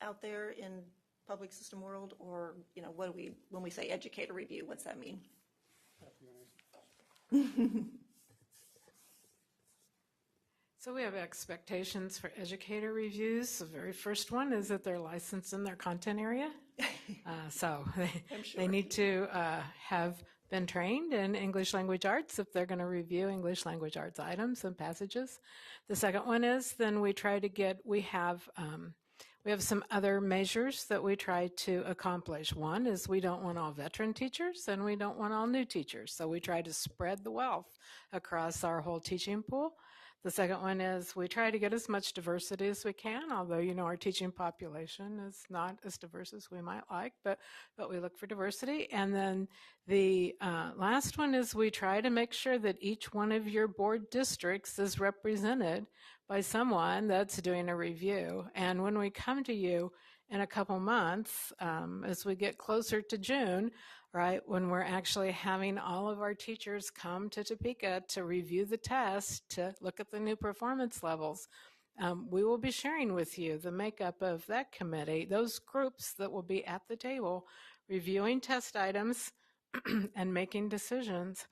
Speaker 2: out there in public system world, or what do we, when we say educator review, what's that mean?
Speaker 20: So we have expectations for educator reviews. The very first one is that they're licensed in their content area. So they need to have been trained in English language arts if they're going to review English language arts items and passages. The second one is then we try to get, we have some other measures that we try to accomplish. One is we don't want all veteran teachers and we don't want all new teachers. So we try to spread the wealth across our whole teaching pool. The second one is we try to get as much diversity as we can, although, our teaching population is not as diverse as we might like, but we look for diversity. And then the last one is we try to make sure that each one of your board districts is represented by someone that's doing a review. And when we come to you in a couple months, as we get closer to June, right, when we're actually having all of our teachers come to Topeka to review the test, to look at the new performance levels, we will be sharing with you the makeup of that committee, those groups that will be at the table reviewing test items and making decisions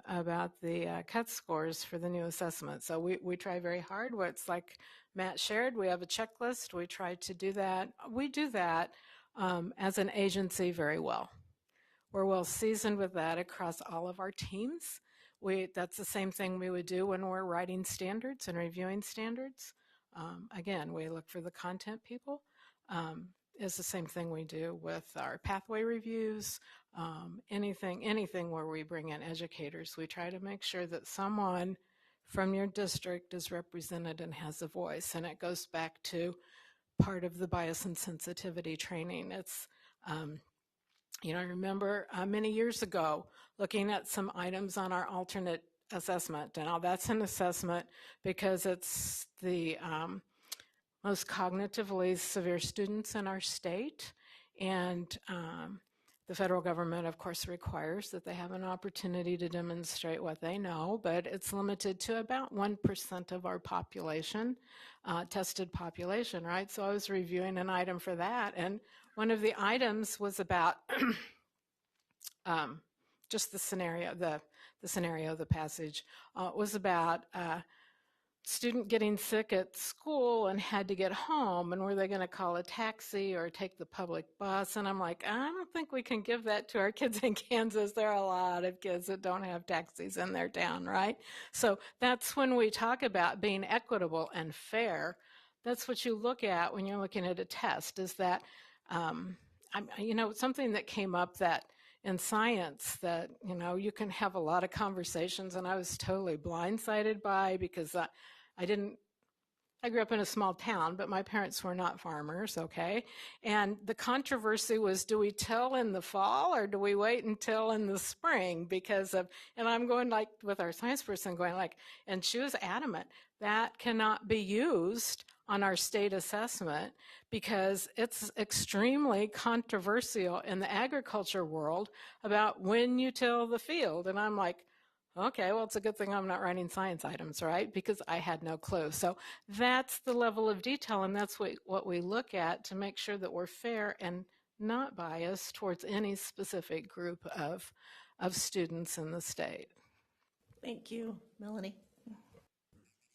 Speaker 20: about the cut scores for the new assessment. So we try very hard. It's like Matt shared, we have a checklist. We try to do that. We do that as an agency very well. We're well seasoned with that across all of our teams. That's the same thing we would do when we're writing standards and reviewing standards. Again, we look for the content people. It's the same thing we do with our pathway reviews, anything where we bring in educators. We try to make sure that someone from your district is represented and has a voice. And it goes back to part of the bias and sensitivity training. It's I remember many years ago looking at some items on our alternate assessment. Now, that's an assessment because it's the most cognitively severe students in our state. And the federal government, of course, requires that they have an opportunity to demonstrate what they know, but it's limited to about 1% of our population, tested population, right? So I was reviewing an item for that, and one of the items was about just the scenario, the passage was about student getting sick at school and had to get home, and were they going to call a taxi or take the public bus? And I'm like, I don't think we can give that to our kids in Kansas. There are a lot of kids that don't have taxis in their town, right? So that's when we talk about being equitable and fair. That's what you look at when you're looking at a test, is that, something that came up that in science that, you can have a lot of conversations, and I was totally blindsided by, because I grew up in a small town, but my parents were not farmers, okay? And the controversy was, do we till in the fall or do we wait until in the spring? And I'm going like, with our science person going like, and she was adamant, that cannot be used on our state assessment because it's extremely controversial in the agriculture world about when you till the field. And I'm like, okay, well, it's a good thing I'm not writing science items, right? Because I had no clue. So that's the level of detail, and that's what we look at to make sure that we're fair and not biased towards any specific group of students in the state.
Speaker 2: Thank you. Melanie?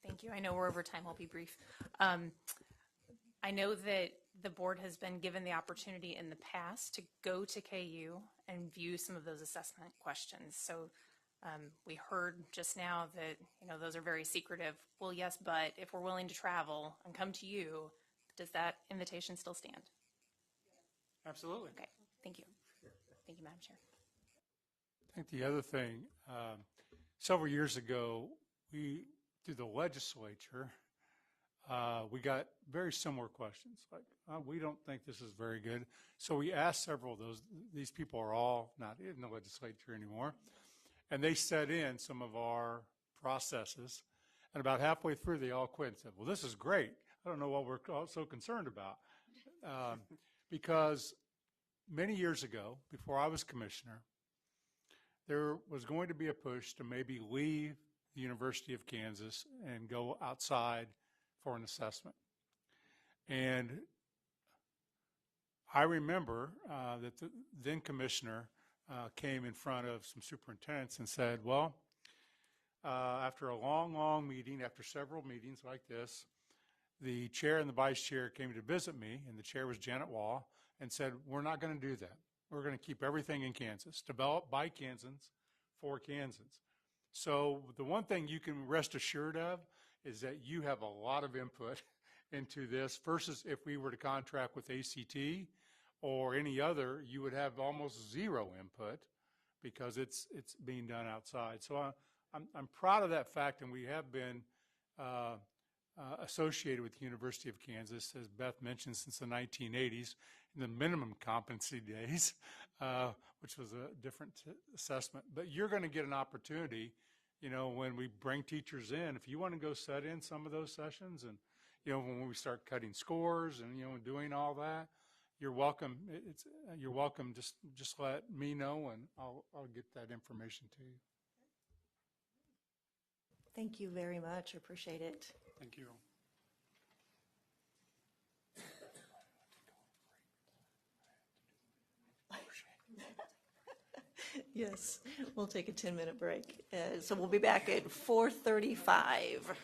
Speaker 1: Thank you. I know we're over time. I'll be brief. I know that the board has been given the opportunity in the past to go to KU and view some of those assessment questions. So we heard just now that, those are very secretive. Well, yes, but if we're willing to travel and come to you, does that invitation still stand?
Speaker 21: Absolutely.
Speaker 1: Okay, thank you. Thank you, Madam Chair.
Speaker 6: I think the other thing, several years ago, through the legislature, we got very similar questions, like, we don't think this is very good. So we asked several of these people are all not in the legislature anymore, and they set in some of our processes, and about halfway through, they all quit and said, well, this is great. I don't know what we're so concerned about. Because many years ago, before I was commissioner, there was going to be a push to maybe leave the University of Kansas and go outside for an assessment. And I remember that the then commissioner came in front of some superintendents and said, well, after a long meeting, after several meetings like this, the chair and the vice chair came to visit me, and the chair was Janet Wall, and said, we're not going to do that. We're going to keep everything in Kansas, developed by Kansans for Kansans. So the one thing you can rest assured of is that you have a lot of input into this versus if we were to contract with ACT or any other, you would have almost zero input because it's being done outside. So I'm proud of that fact, and we have been associated with the University of Kansas, as Beth mentioned, since the 1980s, in the minimum competency days, which was a different assessment. But you're going to get an opportunity, when we bring teachers in, if you want to go set in some of those sessions and, when we start cutting scores and, doing all that, you're welcome. You're welcome. Just let me know and I'll get that information to you.
Speaker 2: Thank you very much. Appreciate it.
Speaker 21: Thank you.
Speaker 2: Yes, we'll take a 10-minute break. So we'll be back at 4:35.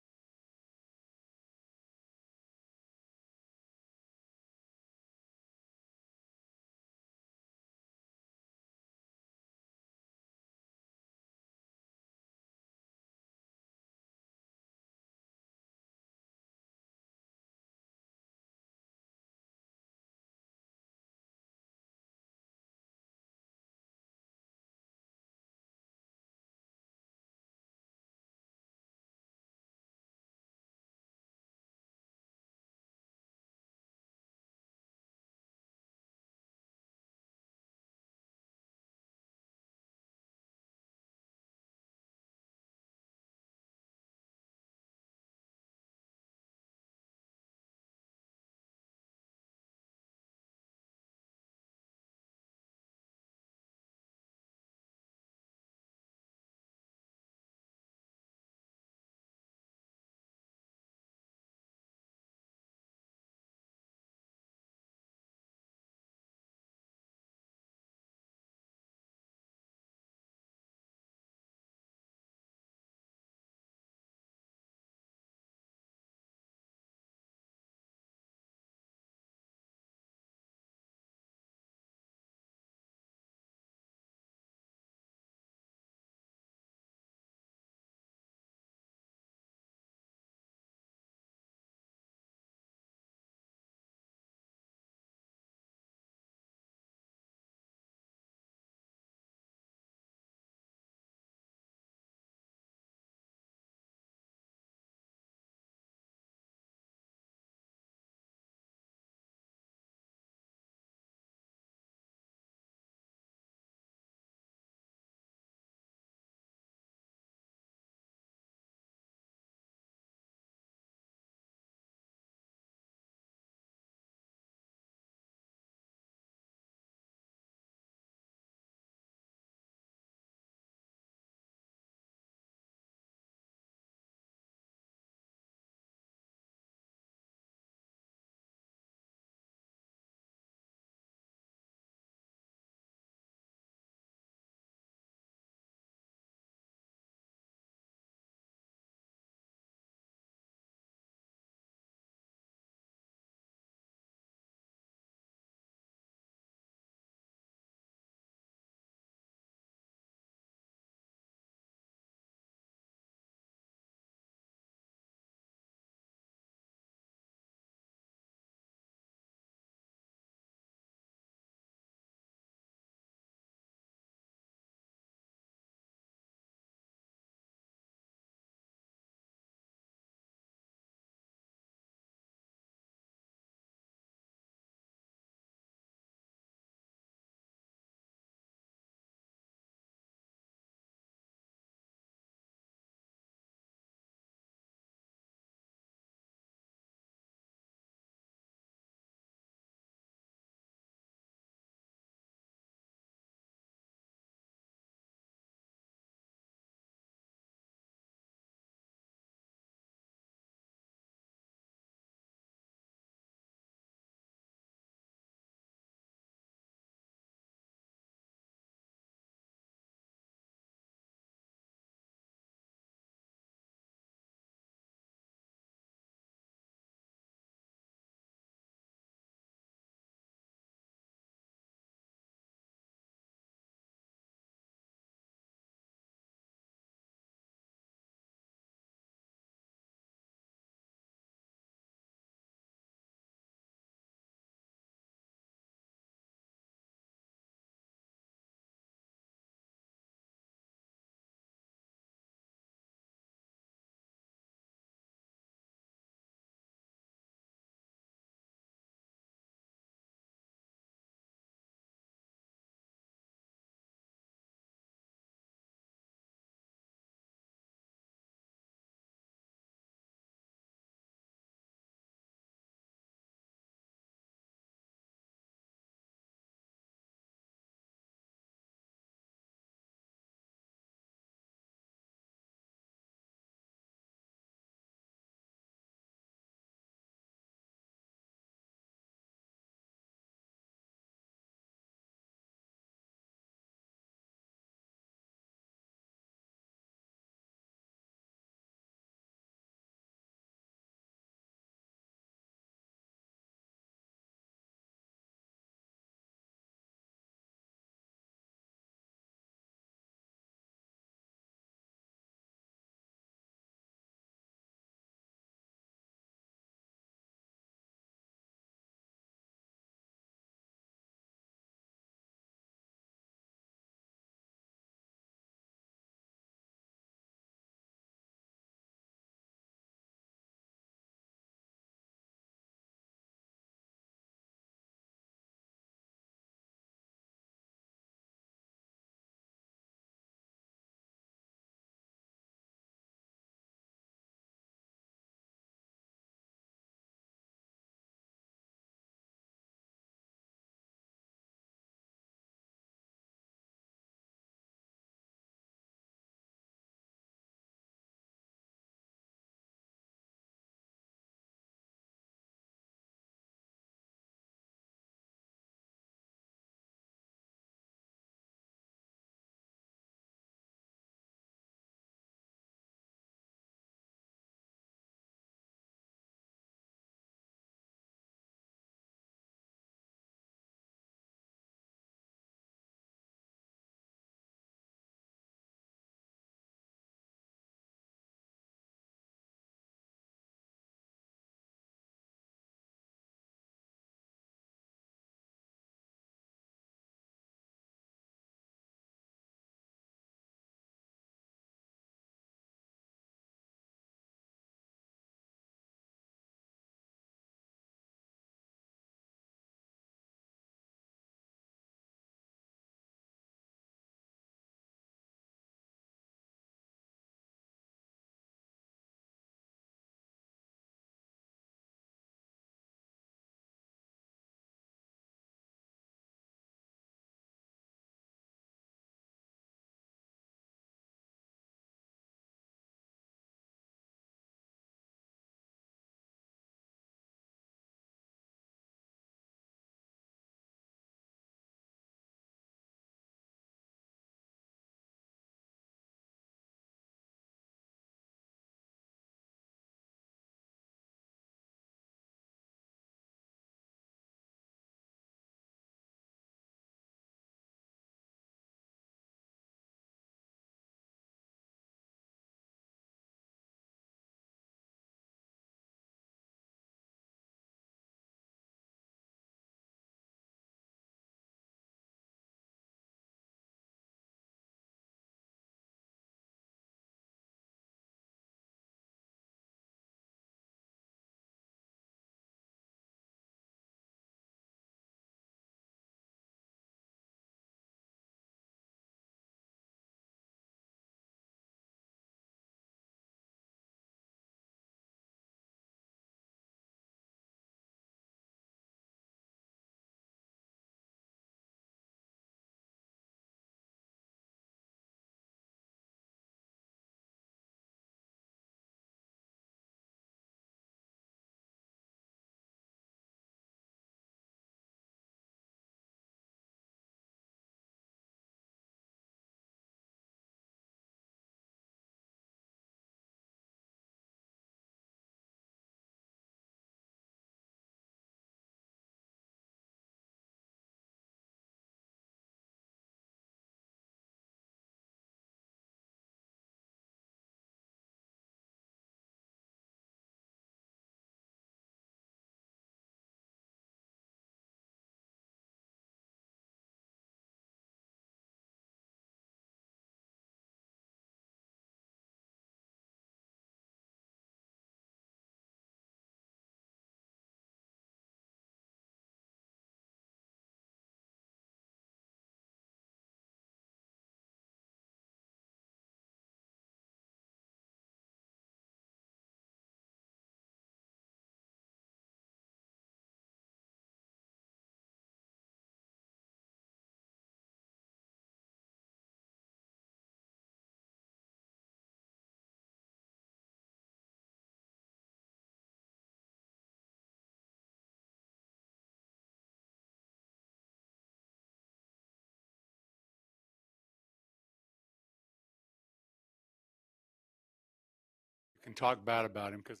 Speaker 6: can talk bad about him because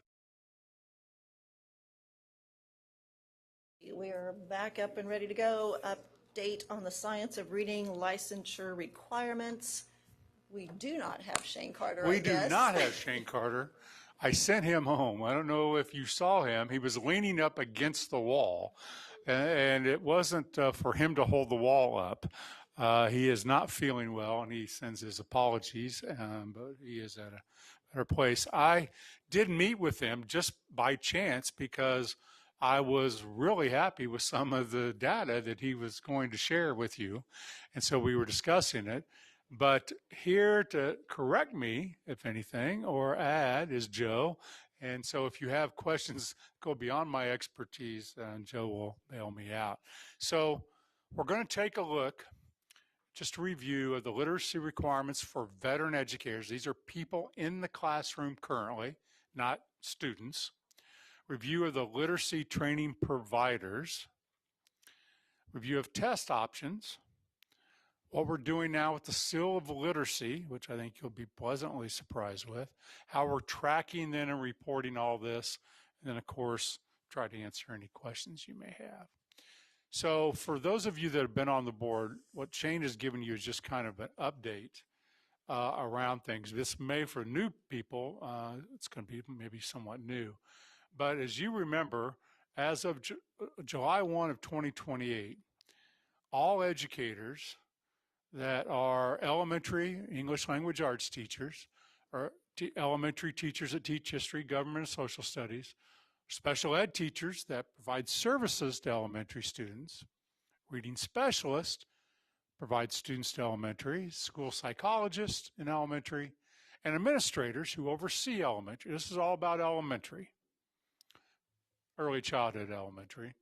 Speaker 2: We are back up and ready to go. Update on the science of reading licensure requirements. We do not have Shane Carter,
Speaker 6: we
Speaker 2: I
Speaker 6: do
Speaker 2: guess.
Speaker 6: not have Shane Carter. I sent him home. I don't know if you saw him. He was leaning up against the wall, and it wasn't for him to hold the wall up. He is not feeling well, and he sends his apologies, but he is at a better place. I did meet with him just by chance because I was really happy with some of the data that he was going to share with you, and so we were discussing it. But here to correct me, if anything, or add is Joe. And so if you have questions go beyond my expertise, Joe will bail me out. So we're going to take a look, just a review of the literacy requirements for veteran educators. These are people in the classroom currently, not students. Review of the literacy training providers. Review of test options. What we're doing now with the seal of literacy, which I think you'll be pleasantly surprised with, how we're tracking then and reporting all this, and then of course, try to answer any questions you may have. So for those of you that have been on the board, what Shane has given you is just kind of an update around things. This may, for new people, it's going to be maybe somewhat new. But as you remember, as of July 1 of 2028, all educators that are elementary English language arts teachers, or elementary teachers that teach history, government, and social studies, special ed teachers that provide services to elementary students, reading specialists provide students to elementary, school psychologists in elementary, and administrators who oversee elementary. This is all about elementary, early childhood elementary.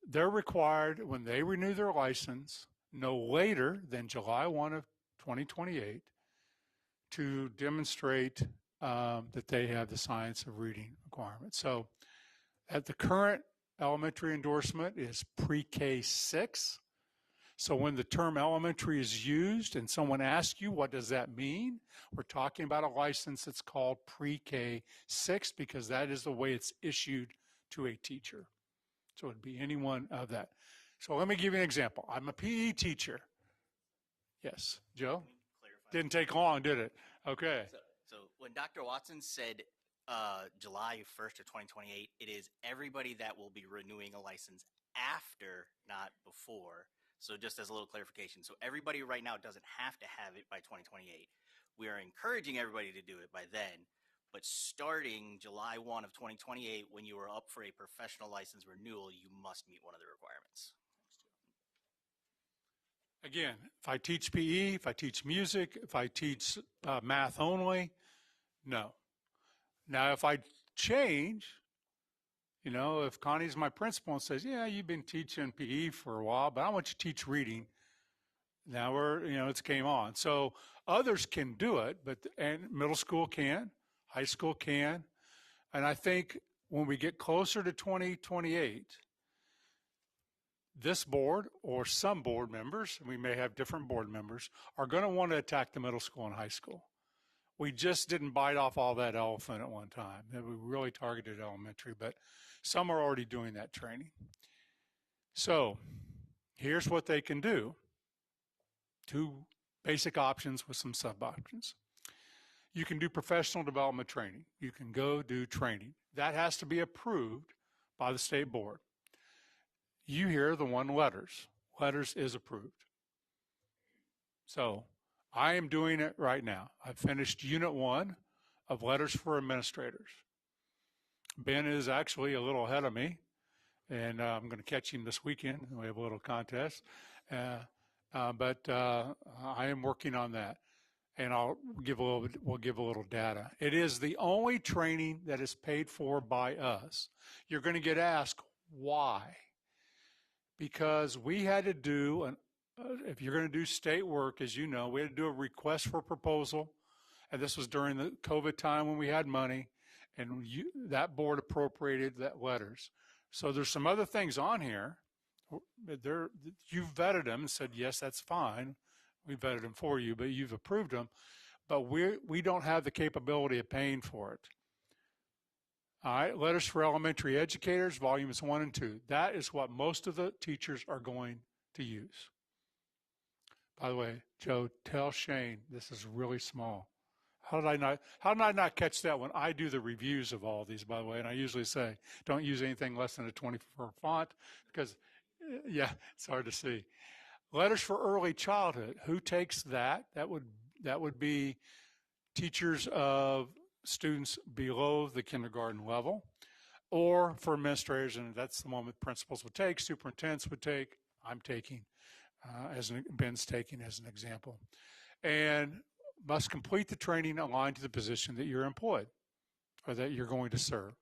Speaker 6: They're required, when they renew their license, no later than July 1 of 2028 to demonstrate that they have the science of reading requirement. So at the current elementary endorsement is pre-K 6. So when the term elementary is used and someone asks you, what does that mean? We're talking about a license that's called pre-K 6 because that is the way it's issued to a teacher. So it'd be any one of that. So let me give you an example. I'm a PE teacher. Yes, Joe? Didn't take long, did it? Okay.
Speaker 10: So when Dr. Watson said July 1st of 2028, it is everybody that will be renewing a license after, not before. So just as a little clarification. So everybody right now doesn't have to have it by 2028. We are encouraging everybody to do it by then. But starting July 1 of 2028, when you are up for a professional license renewal, you must meet one of the requirements.
Speaker 6: Again, if I teach PE, if I teach music, if I teach math only, no. Now, if I change, you know, if Connie's my principal and says, yeah, you've been teaching PE for a while, but I want you to teach reading. Now it's game on. So others can do it, and middle school can, high school can. And I think when we get closer to 2028, this board or some board members, we may have different board members, are going to want to attack the middle school and high school. We just didn't bite off all that elephant at one time. We really targeted elementary, but some are already doing that training. So here's what they can do. 2 basic options with some sub-options. You can do professional development training. You can go do training. That has to be approved by the state board. You hear the one letters. Letters is approved. So I am doing it right now. I've finished Unit 1 of letters for administrators. Ben is actually a little ahead of me, and I'm going to catch him this weekend. We have a little contest. But I am working on that, and we'll give a little data. It is the only training that is paid for by us. You're going to get asked why. Because we had to do, if you're going to do state work, as you know, we had to do a request for proposal. And this was during the COVID time when we had money, and that board appropriated that letters. So there's some other things on here. You've vetted them and said, yes, that's fine. We vetted them for you, but you've approved them. but we don't have the capability of paying for it. All right, Letters for Elementary Educators, volumes 1 and 2. That is what most of the teachers are going to use. By the way, Joe, tell Shane this is really small. How did I not catch that when I do the reviews of all these, by the way? And I usually say, don't use anything less than a 24 font because, yeah, it's hard to see. Letters for Early Childhood, who takes that? That would be teachers of students below the kindergarten level, or for administrators, and that's the one that principals would take, superintendents would take, I'm taking, Ben's taking as an example. And must complete the training aligned to the position that you're employed or that you're going to serve.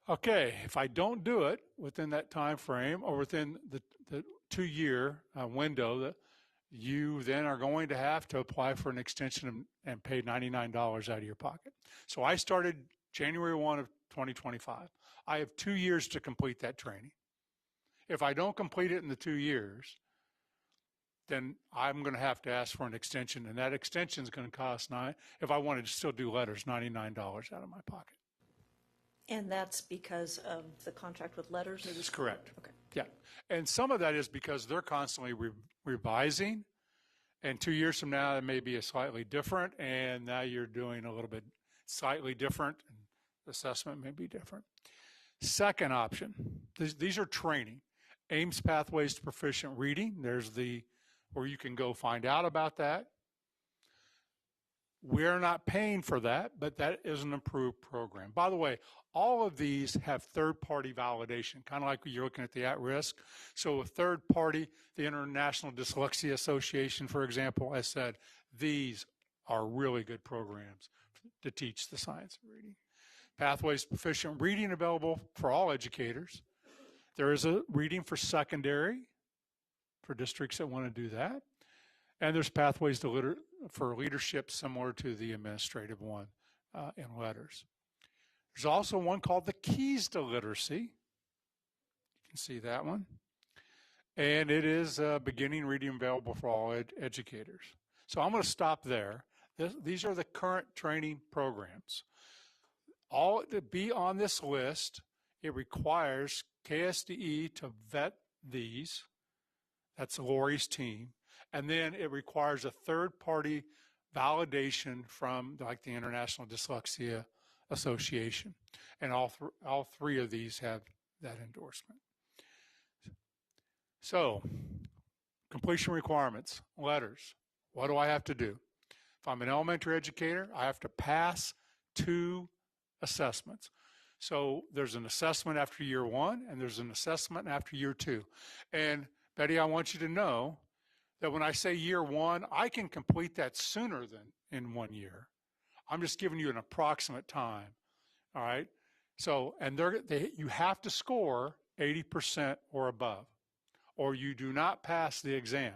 Speaker 6: Okay, if I don't do it within that time frame or within the 2-year window, that you then are going to have to apply for an extension and pay $99 out of your pocket. So I started January 1 of 2025. I have 2 years to complete that training. If I don't complete it in the 2 years, then I'm going to have to ask for an extension, and that extension is going to cost, if I wanted to still do letters, $99 out of my pocket.
Speaker 2: And that's because of the contract with Letters?
Speaker 6: That is correct.
Speaker 2: Okay.
Speaker 6: Yeah, and some of that is because they're constantly revising, and 2 years from now it may be a slightly different, and now you're doing a little bit slightly different, and assessment may be different. Second option, these are training. AIMS Pathways to Proficient Reading, there's where you can go find out about that. We're not paying for that, but that is an approved program. By the way, all of these have third-party validation, kind of like you're looking at the at-risk. So a third party, the International Dyslexia Association, for example, has said these are really good programs to teach the science of reading. Pathways to Proficient Reading available for all educators. There is a reading for secondary for districts that want to do that. And there's Pathways for Leadership similar to the administrative one in letters. There's also one called the Keys to Literacy. You can see that one. And it is beginning reading available for all educators. So I'm going to stop there. These are the current training programs. All to be on this list, it requires KSDE to vet these. That's Lori's team. And then it requires a third-party validation from like the International Dyslexia Association. And all three of these have that endorsement. So, completion requirements, letters. What do I have to do? If I'm an elementary educator, I have to pass 2 assessments. So there's an assessment after year 1, and there's an assessment after year 2. And Betty, I want you to know that when I say year 1, I can complete that sooner than in 1 year. I'm just giving you an approximate time, all right? So, and you have to score 80% or above, or you do not pass the exam.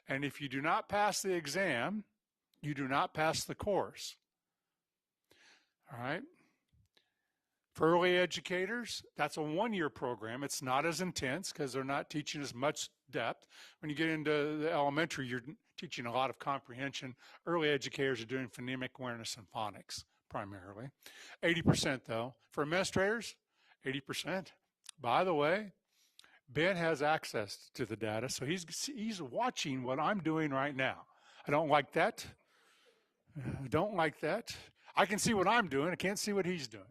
Speaker 6: And if you do not pass the exam, you do not pass the course, all right? For early educators, that's a 1-year program. It's not as intense because they're not teaching as much depth. When you get into the elementary, you're teaching a lot of comprehension. Early educators are doing phonemic awareness and phonics primarily. 80% though. For administrators, 80%. By the way, Ben has access to the data, so he's watching what I'm doing right now. I don't like that. I don't like that. I can see what I'm doing. I can't see what he's doing.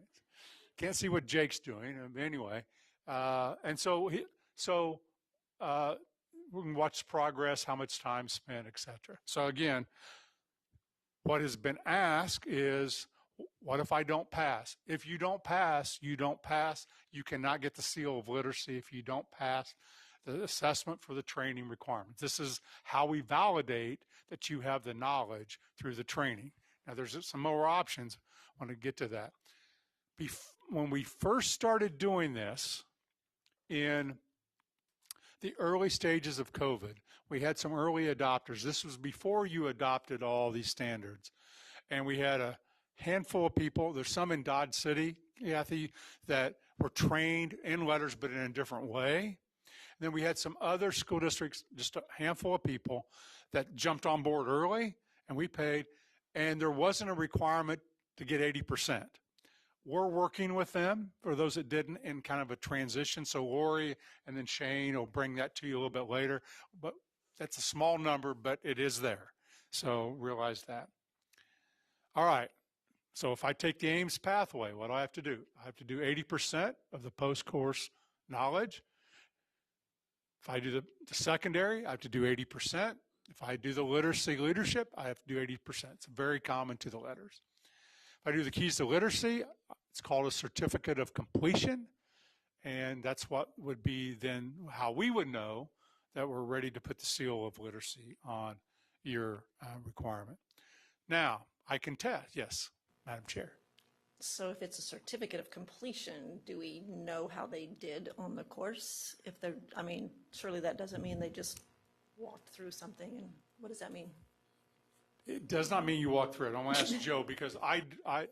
Speaker 6: Can't see what Jake's doing. Anyway, and so we can watch progress, how much time spent, etc. So again, what has been asked is, what if I don't pass? If you don't pass, you don't pass. You cannot get the seal of literacy if you don't pass the assessment for the training requirements. This is how we validate that you have the knowledge through the training. Now, there's some more options. I want to get to that. When we first started doing this in the early stages of COVID, we had some early adopters. This was before you adopted all these standards. And we had a handful of people, there's some in Dodge City, Kathy, that were trained in letters but in a different way. And then we had some other school districts, just a handful of people that jumped on board early and we paid, and there wasn't a requirement to get 80%. We're working with them, for those that didn't, in kind of a transition. So Lori and then Shane will bring that to you a little bit later. But that's a small number, but it is there. So realize that. All right. So if I take the Ames pathway, what do I have to do? I have to do 80% of the post-course knowledge. If I do the secondary, I have to do 80%. If I do the literacy leadership, I have to do 80%. It's very common to the letters. If I do the keys to literacy, it's called a certificate of completion. And that's what would be then how we would know that we're ready to put the seal of literacy on your requirement. Now, I can test. Yes, Madam Chair.
Speaker 2: So if it's a certificate of completion, do we know how they did on the course? If they're, I mean, surely that doesn't mean they just walked through something. And what does that mean?
Speaker 6: It does not mean you walk through it. I'm going to ask Joe because I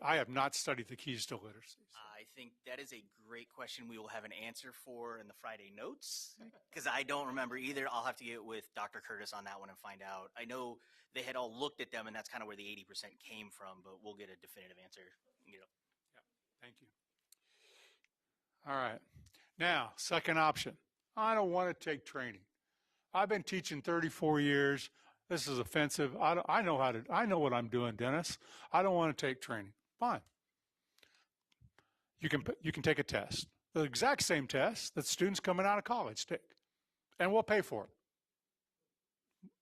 Speaker 6: have not studied the keys to literacy.
Speaker 10: I think that is a great question we will have an answer for in the Friday notes, because I don't remember either. I'll have to get with Dr. Curtis on that one and find out. I know they had all looked at them, and that's kind of where the 80% came from, but we'll get a definitive answer.
Speaker 6: Yeah, thank you. All right. Now, second option. I don't want to take training. I've been teaching 34 years. This is offensive. I know what I'm doing, Dennis. I don't want to take training. Fine. You can take a test, the exact same test that students coming out of college take, and we'll pay for it.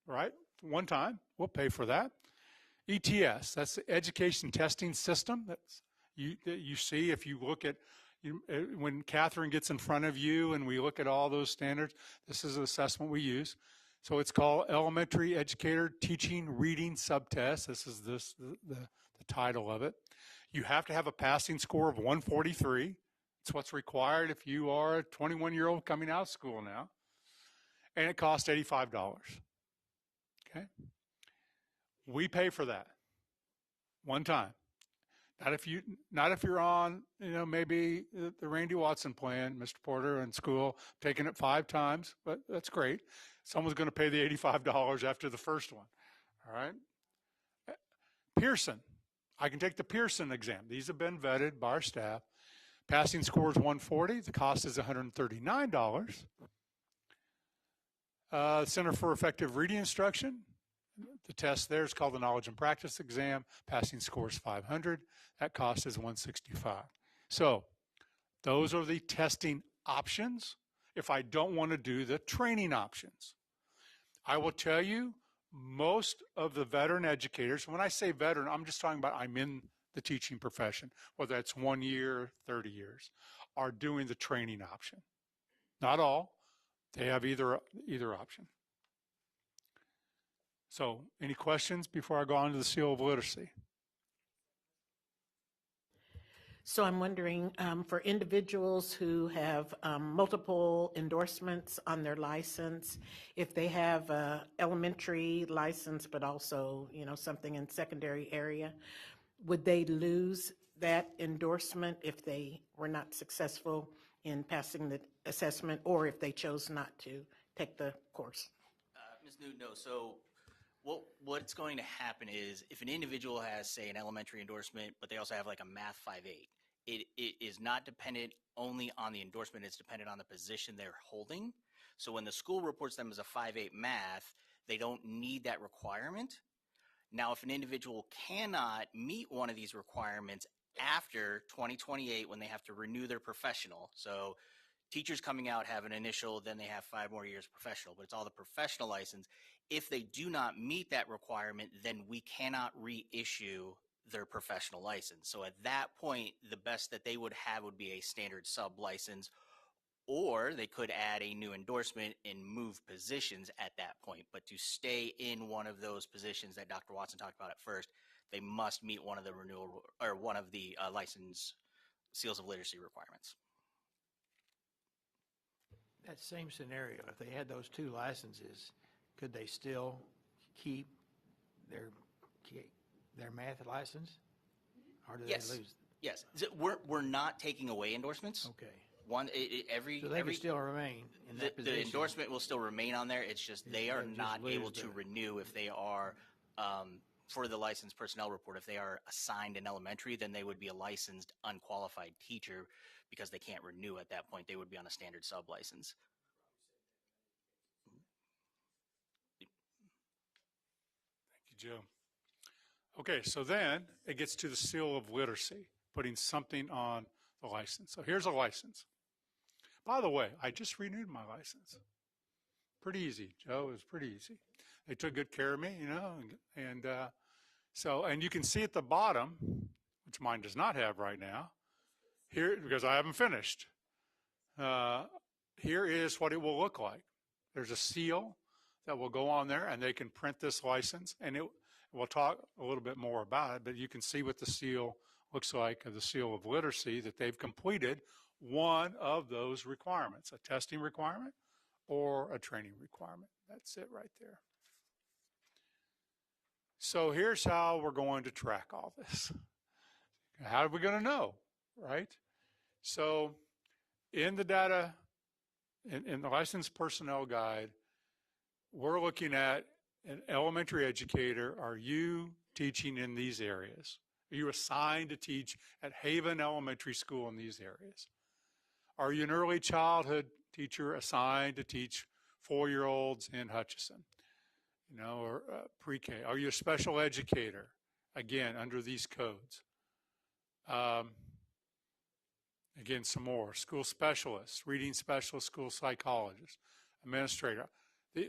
Speaker 6: Right? One time, we'll pay for that. ETS, that's the education testing system that you see if you look at when Catherine gets in front of you and we look at all those standards. This is an assessment we use. So it's called Elementary Educator Teaching Reading Subtest. This is the title of it. You have to have a passing score of 143. It's what's required if you are a 21-year-old coming out of school now. And it costs $85. Okay? We pay for that one time. Not if you're on, maybe the Randy Watson plan, Mr. Porter, in school, taking it 5 times, but that's great. Someone's going to pay the $85 after the first one. All right? Pearson. I can take the Pearson exam. These have been vetted by our staff. Passing score is 140. The cost is $139. Center for Effective Reading Instruction. The test there is called the Knowledge and Practice exam. Passing score is 500. That cost is $165. So those are the testing options if I don't want to do the training options. I will tell you, most of the veteran educators, when I say veteran, I'm just talking about I'm in the teaching profession, whether that's 1 year, 30 years, are doing the training option. Not all. They have either option. So any questions before I go on to the seal of literacy?
Speaker 9: So I'm wondering, for individuals who have multiple endorsements on their license, if they have a elementary license, but also, something in secondary area, would they lose that endorsement if they were not successful in passing the assessment, or if they chose not to take the course?
Speaker 10: Ms. Newton, no. So what's going to happen is if an individual has, say, an elementary endorsement, but they also have like a Math 5.8, it is not dependent only on the endorsement. It's dependent on the position they're holding. So when the school reports them as a 5.8 Math, they don't need that requirement. Now, if an individual cannot meet one of these requirements after 2028 when they have to renew their professional, so teachers coming out have an initial, then they have 5 more years professional, but it's all the professional license. If they do not meet that requirement, then we cannot reissue their professional license. So at that point, the best that they would have would be a standard sub license, or they could add a new endorsement and move positions at that point. But to stay in one of those positions that Dr. Watson talked about at first, they must meet one of the renewal or one of the license seals of literacy requirements.
Speaker 11: That same scenario, if they had those 2 licenses, could they still keep their math license? Or do they lose?
Speaker 10: Yes. We're not taking away endorsements.
Speaker 11: Okay.
Speaker 10: So
Speaker 11: they can still remain in that position.
Speaker 10: The endorsement will still remain on there. It's just they are not able to renew if they are for the licensed personnel report, if they are assigned in elementary, then they would be a licensed unqualified teacher because they can't renew at that point. They would be on a standard sub license.
Speaker 6: Thank you, Joe. Okay, so then it gets to the seal of literacy, putting something on the license. So here's a license. By the way, I just renewed my license. Pretty easy, Joe. It was pretty easy. They took good care of me, you know, and you can see at the bottom, which mine does not have right now, here, because I haven't finished. Here is what it will look like. There's a seal that will go on there, and they can print this license, and we'll talk a little bit more about it, but you can see what the seal looks like, the seal of literacy, that they've completed one of those requirements, a testing requirement or a training requirement. That's it right there. So here's how we're going to track all this. How are we going to know, right? So in the data, in the licensed personnel guide, we're looking at an elementary educator. Are you teaching in these areas? Are you assigned to teach at Haven Elementary School in these areas? Are you an early childhood teacher assigned to teach 4-year-olds in Hutchinson, you know, or pre-K? Are you a special educator, again, under these codes? Again, some more. School specialists, reading specialist, school psychologist, administrator.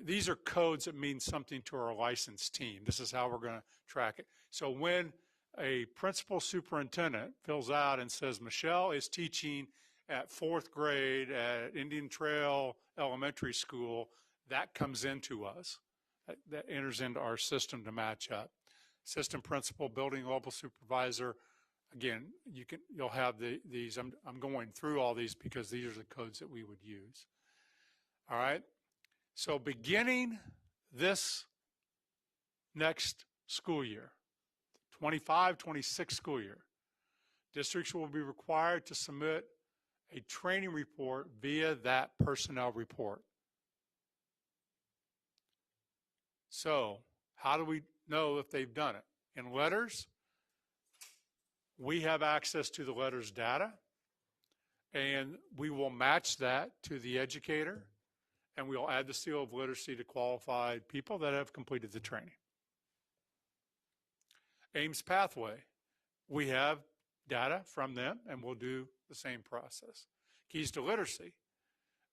Speaker 6: These are codes that mean something to our licensed team. This is how we're going to track it. So when a principal superintendent fills out and says, Michelle is teaching at 4th grade at Indian Trail Elementary School, that comes into us. That enters into our system to match up. Assistant principal, building level supervisor. Again, you'll have these. I'm going through all these because these are the codes that we would use. All right. So beginning this next school year, 25-26 school year, districts will be required to submit a training report via that personnel report. So how do we know if they've done it? In letters, we have access to the letters data, and we will match that to the educator, and we'll add the seal of literacy to qualified people that have completed the training. Ames Pathway, we have data from them, and we'll do the same process. Keys to Literacy,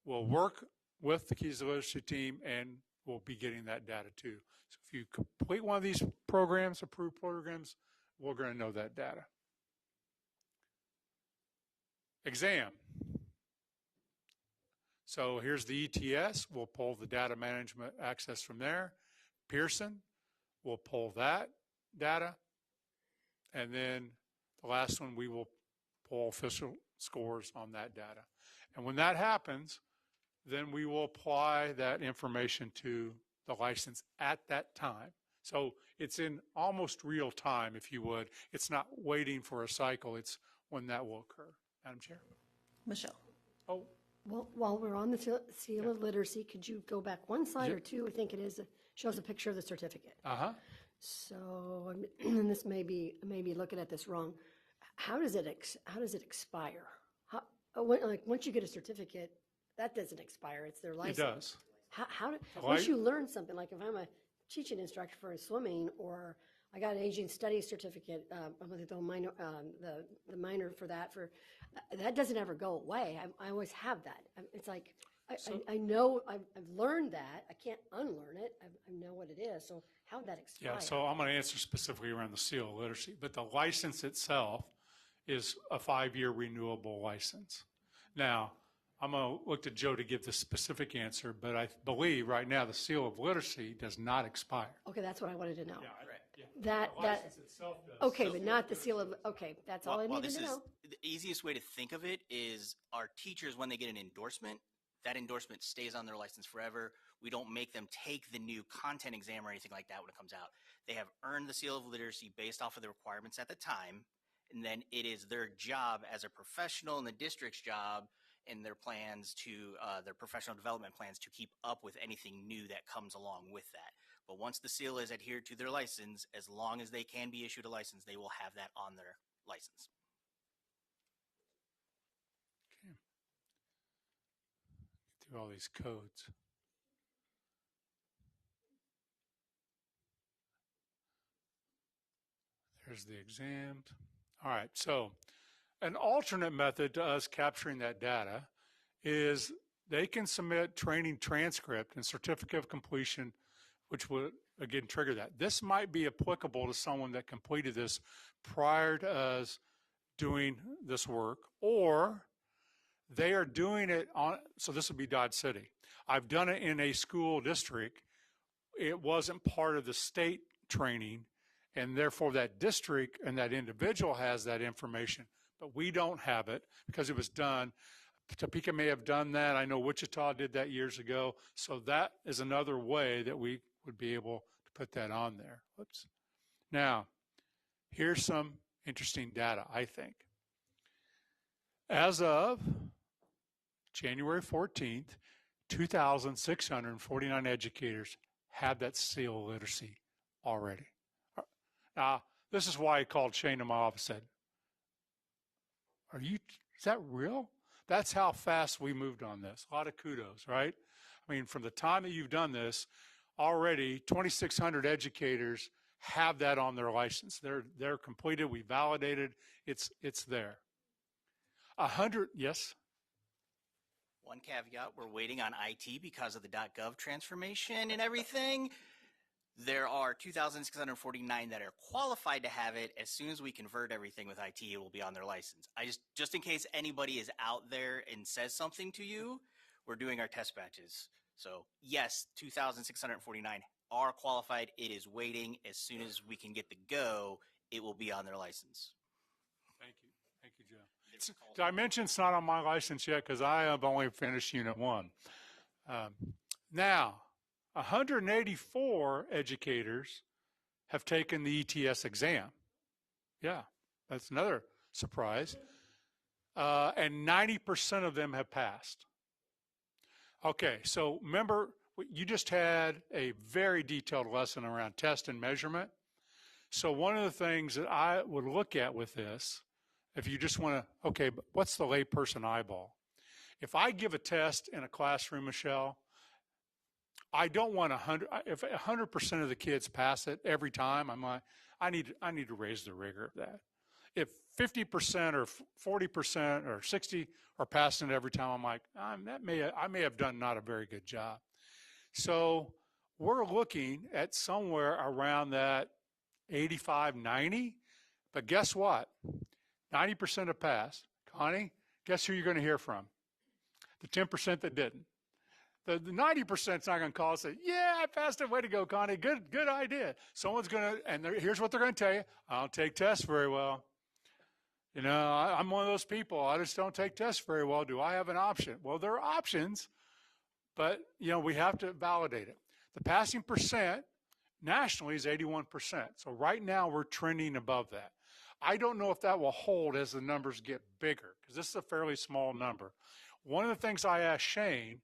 Speaker 6: we'll work with the Keys to Literacy team, and we'll be getting that data too. So if you complete one of these programs, approved programs, we're going to know that data. Exam. So here's the ETS. We'll pull the data management access from there. Pearson, we'll pull that data. And then the last one, we will pull official scores on that data. And when that happens, then we will apply that information to the license at that time. So it's in almost real time, if you would. It's not waiting for a cycle. It's when that will occur. Madam Chair?
Speaker 2: Michelle.
Speaker 6: Oh.
Speaker 5: Well, while we're on the seal of literacy, could you go back one slide or two? I think it is, shows a picture of the certificate.
Speaker 6: Uh-huh.
Speaker 5: So, and this may be looking at this wrong. How does it expire? Like once you get a certificate, that doesn't expire. It's their license.
Speaker 6: It does.
Speaker 5: Once you learn something, like if I'm a teaching instructor for swimming, or I got an Asian Studies certificate, the minor for that, that doesn't ever go away. I always have that. It's like, I know, I've learned that. I can't unlearn it. I know what it is. So how would that expire?
Speaker 6: Yeah, so I'm going to answer specifically around the seal of literacy, but the license itself is a 5-year renewable license. Now, I'm going to look to Joe to give the specific answer, but I believe right now the seal of literacy does not expire.
Speaker 5: Okay, that's what I wanted to know.
Speaker 6: Yeah,
Speaker 5: the license
Speaker 6: itself does.
Speaker 5: Okay, but not the seal of, okay, that's all I needed to know.
Speaker 10: The easiest way to think of it is our teachers, when they get an endorsement, that endorsement stays on their license forever. We don't make them take the new content exam or anything like that when it comes out. They have earned the seal of literacy based off of the requirements at the time, and then it is their job as a professional and the district's job and their plans to, their professional development plans to keep up with anything new that comes along with that. But once the seal is adhered to their license, as long as they can be issued a license, they will have that on their license.
Speaker 6: Okay. Through all these codes. There's the exams. All right, so an alternate method to us capturing that data is they can submit training transcript and certificate of completion, which would, again, trigger that. This might be applicable to someone that completed this prior to us doing this work, or they are doing it on, so this would be Dodge City. I've done it in a school district. It wasn't part of the state training, and therefore that district and that individual has that information, but we don't have it because it was done. Topeka may have done that. I know Wichita did that years ago. So that is another way that we would be able to put that on there. Whoops. Now, here's some interesting data, I think. As of January 14th, 2,649 educators had that seal of literacy already. Now, this is why I called Shane in my office and said, is that real? That's how fast we moved on this. A lot of kudos, right? I mean, from the time that you've done this, already 2,600 educators have that on their license. They're completed. We validated. It's there. 100, yes?
Speaker 10: One caveat, we're waiting on IT because of the .gov transformation and everything. There are 2,649 that are qualified to have it. As soon as we convert everything with IT, it will be on their license. Just in case anybody is out there and says something to you, we're doing our test batches. So yes, 2,649 are qualified. It is waiting. As soon as we can get the go, it will be on their license.
Speaker 6: Thank you. Thank you, Joe. Did I mention it's not on my license yet? Because I have only finished Unit 1. Now, 184 educators have taken the ETS exam. Yeah, that's another surprise. And 90% of them have passed. Okay, so remember, you just had a very detailed lesson around test and measurement. So one of the things that I would look at with this, if you just want to, okay, but what's the layperson eyeball? If I give a test in a classroom, Michelle, I don't want 100. If 100% of the kids pass it every time, I'm like, I need to raise the rigor of that. If 50% or 40% or 60 are passing it every time, I'm like, I may have done not a very good job. So we're looking at somewhere around that 85, 90. But guess what? 90% have passed. Connie, guess who you're going to hear from? The 10% that didn't. The 90% is not going to call and say, yeah, I passed it. Way to go, Connie. Good idea. Someone's going to, and here's what they're going to tell you. I don't take tests very well. You know, I'm one of those people. I just don't take tests very well. Do I have an option? Well, there are options, but, you know, we have to validate it. The passing percent nationally is 81%. So right now we're trending above that. I don't know if that will hold as the numbers get bigger, because this is a fairly small number. One of the things I asked Shane,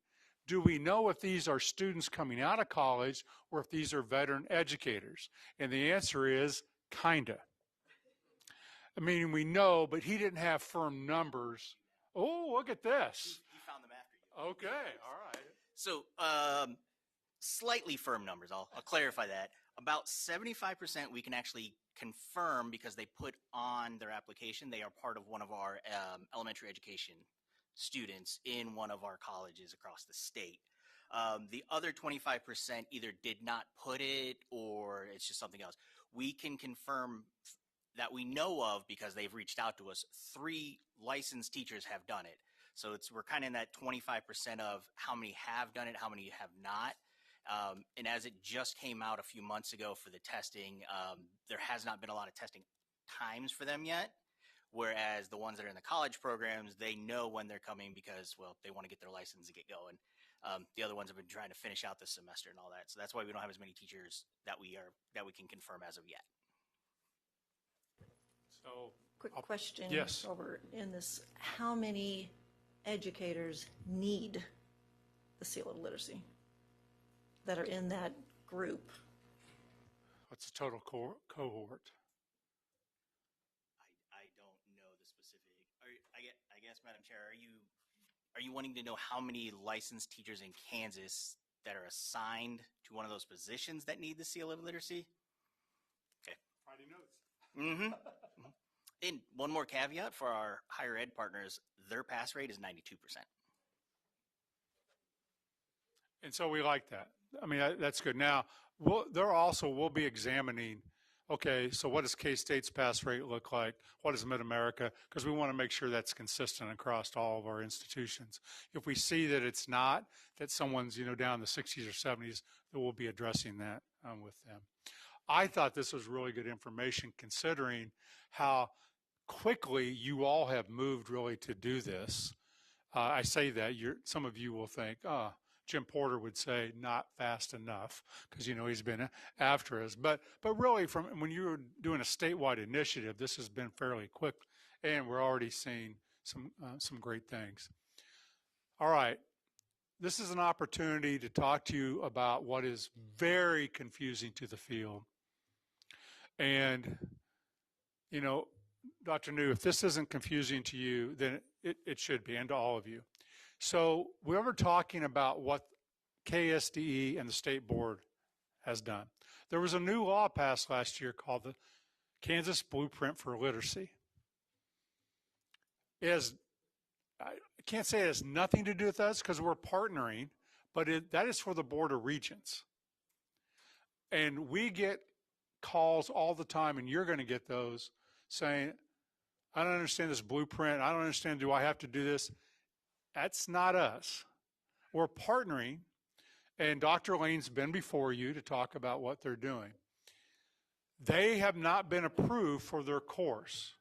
Speaker 6: do we know if these are students coming out of college or if these are veteran educators? And the answer is kinda. I mean, we know, but he didn't have firm numbers. Oh, look at this.
Speaker 10: He found them after you.
Speaker 6: Okay, all right.
Speaker 10: So slightly firm numbers. I'll clarify that. About 75% we can actually confirm because they put on their application they are part of one of our elementary education students in one of our colleges across the state. The other 25% either did not put it or it's just something else. We can confirm that we know of because they've reached out to us. 3 licensed teachers have done it. So we're kind of in that 25% of how many have done it, how many have not. And as it just came out a few months ago for the testing, there has not been a lot of testing times for them yet. Whereas the ones that are in the college programs, they know when they're coming because, well, they want to get their license and get going. The other ones have been trying to finish out this semester and all that. So that's why we don't have as many teachers that we can confirm as of yet.
Speaker 6: So,
Speaker 2: quick question,
Speaker 6: yes.
Speaker 2: Robert, in this, how many educators need the seal of literacy that are in that group?
Speaker 6: What's the total cohort?
Speaker 10: I don't know the specific. I guess, Madam Chair, are you wanting to know how many licensed teachers in Kansas that are assigned to one of those positions that need the seal of literacy? Okay.
Speaker 6: Friday notes.
Speaker 10: Mm-hmm. And one more caveat for our higher ed partners, their pass rate is 92%.
Speaker 6: And so we like that. I mean, that's good. Now, we'll be examining, okay, so what does K-State's pass rate look like? What does Mid-America? Because we want to make sure that's consistent across all of our institutions. If we see that it's not, that someone's, down in the 60s or 70s, then we'll be addressing that with them. I thought this was really good information considering how quickly you all have moved really to do this. I say that, some of you will think, Jim Porter would say not fast enough because, he's been after us. But really, from when you were doing a statewide initiative, this has been fairly quick, and we're already seeing some great things. All right. This is an opportunity to talk to you about what is very confusing to the field. And, Dr. New, if this isn't confusing to you, then it should be, and to all of you. So we were talking about what KSDE and the state board has done. There was a new law passed last year called the Kansas Blueprint for Literacy. I can't say it has nothing to do with us because we're partnering, but that is for the Board of Regents. And we get calls all the time, and you're going to get those saying, I don't understand this blueprint. I don't understand, do I have to do this? That's not us. We're partnering, and Dr. Lane's been before you to talk about what they're doing. They have not been approved for their course.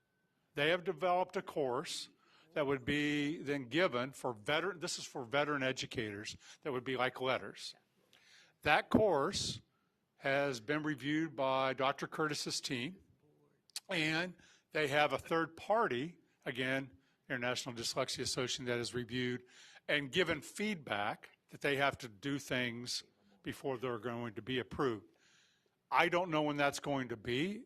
Speaker 6: They have developed a course that would be then given for this is for veteran educators, that would be like letters. That course has been reviewed by Dr. Curtis's team, and they have a third party, again, International Dyslexia Association, that has reviewed and given feedback that they have to do things before they're going to be approved. I don't know when that's going to be.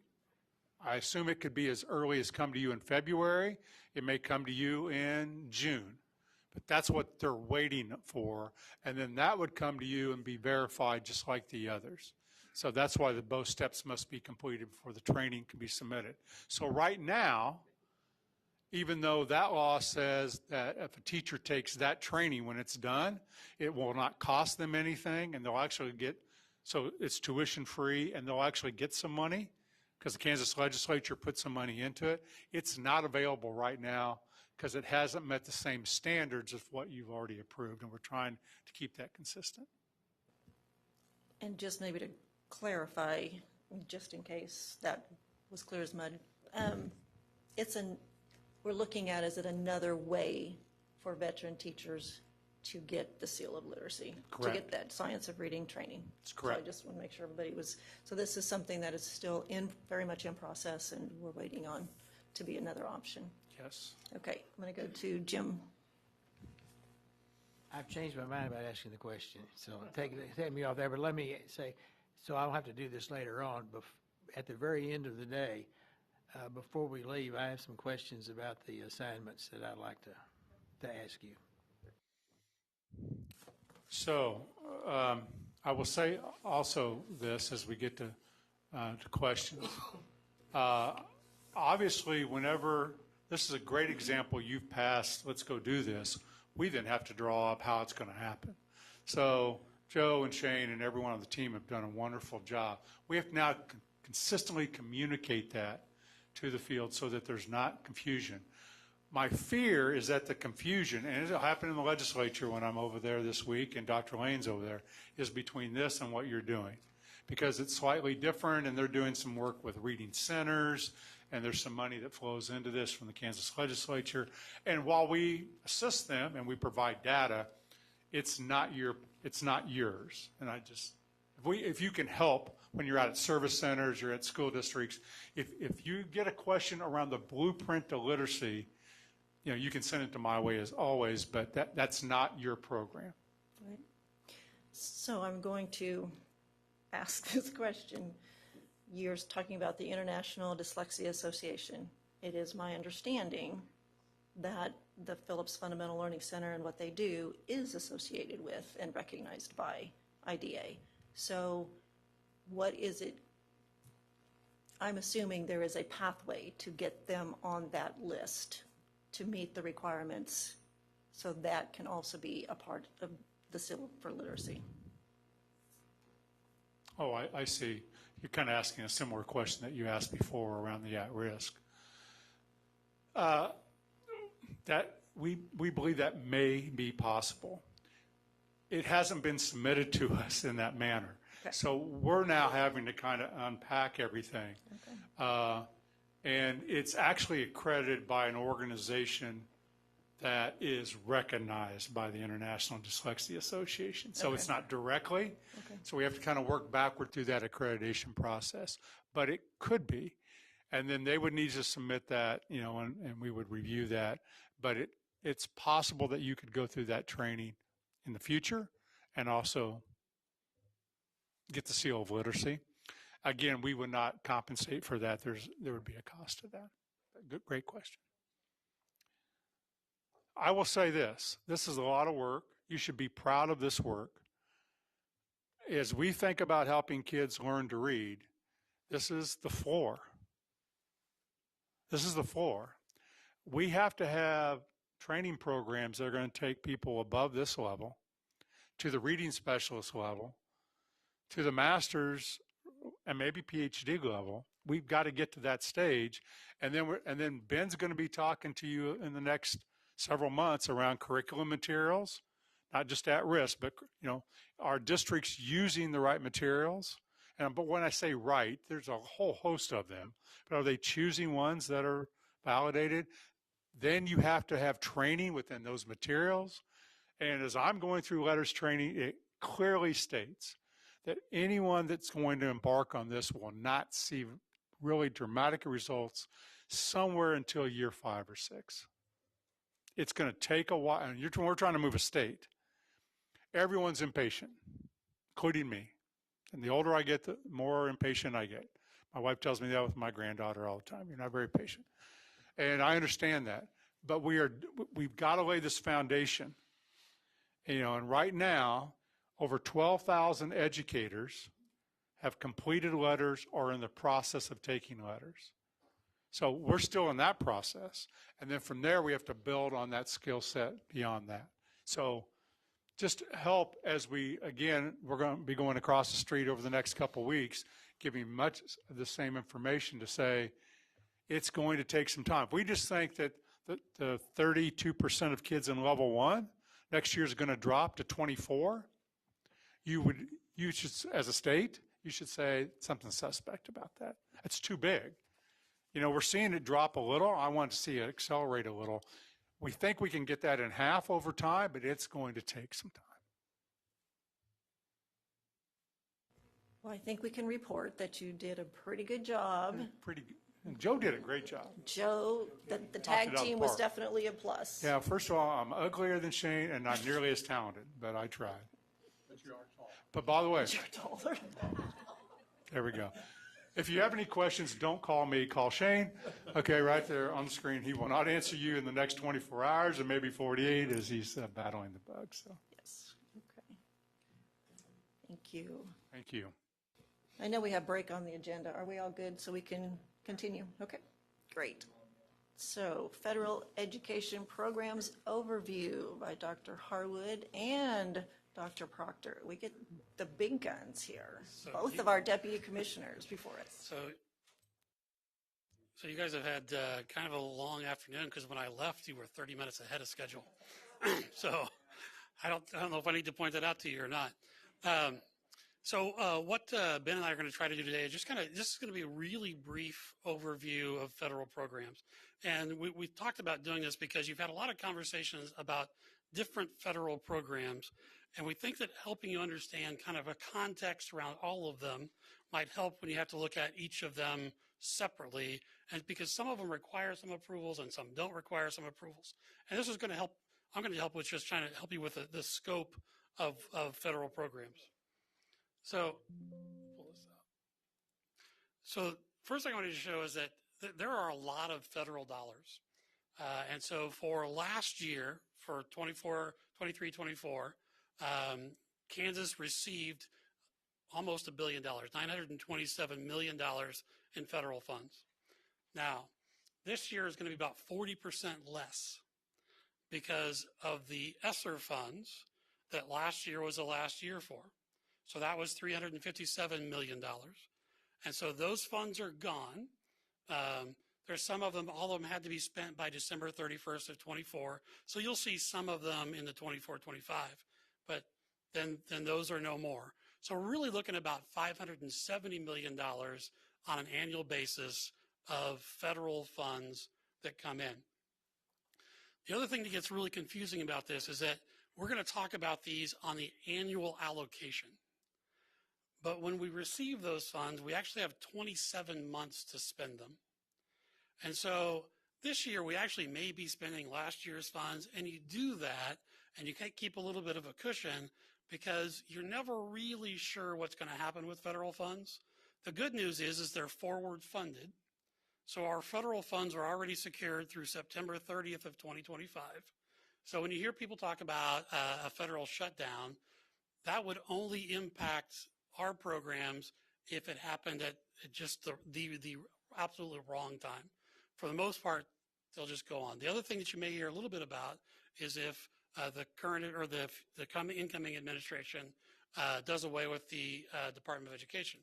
Speaker 6: I assume it could be as early as come to you in February. It may come to you in June. But that's what they're waiting for. And then that would come to you and be verified just like the others. So that's why both steps must be completed before the training can be submitted. So right now, even though that law says that if a teacher takes that training when it's done, it will not cost them anything, and they'll actually get, so it's tuition free, and they'll actually get some money because the Kansas legislature put some money into it. It's not available right now because it hasn't met the same standards of what you've already approved, and we're trying to keep that consistent.
Speaker 2: And just maybe to clarify, just in case that was clear as mud, we're looking at, is it another way for veteran teachers to get the seal of literacy?
Speaker 6: Correct.
Speaker 2: To get that science of reading training?
Speaker 6: That's correct.
Speaker 2: So I just want to make sure everybody was, so this is something that is still very much in process, and we're waiting on to be another option.
Speaker 6: Yes.
Speaker 2: Okay, I'm going to go to Jim.
Speaker 11: I've changed my mind about asking the question, so take me off there, but let me say, so I'll have to do this later on, but at the very end of the day, before we leave, I have some questions about the assignments that I'd like to ask you.
Speaker 6: So I will say also this as we get to questions. Obviously, whenever, this is a great example, you've passed, let's go do this, we then have to draw up how it's going to happen. So Joe and Shane and everyone on the team have done a wonderful job. We have to now consistently communicate that to the field so that there's not confusion. My fear is that the confusion, and it'll happen in the legislature when I'm over there this week and Dr. Lane's over there, is between this and what you're doing. Because it's slightly different, and they're doing some work with reading centers, and there's some money that flows into this from the Kansas legislature. And while we assist them and we provide data, it's not yours. And if you can help when you're out at service centers, you're at school districts, if you get a question around the blueprint to literacy, you can send it to my way as always, but that's not your program.
Speaker 2: Right. So I'm going to ask this question. you're talking about the International Dyslexia Association. It is my understanding that the Phillips Fundamental Learning Center and what they do is associated with and recognized by IDA. So what is it? I'm assuming there is a pathway to get them on that list to meet the requirements, so that can also be a part of the Seal for Literacy.
Speaker 6: Oh, I see. You're kind of asking a similar question that you asked before around the at-risk. That we believe that may be possible. It hasn't been submitted to us in that manner. Okay. So we're now having to kind of unpack everything. Okay. And it's actually accredited by an organization that is recognized by the International Dyslexia Association. So it's not directly. Okay. So we have to kind of work backward through that accreditation process. But it could be. And then they would need to submit that, you know, and we would review that. But it's possible that you could go through that training in the future and also get the seal of literacy. Again, we would not compensate for that. There would be a cost to that. Great question. I will say this is a lot of work. You should be proud of this work. As we think about helping kids learn to read, this is the floor. This is the floor. We have to have training programs that are going to take people above this level to the reading specialist level, to the master's and maybe PhD level. We've got to get to that stage. And then Ben's going to be talking to you in the next several months around curriculum materials, not just at risk, but, you know, our districts using the right materials. But when I say right, there's a whole host of them. But are they choosing ones that are validated? Then you have to have training within those materials. And as I'm going through letters training, it clearly states that anyone that's going to embark on this will not see really dramatic results somewhere until year 5 or 6. It's going to take a while, and we're trying to move a state. Everyone's impatient, including me. And the older I get, the more impatient I get. My wife tells me that with my granddaughter all the time. You're not very patient. And I understand that. But we've got to lay this foundation. You know, and right now, over 12,000 educators have completed letters or in the process of taking letters. So we're still in that process. And then from there, we have to build on that skill set beyond that. So just help as we're going to be going across the street over the next couple of weeks, giving much of the same information to say it's going to take some time. If we just think that the 32% of kids in level 1 next year is going to drop to 24, you should, as a state, you should say something suspect about that. It's too big. You know, we're seeing it drop a little. I want to see it accelerate a little. We think we can get that in half over time, but it's going to take some time.
Speaker 2: Well, I think we can report that you did a pretty good job.
Speaker 6: Pretty good. And Joe did a great job.
Speaker 2: Joe, the tag team was definitely a plus.
Speaker 6: Yeah, first of all, I'm uglier than Shane and not nearly as talented, but I tried. But you are tall. But by the way,
Speaker 2: you're taller.
Speaker 6: There we go. If you have any questions, don't call me, call Shane. Okay, right there on the screen. He will not answer you in the next 24 hours or maybe 48 as he's battling the bug. So.
Speaker 2: Yes, okay. Thank you.
Speaker 6: Thank you.
Speaker 2: I know we have break on the agenda. Are we all good so we can continue? Okay, great. So Federal Education Programs Overview by Dr. Harwood and Dr. Proctor. We get the big guns here. So both of our deputy commissioners before us.
Speaker 17: So you guys have had kind of a long afternoon because when I left, you were 30 minutes ahead of schedule. So I don't know if I need to point that out to you or not. What Ben and I are going to try to do today is this is going to be a really brief overview of federal programs. And we've talked about doing this because you've had a lot of conversations about different federal programs. And we think that helping you understand kind of a context around all of them might help when you have to look at each of them separately. And because some of them require some approvals and some don't require some approvals. And this is going to help. I'm going to help with just trying to help you with the scope of federal programs. So, pull this So first thing I wanted to show is that there are a lot of federal dollars. And so for last year, for 23-24, Kansas received almost $1 billion, $927 million in federal funds. Now, this year is going to be about 40% less because of the ESSER funds that last year was the last year for. So that was $357 million. And so those funds are gone. There's some of them, all of them had to be spent by December 31st of 24. So you'll see some of them in the 24-25, but then those are no more. So we're really looking at about $570 million on an annual basis of federal funds that come in. The other thing that gets really confusing about this is that we're going to talk about these on the annual allocation. But when we receive those funds, we actually have 27 months to spend them. And so this year, we actually may be spending last year's funds, and you do that, and you can keep a little bit of a cushion because you're never really sure what's going to happen with federal funds. The good news is they're forward funded. So our federal funds are already secured through September 30th of 2025. So when you hear people talk about a federal shutdown, that would only impact our programs if it happened at just the absolutely wrong time. For the most part, they'll just go on. The other thing that you may hear a little bit about is if the current or the incoming administration does away with the Department of Education.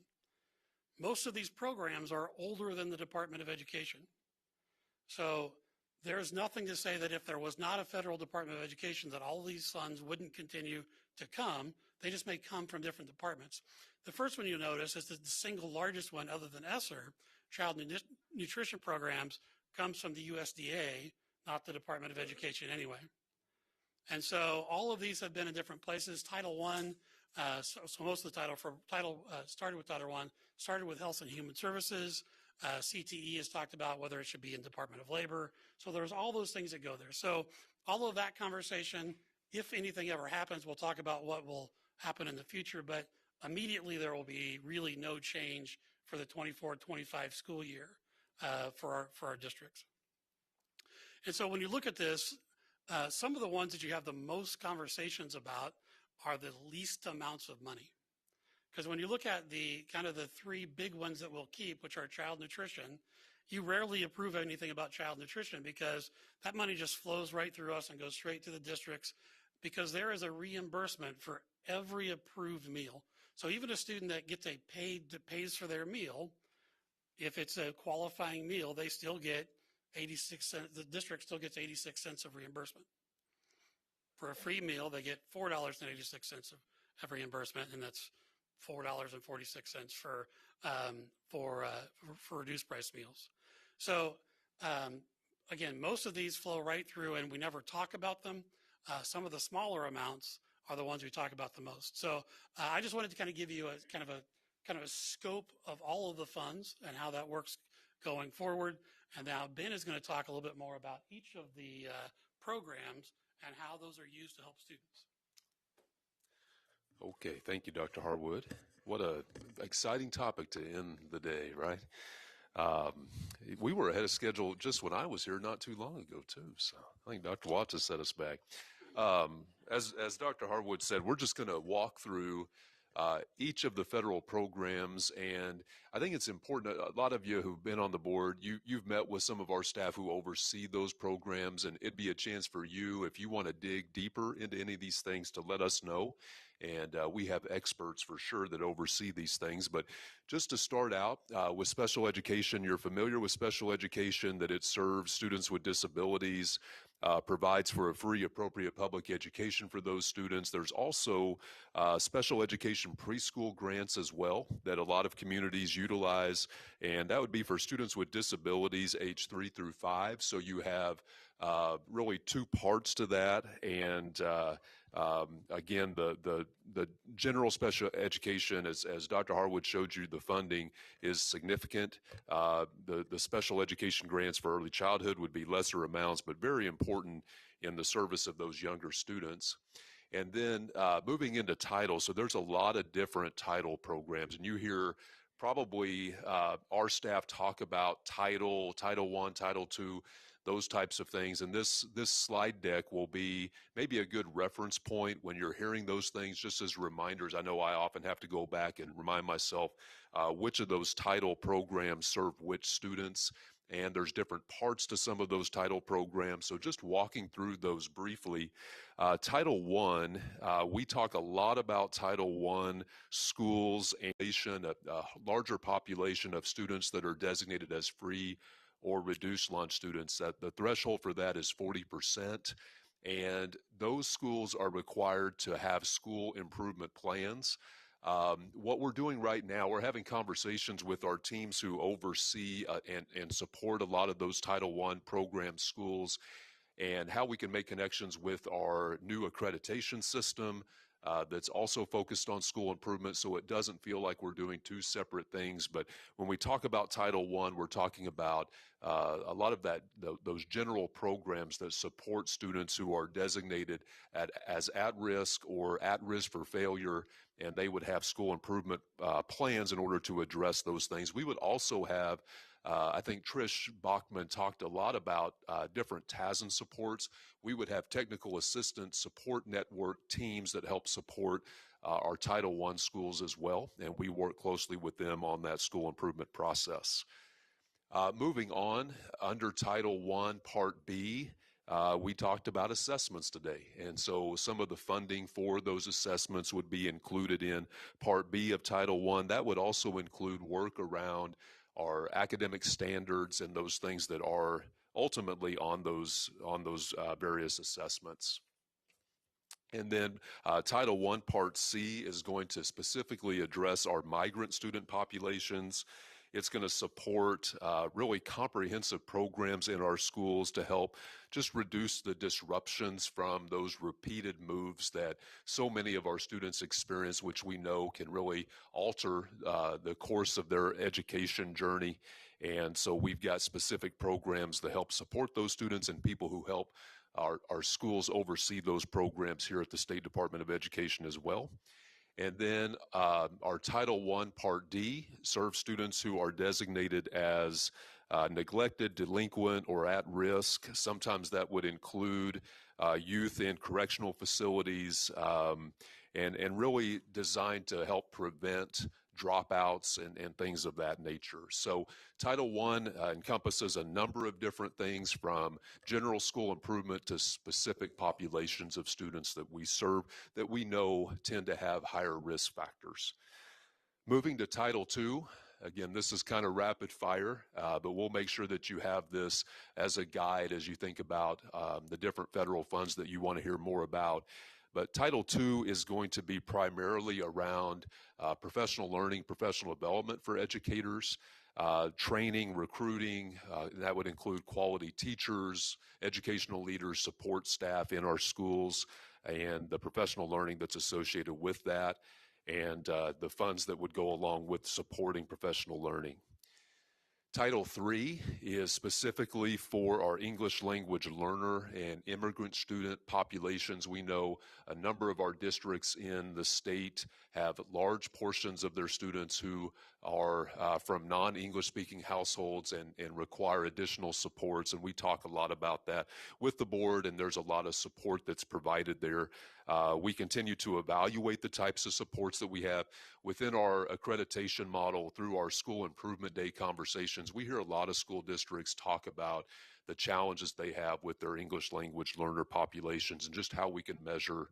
Speaker 17: Most of these programs are older than the Department of Education. So there's nothing to say that if there was not a federal Department of Education that all these funds wouldn't continue to come. They just may come from different departments. The first one you'll notice is that the single largest one other than ESSER, child nutrition programs, comes from the USDA, not the Department of Education anyway. And so all of these have been in different places. Title I, so most of the started with Title I, started with Health and Human Services. CTE has talked about whether it should be in Department of Labor. So there's all those things that go there. So all of that conversation, if anything ever happens, we'll talk about what will happen in the future, but immediately there will be really no change for the 24-25 school year for our districts. And so when you look at this, some of the ones that you have the most conversations about are the least amounts of money. Because when you look at the kind of the three big ones that we'll keep, which are child nutrition, you rarely approve anything about child nutrition because that money just flows right through us and goes straight to the districts because there is a reimbursement for every approved meal. So even a student that gets pays for their meal, if it's a qualifying meal, they still get 86 cents, the district still gets 86 cents of reimbursement. For a free meal, they get $4.86 of reimbursement, and that's $4.46 for reduced price meals. So again, most of these flow right through, and we never talk about them. Some of the smaller amounts are the ones we talk about the most. So I just wanted to kind of give you a kind of a scope of all of the funds and how that works going forward. And now Ben is going to talk a little bit more about each of the programs and how those are used to help students.
Speaker 19: Okay, thank you, Dr. Harwood. What a exciting topic to end the day, right? We were ahead of schedule just when I was here not too long ago, too. So I think Dr. Watts has set us back. As Dr. Harwood said, we're just going to walk through each of the federal programs, and I think it's important. A lot of you who've been on the board, you've met with some of our staff who oversee those programs, and it'd be a chance for you, if you want to dig deeper into any of these things, to let us know. And we have experts for sure that oversee these things. But just to start out with special education, you're familiar with special education, that it serves students with disabilities, provides for a free, appropriate public education for those students. There's also special education preschool grants as well that a lot of communities utilize, and that would be for students with disabilities age 3 through 5. So you have really two parts to that, and again, the general special education, as Dr. Harwood showed you, the funding is significant. The special education grants for early childhood would be lesser amounts, but very important in the service of those younger students. And then moving into title, so there's a lot of different title programs, and you hear probably our staff talk about Title I, Title II, those types of things. And this slide deck will be maybe a good reference point when you're hearing those things, just as reminders. I know I often have to go back and remind myself which of those title programs serve which students. And there's different parts to some of those title programs. So just walking through those briefly. Title I, we talk a lot about Title I schools and a larger population of students that are designated as free or reduced lunch students. The threshold for that is 40%. And those schools are required to have school improvement plans. What we're doing right now, we're having conversations with our teams who oversee and support a lot of those Title I program schools, and how we can make connections with our new accreditation system that's also focused on school improvement, so it doesn't feel like we're doing two separate things. But when we talk about Title I, we're talking about a lot of those general programs that support students who are designated as at risk or at risk for failure, and they would have school improvement plans in order to address those things. We would also have I think Trish Bachman talked a lot about different TASN supports. We would have technical assistance support network teams that help support our Title I schools as well, and we work closely with them on that school improvement process. Moving on, under Title I, Part B, we talked about assessments today, and so some of the funding for those assessments would be included in Part B of Title I. That would also include work around our academic standards and those things that are ultimately on those various assessments. And then Title I Part C is going to specifically address our migrant student populations. It's going to support really comprehensive programs in our schools to help just reduce the disruptions from those repeated moves that so many of our students experience, which we know can really alter the course of their education journey. And so we've got specific programs to help support those students and people who help our schools oversee those programs here at the State Department of Education as well. And then our Title I Part D serves students who are designated as neglected, delinquent, or at risk. Sometimes that would include youth in correctional facilities and really designed to help prevent dropouts and things of that nature. So Title I encompasses a number of different things, from general school improvement to specific populations of students that we serve that we know tend to have higher risk factors. Moving to Title II, again, this is kind of rapid fire, but we'll make sure that you have this as a guide as you think about the different federal funds that you want to hear more about. But Title II is going to be primarily around professional learning, professional development for educators, training, recruiting. That would include quality teachers, educational leaders, support staff in our schools, and the professional learning that's associated with that, and the funds that would go along with supporting professional learning. Title III is specifically for our English language learner and immigrant student populations. We know a number of our districts in the state have large portions of their students who are from non-English speaking households and require additional supports, and we talk a lot about that with the board, and there's a lot of support that's provided there. We continue to evaluate the types of supports that we have within our accreditation model through our School Improvement Day conversations. We hear a lot of school districts talk about the challenges they have with their English language learner populations and just how we can measure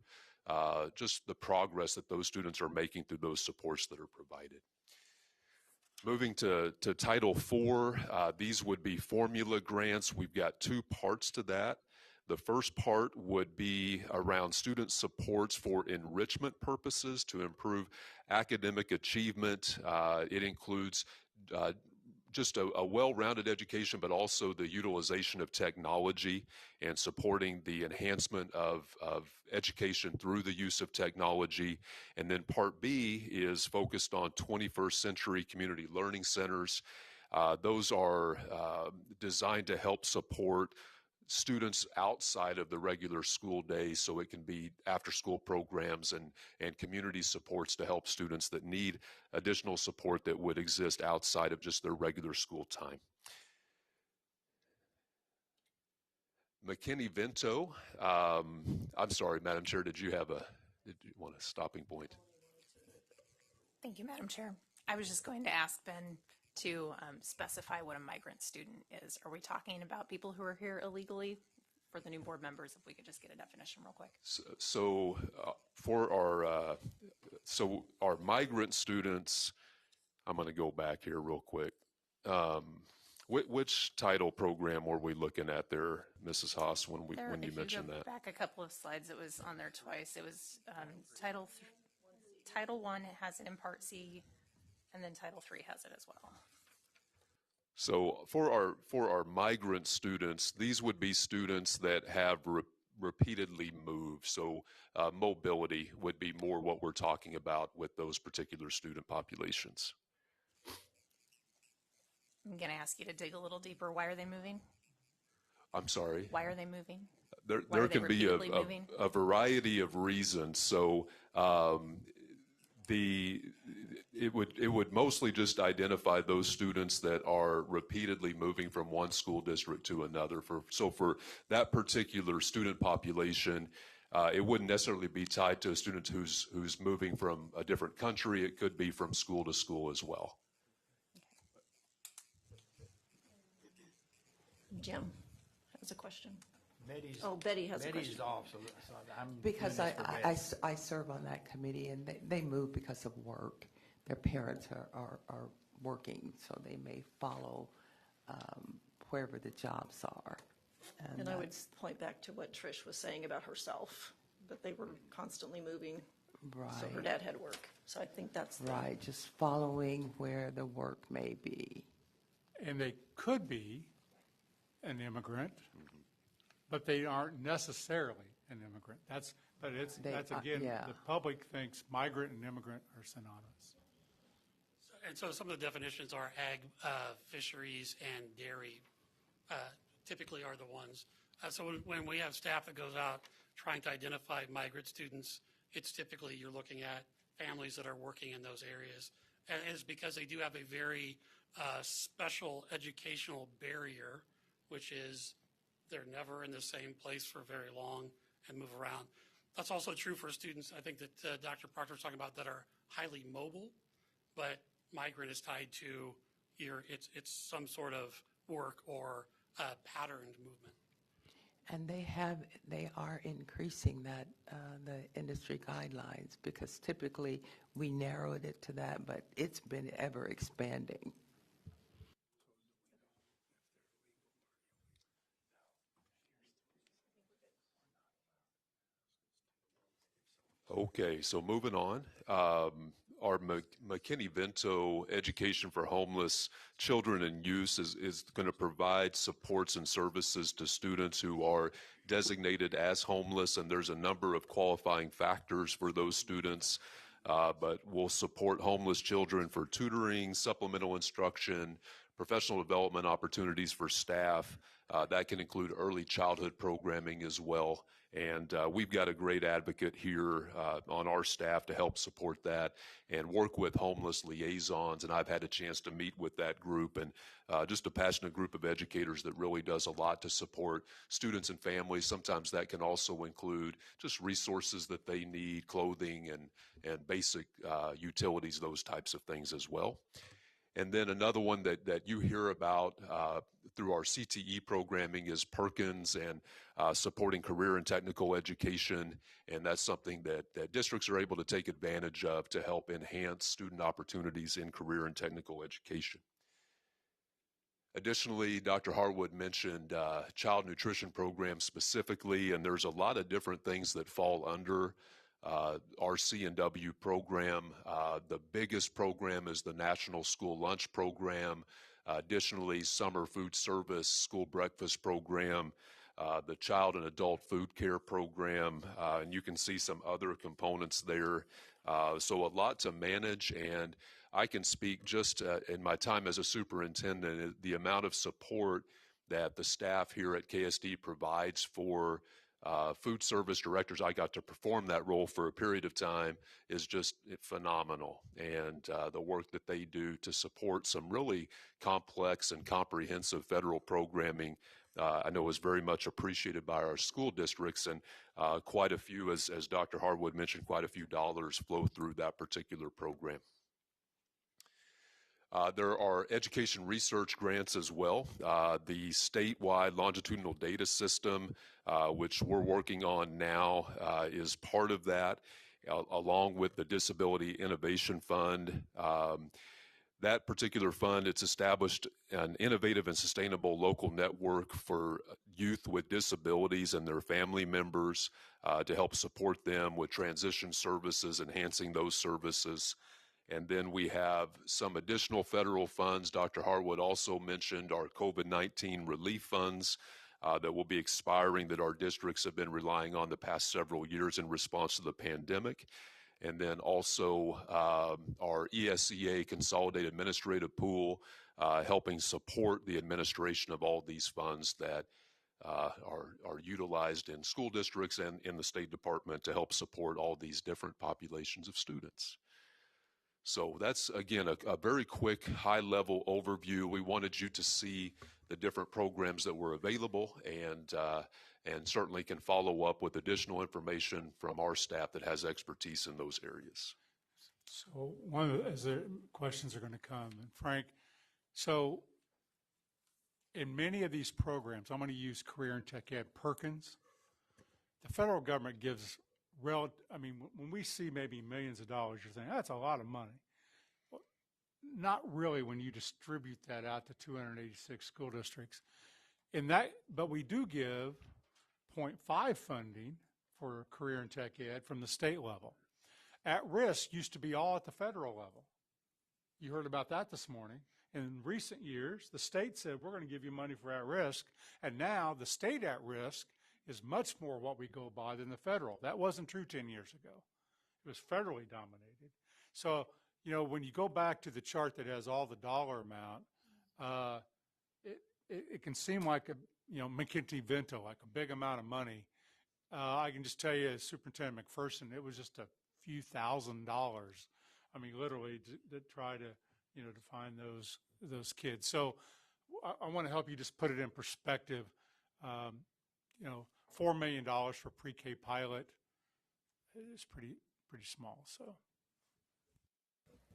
Speaker 19: just the progress that those students are making through those supports that are provided. Moving to Title IV, these would be formula grants. We've got two parts to that. The first part would be around student supports for enrichment purposes to improve academic achievement. It includes just a well-rounded education, but also the utilization of technology and supporting the enhancement of education through the use of technology. And then Part B is focused on 21st century community learning centers. Those are designed to help support students outside of the regular school day, so it can be after-school programs and community supports to help students that need additional support that would exist outside of just their regular school time. McKinney-Vento, I'm sorry, Madam Chair, did you want a stopping point?
Speaker 1: Thank you, Madam Chair. I was just going to ask Ben to specify what a migrant student is. Are we talking about people who are here illegally? For the new board members, if we could just get a definition real quick.
Speaker 19: So our migrant students, I'm going to go back here real quick. Which title program were we looking at there, Mrs. Haas, when you mentioned that?
Speaker 1: Back a couple of slides, it was on there twice. It was Title I has it in Part C, and then Title III has it as well.
Speaker 19: So for our migrant students, these would be students that have repeatedly moved. So mobility would be more what we're talking about with those particular student populations.
Speaker 1: I'm going to ask you to dig a little deeper. Why are they moving?
Speaker 19: I'm sorry?
Speaker 1: Why are they moving?
Speaker 19: There can be a variety of reasons. So it would mostly just identify those students that are repeatedly moving from one school district to another. So for that particular student population, it wouldn't necessarily be tied to a student who's moving from a different country. It could be from school to school as well.
Speaker 2: Jim has a question.
Speaker 11: Betty's,
Speaker 2: Betty has a question.
Speaker 11: Betty's off, so I'm
Speaker 8: Because
Speaker 11: doing this for Betty.
Speaker 8: I serve on that committee, and they move because of work. Their parents are working, so they may follow wherever the jobs are.
Speaker 2: And I would point back to what Trish was saying about herself, that they were constantly moving.
Speaker 8: Right.
Speaker 2: So her dad had work. So I think that's
Speaker 8: right, just following where the work may be.
Speaker 6: And they could be an immigrant, but they aren't necessarily an immigrant. That's again, the public thinks migrant and immigrant are synonymous.
Speaker 17: And so some of the definitions are ag, fisheries, and dairy typically are the ones. So when we have staff that goes out trying to identify migrant students, it's typically you're looking at families that are working in those areas. And it's because they do have a very special educational barrier, which is they're never in the same place for very long and move around. That's also true for students, I think that Dr. Proctor was talking about, that are highly mobile, but migrant is tied to it's some sort of work or patterned movement.
Speaker 8: And they are increasing that, the industry guidelines, because typically we narrowed it to that, but it's been ever expanding.
Speaker 19: Okay, so moving on. Our McKinney-Vento Education for Homeless Children and Youth is going to provide supports and services to students who are designated as homeless, and there's a number of qualifying factors for those students. But we'll support homeless children for tutoring, supplemental instruction, professional development opportunities for staff. That can include early childhood programming as well. And we've got a great advocate here on our staff to help support that and work with homeless liaisons. And I've had a chance to meet with that group, and just a passionate group of educators that really does a lot to support students and families. Sometimes that can also include just resources that they need, clothing and basic utilities, those types of things as well. And then another one that you hear about through our CTE programming is Perkins and supporting career and technical education. And that's something that districts are able to take advantage of to help enhance student opportunities in career and technical education. Additionally, Dr. Harwood mentioned child nutrition programs specifically, and there's a lot of different things that fall under our C&W program. The biggest program is the National School Lunch Program. Additionally, Summer Food Service School Breakfast Program, the Child and Adult Food Care Program, and you can see some other components there. So a lot to manage, and I can speak just in my time as a superintendent, the amount of support that the staff here at KSD provides for food service directors. I got to perform that role for a period of time, is just phenomenal. And the work that they do to support some really complex and comprehensive federal programming, I know is very much appreciated by our school districts, and quite a few, as Dr. Harwood mentioned, quite a few dollars flow through that particular program. There are education research grants as well. The statewide longitudinal data system, which we're working on now, is part of that, along with the Disability Innovation Fund. That particular fund, it's established an innovative and sustainable local network for youth with disabilities and their family members to help support them with transition services, enhancing those services. And then we have some additional federal funds. Dr. Harwood also mentioned our COVID-19 relief funds that will be expiring, that our districts have been relying on the past several years in response to the pandemic. And then also our ESEA Consolidated Administrative Pool, helping support the administration of all these funds that are utilized in school districts and in the State Department to help support all these different populations of students. So that's, again, a very quick, high-level overview. We wanted you to see the different programs that were available, and certainly can follow up with additional information from our staff that has expertise in those areas.
Speaker 6: So as the questions are going to come, and Frank, so in many of these programs, I'm going to use Career and Tech Ed, Perkins, the federal government gives when we see maybe millions of dollars, you're thinking, that's a lot of money. Well, not really when you distribute that out to 286 school districts. But we do give 0.5 funding for Career and Tech Ed from the state level. At risk used to be all at the federal level. You heard about that this morning. In recent years, the state said, we're going to give you money for at risk, and now the state at risk is much more what we go by than the federal. That wasn't true 10 years ago. It was federally dominated. So, when you go back to the chart that has all the dollar amount, it can seem like McKinney-Vento, like a big amount of money. I can just tell you, as Superintendent McPherson, it was just a few $1,000s. I mean, literally, to try to, to find those kids. So I want to help you just put it in perspective. $4 million for pre-K pilot is pretty small. So,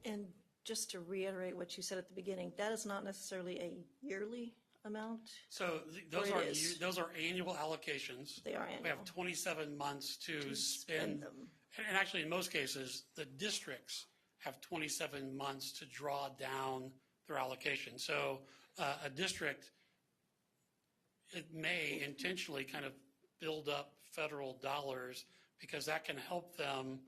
Speaker 2: and just to reiterate what you said at the beginning, that is not necessarily a yearly amount.
Speaker 17: So those are annual allocations.
Speaker 2: They are annual.
Speaker 17: We have 27 months to spend them. And actually, in most cases, the districts have 27 months to draw down their allocation. So a district, it may intentionally kind of build up federal dollars because that can help them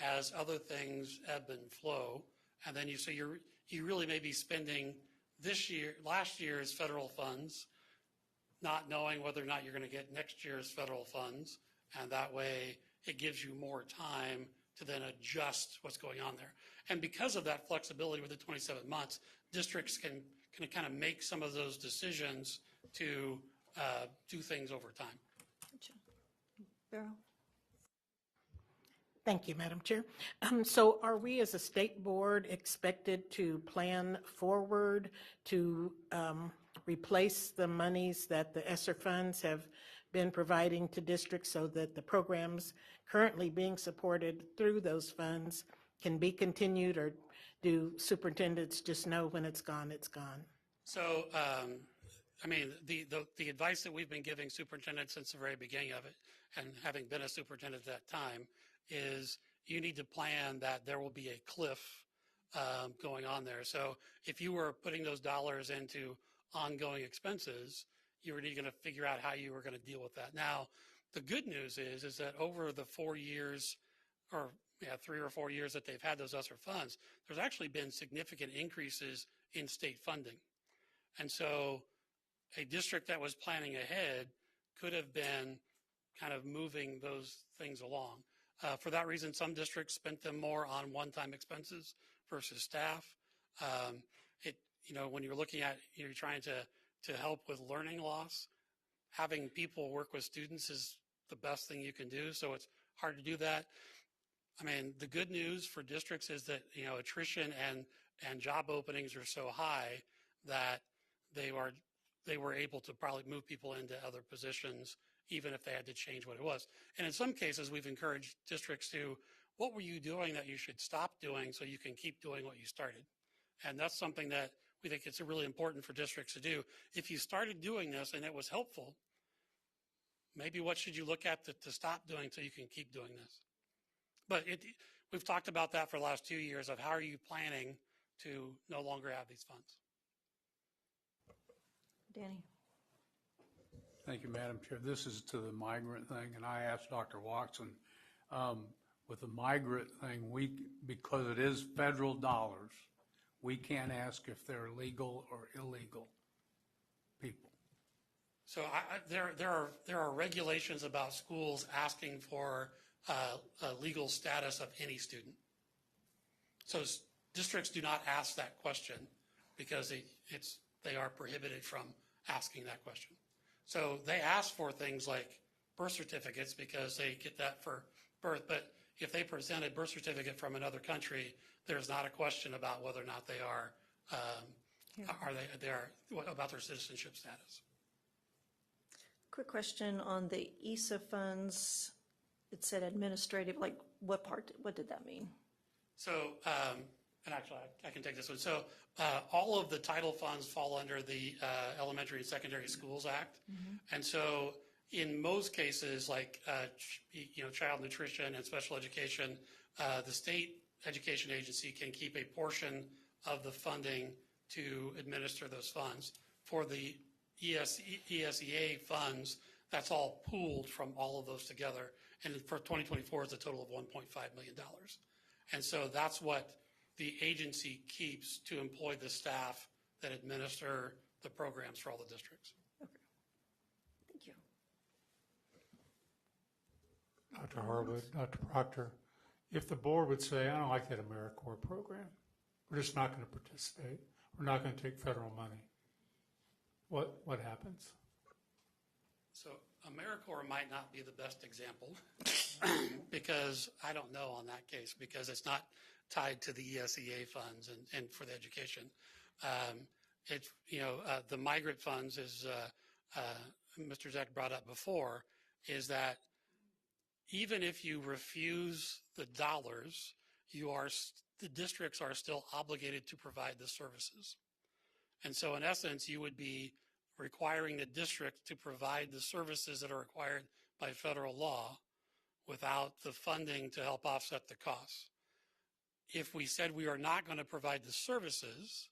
Speaker 17: as other things ebb and flow. And then you really may be spending last year's federal funds, not knowing whether or not you're going to get next year's federal funds. And that way it gives you more time to then adjust what's going on there. And because of that flexibility with the 27 months, districts can kind of make some of those decisions to do things over time.
Speaker 2: Beryl?
Speaker 9: Thank you, Madam Chair. So are we as a state board expected to plan forward to replace the monies that the ESSER funds have been providing to districts so that the programs currently being supported through those funds can be continued, or do superintendents just know when it's gone, it's gone?
Speaker 17: So, the advice that we've been giving superintendents since the very beginning of it, and having been a superintendent at that time, is you need to plan that there will be a cliff going on there. So if you were putting those dollars into ongoing expenses, you were going to figure out how you were going to deal with that. Now, the good news is that over the 4 years, or 3 or 4 years that they've had those ESSER funds, there's actually been significant increases in state funding. And so a district that was planning ahead could have been kind of moving those things along. For that reason, some districts spent them more on one-time expenses versus staff. When you're looking at, you're trying to to help with learning loss, having people work with students is the best thing you can do. So it's hard to do that. I mean, the good news for districts is that, attrition and job openings are so high that they were able to probably move people into other positions, even if they had to change what it was. And in some cases, we've encouraged districts to, what were you doing that you should stop doing so you can keep doing what you started? And that's something that we think it's really important for districts to do. If you started doing this and it was helpful, maybe what should you look at to stop doing so you can keep doing this? But we've talked about that for the last 2 years of how are you planning to no longer have these funds?
Speaker 2: Danny?
Speaker 6: Thank you, Madam Chair. This is to the migrant thing, and I asked Dr. Watson, with the migrant thing, because it is federal dollars, we can't ask if they're legal or illegal people.
Speaker 17: So there are regulations about schools asking for legal status of any student. So districts do not ask that question because they are prohibited from asking that question. So they ask for things like birth certificates because they get that for birth. But if they present a birth certificate from another country, there's not a question about whether or not they are about their citizenship status.
Speaker 2: Quick question on the ESA funds. It said administrative, like what did that mean?
Speaker 17: So, and actually I can take this one. So all of the title funds fall under the Elementary and Secondary Schools Act.
Speaker 2: Mm-hmm.
Speaker 17: And so in most cases, like, child nutrition and special education, the state education agency can keep a portion of the funding to administer those funds. For the ESEA funds, that's all pooled from all of those together. And for 2024, it's a total of $1.5 million. And so that's what the agency keeps to employ the staff that administer the programs for all the districts.
Speaker 2: Okay. Thank you.
Speaker 6: Dr. Harwood, Dr. Proctor, if the board would say, I don't like that AmeriCorps program, we're just not going to participate, we're not going to take federal money, what happens?
Speaker 17: So AmeriCorps might not be the best example because I don't know on that case because it's not tied to the ESEA funds and for the education. The migrant funds, as Mr. Zeck brought up before, is that even if you refuse the dollars, the districts are still obligated to provide the services. And so in essence, you would be requiring the district to provide the services that are required by federal law without the funding to help offset the costs. If we said we are not going to provide the services,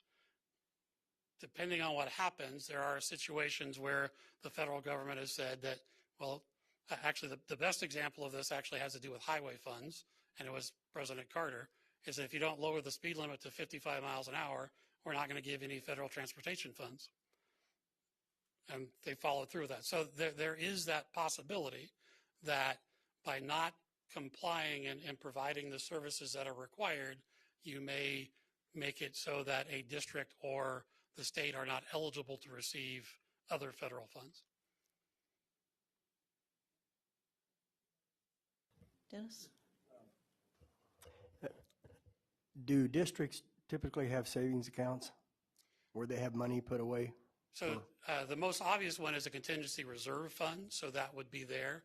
Speaker 17: depending on what happens, there are situations where the federal government has said that, well, actually the best example of this actually has to do with highway funds, and it was President Carter, is that if you don't lower the speed limit to 55 miles an hour, we're not going to give any federal transportation funds. And they followed through with that. So there is that possibility that by not complying and providing the services that are required, you may make it so that a district or the state are not eligible to receive other federal funds.
Speaker 2: Dennis?
Speaker 12: Do districts typically have savings accounts where they have money put away?
Speaker 17: So the most obvious one is a contingency reserve fund, so that would be there.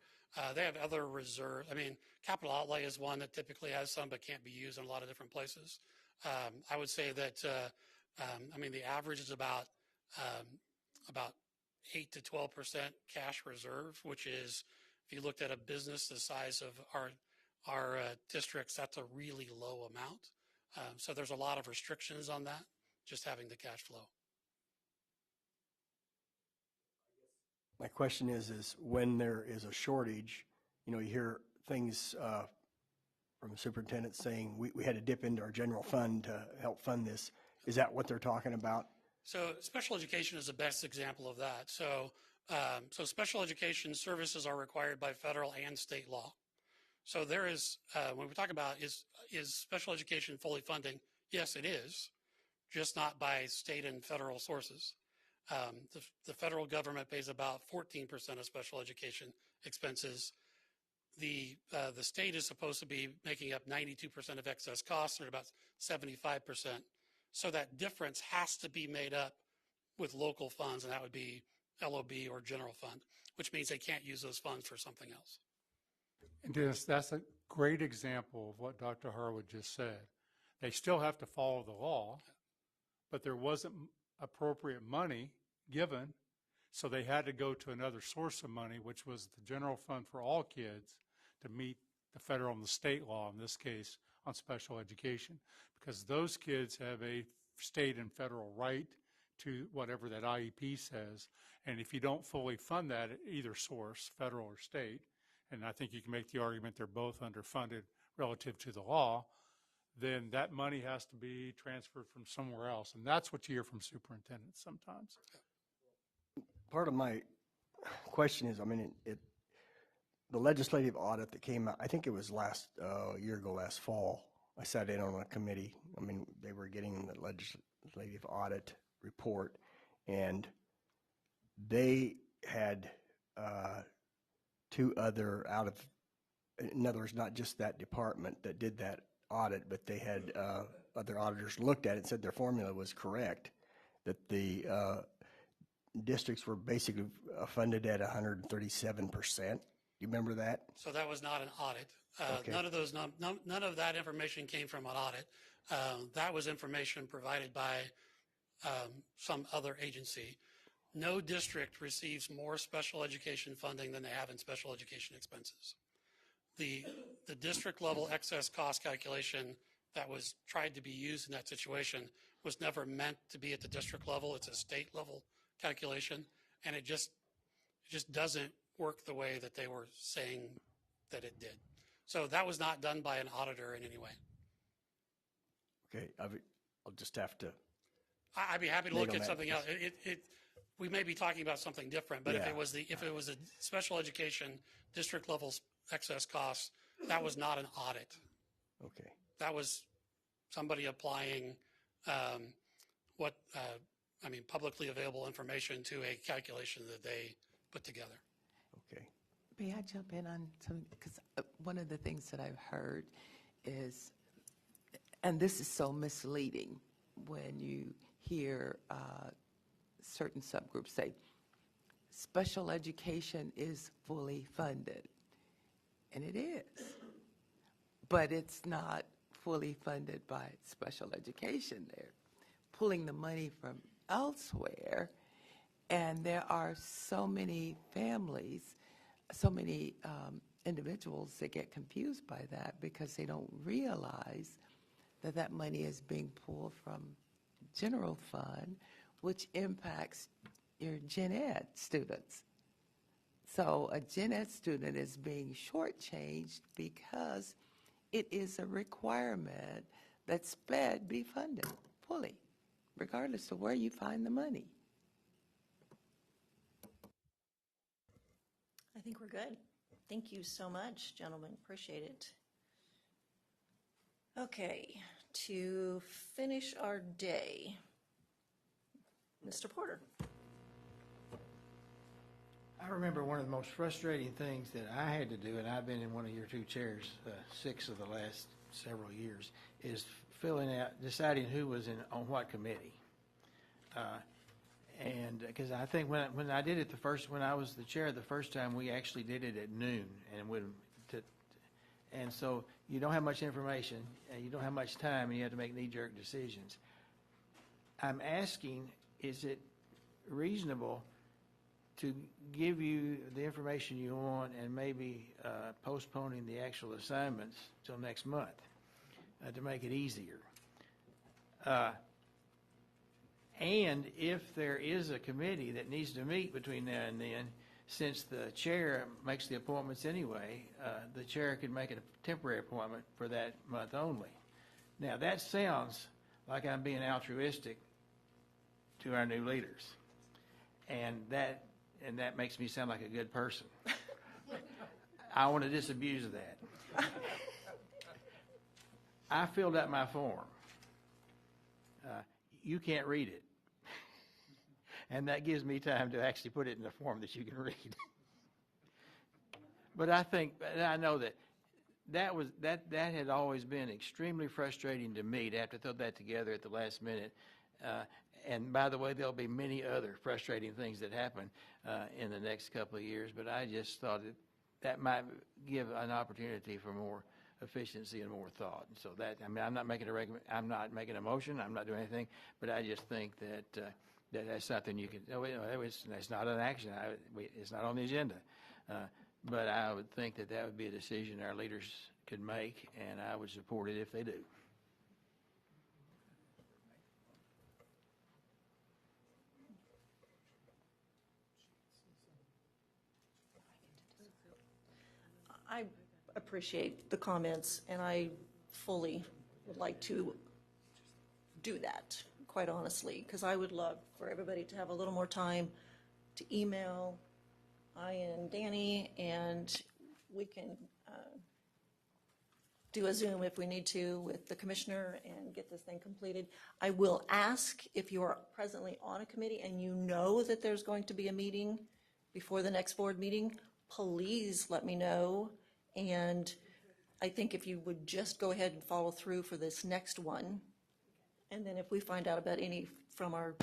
Speaker 17: They have other reserve. I mean, capital outlay is one that typically has some but can't be used in a lot of different places. I would say that, the average is about 8 to 12% cash reserve, which is, if you looked at a business the size of our districts, that's a really low amount. So there's a lot of restrictions on that, just having the cash flow.
Speaker 12: My question is when there is a shortage, you hear things from the superintendent saying we had to dip into our general fund to help fund this. Is that what they're talking about?
Speaker 17: So special education is the best example of that. So special education services are required by federal and state law. So there is, when we talk about is special education fully funding? Yes, it is, just not by state and federal sources. The federal government pays about 14% of special education expenses. The state is supposed to be making up 92% of excess costs, or about 75%. So that difference has to be made up with local funds, and that would be LOB or general fund, which means they can't use those funds for something else.
Speaker 6: And Dennis, that's a great example of what Dr. Harwood just said. They still have to follow the law, but there wasn't appropriate money given, so they had to go to another source of money, which was the general fund for all kids, to meet the federal and the state law, in this case, on special education, because those kids have a state and federal right to whatever that IEP says. And if you don't fully fund that at either source, federal or state, and I think you can make the argument they're both underfunded relative to the law, then that money has to be transferred from somewhere else. And that's what you hear from superintendents sometimes.
Speaker 12: Part of my question is, I mean, the legislative audit that came out, I think it was last year ago, last fall. I sat in on a committee. I mean, they were getting the legislative audit report, and they had two other in other words, not just that department that did that audit, but they had other auditors looked at it and said their formula was correct, that the districts were basically funded at 137%. You remember that?
Speaker 17: So that was not an audit.
Speaker 12: Okay.
Speaker 17: None of that information came from an audit. That was information provided by some other agency. No district receives more special education funding than they have in special education expenses. The district level excess cost calculation that was tried to be used in that situation was never meant to be at the district level. It's a state level calculation, and it just doesn't work the way that they were saying that it did. So that was not done by an auditor in any way.
Speaker 12: Okay, I'll just have to.
Speaker 17: I'd be happy to look at something else. We may be talking about something different, but
Speaker 12: Yeah.
Speaker 17: if it was a special education district level excess costs, that was not an audit.
Speaker 12: Okay.
Speaker 17: That was somebody applying publicly available information to a calculation that they put together.
Speaker 12: Okay.
Speaker 8: May I jump in on some, because one of the things that I've heard is, and this is so misleading when you hear certain subgroups say, special education is fully funded. And it is. But it's not fully funded by special education. They're pulling the money from elsewhere. And there are so many families, so many individuals that get confused by that because they don't realize that that money is being pulled from general fund, which impacts your gen ed students. So a gen ed student is being shortchanged because it is a requirement that SPED be funded fully, regardless of where you find the money.
Speaker 2: I think we're good. Thank you so much, gentlemen. Appreciate it. Okay, to finish our day, Mr. Porter.
Speaker 11: I remember one of the most frustrating things that I had to do, and I've been in one of your two chairs 6 of the last several years, is deciding who was on what committee. And because I think when I did it when I was the chair the first time, we actually did it at noon, and so you don't have much information, and you don't have much time, and you have to make knee-jerk decisions. I'm asking, is it reasonable to give you the information you want and maybe postponing the actual assignments till next month to make it easier? And if there is a committee that needs to meet between now and then, since the chair makes the appointments anyway, the chair could make a temporary appointment for that month only. Now, that sounds like I'm being altruistic to our new leaders. And that makes me sound like a good person. I want to disabuse of that. I filled out my form. You can't read it. And that gives me time to actually put it in a form that you can read. But I think, and I know that had always been extremely frustrating to me to have to throw that together at the last minute. And by the way, there'll be many other frustrating things that happen in the next couple of years, but I just thought that might give an opportunity for more efficiency and more thought. And so that, I mean, I'm not making a motion, I'm not doing anything, but I just think that that's something you can, it's not an action, it's not on the agenda. But I would think that would be a decision our leaders could make, and I would support it if they do.
Speaker 2: I appreciate the comments, and I fully would like to do that, quite honestly, because I would love for everybody to have a little more time to email I and Danny, and we can do a Zoom if we need to with the commissioner and get this thing completed. I will ask if you are presently on a committee and you know that there's going to be a meeting before the next board meeting, please let me know. And I think if you would just go ahead and follow through for this next one, and then if we find out about any from our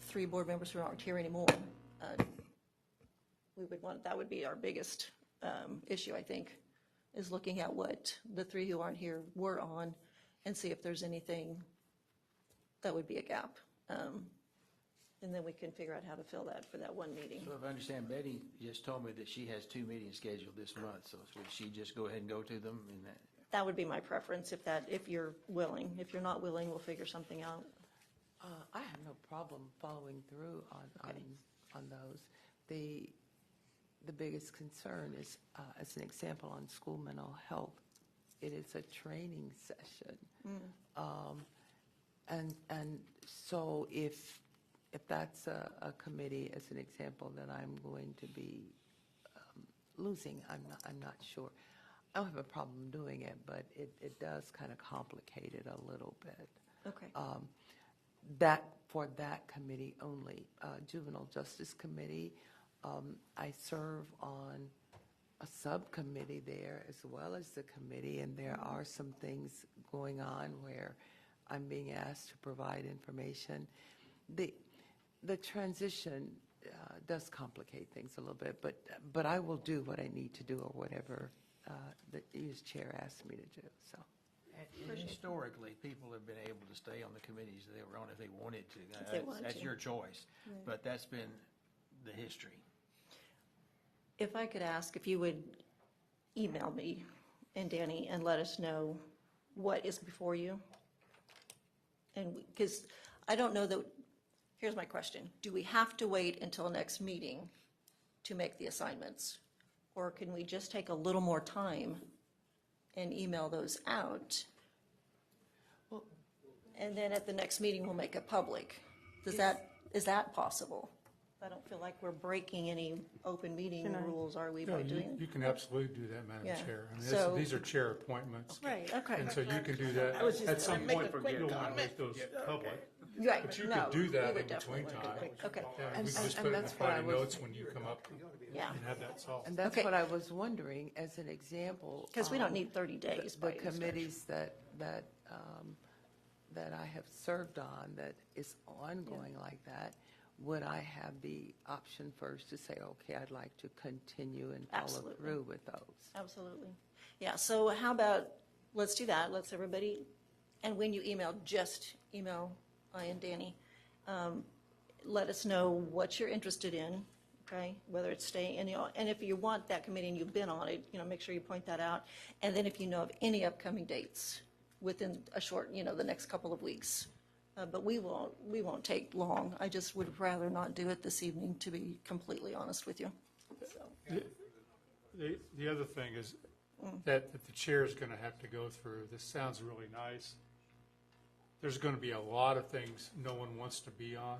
Speaker 2: 3 board members who aren't here anymore, that would be our biggest issue, I think, is looking at what the 3 who aren't here were on and see if there's anything that would be a gap. And then we can figure out how to fill that for that one meeting.
Speaker 11: So if I understand, Betty just told me that she has 2 meetings scheduled this month, so would she just go ahead and go to them?
Speaker 2: That would be my preference if you're willing. If you're not willing, we'll figure something out.
Speaker 8: I have no problem following through on those. The biggest concern is, as an example, on school mental health, it is a training session. And so if that's a committee, as an example, that I'm going to be losing, I'm not sure. I don't have a problem doing it, but it does kind of complicate it a little bit.
Speaker 2: Okay.
Speaker 8: For that committee only, Juvenile Justice Committee, I serve on a subcommittee there as well as the committee, and there are some things going on where I'm being asked to provide information. The transition does complicate things a little bit, but I will do what I need to do or whatever the chair asked me to do. So.
Speaker 11: And historically, people have been able to stay on the committees they were on if they wanted to. That's your choice, but that's been the history.
Speaker 2: If I could ask if you would email me and Danny and let us know what is before you. And because I don't know that, here's my question. Do we have to wait until next meeting to make the assignments? Or can we just take a little more time and email those out? And then at the next meeting, we'll make it public. Is that possible? I don't feel like we're breaking any open meeting rules, are we, by doing it?
Speaker 6: You can absolutely do that, Madam
Speaker 2: Yeah.
Speaker 6: Chair. I mean,
Speaker 2: So-
Speaker 6: these are chair appointments.
Speaker 2: Right, okay.
Speaker 6: And so you can do that at some point, but you don't want to make those public.
Speaker 2: Right,
Speaker 6: But you
Speaker 2: no,
Speaker 6: could do
Speaker 2: we
Speaker 6: that
Speaker 2: would
Speaker 6: in between
Speaker 2: definitely
Speaker 6: time.
Speaker 2: want to do it. Okay.
Speaker 6: Yeah,
Speaker 8: And-
Speaker 6: we can just
Speaker 8: and
Speaker 6: put it in the
Speaker 8: that's what I
Speaker 6: final
Speaker 8: was-
Speaker 6: notes when you come up
Speaker 2: Yeah.
Speaker 6: and have that solved.
Speaker 8: And that's
Speaker 2: Okay.
Speaker 8: what I was wondering, as an example.
Speaker 2: Because we don't need 30 days by
Speaker 8: The
Speaker 2: any stretch.
Speaker 8: committees that I have served on that is ongoing like that, would I have the option first to say, okay, I'd like to continue and follow
Speaker 2: Absolutely.
Speaker 8: through with those?
Speaker 2: Absolutely. Yeah, so how about, let's do that. Let's everybody, and when you email, just email I and Danny. Let us know what you're interested in, okay? Whether it's staying, and if you want that committee and you've been on it, make sure you point that out. And then if you know of any upcoming dates within a short, the next couple of weeks. But we won't take long. I just would rather not do it this evening, to be completely honest with you. So.
Speaker 6: The other thing is that the chair is going to have to go through, this sounds really nice. There's going to be a lot of things no one wants to be on,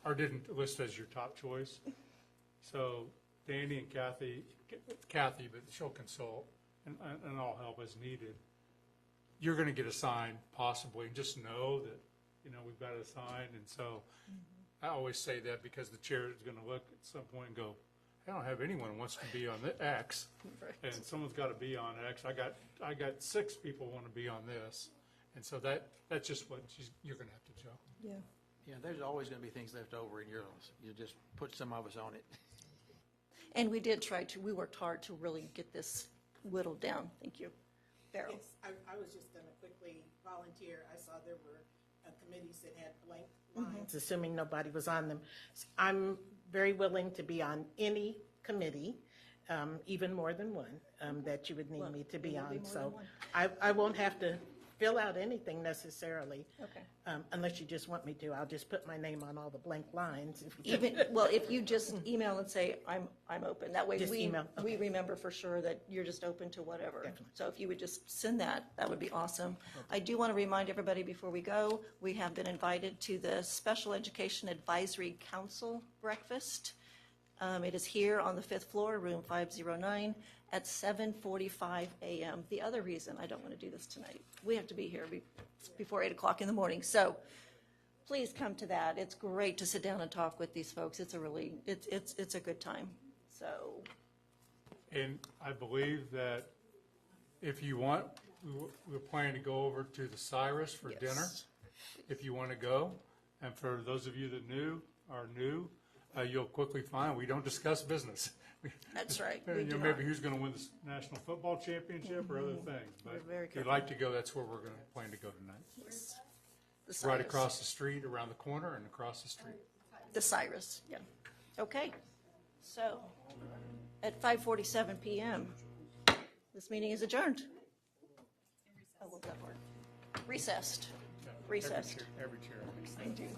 Speaker 6: or didn't list as your top choice. So Danny and Kathy, but she'll consult, and I'll help as needed. You're going to get assigned possibly, and just know that, we've got it assigned, and so I always say that because the chair is going to look at some point and go, I don't have anyone who wants to be on the X, and someone's got to be on X. I got 6 people want to be on this, and so that's just what you're going to have to jump.
Speaker 2: Yeah.
Speaker 11: Yeah, there's always going to be things left over in yours. You just put some of us on it.
Speaker 2: And we worked hard to really get this whittled down. Thank you. Beryl.
Speaker 14: Yes, I was just going to quickly volunteer. I saw there were committees that had blank lines, assuming nobody was on them. I'm very willing to be on any committee, even more than one, that you would need me to be on. So I won't have to fill out anything necessarily.
Speaker 2: Okay.
Speaker 14: Unless you just want me to. I'll just put my name on all the blank lines.
Speaker 2: If you just email and say, I'm open. That way
Speaker 14: Just email,
Speaker 2: we remember for sure that you're just open to whatever.
Speaker 14: Definitely.
Speaker 2: So if you would just send that would be awesome. I do want to remind everybody before we go, we have been invited to the Special Education Advisory Council breakfast. It is here on the 5th floor, room 509, at 7:45 a.m. The other reason I don't want to do this tonight, we have to be here before 8 o'clock in the morning. So please come to that. It's great to sit down and talk with these folks. It's a good time. So.
Speaker 6: And I believe that if you want, we're planning to go over to the Cyrus for dinner, if you want to go. And for those of you that are new, you'll quickly find we don't discuss business.
Speaker 2: That's right.
Speaker 6: Maybe who's going to win the national football championship or other things. But if you'd like to go, that's where we're going to plan to go tonight.
Speaker 2: Yes.
Speaker 6: Right across the street, around the corner, and across the street.
Speaker 2: The Cyrus, yeah. Okay. So at 5:47 p.m., this meeting is adjourned. Oh, we'll go for it. Recessed.
Speaker 6: Yeah,
Speaker 2: Recessed.
Speaker 6: Every chair.
Speaker 2: Thank you.